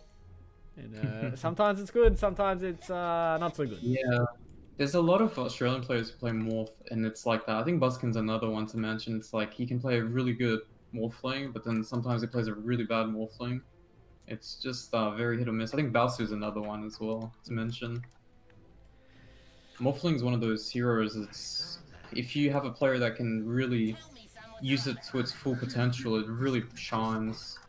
And sometimes it's good, sometimes it's not so good. Yeah. There's a lot of Australian players who play Morph, and it's like that. I think Buskin's another one to mention. It's like he can play a really good Morphling, but then sometimes he plays a really bad Morphling. It's just very hit or miss. I think Balsu's another one as well to mention. Morphling's one of those heroes. It's if you have a player that can really use it to its full potential, it really shines.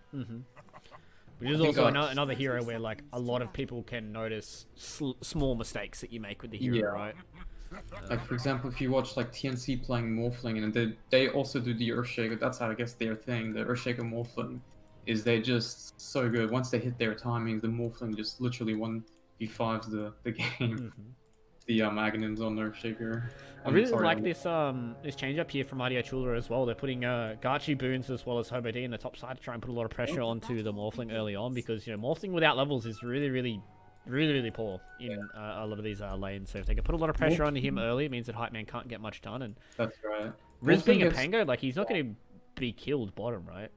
Which is also another hero where like a lot of people can notice small mistakes that you make with the hero, right? Like for example, if you watch like TNC playing Morphling, and they also do the Earthshaker. That's I guess their thing. The Earthshaker Morphling is they just so good. Once they hit their timing, the Morphling just literally 1v5s the game. The Aghanims on Earthshaker. I really like this change up here from Adilo Chua as well. They're putting Gachi, Boons as well as HoboD in the top side to try and put a lot of pressure onto the Morphling early on, because you know Morphling without levels is really poor in a lot of these lanes. So if they can put a lot of pressure onto him early, it means that Hypeman can't get much done. And that's right. Riz being a Pango, like he's not going to be killed bottom, right?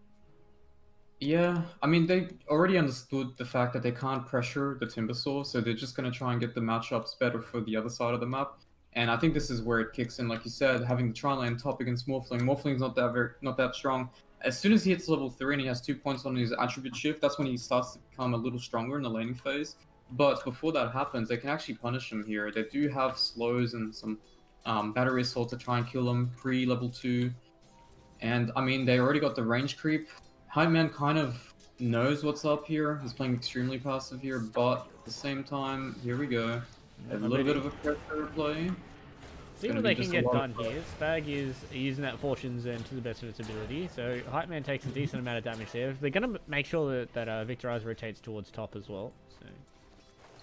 Yeah, I mean they already understood the fact that they can't pressure the Timbersaw, so they're just going to try and get the matchups better for the other side of the map. And I think this is where it kicks in, like you said, having the tri-lane top against Morphling. Morphling's not that strong. As soon as he hits level 3 and he has 2 points on his attribute shift, that's when he starts to become a little stronger in the laning phase. But before that happens, they can actually punish him here. They do have slows and some battery assault to try and kill him pre-level 2. And I mean, they already got the range creep. Hypeman kind of knows what's up here. He's playing extremely passive here, but at the same time, here we go. A little bit of a pressure play. See what they can get done here. Spag is using that Fortune Zen to the best of its ability, so Hypeman takes a decent amount of damage there. They're going to make sure that Victorize rotates towards top as well. So.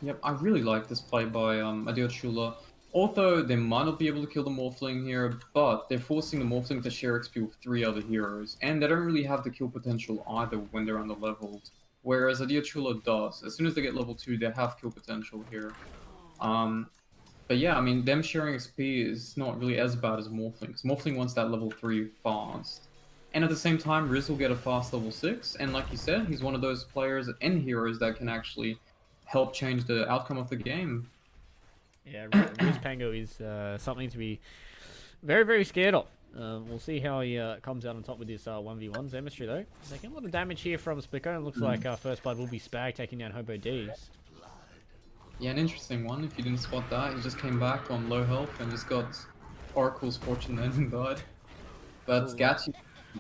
Yep, I really like this play by Adilo Chua. Although they might not be able to kill the Morphling here, but they're forcing the Morphling to share XP with 3 other heroes, and they don't really have the kill potential either when they're under-leveled. Whereas Adilo Chua does. As soon as they get level 2, they have kill potential here. But yeah, I mean, them sharing XP is not really as bad as Morphling, because Morphling wants that level 3 fast. And at the same time, Riz will get a fast level 6, and like you said, he's one of those players and heroes that can actually help change the outcome of the game. Yeah, Riz Pango is something to be very scared of. We'll see how he comes out on top with this 1v1 Zemistry though. Taking a lot of damage here from Spliko, and looks like first blood will be Spag taking down HoboD. Yeah, an interesting one. If you didn't spot that, he just came back on low health and just got Oracle's Fortune then and died. But Gachi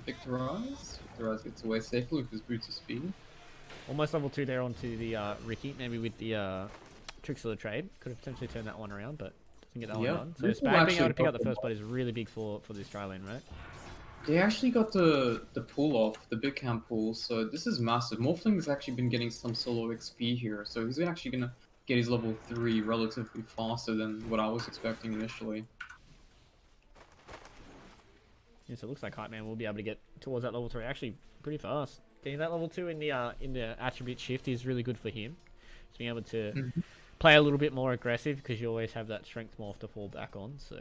Victorize gets away safely with his boots of speed. Almost level 2 there onto the Ricky. Maybe with the tricks of the trade. Could have potentially turned that one around, but doesn't get that one done. So Ricky Spag being able actually to pick got up the the first blood is really big for the Australian, right? They actually got the pull off, the big camp pull, so this is massive. Morphling's actually been getting some solo XP here, so he's actually gonna get his level 3 relatively faster than what I was expecting initially. Yeah, so it looks like Hype Man will be able to get towards that level 3 actually pretty fast. Getting that level 2 in the attribute shift is really good for him. Just being able to play a little bit more aggressive because you always have that strength morph to fall back on, so...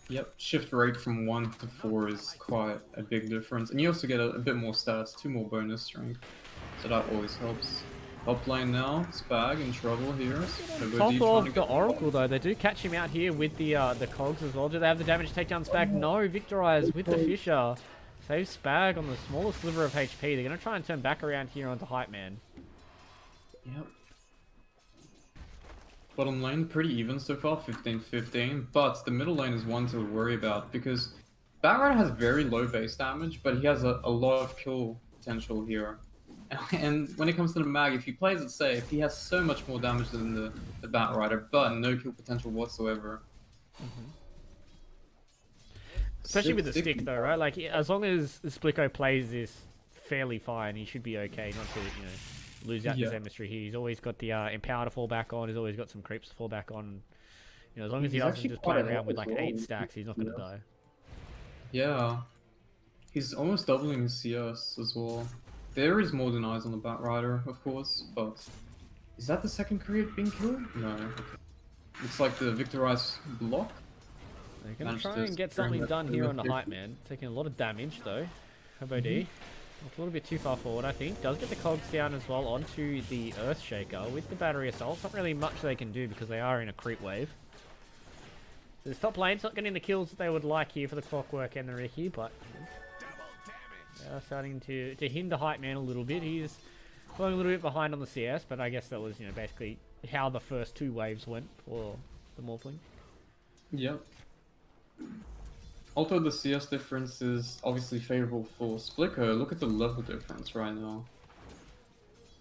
Yep, shift rate from 1 to 4 is quite a big difference. And you also get a bit more stats, 2 more bonus strength. So that always helps. Top lane now, Spag in trouble here. Top of the Oracle though, they do catch him out here with the cogs as well. Do they have the damage to take down Spag? No, Victorize with the Fisher. Saves Spag on the smallest sliver of HP. They're going to try and turn back around here onto Hype Man. Yep. Bottom lane, pretty even so far, 15-15, but the middle lane is one to worry about because Batrider has very low base damage, but he has a lot of kill potential here. And when it comes to the mag, if he plays it safe, he has so much more damage than the Batrider, but no kill potential whatsoever. Especially with the stick though, right? Like, as long as Splicko plays this fairly fine, he should be okay not to, lose out his chemistry here. He's always got the Empower to fall back on. He's always got some creeps to fall back on. As long as he doesn't just play around with like 8 stacks, he's not going to die. Yeah. He's almost doubling his CS as well. There is more denies on the Batrider, of course, but... Is that the second create being killed? No. Okay. Looks like the Victorize block. They're going to try and get something done here on the Hype Man. Taking a lot of damage though. Hobo D. A little bit too far forward, I think. Does get the cogs down as well onto the Earthshaker with the battery assault. Not really much they can do because they are in a creep wave. So this top lane's not getting the kills that they would like here for the Clockwork and the Ricky, but they are starting to hinder Hype Man a little bit. He's falling a little bit behind on the CS, but I guess that was basically how the first 2 waves went for the Morphling. Yep. Although the CS difference is obviously favorable for Splicko, look at the level difference right now.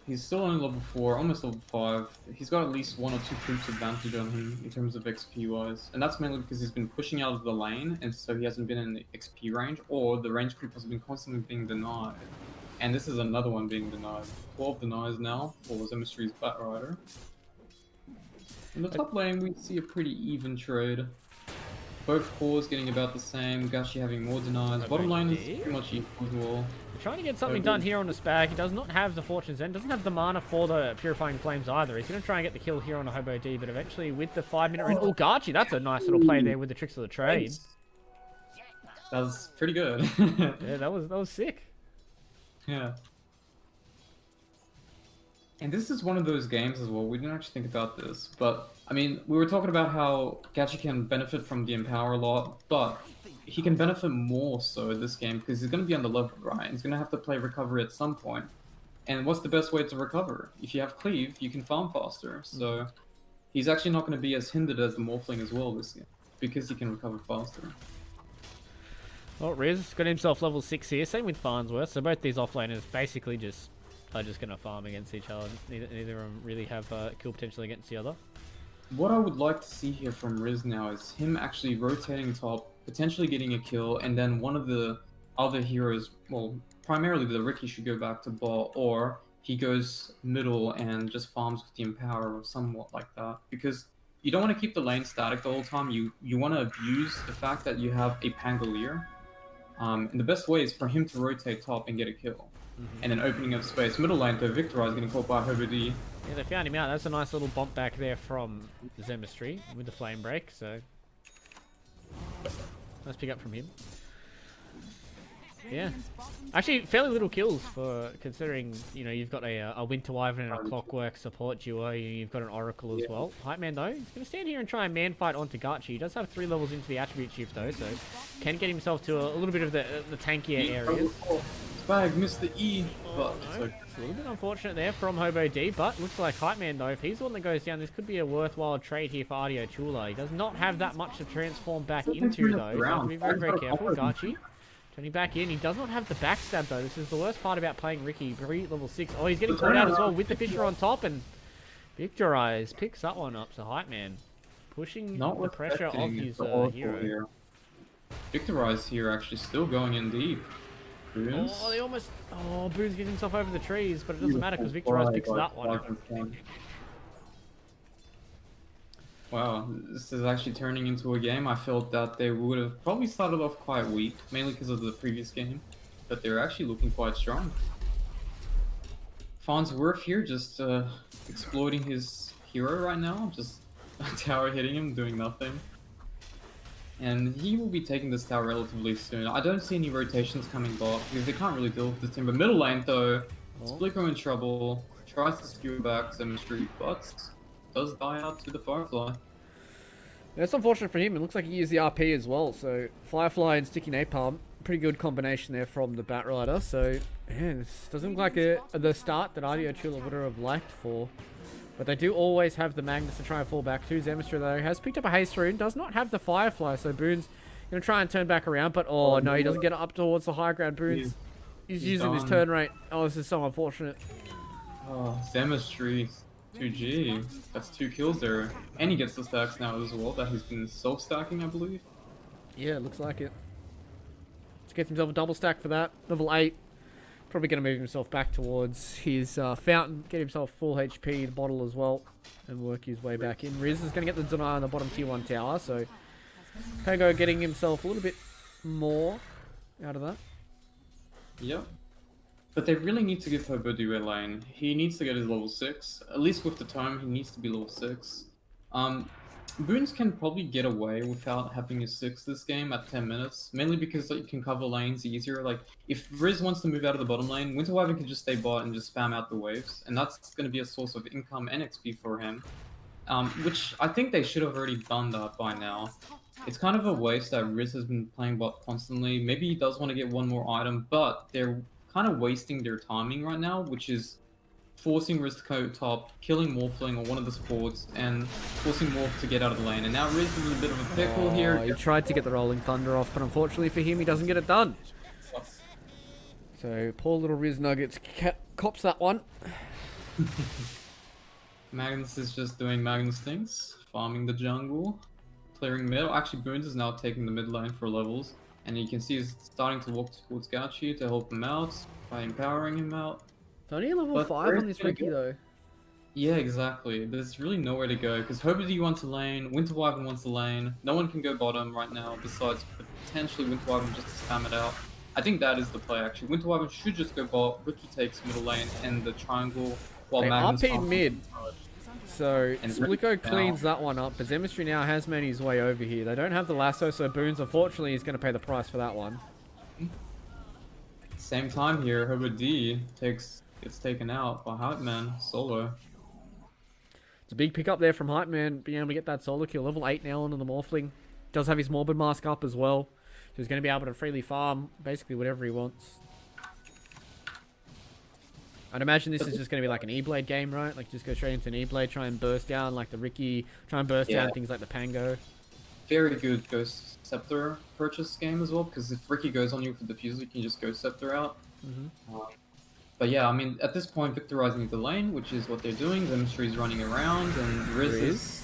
He's still only level 4, almost level 5. He's got at least 1 or 2 creeps advantage on him in terms of XP wise. And that's mainly because he's been pushing out of the lane, and so he hasn't been in the XP range, or the range creep has been constantly being denied. And this is another one being denied. 12 denies now for Zemistry's Batrider. In the top lane, we see a pretty even trade. Both cores getting about the same, Gashi having more denies. Bottom lane is pretty much equal as well. We're trying to get something done here on the Spag. He does not have the Fortune's End, doesn't have the mana for the Purifying Flames either. He's going to try and get the kill here on a Hobo D, but eventually with the 5-minute ring... Oh, Garchi, that's a nice little play there with the tricks of the trade. That was pretty good. Yeah, that was sick. Yeah. And this is one of those games as well, we didn't actually think about this, but, I mean, we were talking about how Gachi can benefit from the Empower a lot, but he can benefit more so in this game, because he's going to be on the level, right? He's going to have to play Recovery at some point. And what's the best way to recover? If you have Cleave, you can farm faster, so he's actually not going to be as hindered as the Morphling as well this game, because he can recover faster. Well, Riz got himself level 6 here, same with Farnsworth, so both these offlaners basically are just going to farm against each other. Neither of them really have kill potential against the other. What I would like to see here from Riz now is him actually rotating top, potentially getting a kill, and then one of the other heroes, well, primarily the Ricky should go back to bot, or he goes middle and just farms with the Empower or somewhat like that. Because you don't want to keep the lane static the whole time, you want to abuse the fact that you have a Pangolier. And the best way is for him to rotate top and get a kill. And then opening up space. Middle lane, though, Victorize getting caught by Hobo D. Yeah, they found him out. That's a nice little bump back there from Zemistry with the flame break, so... Nice pick up from him. Yeah. Actually, fairly little kills for considering, you've got a Winter Wyvern and a Clockwork support duo. You've got an Oracle as well. Hype Man, though, he's going to stand here and try and man fight onto Gachi. He does have 3 levels into the attribute shift, though, so can get himself to a little bit of the tankier areas. Spag missed the E, but it's a little bit unfortunate there from Hobo D, but looks like Hype Man, though, if he's the one that goes down, this could be a worthwhile trade here for Adilo Chua. He does not have that much to transform back into, though. So have to be very, very careful. Gachi Turning back in. He does not have the backstab though. This is the worst part about playing Ricky. Level 6. Oh, he's getting caught out as well with the Fissure on top, and Victorize picks that one up. So Hype Man pushing the pressure off his hero. Here. Victorize here actually still going in deep. Boons. Oh, they almost... Oh, Boons gets himself over the trees, but it doesn't matter because Victorize picks that one up. Wow, this is actually turning into a game. I felt that they would have probably started off quite weak, mainly because of the previous game, but they're actually looking quite strong. Farnsworth here just exploiting his hero right now, just tower hitting him, doing nothing. And he will be taking this tower relatively soon. I don't see any rotations coming back because they can't really deal with this team. But middle lane though, Splico in trouble, tries to skew back Symmetry, but does die out to the Firefly. That's unfortunate for him. It looks like he used the RP as well. So Firefly and Sticky Napalm, pretty good combination there from the Batrider. So man, this doesn't look like the start that Adilo Chua would have liked for. But they do always have the Magnus to try and fall back to. Zemistry though has picked up a haste rune, does not have the Firefly, so Boon's gonna try and turn back around, but oh no, he doesn't get up towards the high ground. Boon's he's using his turn rate. Oh, this is so unfortunate. Oh, Zemistry 2G. That's 2 kills there. And he gets the stacks now as well that he's been self-stacking, I believe. Yeah, it looks like it. Let's get himself a double stack for that. Level 8. Probably going to move himself back towards his fountain, get himself full HP, the bottle as well, and work his way back in. Riz is going to get the deny on the bottom tier 1 tower, so Kogo getting himself a little bit more out of that. Yep. But they really need to give Hobodu a lane. He needs to get his level 6. At least with the tome, he needs to be level 6. Boons can probably get away without having a 6 this game at 10 minutes, mainly because you can cover lanes easier. Like, if Riz wants to move out of the bottom lane, Winter Wyvern can just stay bot and just spam out the waves, and that's going to be a source of income and XP for him, which I think they should have already done that by now. It's kind of a waste that Riz has been playing bot constantly. Maybe he does want to get one more item, but they're kind of wasting their timing right now, which is forcing Riz to go top, killing Morphling or one of the supports, and forcing Morph to get out of the lane. And now Riz is in a bit of a pickle here. He tried to get the Rolling Thunder off, but unfortunately for him, he doesn't get it done. So poor little Riz Nuggets cops that one. Magnus is just doing Magnus things, farming the jungle, clearing mid. Actually, Boons is now taking the mid lane for levels. And you can see he's starting to walk towards Gauchi to help him out by empowering him out. It's only a level 5 on this Ricky though. Yeah, exactly. There's really nowhere to go because Hobody wants a lane, Winter Wyvern wants a lane. No one can go bottom right now besides potentially Winter Wyvern just to spam it out. I think that is the play actually. Winter Wyvern should just go bot, Ricky takes middle lane and the triangle while they Magnus RP'd mid. So Splico cleans that one up, but Zemistry now has made his way over here. They don't have the lasso, so Boons unfortunately is going to pay the price for that one. Same time here, Herbert D gets taken out by Hype Man solo. It's a big pickup there from Hype Man, being able to get that solo kill. Level 8 now onto the Morphling. Does have his Morbid Mask up as well. So he's going to be able to freely farm basically whatever he wants. I'd imagine this is just going to be like an E-Blade game, right? Like just go straight into an E-Blade, try and burst down like the Ricky, try and burst down things like the Pango. Very good Ghost Scepter purchase game as well, because if Ricky goes on you with the diffuser, you can just Ghost Scepter out. But yeah, I mean, at this point, victorizing the lane, which is what they're doing. Zemistry's running around, and Riz is...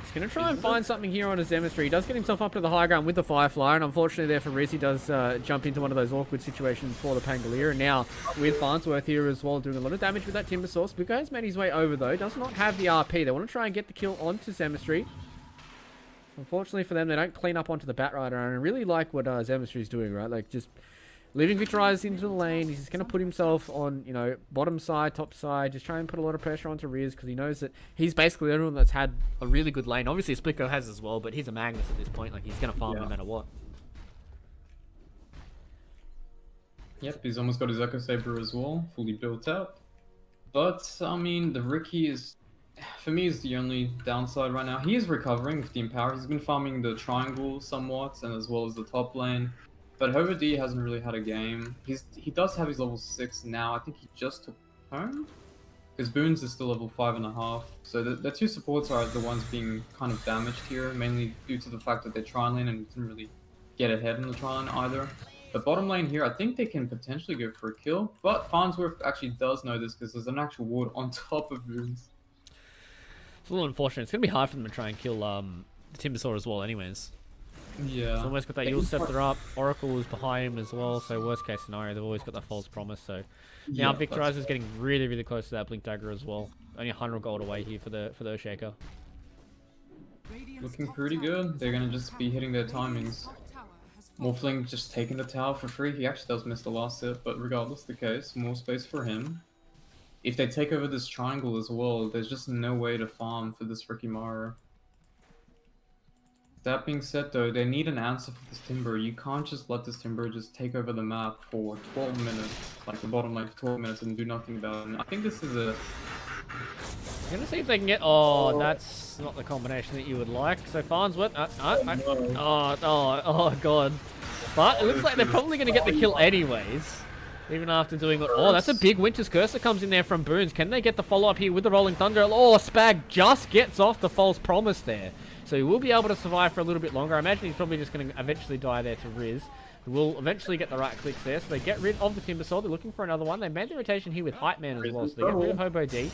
He's going to try and find something here on his Zemistry. He does get himself up to the high ground with the Firefly, and unfortunately there for Riz, he does jump into one of those awkward situations for the Pangolier. And now, with Farnsworth here as well, doing a lot of damage with that Timber Source. Buko has made his way over, though. Does not have the RP. They want to try and get the kill onto Zemistry. Unfortunately for them, they don't clean up onto the Batrider, and I really like what Zemistry's doing, right? Like, just leaving Victorize into the lane. He's just going to put himself on, you know, bottom side, top side, just try and put a lot of pressure onto Riz, because he knows that he's basically the only one that's had a really good lane. Obviously, Splico has as well, but he's a Magnus at this point. Like, he's going to farm no matter what. Yep, he's almost got his Echo Saber as well, fully built out. But, I mean, the Ricky is... for me, is the only downside right now. He is recovering with the Empower. He's been farming the triangle somewhat, and as well as the top lane. But Hover D hasn't really had a game. He does have his level 6 now. I think he just took home. Because Boons is still level 5.5. So the two supports are the ones being kind of damaged here, mainly due to the fact that they're tri-lane and didn't really get ahead in the tri-lane either. The bottom lane here, I think they can potentially go for a kill, but Farnsworth actually does know this because there's an actual ward on top of Boons. It's a little unfortunate. It's gonna be hard for them to try and kill the Timbersaw as well, anyways. Yeah. He's almost got that Yule Scepter up. Oracle is behind him as well, so worst case scenario, they've always got that false promise. So now Victorize is getting really, really close to that Blink Dagger as well. Only 100 gold away here for the Shaker. Looking pretty good. They're gonna just be hitting their timings. Morphling just taking the tower for free. He actually does miss the last hit, but regardless the case, more space for him. If they take over this triangle as well, there's just no way to farm for this Ricky Mara. That being said though, they need an answer for this Timber. You can't just let this Timber just take over the map for 12 minutes, like the bottom lane for 12 minutes and do nothing about it. I think this is a... I'm gonna see if they can get... Oh, that's not the combination that you would like. So Farnsworth... Oh, God. But it looks like they're probably gonna get the kill anyways. Even after doing... Oh, that's a big Winter's Curse that comes in there from Boons. Can they get the follow-up here with the Rolling Thunder? Oh, Spag just gets off the false promise there. So he will be able to survive for a little bit longer. I imagine he's probably just going to eventually die there to Riz. We'll eventually get the right clicks there. So they get rid of the Timbersaw. They're looking for another one. They made the rotation here with Hype Man as well. So they get rid of Hobo D.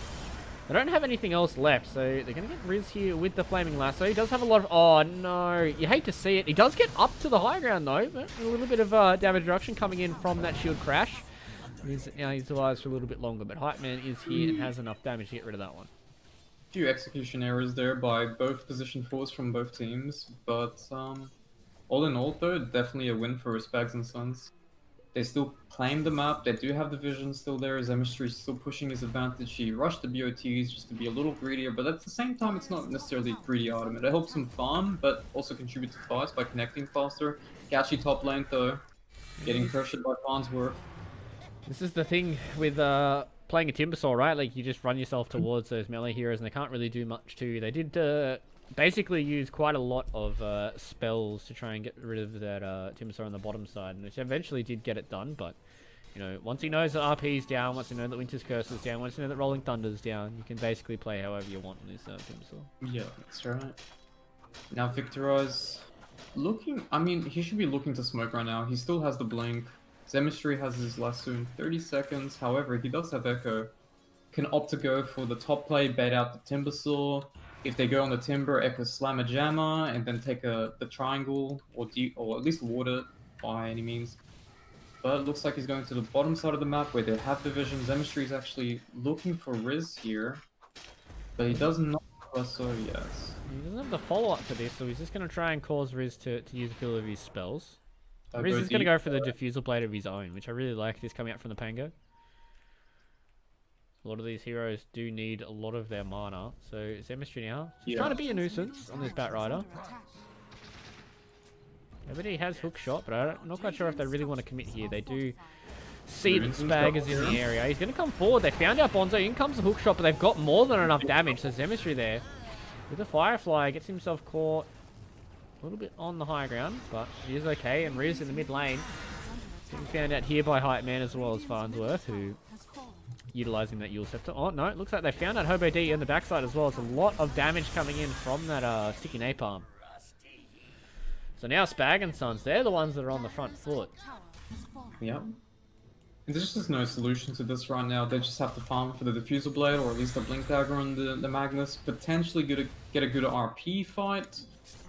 They don't have anything else left. So they're going to get Riz here with the Flaming Lasso. He does have a lot of... Oh, no. You hate to see it. He does get up to the high ground, though. But a little bit of damage reduction coming in from that shield crash. Now he's alive for a little bit longer. But Hype Man is here and has enough damage to get rid of that one. Few execution errors there by both position fours from both teams, but all in all though, definitely a win for Spags and Sons. They still claim the map, they do have the vision still there, Zemistry is still pushing his advantage. He rushed the BOTs just to be a little greedier, but at the same time it's not necessarily greedy item. It helps him farm, but also contribute to fights by connecting faster. Catchy top lane though, getting pressured by Farnsworth. This is the thing with playing a Timbersaw, right? Like, you just run yourself towards those melee heroes and they can't really do much to you. They did basically use quite a lot of spells to try and get rid of that Timbersaw on the bottom side, and which eventually did get it done, but, you know, once he knows that RP's down, once you know that Winter's Curse is down, once you know that Rolling Thunder's down, you can basically play however you want on this Timbersaw. Yeah, that's right. Now Victorize, looking... I mean, he should be looking to smoke right now. He still has the blink. Zemistry has his lasso in 30 seconds, however, he does have Echo. Can opt to go for the top play, bait out the Timbersaw. If they go on the Timber, Echo slam a Jammer, and then take the triangle, or at least ward it by any means. But it looks like he's going to the bottom side of the map where they have the vision. Zemistry is actually looking for Riz here, but he does not have lasso, yes. He doesn't have the follow-up for this, so he's just going to try and cause Riz to use a few of his spells. Riz is going to go for the Diffusal Blade of his own, which I really like this coming out from the Pango. A lot of these heroes do need a lot of their mana, so Zemistry now. He's trying to be a nuisance on this Batrider. Everybody has hook shot, but I'm not quite sure if they really want to commit here. They do see that Spag is in the area. He's going to come forward. They found out Bonzo. In comes the hook shot, but they've got more than enough damage. So Zemistry there with the Firefly gets himself caught a little bit on the high ground, but he is okay. And Riz in the mid lane getting found out here by Hype Man as well as Farnsworth, who utilizing that Yule Scepter. Oh no, it looks like they found out Hobo D on the backside as well. It's a lot of damage coming in from that sticky napalm. So now Spag and Sons, they're the ones that are on the front foot. Yep. And there's just no solution to this right now. They just have to farm for the Diffusal Blade, or at least the Blink Dagger on the Magnus. Potentially get a good RP fight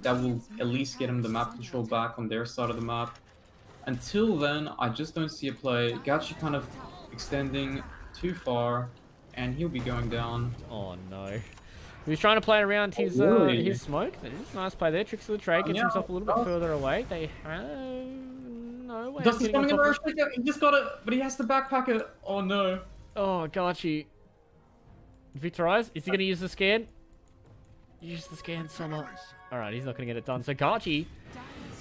that will at least get him the map control back on their side of the map. Until then, I just don't see a play. Gachi kind of extending too far, and he'll be going down. Oh no. He was trying to play around his smoke. It's a nice play there. Tricks of the trade, gets himself a little bit further away. They no way. Does he just got it, but he has to backpack it. Oh no. Oh, Gachi. Victorize. Is he going to use the scan? Use the scan, Summer. Alright, he's not going to get it done. So Gachi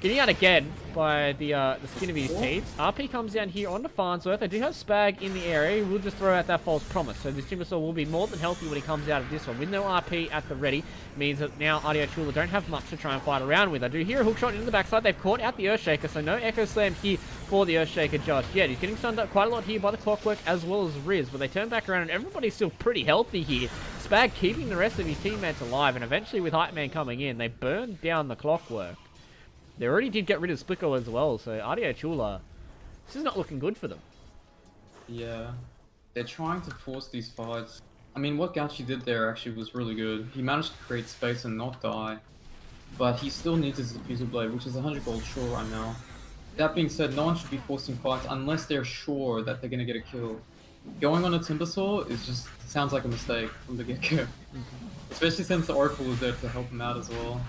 getting out again by the skin of his teeth. RP comes down here onto Farnsworth. They do have Spag in the area. We'll just throw out that false promise. So this Timbersaw will be more than healthy when he comes out of this one. With no RP at the ready, means that now Adilo Chua don't have much to try and fight around with. I do hear a hookshot into the backside. They've caught out the Earthshaker, so no Echo Slam here for the Earthshaker just yet. He's getting stunned up quite a lot here by the Clockwork as well as Riz, but they turn back around and everybody's still pretty healthy here. Spag keeping the rest of his teammates alive, and eventually with Hype Man coming in, they burn down the Clockwork. They already did get rid of Splicko as well, so Adilo Chua This is not looking good for them. Yeah. They're trying to force these fights. I mean, what Gachi did there actually was really good. He managed to create space and not die. But he still needs his diffusal blade, which is 100 gold sure right now. That being said, no one should be forcing fights unless they're sure that they're gonna get a kill. Going on a Timbersaw is just sounds like a mistake from the get-go. Especially since the Oracle was there to help him out as well.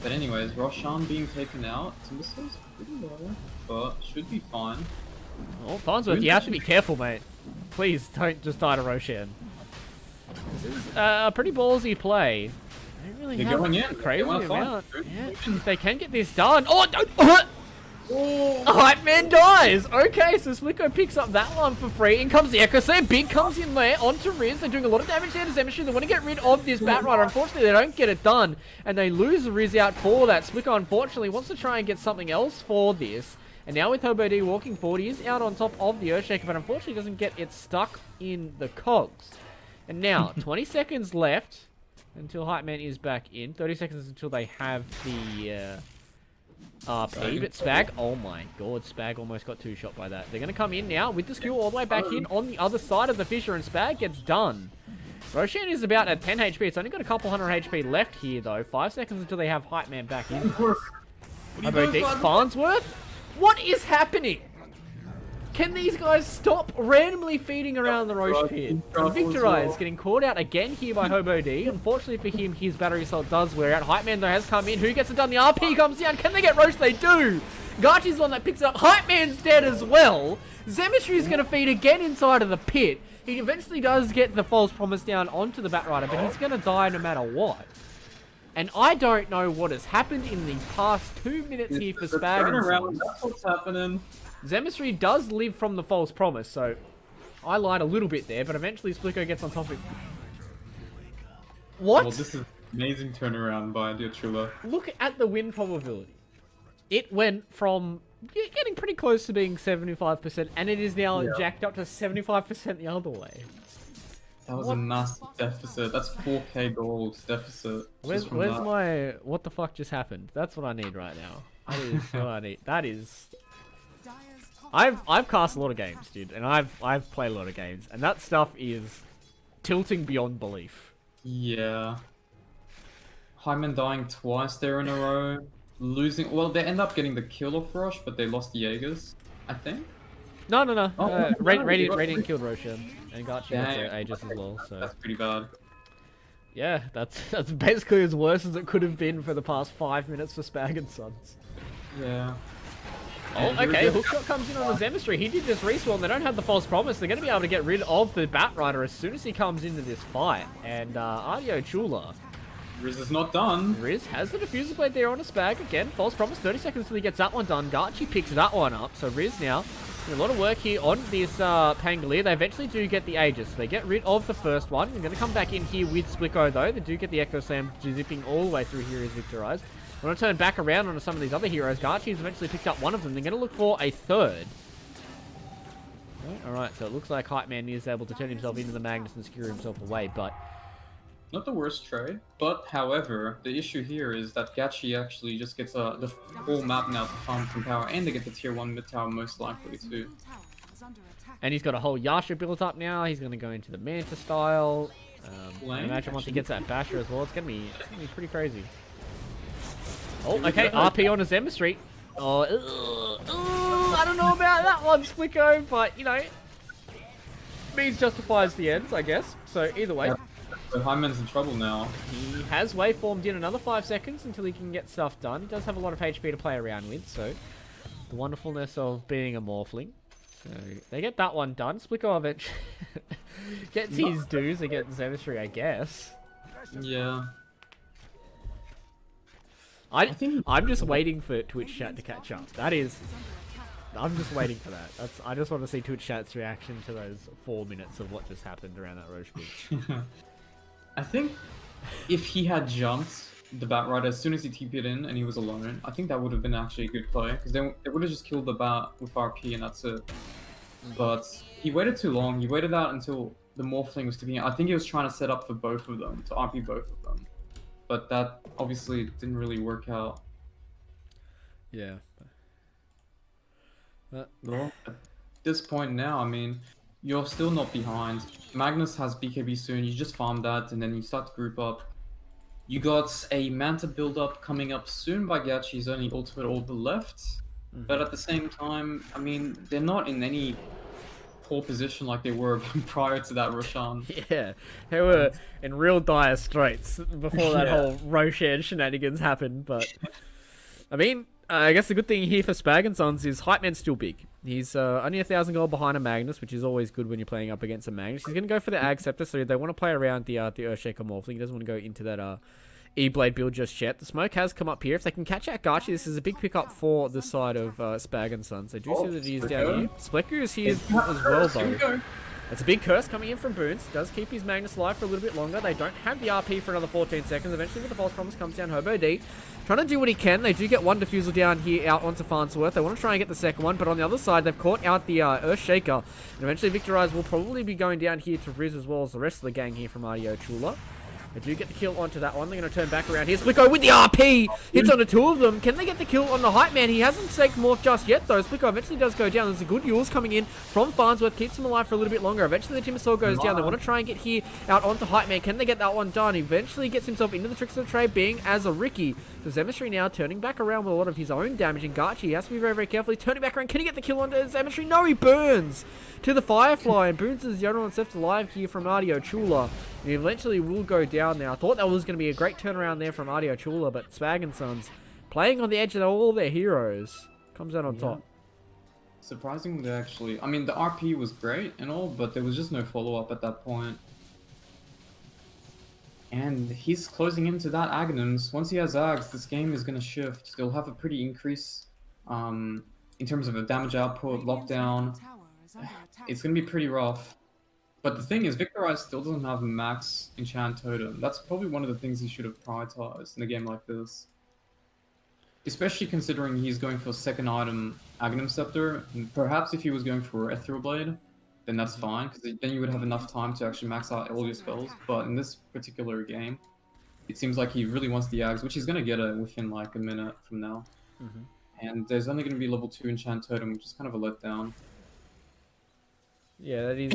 But anyways, Roshan being taken out, Timbersaw's pretty low, but should be fine. Oh, Farnsworth, you have to be careful, mate. Please don't just die to Roshan. This is a pretty ballsy play. They really They're have going in. a crazy They wanna fight. amount. Yeah, if they can get this done. Oh, don't. Hype Man dies! Okay, so Slicko picks up that one for free. In comes the Echo Slam. Big comes in there onto Riz. They're doing a lot of damage there to Zemistry. They want to get rid of this Batrider. Unfortunately, they don't get it done. And they lose Riz out for that. Slicko, unfortunately, wants to try and get something else for this. And now with Hobo D walking forward, he is out on top of the Earthshaker, but unfortunately doesn't get it stuck in the cogs. And now, 20 seconds left until Hype Man is back in. 30 seconds until they have the... RP, but Spag, oh my god, Spag almost got two-shot by that. They're going to come in now with the skill all the way back in on the other side of the Fissure, and Spag gets done. Roshan is about at 10 HP. It's only got a couple hundred HP left here, though. 5 seconds until they have Hype Man back in. Farnsworth? What is happening? Can these guys stop randomly feeding around the Roche pit? Victorize getting caught out again here by Hobo D. Unfortunately for him, his battery assault does wear out. Hype Man though has come in. Who gets it done? The RP comes down. Can they get Roche? They do. Gachi's the one that picks it up. Hype Man's dead as well. Zemetry's going to feed again inside of the pit. He eventually does get the false promise down onto the Batrider, but he's going to die no matter what. And I don't know what has happened in the past 2 minutes here for Spag and Sons. That's what's happening. Zemistry does live from the false promise, so I lied a little bit there, but eventually Splicko gets on top of it. What? Well, this is amazing turnaround by Adilo Chua. Look at the win probability. It went from getting pretty close to being 75%, and it is now jacked up to 75% the other way. That was a massive deficit. That's 4k gold deficit. Where's my... What the fuck just happened? That's what I need right now. That is what I need. That is... I've cast a lot of games, dude, and I've played a lot of games, and that stuff is tilting beyond belief. Yeah. Hyman dying twice there in a row. Losing... Well, they end up getting the kill off Roche, but they lost the Jaegers, I think. No. Oh, Radiant killed Roshan, and Gachi got Aegis as well, so... That's pretty bad. Yeah, that's basically as worse as it could have been for the past 5 minutes for Spag and Sons. Yeah. Oh, okay, Hookshot comes in on the Zemistry. He did just respawn. They don't have the false promise. They're going to be able to get rid of the Batrider as soon as he comes into this fight. And Adilo Chua. Riz is not done. Riz has the diffuser blade there on a Spag. Again, false promise. 30 seconds till he gets that one done. Gachi picks that one up. So Riz now doing a lot of work here on this Pangolier. They eventually do get the Aegis. So they get rid of the first one. They're going to come back in here with Splicko, though. They do get the Echo Slam zipping all the way through here as Victorized. I'm going to turn back around onto some of these other heroes. Gachi's eventually picked up one of them. They're going to look for a third. Alright, so it looks like Hype Man is able to turn himself into the Magnus and secure himself away, but... Not the worst trade, but however, the issue here is that Gachi actually just gets the whole map now to farm from power, and they get the tier 1 mid tower most likely too. And he's got a whole Yasha built up now. He's going to go into the Manta style. I imagine once he gets that Basher as well, it's going to be pretty crazy. Oh, okay, RP on his Zemistry. Oh, I don't know about that one, Splicko, but, you know, means justifies the ends, I guess. So, either way. So Hyman's in trouble now. He has waveformed in another 5 seconds until he can get stuff done. He does have a lot of HP to play around with, so the wonderfulness of being a Morphling. So, they get that one done. Splicko eventually gets his dues against Zemistry, I guess. Yeah. I'm just waiting for Twitch chat to catch up. I'm just waiting for that. I just want to see Twitch chat's reaction to those 4 minutes of what just happened around that Roche pit. I think if he had jumped the Batrider as soon as he TP'd in and he was alone, I think that would have been actually a good play, because they would have just killed the Bat with RP and that's it. But he waited too long. He waited out until the Morphling was TPing. I think he was trying to set up for both of them, to RP both of them. But that obviously didn't really work out. Yeah. Well, at this point now, I mean, you're still not behind. Magnus has BKB soon. You just farm that, and then you start to group up. You got a Manta build up coming up soon by Gachi's only ultimate orb left. But at the same time, I mean, they're not in any poor position like they were prior to that Roshan. Yeah, they were in real dire straits before that Yeah. whole Roshan shenanigans happened. But I mean, I guess the good thing here for Spag and Sons is Hype Man's still big. He's only 1,000 gold behind a Magnus, which is always good when you're playing up against a Magnus. He's going to go for the Ag Scepter, so they want to play around the Earthshaker Morphling. He doesn't want to go into that E-Blade build just yet. The smoke has come up here. If they can catch out Gachi, this is a big pickup for the side of Spag and Sons. They do see that he's down here. Spleku is here as well, though. It's a big curse coming in from Boons. Does keep his Magnus alive for a little bit longer. They don't have the RP for another 14 seconds. Eventually, with the false promise comes down Hobo D. Trying to do what he can. They do get one defusal down here out onto Farnsworth. They want to try and get the second one, but on the other side, they've caught out the Earthshaker. And eventually, Victorize will probably be going down here to Riz as well as the rest of the gang here from Adilo Chua. They do get the kill onto that one. They're going to turn back around here. Splicko with the RP! Hits onto two of them. Can they get the kill on the Hype Man? He hasn't staked morph just yet, though. Splicko eventually does go down. There's a good Yules coming in from Farnsworth. Keeps him alive for a little bit longer. Eventually, the Timbersaw goes down. They want to try and get here out onto Hype Man. Can they get that one done? Eventually gets himself into the tricks of the trade, being as a Ricky. So Zemistry now turning back around with a lot of his own damage. And Gachi has to be very, very carefully turning back around. Can he get the kill onto Zemistry? No, he burns to the Firefly. And Boons is the only one left alive here from Adilo Chua. And he eventually will go down now. I thought that was going to be a great turnaround there from Adilo Chua, but Spag and Sons playing on the edge of all their heroes comes out on top. Surprisingly, actually. I mean, the RP was great and all, but there was just no follow-up at that point. And he's closing into that Aghanims. Once he has Ags, this game is going to shift. They'll have a pretty increase in terms of a damage output, lockdown. It's going to be pretty rough. But the thing is, Victorize still doesn't have max enchant totem. That's probably one of the things he should have prioritized in a game like this. Especially considering he's going for second item Aghanim Scepter. And perhaps if he was going for Ethereal Blade, then that's fine, because then you would have enough time to actually max out all your spells. But in this particular game, it seems like he really wants the Ags, which he's going to get within like a minute from now. And there's only going to be level 2 enchant totem, which is kind of a letdown. Yeah, that is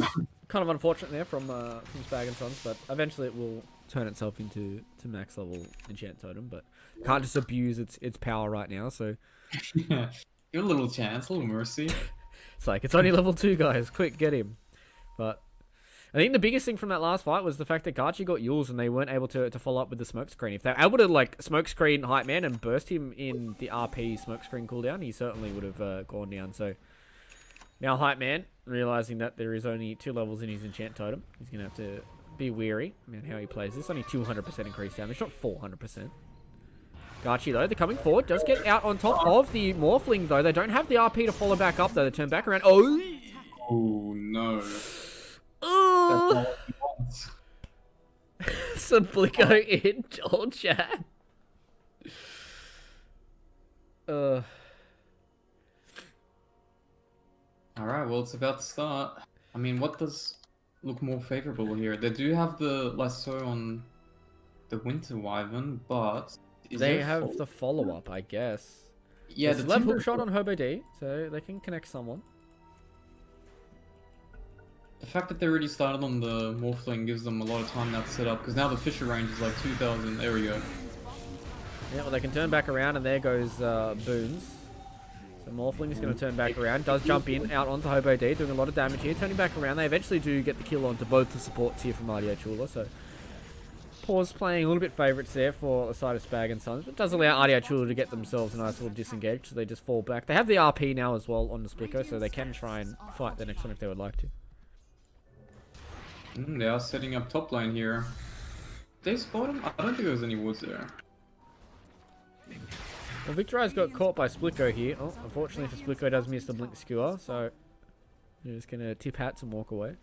kind of unfortunate there from Spag and Sons, but eventually it will turn itself into max level enchant totem, but can't just abuse its power right now, so Yeah, give it a little chance, a little mercy. it's like, it's only level 2, guys, quick, get him. But I think the biggest thing from that last fight was the fact that Gachi got Yules and they weren't able to follow up with the smoke screen. If they were able to like smoke screen Hype Man and burst him in the RP smoke screen cooldown, he certainly would have gone down. So now Hype Man, realizing that there is only 2 levels in his enchant totem, he's going to have to be wary about how he plays this. Only 200% increased damage, not 400%. Gachi, though, they're coming forward. Does get out on top of the Morphling, though. They don't have the RP to follow back up, though. They turn back around. Oh! Oh, no. Oh! That's all he wants. Some Blicko in all chat. Alright, well, it's about to start. I mean, what does look more favorable here? They do have the lasso on the Winter Wyvern, but... They have the follow-up, I guess. Yeah, There's the left Timber... hook shot on Hobo D, so they can connect someone. The fact that they already started on the Morphling gives them a lot of time now to set up, because now the Fisher range is like 2,000. There we go. Yeah, well, they can turn back around, and there goes Boons. So Morphling is going to turn back around. Does jump in, out onto Hobo D, doing a lot of damage here. Turning back around, they eventually do get the kill onto both the supports here from Adilo Chua, so... Pause playing a little bit favourites there for the side of Spag and Sons, but does allow Adilo Chua to get themselves a nice little disengage, so they just fall back. They have the RP now as well on the Splicko, so they can try and fight the next one if they would like to. They are setting up top lane here. They spot him? I don't think there was any woods there. Well, Victorize got caught by Splicko here. Oh, unfortunately for Splicko, does miss the Blink Skewer, so you're just going to tip hats and walk away.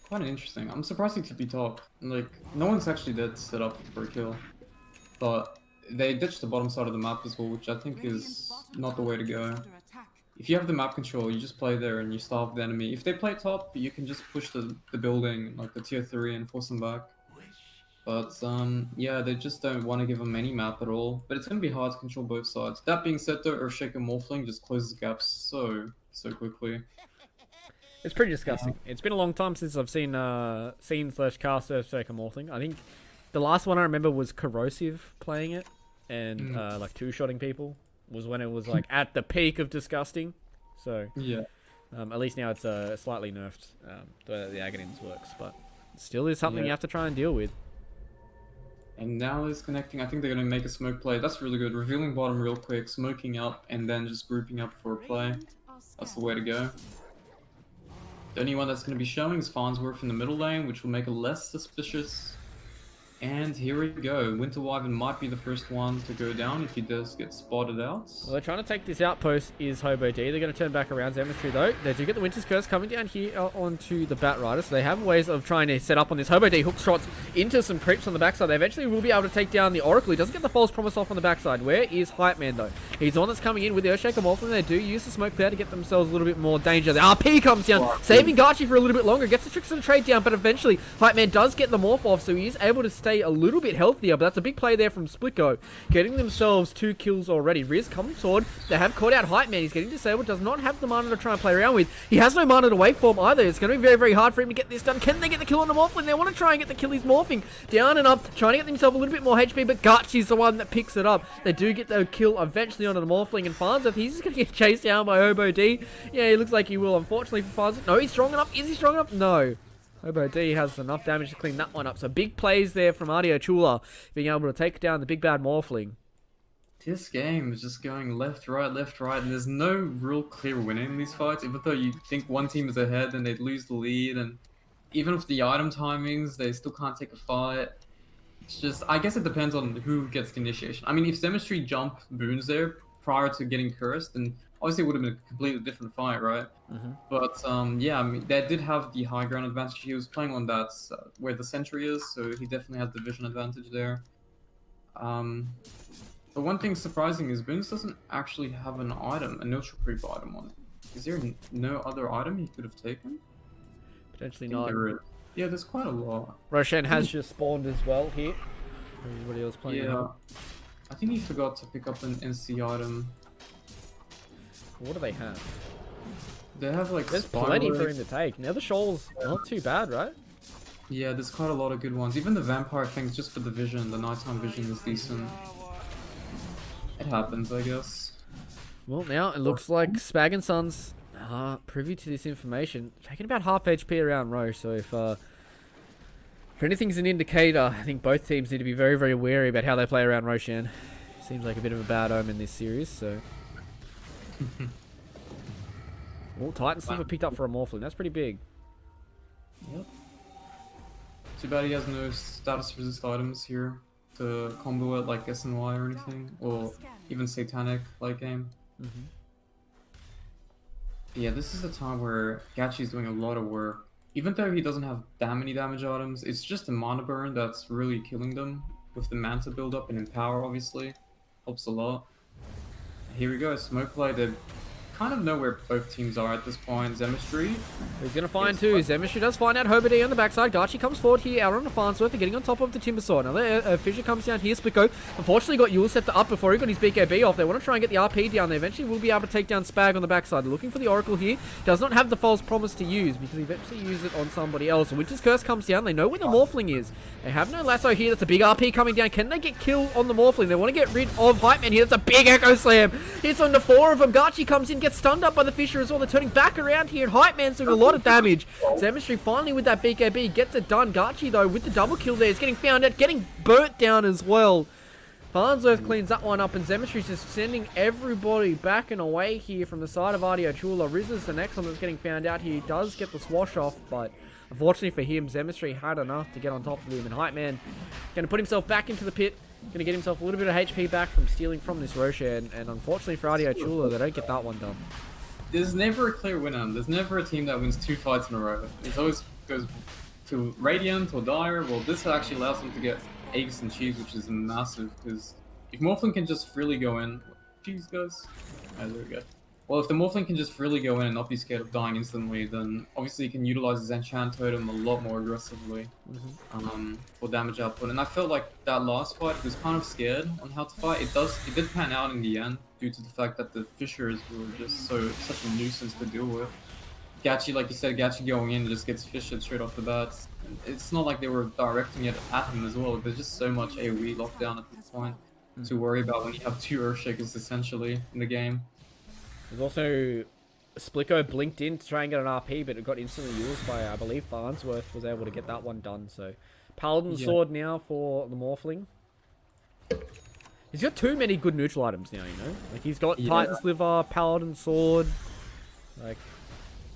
Quite interesting. I'm surprised he took the top. Like, no one's actually dead set up for a kill. But they ditched the bottom side of the map as well, which I think is not the way to go. If you have the map control, you just play there and you starve the enemy. If they play top, you can just push the building, like the tier 3, and force them back. But yeah, they just don't want to give him any map at all. But it's going to be hard to control both sides. That being said, though, Earthshaker Morphling just closes gaps so quickly. It's pretty disgusting. It's been a long time since I've seen / cast Earthshaker Morphling. I think the last one I remember was Corrosive playing it and like two-shotting people was when it was like at the peak of disgusting. So Yeah. at least now it's slightly nerfed the Aghanim's works, but it still is something Yeah. you have to try and deal with. And now he's connecting. I think they're going to make a smoke play. That's really good. Revealing bottom real quick, smoking up, and then just grouping up for a play. That's the way to go. The only one that's going to be showing is Farnsworth in the middle lane, which will make it less suspicious. And here we go. Winter Wyvern might be the first one to go down if he does get spotted out. Well, they're trying to take this outpost is Hobo D. They're going to turn back around Zemetry though. They do get the Winter's Curse coming down here onto the Bat Rider, so they have ways of trying to set up on this. Hobo D hook shots into some creeps on the backside. They eventually will be able to take down the Oracle. He doesn't get the false promise off on the backside. Where is Hype Man though? He's the one that's coming in with the Earthshaker Morphling. They do use the smoke there to get themselves a little bit more danger. The RP comes down, saving Garchi for a little bit longer. Gets the tricks of the trade down, but eventually Hype Man does get the morph off, so he is able to stay a little bit healthier. But that's a big play there from Splitgo, getting themselves 2 kills already. Riz comes forward. They have caught out Hype Man. He's getting disabled. Does not have the mana to try and play around with. He has no mana to wait for him either. It's going to be very, very hard for him to get this done. Can they get the kill on the Morphling? They want to try and get the kill. He's morphing down and up, trying to get themselves a little bit more HP, but Garchi's the one that picks it up. They do get the kill eventually onto the Morphling, and Farnsworth, he's just going to get chased down by Hobo D. Yeah, he looks like he will, unfortunately for Farnsworth. No, he's strong enough. Is he strong enough? No. Hobo D has enough damage to clean that one up. So big plays there from Adilo Chua, being able to take down the big bad Morphling. This game is just going left, right, and there's no real clear winner in these fights, even though you think one team is ahead and they'd lose the lead, and even with the item timings, they still can't take a fight. It's just, I guess it depends on who gets the initiation. I mean, if Chemistry jump boons there prior to getting cursed, then obviously it would have been a completely different fight, right? But yeah, I mean, they did have the high ground advantage. He was playing on that where the sentry is, so he definitely has the vision advantage there. But one thing surprising is Boons doesn't actually have an item, a neutral creep item on it. Is there no other item he could have taken? Potentially I think not. there is. Yeah, there's quite a lot. Roshan has just spawned as well here. Everybody else playing. Yeah, I think he forgot to pick up an NC item. What do they have? They have like There's spider plenty for legs. him to take. Nether Shoal's not too bad, right? Yeah, there's quite a lot of good ones. Even the vampire things, just for the vision, the nighttime vision is decent. It happens, I guess. Well, now it looks like Spag and Sons are privy to this information. Taking about half HP around Roche, so if anything's an indicator, I think both teams need to be very, very wary about how they play around Roshan. Seems like a bit of a bad omen this series, so... Well, Titan Sliver picked up for a Morphling. That's pretty big. Yep. Too bad he has no status resist items here to combo it like SNY or anything, or even Satanic like game. Yeah, this is the time where Gachi's doing a lot of work. Even though he doesn't have that many damage items, it's just the mana burn that's really killing them. With the Manta build up and Empower, obviously. Helps a lot. Here we go, Smoke Play. They kind of know where both teams are at this point. Zemistry. He's going to find two. Zemistry does find out Hobo D on the backside. Garchi comes forward here, out on the Farnsworth, and getting on top of the Timber Saw. Another Fissure comes down here. Splitgo unfortunately got Yule Scepter up before he got his BKB off. They want to try and get the RP down. They eventually will be able to take down Spag on the backside. They're looking for the Oracle here. Does not have the false promise to use because he eventually used it on somebody else. Winter's Curse comes down. They know where the Morphling is. They have no lasso here. That's a big RP coming down. Can they get kill on the Morphling? They want to get rid of Hype Man here. That's a big Echo Slam. Hits on the 4 of them. Garchi comes in, gets stunned up by the Fissure as well. They're turning back around here, and Hype Man's doing a lot of damage. Zemistry finally with that BKB gets it done. Garchi though with the double kill there is getting found out, getting burnt down as well. Farnsworth cleans that one up, and Zemistry's just sending everybody back and away here from the side of Adilo Chua. Riz is the next one that's getting found out. He does get the swash off, but unfortunately for him, Zemistry had enough to get on top of him, and Hype Man going to put himself back into the pit. Going to get himself a little bit of HP back from stealing from this Roshan, and unfortunately for Adilo Chua, they don't get that one done. There's never a clear winner. There's never a team that wins 2 fights in a row. It always goes to Radiant or Dire. Well, this actually allows them to get eggs and cheese, which is massive, because if Morphling can just freely go in... Cheese goes. Oh, there we go. Well, if the Morphling can just really go in and not be scared of dying instantly, then obviously he can utilize his Enchant Totem a lot more aggressively for damage output. And I felt like that last fight, he was kind of scared on how to fight. It did pan out in the end due to the fact that the Fissures were just such a nuisance to deal with. Gachi, like you said, Gachi going in just gets fissured straight off the bat. It's not like they were directing it at him as well. There's just so much AoE lockdown at this point to worry about when you have 2 Earthshakers essentially in the game. There's also Splicko blinked in to try and get an RP, but it got instantly used by, I believe, Farnsworth was able to get that one done. So, Paladin Sword now for the Morphling. He's got too many good neutral items now, you know? Like, he's got Titan's Liver, Paladin Sword. Like,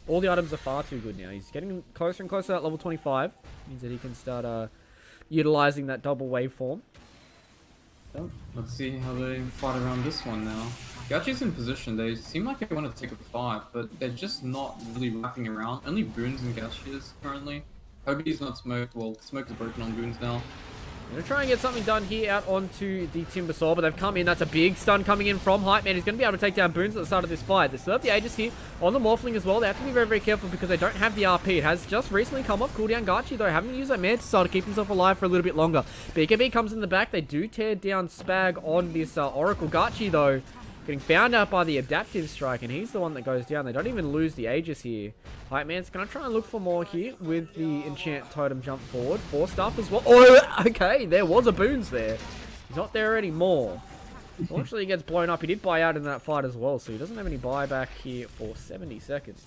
all the items are far too good now. He's getting closer and closer to that level 25. Means that he can start utilizing that double waveform. Let's see how they fight around this one now. Gachi's in position. They seem like they want to take a fight, but they're just not really wrapping around. Only Boons and Gachi is currently. Hobi's not smoked. Well, smoke is broken on Boons now. Gonna try and get something done here out onto the Timber Saw, but they've come in. That's a big stun coming in from Hype Man. He's going to be able to take down Boons at the start of this fight. They still have the Aegis here on the Morphling as well. They have to be very, very careful because they don't have the RP. It has just recently come off cooldown. Gachi, though, having to use that Mantis Style to keep himself alive for a little bit longer. BKB comes in the back. They do tear down Spag on this Oracle. Gachi, though, getting found out by the Adaptive Strike, and he's the one that goes down. They don't even lose the Aegis here. Hype Man's going to try and look for more here with the Enchant Totem jump forward. 4 stuff as well. Oh, okay, there was a Boons there. He's not there anymore. Unfortunately, he gets blown up. He did buy out in that fight as well, so he doesn't have any buyback here for 70 seconds.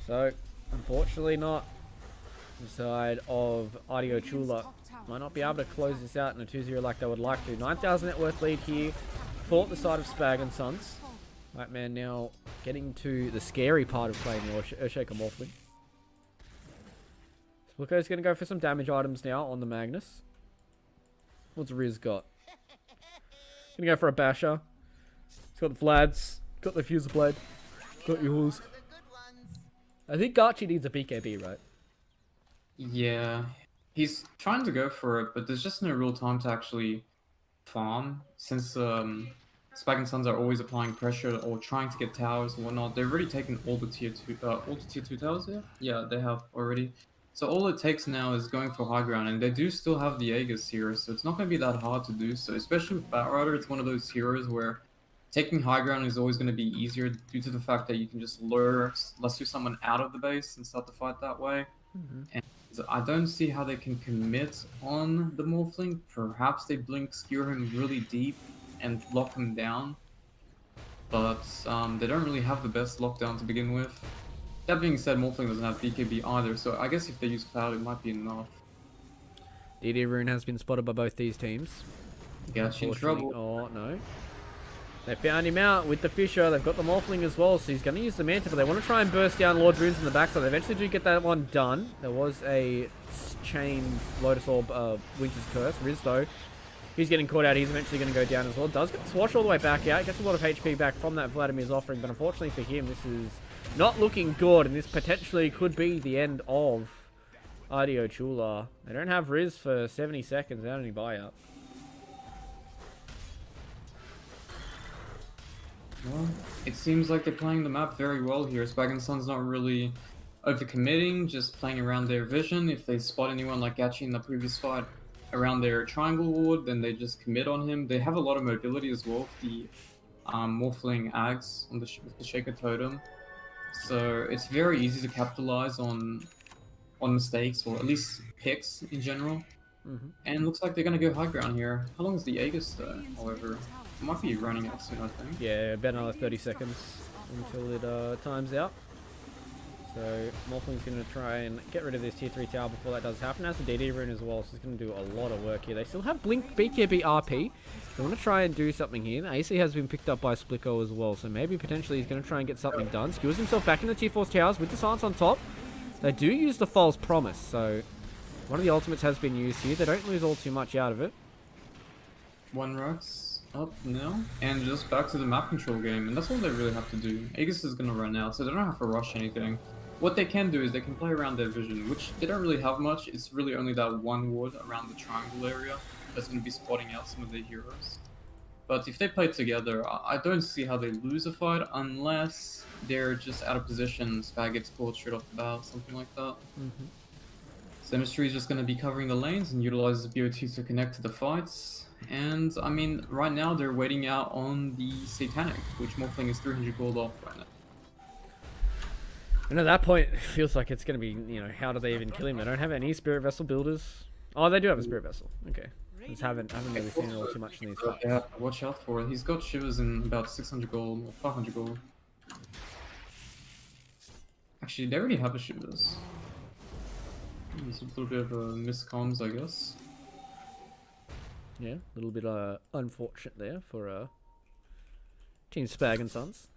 So, unfortunately not. The side of Adilo Chua might not be able to close this out in a 2-0 like they would like to. 9,000 net worth lead here for the side of Spag and Sons. Right, man, now getting to the scary part of playing the Earthshaker Morphling. Splicko's going to go for some damage items now on the Magnus. What's Riz got? Going to go for a Basher. He's got the Vlads, got the Fuser Blade, got yours. I think Gachi needs a BKB, right? Yeah, he's trying to go for it, but there's just no real time to actually farm since Spag and Sons are always applying pressure or trying to get towers and whatnot. They've already taken all the tier 2 towers here. Yeah, they have already. So all it takes now is going for high ground, and they do still have the Aegis here, so it's not going to be that hard to do so. Especially with Batrider, it's one of those heroes where taking high ground is always going to be easier due to the fact that you can just lure someone out of the base and start the fight that way. And I don't see how they can commit on the Morphling. Perhaps they blink, skewer him really deep, and lock him down. But they don't really have the best lockdown to begin with. That being said, Morphling doesn't have BKB either, so I guess if they use Cloud, it might be enough. DD Rune has been spotted by both these teams. Gachi in trouble. Oh, no. They found him out with the Fissure. They've got the Morphling as well, so he's going to use the Manta, but they want to try and burst down Lord Runes in the backside. They eventually do get that one done. There was a chained Lotus Orb, Winter's Curse. Riz, though, he's getting caught out. He's eventually going to go down as well. Does get the Swash all the way back out. Gets a lot of HP back from that Vladimir's offering, but unfortunately for him, this is not looking good, and this potentially could be the end of Adilo Chua. They don't have Riz for 70 seconds without any buyout. Well, it seems like they're playing the map very well here. Spag and Son's not really overcommitting, just playing around their vision. If they spot anyone like Gachi in the previous fight around their triangle ward, then they just commit on him. They have a lot of mobility as well with the Morphling Ags on with the Shaker Totem. So it's very easy to capitalize on mistakes, or at least picks in general. And looks like they're going to go high ground here. How long is the Aegis though, however? It might be running out soon, I think. Yeah, about another 30 seconds until it times out. So Morphling's going to try and get rid of this tier 3 tower before that does happen. As the DD rune as well, so it's going to do a lot of work here. They still have Blink BKB RP. They want to try and do something here. The AC has been picked up by Splicko as well, so maybe potentially he's going to try and get something done. Skewers himself back in the tier 4 towers with the silence on top. They do use the False Promise, so one of the ultimates has been used here. They don't lose all too much out of it. One Rux up now, and just back to the map control game, and that's all they really have to do. Aegis is going to run out, so they don't have to rush anything. What they can do is they can play around their vision, which they don't really have much. It's really only that one ward around the triangle area. that's going to be spotting out some of their heroes. But if they play together, I don't see how they lose a fight unless they're just out of position. Spag gets caught straight off the bat, something like that. Sinistry is just going to be covering the lanes and utilizes BO2 to connect to the fights. And I mean, right now they're waiting out on the Satanic, which Morphling is 300 gold off right now. And at that point, it feels like it's going to be, you know, how do they even kill him? They don't have any Spirit Vessel builders. Oh, they do have a Spirit Vessel. Okay. Just haven't really seen it all too much in these fights. Yeah, watch out for it. He's got Shivers in about 600 gold, or 500 gold. Actually, they already have a Shivers. There's a little bit of a miscomms, I guess. Yeah, a little bit unfortunate there for Team Spag and Sons.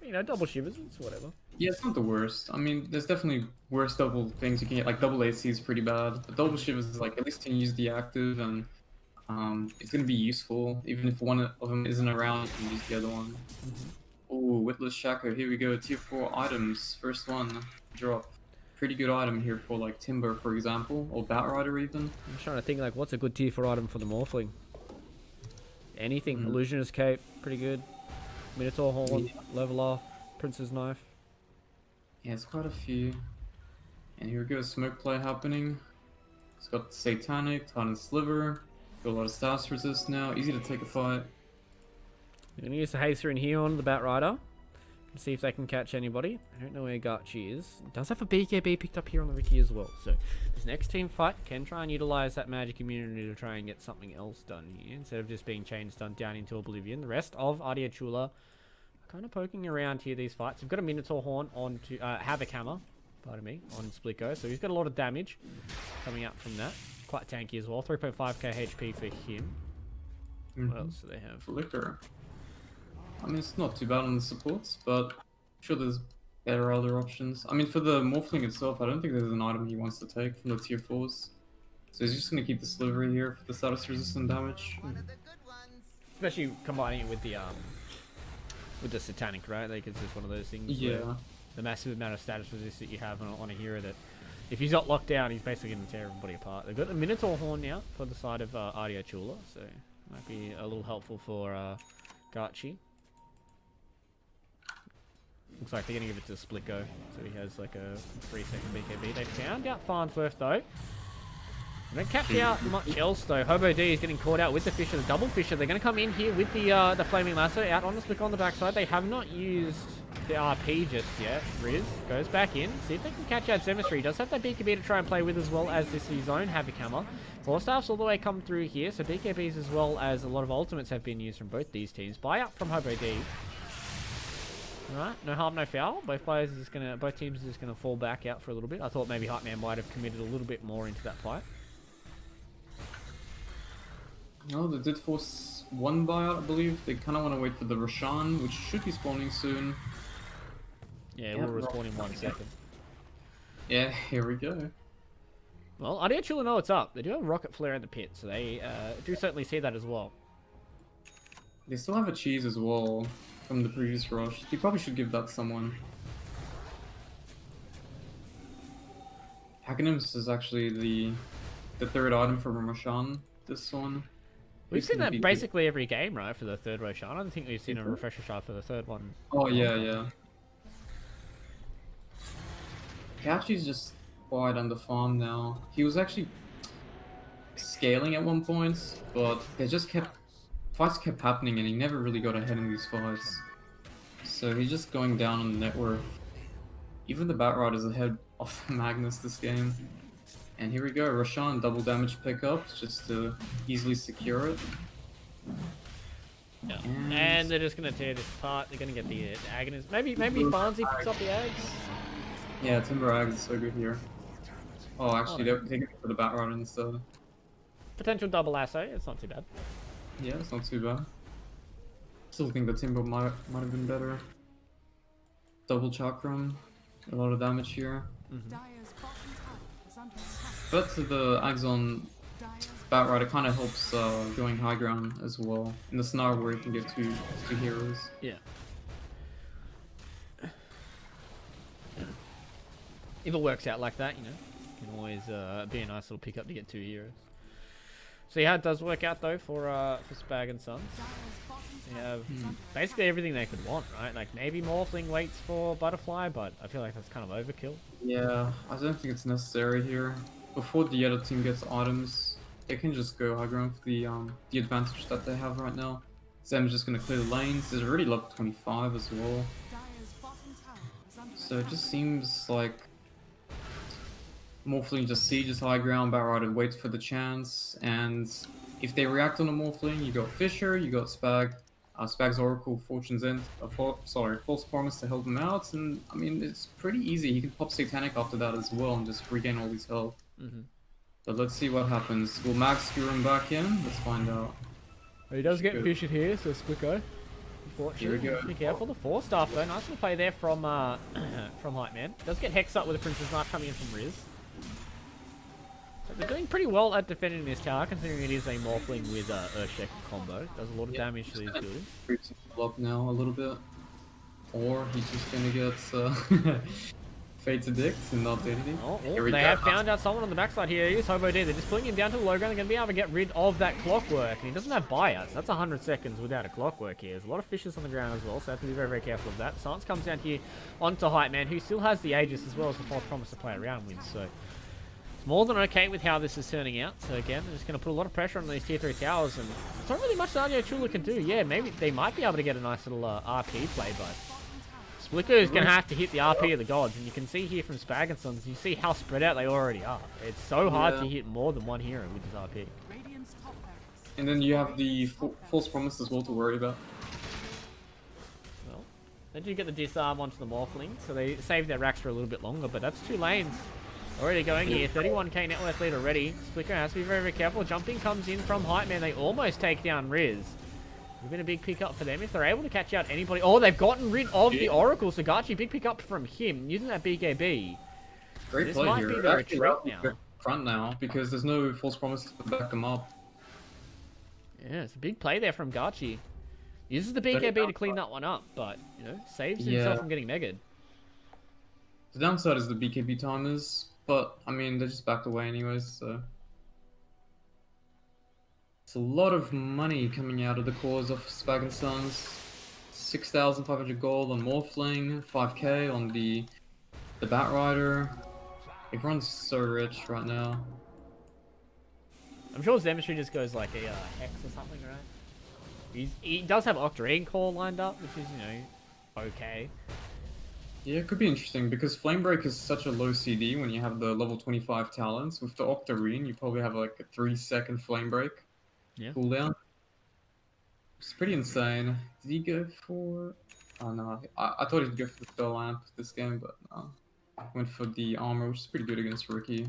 You know, double Shivers, it's whatever. Yeah, it's not the worst. I mean, there's definitely worse double things you can get. Like double AC is pretty bad, but double Shivers is like at least you can use the active, and it's gonna be useful. Even if one of them isn't around, you can use the other one. Ooh, Witless Shaco. Here we go. Tier 4 items. First one, drop. Pretty good item here for like Timber, for example, or Batrider even. I'm trying to think like what's a good tier 4 item for the Morphling. Anything. Illusionist Cape, pretty good. Minotaur Horn, Level Off, Prince's Knife. Yeah, it's quite a few. And here we go, smoke play happening. It's got Satanic, Titan Sliver. Got a lot of status resist now. Easy to take a fight. We're going to use the Haster in here on the Batrider. See if they can catch anybody. I don't know where Garchi is. It does have a BKB picked up here on the Ricky as well. So this next team fight can try and utilize that magic immunity to try and get something else done here instead of just being chain stunned down into oblivion. The rest of Adilo Chua are kind of poking around here these fights. We've got a Minotaur Horn on to Havoc Hammer, pardon me, on Splitgo. So he's got a lot of damage coming up from that. Quite tanky as well. 3.5k HP for him. What else do they have? Flicker. I mean, it's not too bad on the supports, but I'm sure there's better other options. I mean, for the Morphling itself, I don't think there's an item he wants to take from the tier 4s. So he's just going to keep the Sliver here for the status resistant damage. Especially combining it with the Satanic, right? Like it's just one of those things Yeah. where the massive amount of status resist that you have on a hero that if he's not locked down, he's basically going to tear everybody apart. They've got the Minotaur Horn now for the side of Adilo Chua, so might be a little helpful for Garchi. Looks like they're going to give it to Splitgo, so he has like a 3-second BKB. They found out Farnsworth though. They don't catch out much else though. Hobo D is getting caught out with the Fisher, the double Fisher. They're going to come in here with the Flaming Lasso out on the Split on the backside. They have not used the RP just yet. Riz goes back in, see if they can catch out Zemistry. He does have that BKB to try and play with as well as this his own Havoc Hammer. Force Staffs all the way come through here, so BKBs as well as a lot of ultimates have been used from both these teams. Buy up from Hobo D. Alright, no harm, no foul. Both teams are just gonna fall back out for a little bit. I thought maybe Hypeman might have committed a little bit more into that fight. No, they did force one buyout, I believe. They kind of want to wait for the Roshan, which should be spawning soon. Yeah, we'll respawn in 1 second. Yeah, here we go. Well, Adilo Chua know what's up. They do have a rocket flare in the pit, so they do certainly see that as well. They still have a cheese as well from the previous rush. You probably should give that to someone. Hackenims is actually the third item from Roshan. This one. We've seen that basically every game, right, for the third Roshan. I don't think we've seen a refresher shard for the third one. Oh, yeah. Kachi's just quite underfarmed now. He was actually scaling at one point, but fights kept happening and he never really got ahead in these fights. So he's just going down on the net worth. Even the Batrider is ahead of Magnus this game. And here we go, Roshan double damage pickups just to easily secure it. Yeah. And they're just gonna tear this apart. They're gonna get the Agonist. Maybe Fonzie picks up the eggs. Yeah, Timber Ags is so good here. Oh, actually, they're taking it for the Batrider instead. Potential double lasso. It's not too bad. Yeah, it's not too bad. Still think the Timber might have been better. Double Chakram, a lot of damage here. Dire's bottom tower is under attack. But the Axon Dire's Batrider kind of helps going high ground as well. In the scenario where you can get two heroes. Yeah. If it works out like that, you know, can always be a nice little pickup to get 2 heroes. See how it does work out though for Spag and Sons. They have basically everything they could want, right? Like maybe Morphling waits for Butterfly, but I feel like that's kind of overkill. Yeah, I don't think it's necessary here. Before the other team gets items, they can just go high ground for the advantage that they have right now. Zem's just gonna clear the lanes. There's already level 25 as well. Dire's bottom tower is under So it just seems like Morphling just sieges high ground, Batrider waits for the chance, and if they react on a Morphling, you got Fisher, you got Spag. Spag's Oracle, Fortune's End, False Promise to help him out, and I mean, it's pretty easy. He can pop Satanic after that as well and just regain all his health. But let's see what happens. Will Max screw him back in? Let's find out. He does get Good. Fished here, so Splicko. Here we go. Be careful. The 4-staff though, nice little play there from from Hypeman. Does get Hex up with the Princess Knife coming in from Riz. So they're doing pretty well at defending this tower, considering it is a Morphling with Urshek combo. Does a lot of damage to these buildings. Creeps him up now a little bit. Or he's just gonna get Fate to Dicks and not do anything. Here we They go. have found out someone on the backside here. Here's Hobo D. They're just pulling him down to the low ground. They're going to be able to get rid of that clockwork. And he doesn't have buyouts. That's 100 seconds without a clockwork here. There's a lot of fishes on the ground as well, so I have to be very, very careful of that. Science comes down here onto Hype Man, who still has the Aegis as well as the False Promise to play around with. So it's more than okay with how this is turning out. So again, they're just going to put a lot of pressure on these tier 3 towers. And it's not really much that Adilo Chua can do. Yeah, maybe they might be able to get a nice little RP play, but Splicker is going to have to hit the RP of the gods, and you can see here from Spag and Sons, you see how spread out they already are. It's so hard to hit more than one hero with this RP. Radiant's top barracks. And then you have the False Promise as well to worry about. Well, they do get the disarm onto the Morphling, so they save their racks for a little bit longer, but that's 2 lanes already going here. 31k net worth lead already. Splicker has to be very, very careful. Jumping comes in from Hype Man. They almost take down Riz. Would have been a big pick up for them if they're able to catch out anybody. Oh, they've gotten rid of the Oracle. So Gachi, big pick up from him using that BKB. Great This play might here. be They're their actually retreat routing now. front now because there's no False Promise to back them up. Yeah, it's a big play there from Gachi. Uses the BKB to clean that one up, but, you know, saves himself from getting megged. The downside is the BKB timers, but I mean, they just backed away anyways, so. It's a lot of money coming out of the cores of Spag and Sons. 6,500 gold on Morphling, 5k on the Batrider. Everyone's so rich right now. I'm sure Zemistry just goes like a Hex or something, right? He does have Octarine Core lined up, which is, you know, okay. Yeah, it could be interesting because Flamebreak is such a low CD when you have the level 25 talents. With the Octarine, you probably have like a 3-second Flamebreak cooldown. It's pretty insane. Did he go for... Oh no, I thought he'd go for the Spell Lamp this game, but no. Went for the armor, which is pretty good against Ricky.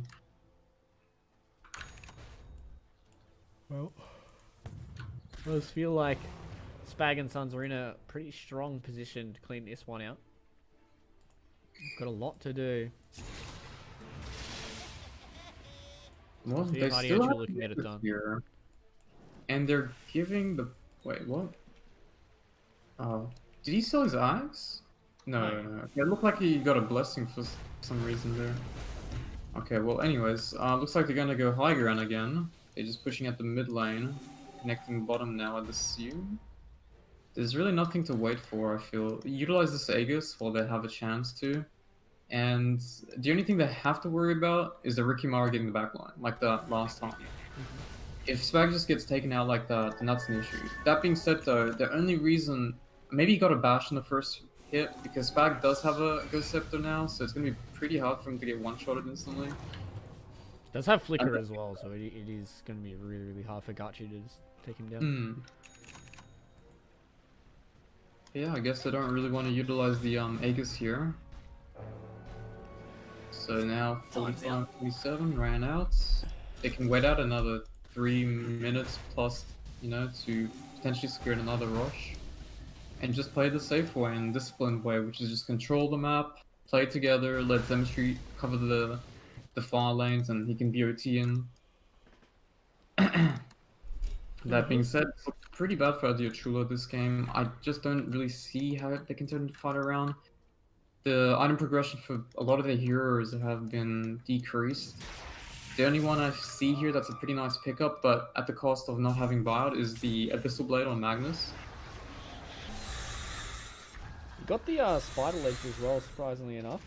Well, I just feel like Spag and Sons are in a pretty strong position to clean this one out. Got a lot to do. Well, See they if still Adilo have Chua can get it this done. here. And they're giving the... Wait, what? Oh. Did he sell his eyes? No. It looked like he got a blessing for some reason there. Okay, well anyways, looks like they're gonna go high ground again. They're just pushing at the mid lane, connecting bottom now, I'd assume. There's really nothing to wait for, I feel. Utilize this Aegis while they have a chance to. And the only thing they have to worry about is the Ricky Mara getting the backline, like that last time. If Spag just gets taken out like that, then that's an issue. That being said though, the only reason... Maybe he got a bash in the first hit, because Spag does have a Ghost Scepter now, so it's going to be pretty hard for him to get one-shotted instantly. Does have Flicker as well, so it is going to be really, really hard for Gachi to just take him down. Yeah, I guess they don't really want to utilize the Aegis here. So now 45-27 ran out. They can wait out another 3 minutes plus, you know, to potentially secure another rush. And just play the safe way and disciplined way, which is just control the map, play together, let Zemistry cover the far lanes, and he can BOT in. That being said, it's pretty bad for Adilo Chua this game. I just don't really see how they can turn the fight around. The item progression for a lot of the heroes have been decreased. The only one I see here that's a pretty nice pickup, but at the cost of not having buyout, is the Abyssal Blade on Magnus. Got the spider legs as well, surprisingly enough,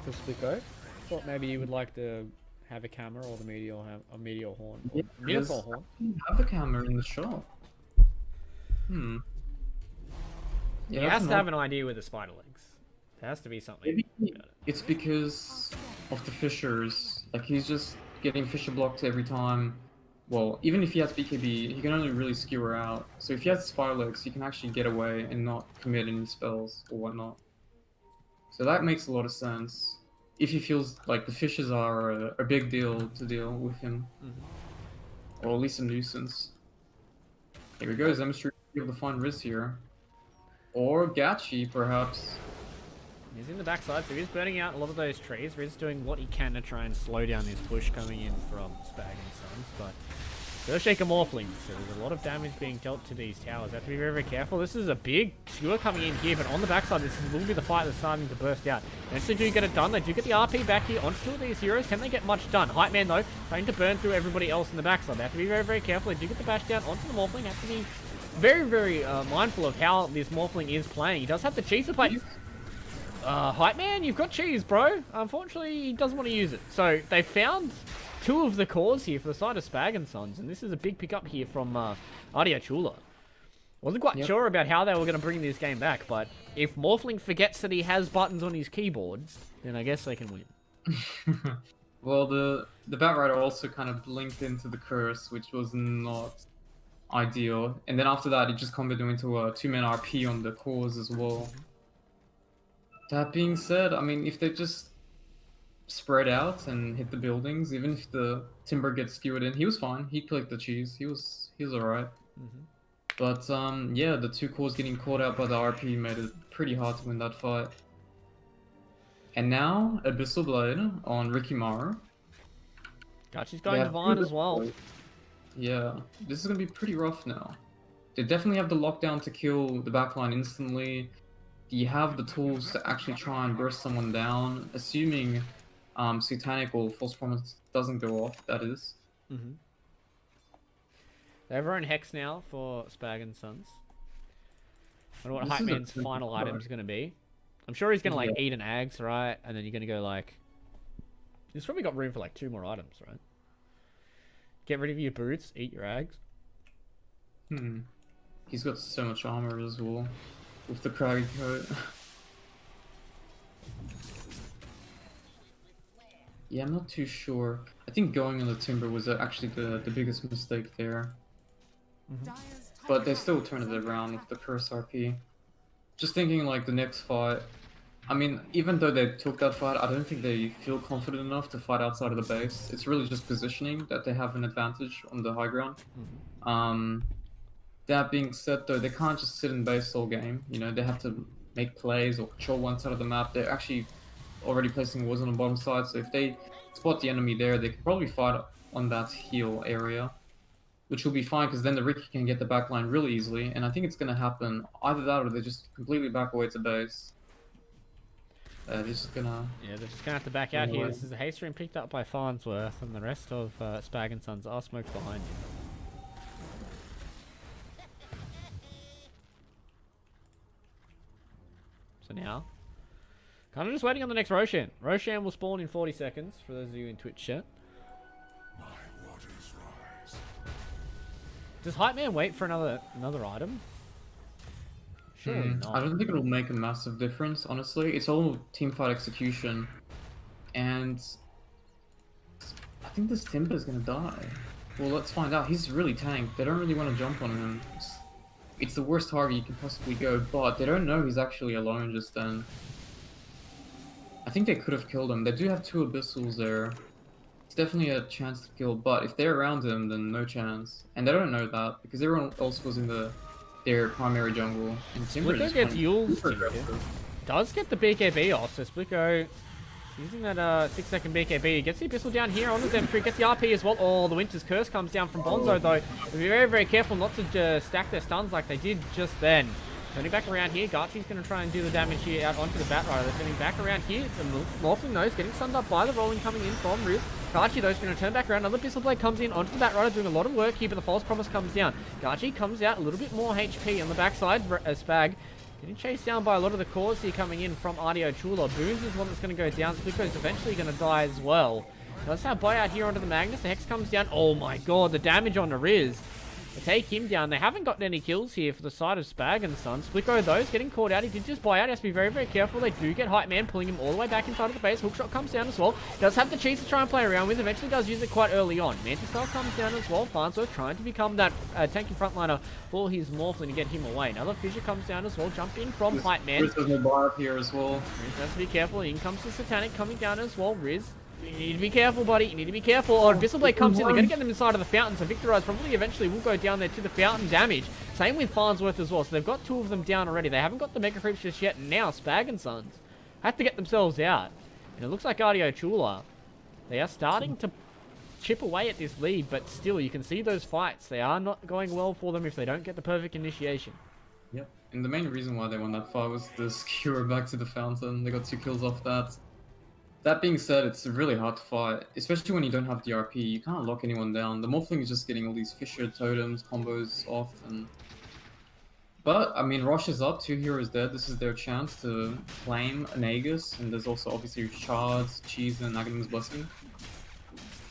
for Splicko. Thought maybe you would like to have a camera or the meteor have a meteor horn. Yeah, Meteor horn. Have the camera in the shop. He Yeah, has that's to have an idea with the spider legs. There has to be something. Maybe about it. it's because of the fishers. Like, he's just getting fisher blocked every time. Well, even if he has BKB, he can only really skewer out. So if he has spider legs, he can actually get away and not commit any spells or whatnot. So that makes a lot of sense. If he feels like the fishes are a big deal to deal with him. Or at least a nuisance. Here we go, Zemistry able to find Riz here. Or Gachi, perhaps. He's in the backside, so he's burning out a lot of those trees. Riz doing what he can to try and slow down this push coming in from Spag and Sons, but they'll shake a Morphling, so there's a lot of damage being dealt to these towers. Have to be very, very careful. This is a big skewer coming in here, but on the backside, this will be the fight that's starting to burst out. Eventually do get it done. They do get the RP back here onto two of these heroes. Can they get much done? Hype Man, though, trying to burn through everybody else in the backside. They have to be very, very careful. They do get the bash down onto the Morphling. Have to be very, very mindful of how this Morphling is playing. He does have the cheese to play. Hype Man, you've got cheese, bro. Unfortunately, he doesn't want to use it. So they found two of the cores here for the side of Spag and Sons, and this is a big pickup here from Adilo Chua. Wasn't quite sure about how they were going to bring this game back, but if Morphling forgets that he has buttons on his keyboard, then I guess they can win. Well, the Batrider also kind of linked into the curse, which was not ideal. And then after that, it just converted into a 2-man RP on the cores as well. That being said, I mean, if they just spread out and hit the buildings, even if the timber gets skewered in, he was fine. He clicked the cheese. He was alright. But yeah, the two cores getting caught out by the RP made it pretty hard to win that fight. And now Abyssal Blade on Rikimaru. Gachi's going Divine as well. Yeah, this is gonna be pretty rough now. They definitely have the lockdown to kill the backline instantly. Do you have the tools to actually try and burst someone down, assuming Satanic or False Promise doesn't go off, that is. They have their own Hex now for Spag and Sons. I wonder what This Hype is a Man's tricky final part. item is going to be. I'm sure he's going to, like, Yeah. eat an Ags, right? And then you're going to go, like... He's probably got room for, like, 2 more items, right? Get rid of your boots, eat your Ags. He's got so much armor as well, with the craggy coat. Yeah, I'm not too sure. I think going on the timber was actually the biggest mistake there. Dire's But they still turned it around with the curse RP. Just thinking like the next fight. I mean, even though they took that fight, I don't think they feel confident enough to fight outside of the base. It's really just positioning that they have an advantage on the high ground. That being said, though, they can't just sit in base all game. You know, they have to make plays or control one side of the map. They're actually already placing walls on the bottom side, so if they spot the enemy there, they can probably fight on that heal area, which will be fine because then the Ricky can get the backline really easily, and I think it's going to happen either that or they just completely back away to base. They're just gonna... Yeah, they're just going to have to back out here. Anyway. This is a haste stream picked up by Farnsworth, and the rest of Spag and Sons are smoked behind you. So now, kind of just waiting on the next Roshan. Roshan will spawn in 40 seconds, for those of you in Twitch chat. Does Hype Man wait for another item? Surely not. I don't think it'll make a massive difference, honestly. It's all teamfight execution. And I think this Timber's gonna die. Well, let's find out. He's really tanked. They don't really want to jump on him. It's the worst target you can possibly go, but they don't know he's actually alone just then. I think they could have killed him. They do have 2 Abyssals there. It's definitely a chance to kill, but if they're around him, then no chance. And they don't know that, because everyone else was in their primary jungle. And Timber Splicko just gets went Yule's super here. aggressive. Does get the BKB off, so Splicko using that 6-second BKB. Gets the Abyssal down here on the Zemtree, gets the RP as well. Oh, the Winter's Curse comes down from Bonzo though. Be very, very careful not to stack their stuns like they did just then. Turning back around here, Garchi's going to try and do the damage here out onto the Batrider. They're turning back around here. The Morphling knows, getting stunned up by the rolling coming in from Riz. Garchi, though, is going to turn back around. Another Pistol Blade comes in onto the Batrider, doing a lot of work here, but the False Promise comes down. Garchi comes out, a little bit more HP on the backside. Spag getting chased down by a lot of the cores here coming in from Adilo Chua. Boons is one that's going to go down. Splitco's eventually going to die as well. Does have buyout here onto the Magnus. The Hex comes down. Oh my god, the damage on the Riz. They take him down. They haven't gotten any kills here for the side of Spag and Son. Splitco, though, is getting caught out. He did just buy out. He has to be very, very careful. They do get Hype Man, pulling him all the way back inside of the base. Hookshot comes down as well. Does have the cheese to try and play around with. Eventually does use it quite early on. Mantis Style comes down as well. Farnsworth trying to become that tanky frontliner for his Morphling to get him away. Another Fissure comes down as well. Jump in from Hype Man. Riz has no bar up here as well. Riz has to be careful. In comes the Satanic coming down as well. Riz, you need to be careful, buddy. You need to be careful. Oh, Abyssal Blade comes in. They're going to get them inside of the fountain. So Victorize probably eventually will go down there to the fountain damage. Same with Farnsworth as well. So they've got 2 of them down already. They haven't got the Mega Creeps just yet. Now Spag and Sons have to get themselves out. And it looks like Adilo Chua, they are starting to chip away at this lead. But still, you can see those fights. They are not going well for them if they don't get the perfect initiation. Yep. And the main reason why they won that fight was the skewer back to the fountain. They got 2 kills off that. That being said, it's really hard to fight, especially when you don't have DRP. You can't lock anyone down. The Morphling is just getting all these Fissure totems, combos off, But, I mean, Rosh is up, 2 heroes dead. This is their chance to claim an Aegis, and there's also obviously Shards, Cheese, and Aghanims Blessing.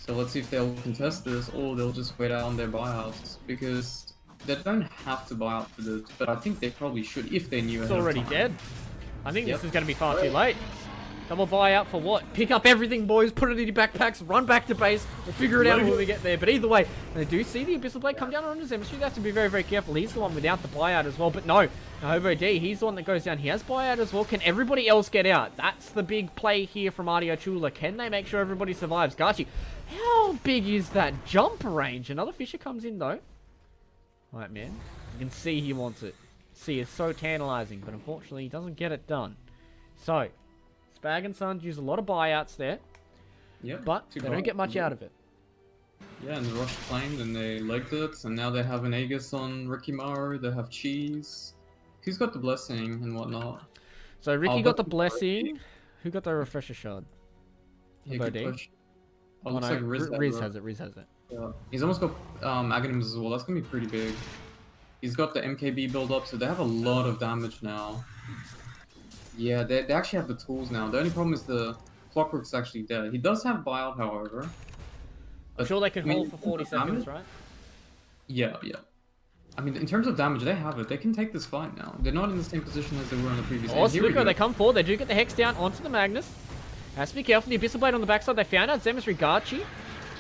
So let's see if they'll contest this, or they'll just wait out on their buyouts, because they don't have to buy out for this, but I think they probably should if they knew It's ahead of already time. dead. I think this is going to be far too late. Double buyout for what? Pick up everything, boys. Put it in your backpacks. Run back to base. We'll figure it out when we get there. But either way, they do see the Abyssal Blade come down on his Zemistry. They have to be very, very careful. He's the one without the buyout as well. But no, Hobo D, he's the one that goes down. He has buyout as well. Can everybody else get out? That's the big play here from Adilo Chua. Can they make sure everybody survives? Garchi, how big is that jump range? Another Fissure comes in, though. Alright, man. You can see he wants it. See, it's so tantalizing. But unfortunately, he doesn't get it done. So, Spag and Sons use a lot of buyouts there, Yep. but they don't get much out of it. Yeah, and the Rush claimed and they legged it, and now they have an Aegis on Ricky Maru, they have Cheese. Who's got the Blessing and whatnot? So Ricky Oh, got but- the Blessing. Who got the Refresher Shard? Yeah, Hobo good D? push. Oh, Oh, looks no, like Riz, Riz has it. Riz has it. Yeah. He's almost got Aghanims as well, that's gonna be pretty big. He's got the MKB build up, so they have a lot of damage now. Yeah, they actually have the tools now. The only problem is the Clockwork's actually dead. He does have buyout, however. I'm sure they can I mean, hold for 40 seconds, damage? right? Yeah. I mean, in terms of damage, they have it. They can take this fight now. They're not in the same position as they were in the previous Oh, game. Here we Splitco, go. they come forward. They do get the Hex down onto the Magnus. Has to be careful. The Abyssal Blade on the backside. They found out Zemistry Garchi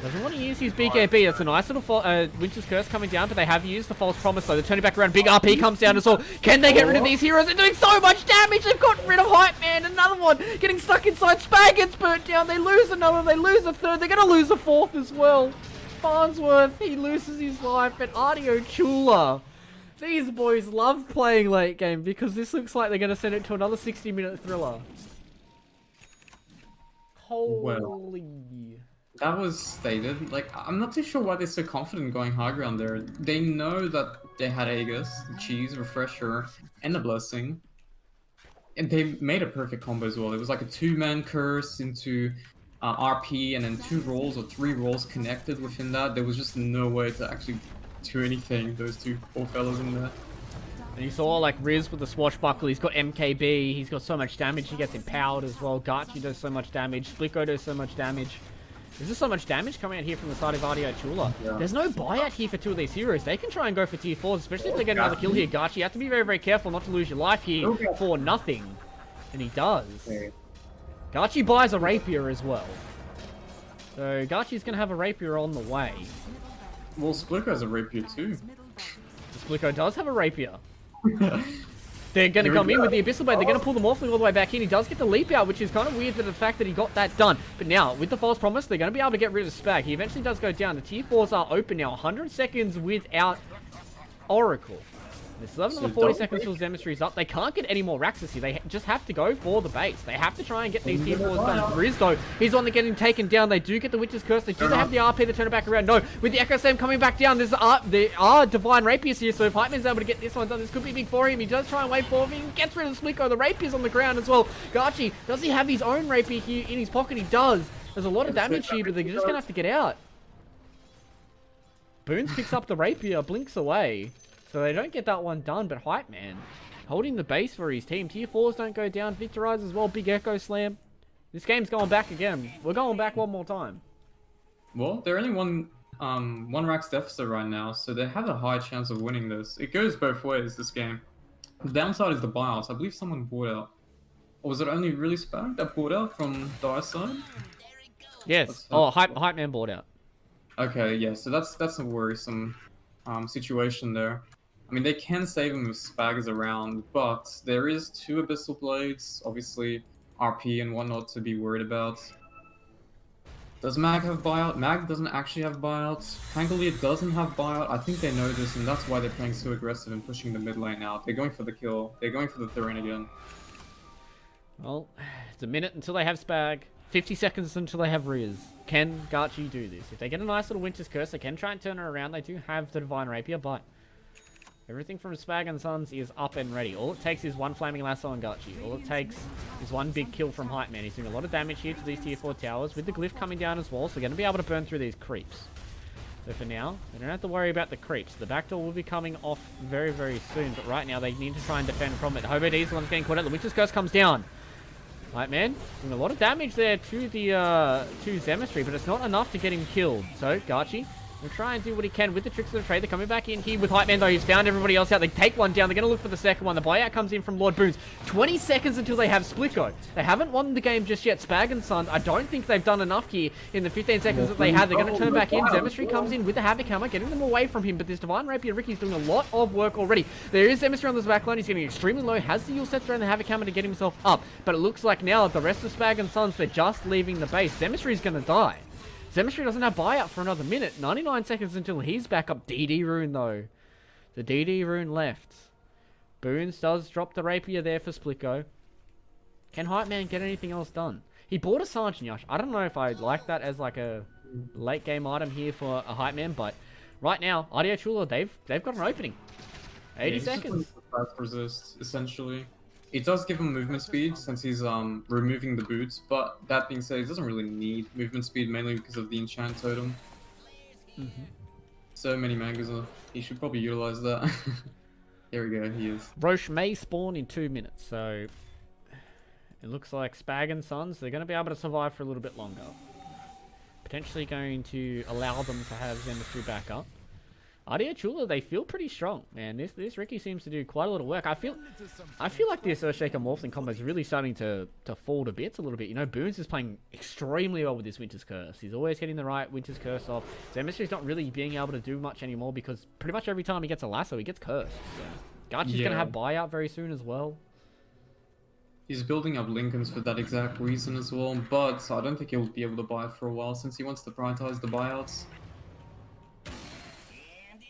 doesn't want to use his BKB. That's a nice little Winter's Curse coming down, but they have used the False Promise, though. They're turning back around. Big RP comes down as well. Can they get rid of these heroes? They're doing so much damage. They've gotten rid of Hype Man. Another one getting stuck inside. Spag gets burnt down. They lose another. They lose a third. They're going to lose a fourth as well. Farnsworth, he loses his life. And Adilo Chua. These boys love playing late game because this looks like they're going to send it to another 60-minute thriller. Holy... That was stated. Like, I'm not too sure why they're so confident going high ground there. They know that they had Aegis, Cheese, Refresher, and the Blessing. And they made a perfect combo as well. It was like a 2-man curse into RP and then 2 rolls or 3 rolls connected within that. There was just no way to actually do anything, those 2 poor fellas in there. And you saw like Riz with the swashbuckle, he's got MKB, he's got so much damage, he gets empowered as well. Garchi does so much damage, Splitco does so much damage. There's just so much damage coming out here from the side of Adilo Chua. Yeah. There's no buyout here for 2 of these heroes. They can try and go for tier 4s, especially if they get another kill here. Garchi, you have to be very, very careful not to lose your life here for nothing. And he does. Okay. Garchi buys a rapier as well. So Garchi's going to have a rapier on the way. Well, Splitco has a rapier too. Splitco does have a rapier. They're going to come in with the Abyssal Blade. They're going to pull the Morphling all the way back in. He does get the leap out, which is kind of weird for the fact that he got that done. But now, with the False Promise, they're going to be able to get rid of Spag. He eventually does go down. The tier 4s are open now. 100 seconds without Oracle. There's 11 So of the 40 don't seconds till Zemistry's up. They can't get any more Raxus here. They just have to go for the base. They have to try and get these tier 4s done. Riz, though, he's on the getting taken down. They do get the Witch's Curse. They do have the RP. They turn it back around. No, with the Echo Slam coming back down, there are Divine Rapiers here. So if Hype Man's able to get this one done, this could be big for him. He does try and wait for him. He gets rid of the Splitco. The Rapier's on the ground as well. Garchi, does he have his own Rapier here in his pocket? He does. There's a lot of damage here, but they're just gonna have to get out. Boons picks up the rapier, blinks away, so they don't get that one done. But Hype Man holding the base for his team. Tier 4s don't go down. Victorize as well. Big Echo Slam. This game's going back again. We're going back one more time. Well, they're only one racks deficit right now, so they have a high chance of winning this. It goes both ways, this game. The downside is the buyouts. I believe someone bought out. Or was it only really Spag that bought out from Dire's side? Yes. Oh, Hype Man bought out. Okay, yeah, so that's a worrisome situation there. I mean, they can save him if Spag is around, but there is 2 Abyssal Blades, obviously RP and whatnot to be worried about. Does Mag have buyout? Mag doesn't actually have buyouts. Pangolier doesn't have buyout. I think they know this, and that's why they're playing so aggressive and pushing the mid lane out. They're going for the kill. They're going for the Throne again. Well, it's a minute until they have Spag. 50 seconds until they have Riz. Can Garchi do this? If they get a nice little Winter's Curse, they can try and turn it around. They do have the Divine Rapier, but everything from Spag and Sons is up and ready. All it takes is one Flaming Lasso on Garchi. All it takes is one big kill from Hype Man. He's doing a lot of damage here to these tier 4 towers with the glyph coming down as well, so they're going to be able to burn through these creeps. So for now, they don't have to worry about the creeps. The back door will be coming off very, very soon, but right now they need to try and defend from it. Hobo D's the one's getting caught out. The Winter's Curse comes down. Hype Man doing a lot of damage there to the to Zemistry, but it's not enough to get him killed. So Garchi will try and do what he can with the tricks of the trade. They're coming back in here with Hype Man, though. He's found everybody else out. They take one down. They're going to look for the second one. The buyout comes in from Lord Boons. 20 seconds until they have Splico. They haven't won the game just yet. Spag and Son, I don't think they've done enough here in the 15 seconds that they had. They're going to turn back in. Zemistry comes in with the Havoc Hammer, getting them away from him. But this Divine Rapier, Ricky's doing a lot of work already. There is Zemistry on this back line. He's getting extremely low. Has the Yule Scepter and the Havoc Hammer to get himself up. But it looks like now the rest of Spag and Sons, they're just leaving the base. Zemistry's going to die. Zemistry doesn't have buyout for another minute. 99 seconds until he's back up. DD rune, though. The DD rune left. Boons does drop the rapier there for Splico. Can Hype Man get anything else done? He bought a Sergeant Yash. I don't know if I'd like that as like a late game item here for a Hype Man, but right now, Adilo Chua, they've got an opening. 80 seconds. Fast resist, essentially. It does give him movement speed since he's removing the boots, but that being said, he doesn't really need movement speed mainly because of the enchant totem. So many mangas, he should probably utilize that. There we go, he is. Roche may spawn in 2 minutes, so it looks like Spag and Sons, they're going to be able to survive for a little bit longer. Potentially going to allow them to have Zemistry back up. Adilo Chua, they feel pretty strong, man. This Ricky seems to do quite a lot of work. I feel like this Earthshaker Morphling combo is really starting to fall to bits a little bit. You know, Boons is playing extremely well with this Winter's Curse. He's always getting the right Winter's Curse off. Zemistry's not really being able to do much anymore because pretty much every time he gets a lasso, he gets cursed. So Garchi's going to have buyout very soon as well. He's building up Lincolns for that exact reason as well, but I don't think he'll be able to buy for a while since he wants to prioritize the buyouts.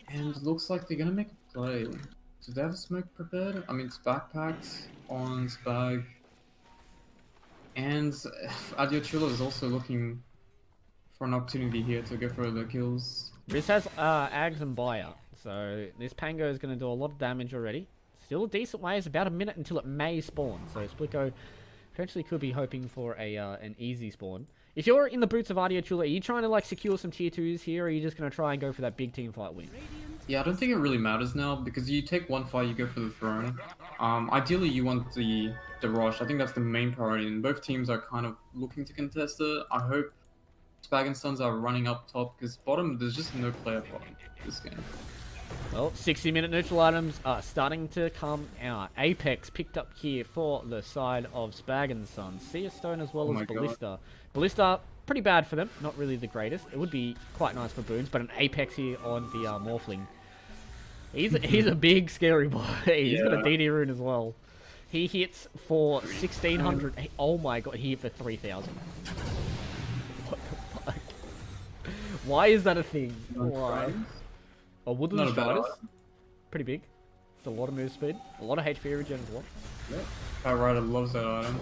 And it looks like they're gonna make a play. Do they have a smoke prepared? I mean, it's backpacked on Spag. And Adilo Chua is also looking for an opportunity here to go for the kills. Riz has Ags and buyout, so this Pango is going to do a lot of damage already. Still a decent way. It's about a minute until it may spawn, so Splico potentially could be hoping for an easy spawn. If you're in the boots of Adilo Chua, are you trying to like secure some tier 2s here, or are you just going to try and go for that big team fight win? Yeah, I don't think it really matters now, because you take one fight, you go for the throne. Ideally, you want the rush. I think that's the main priority, and both teams are kind of looking to contest it. I hope Spag and Sons are running up top, because bottom, there's just no player bottom this game. Well, 60-minute neutral items are starting to come out. Apex picked up here for the side of Spag and Sons. Sea Stone as well as Ballista. Ballista, pretty bad for them. Not really the greatest. It would be quite nice for Boons, but an Apex here on the Morphling. He's a big, scary boy. He's got a DD rune as well. He hits for 1,600. Oh my god, he hit for 3,000. What the fuck? Why is that a thing? Why? Oh, Woodland Striders. Pretty big. It's a lot of move speed. A lot of HP regen as well. Yep. Rider loves that item.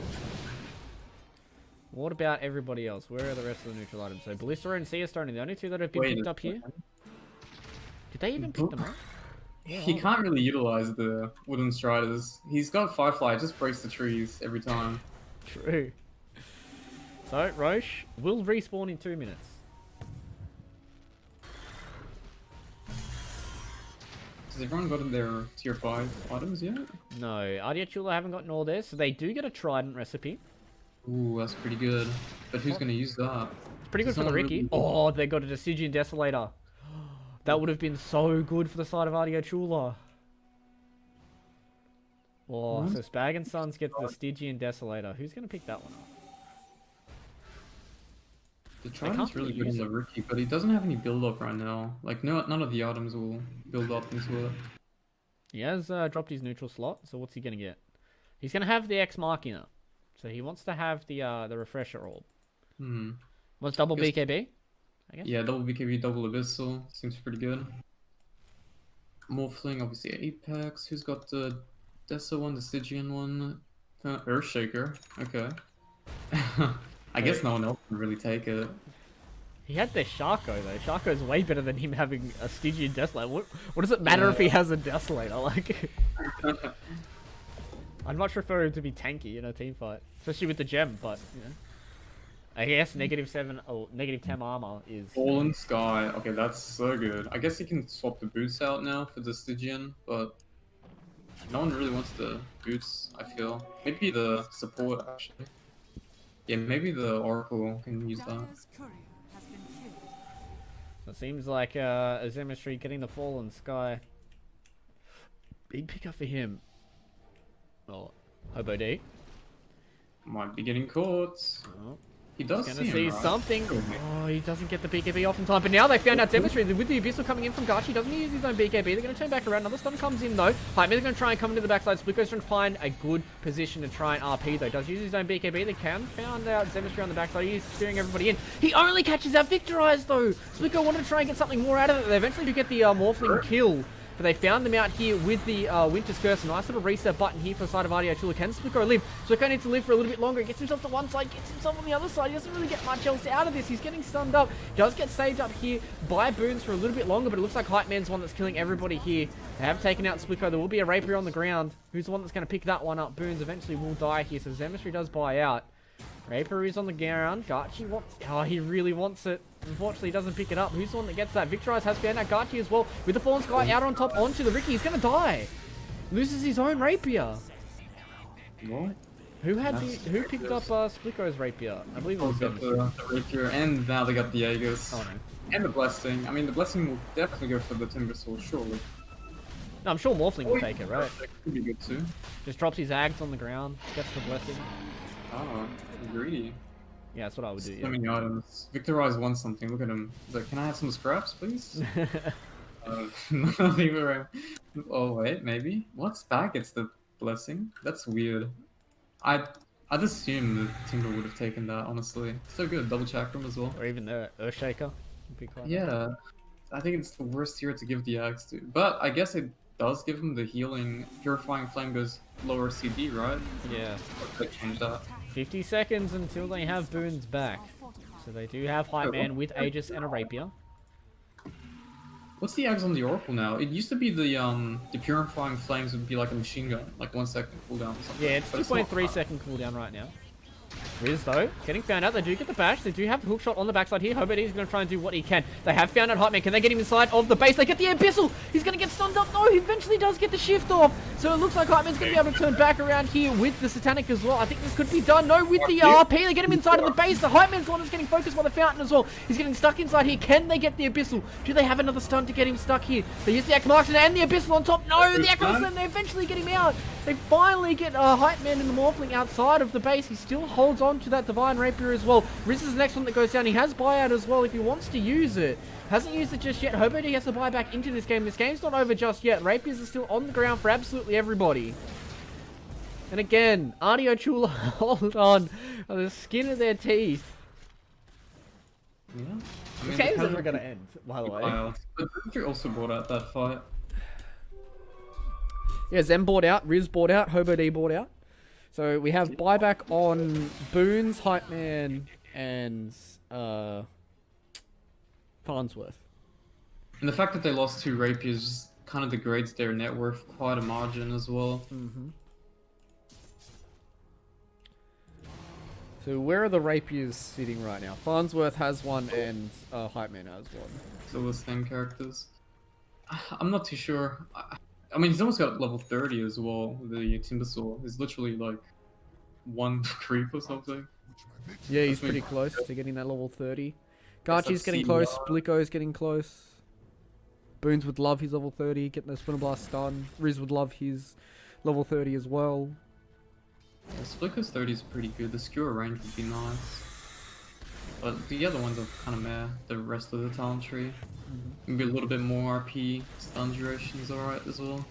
What about everybody else? Where are the rest of the neutral items? So Ballista and Sea Stone are the only two that have been picked up here. Did they even pick them up? Yeah, he can't really utilize the Wooden Striders. He's got Firefly, it just breaks the trees every time. True. So, Roche will respawn in 2 minutes. Has everyone gotten their tier 5 items yet? No, Adilo Chua haven't gotten all theirs, so they do get a trident recipe. Ooh, that's pretty good. But who's going to use that? It's pretty good It's for the not Ricky. really- Oh, they got a Deciduous Desolator. That would have been so good for the side of Adilo Chua. Oh, so Spag and Sons get the Stygian Desolator. Who's going to pick that one up? The Trident's really good on the Ricky, but he doesn't have any build up right now. Like, no, none of the items will build up into it. He has dropped his neutral slot, so what's he going to get? He's going to have the Ex Machina. So he wants to have the Refresher Orb. What's double BKB? I guess? Yeah, double BKB, double Abyssal. Seems pretty good. Morphling, obviously Apex. Who's got the Dessa one, the Stygian one? Earthshaker. Okay. I guess no one else can really take it. He had the Sharko though. Sharko's way better than him having a Stygian Desolator. What does it matter if he has a Desolator? Like, I'd much prefer him to be tanky in a team fight, especially with the gem. But you know, I guess -7 or -10 armor is. Fallen Sky. Okay, that's so good. I guess you can swap the boots out now for the Stygian, but no one really wants the boots, I feel. Maybe the support, actually. Yeah, maybe the Oracle can use that. Dire's courier has been killed. It seems like Azemistry getting the Fallen Sky. Big pickup for him. Oh, Hobo D. Might be getting caught. Oh. He does Gonna see see him, right? something. Oh, he doesn't get the BKB off in time. But now they found out Demonstrated with the Abyssal coming in from Gachi. Doesn't use his own BKB. They're going to turn back around. Another stun comes in though. Hype they're going to try and come into the backside. Split goes trying to find a good position to try and RP though. Does use his own BKB. They can found out Demonstrated on the backside. He's steering everybody in. He only catches out Victorize though. Splico wanted to try and get something more out of it. They eventually do get the Morphling kill. But they found them out here with the Winter's Curse. A nice little reset button here for the side of Adilo Chua. Can Spliko live? Spliko needs to live for a little bit longer. He gets himself to one side, gets himself on the other side. He doesn't really get much else out of this. He's getting stunned up. Does get saved up here by Boons for a little bit longer, but it looks like Hype Man's the one that's killing everybody here. They have taken out Spliko. There will be a Rapier on the ground. Who's the one that's going to pick that one up? Boons eventually will die here, so Zemistry does buy out. Rapier is on the ground. Gachi wants... Oh, he really wants it. Unfortunately, he doesn't pick it up. Who's the one that gets that? Victorize has found out Gachi as well. With the Fallen Sky out on top onto the Ricky. He's going to die. Loses his own Rapier. What? Who had the... Who picked up Spliko's Rapier? I believe it was Got Zemistry. the Rapier, and now they got the Aegis. Oh, no. And the Blessing. I mean, the Blessing will definitely go for the Timber Sword, surely. No, I'm sure Morphling will take it, right? That could be good too. Just drops his Ags on the ground. Gets the Blessing. Oh, greedy. Yeah, that's what I would do, So yeah. many items. Victorize wants something. Look at him. He's like, can I have some scraps, please? Nothing around. Oh wait, maybe. What Spag gets the Blessing? That's weird. I'd assume that Timber would have taken that. Honestly, so good. Double Chakram as well. Or even the Earthshaker. Would be quite nice. Yeah, I think it's the worst hero to give the axe to. But I guess it does give him the healing. Purifying Flame goes lower CD, right? Yeah. They change that. 50 seconds until they have Boons back. So they do have Hype Man with Aegis and a Rapier. What's the axe on the Oracle now? It used to be the Purifying Flames would be like a machine gun, like 1 second cooldown or something. Yeah, it's But not 2.3 second cooldown right now. Riz, though, getting found out. They do get the bash. They do have the hookshot on the backside here. Hobart is going to try and do what he can. They have found out Hype Man. Can they get him inside of the base? They get the Abyssal. He's going to get stunned up. No, he eventually does get the shift off. So it looks like Hype Man's going to be able to turn back around here with the Satanic as well. I think this could be done. No, with the RP. They get him inside of the base. The Hype Man's the one that's getting focused by the fountain as well. He's getting stuck inside here. Can they get the Abyssal? Do they have another stun to get him stuck here? They use the Akmarkson and the Abyssal on top. No, the Akmarkson. They eventually get him out. They finally get Hype Man and the Morphling outside of the base. He still holds on to that Divine Rapier as well. Riz is the next one that goes down. He has buyout as well if he wants to use it. Hasn't used it just yet. Hobart has to buy back into this game. This game's not over just yet. Rapiers are still on the ground for absolutely everybody. And again, Adilo Chua hold on the skin of their teeth. Yeah. I This mean, game's it never going to end, by the way. But Victory also brought out that fight. Yeah, Zem bought out, Riz bought out, Hobo D bought out. So we have buyback on Boons, Hype Man, and Farnsworth. And the fact that they lost 2 Rapiers just kind of degrades their net worth quite a margin as well. So where are the rapiers sitting right now? Farnsworth has one and Hype Man has one. So the same characters. I'm not too sure. I mean, he's almost got level 30 as well. The Timbersaw is literally like one creep or something. Yeah, he's That's pretty me. close to getting that level 30. That's Garchi's getting CDR. close. Spliko's getting close. Boons would love his level 30, getting the Spinner Blast stun. Riz would love his level 30 as well. Yeah, Spliko's 30 is pretty good. The skewer range would be nice. But the other ones are kind of meh. The rest of the talent tree. Maybe a little bit more RP. Stun duration is alright as well.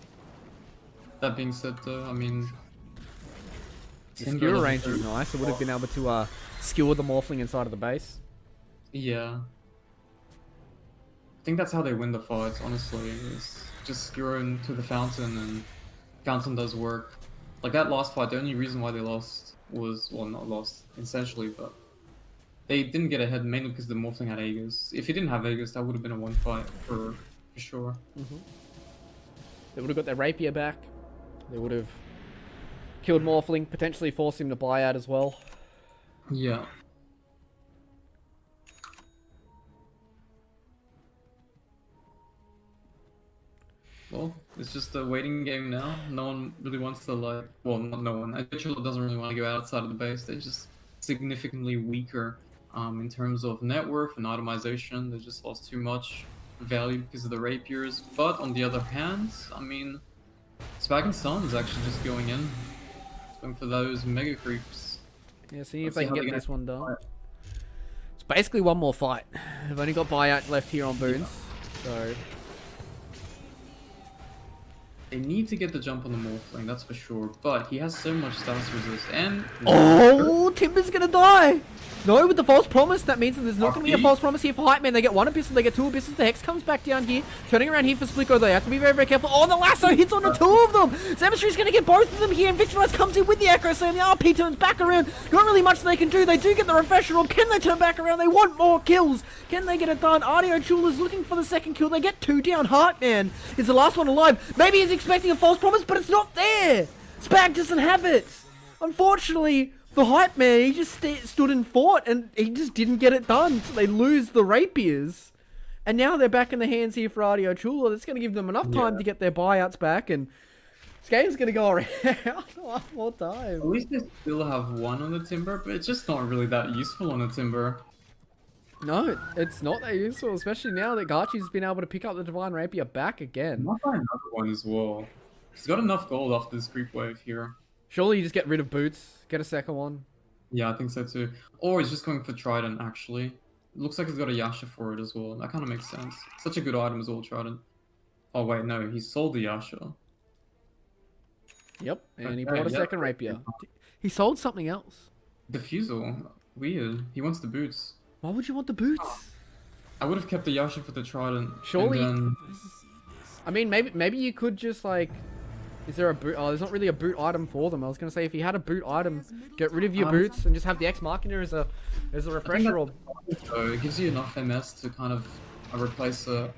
That being said though, I mean... The Timber skewer level range was 30 nice. It would have been able to skewer the Morphling inside of the base. Yeah. I think that's how they win the fights, honestly. Is just skewer into the fountain and fountain does work. Like that last fight, the only reason why they lost was, well, not lost, essentially, but they didn't get ahead mainly because the Morphling had Aegis. If he didn't have Aegis, that would have been a one fight for sure. They would have got their rapier back. They would have killed Morphling, potentially forced him to buy out as well. Yeah. Well, it's just a waiting game now. No one really wants to like, well, not no one. Adilo doesn't really want to go outside of the base. They're just significantly weaker in terms of net worth and itemization. They just lost too much value because of the rapiers. But on the other hand, I mean, Spag and Sun is actually just going in. Going for those mega creeps. Yeah, see if Let's they see can how get they this get one done. It's basically one more fight. They've only got buyout left here on Boons. So They need to get the jump on the Morphling, that's for sure. But he has so much status resist and... oh, Timber's gonna die! No, with the false promise, that means that there's not gonna be a RP? false promise here for Hype Man. They get one abyssal, they get two abyssals, the Hex comes back down here, turning around here for Spliko. They have to be very, very careful. Oh, the lasso hits on the two of them! Zemistry's gonna get both of them here, and Victorize comes in with the Echo Slam. The RP turns back around. Not really much they can do. They do get the Refresher Orb. Can they turn back around? They want more kills. Can they get it done? Adilo Chua is looking for the second kill. They get two down. Hype Man is the last one alive. Maybe he's expecting a false promise, but it's not there! Spag doesn't have it! Unfortunately, for Hype Man, he just stood and fought, and he just didn't get it done, so they lose the rapiers. And now they're back in the hands here for Adilo Chua. That's going to give them enough time to get their buyouts back, and this game's going to go around one more time. At least they still have one on the Timber, but it's just not really that useful on the Timber. No, it's not that useful, especially now that Garchi's been able to pick up the Divine Rapier back again. Might buy another one as well. He's got enough gold after this creep wave here. Surely you just get rid of Boots, get a second one. Yeah, I think so too. Or he's just going for Trident, actually. It looks like he's got a Yasha for it as well. That kind of makes sense. Such a good item as well, Trident. Oh wait, no, he sold the Yasha. Yep, and he Okay, bought a yeah. second Rapier. He sold something else. Diffusal. Weird. He wants the boots. Why would you want the Boots? I would have kept the Yasha for the Trident. Surely- And then... I mean, maybe you could just like... Is there a boot? Oh, there's not really a boot item for them. I was gonna say if you had a boot item, get rid of your boots and just have the X Machina as a refresher orb. So it gives you enough MS to kind of replace it.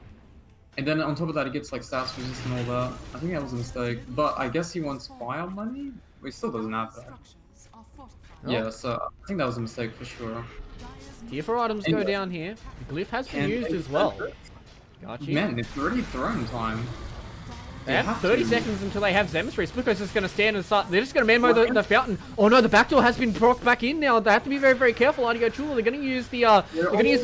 And then on top of that, it gets like stats resist and all that. I think that was a mistake. But I guess he wants fire money? Well, he still doesn't have that. Oh. Yeah, so I think that was a mistake for sure. Tier 4 items go down here. The glyph has been And- used as well. Gotcha. Man, it's already throne time. They have 30 seconds until they have Zemistry. Spliko's just going to stand and start. They're just going to manmo the fountain. Oh no, the backdoor has been brought back in now. They have to be very, very careful. Adilo Chua, they're going to use the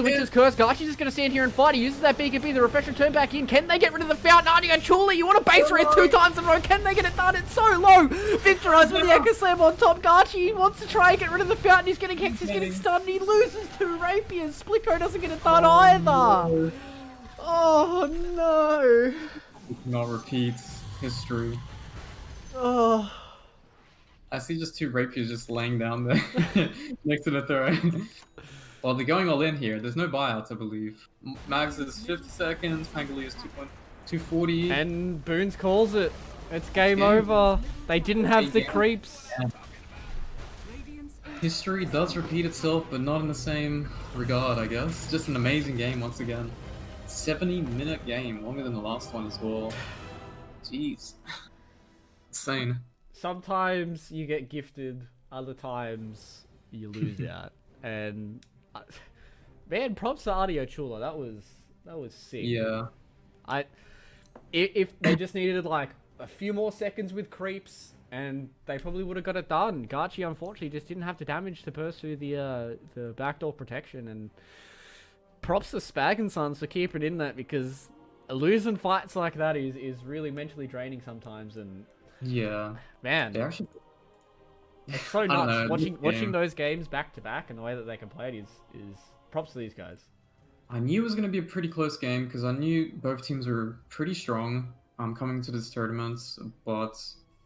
Witch's Curse. Garchi's just going to stand here and fight. He uses that BKB, the refresher turn back in. Can they get rid of the fountain? Adilo Chua, you want a base race 2 times in a row. Can they get it done? It's so low. Victorize with the Echo Slam on top. Garchi wants to try and get rid of the fountain. He's getting hexed, he's getting stunned. He loses 2 rapiers. Spliko doesn't get it done either. Oh no. Not repeat history. Oh. I see just 2 rapiers just laying down there next to the throne. Well, they're going all in here. There's no buyouts, I believe. Mags is 50 seconds. Pangoli is 240. And Boons calls it. It's game over. They didn't have the creeps. History does repeat itself, but not in the same regard, I guess. Just an amazing game once again. 70-minute game, longer than the last one as well. Jeez. Insane. Sometimes you get gifted, other times you lose out. And man, props to Adilo Chua. That was sick. Yeah. If they just needed like a few more seconds with creeps, and they probably would have got it done. Gachi unfortunately just didn't have the damage to burst through the backdoor protection. And props to Spag and Sons for keeping in that, because losing fights like that is really mentally draining sometimes. And Yeah. man, They actually. it's so I don't nuts know, watching those games back to back, and the way that they can play it is props to these guys. I knew it was going to be a pretty close game because I knew both teams were pretty strong coming to this tournament, but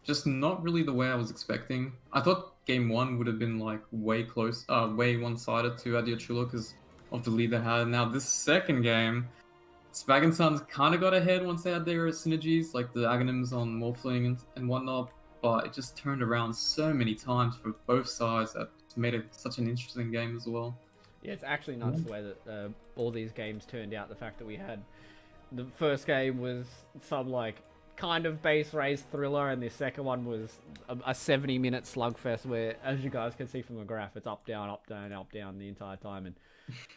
just not really the way I was expecting. I thought game one would have been like way one-sided to Adilo Chua because of the lead they had. Now this second game, Spag and Sons kind of got ahead once they had their synergies, like the Aghanims on Morphling and whatnot, but it just turned around so many times for both sides that made it such an interesting game as well. Yeah, it's actually nuts the way that all these games turned out. The fact that we had the first game was some like kind of base race thriller, and the second one was a 70-minute slugfest where, as you guys can see from the graph, it's up down up down up down the entire time. And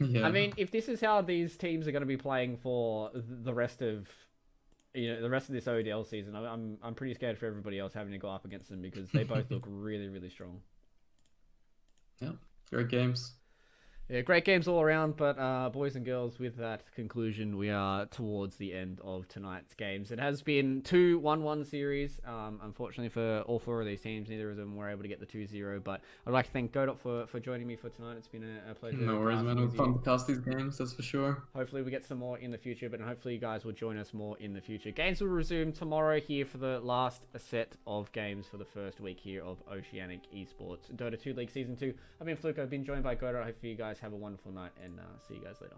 Yeah. I mean, if this is how these teams are going to be playing for the rest of this OEDL season, I'm pretty scared for everybody else having to go up against them, because they both look really, really strong. Yeah, great games. Yeah, great games all around, but boys and girls, with that conclusion, we are towards the end of tonight's games. It has been 2 1-1 series. Unfortunately for all 4 of these teams, neither of them were able to get the 2-0, but I'd like to thank Godot for joining me for tonight. It's been a pleasure. No worries, man. It was with fun you. to cast these games, that's for sure. Hopefully we get some more in the future, but hopefully you guys will join us more in the future. Games will resume tomorrow here for the last set of games for the first week here of Oceanic Esports Dota 2 League Season 2. I've been Fluke. I've been joined by Godot. Hopefully you guys have a wonderful night, and see you guys later.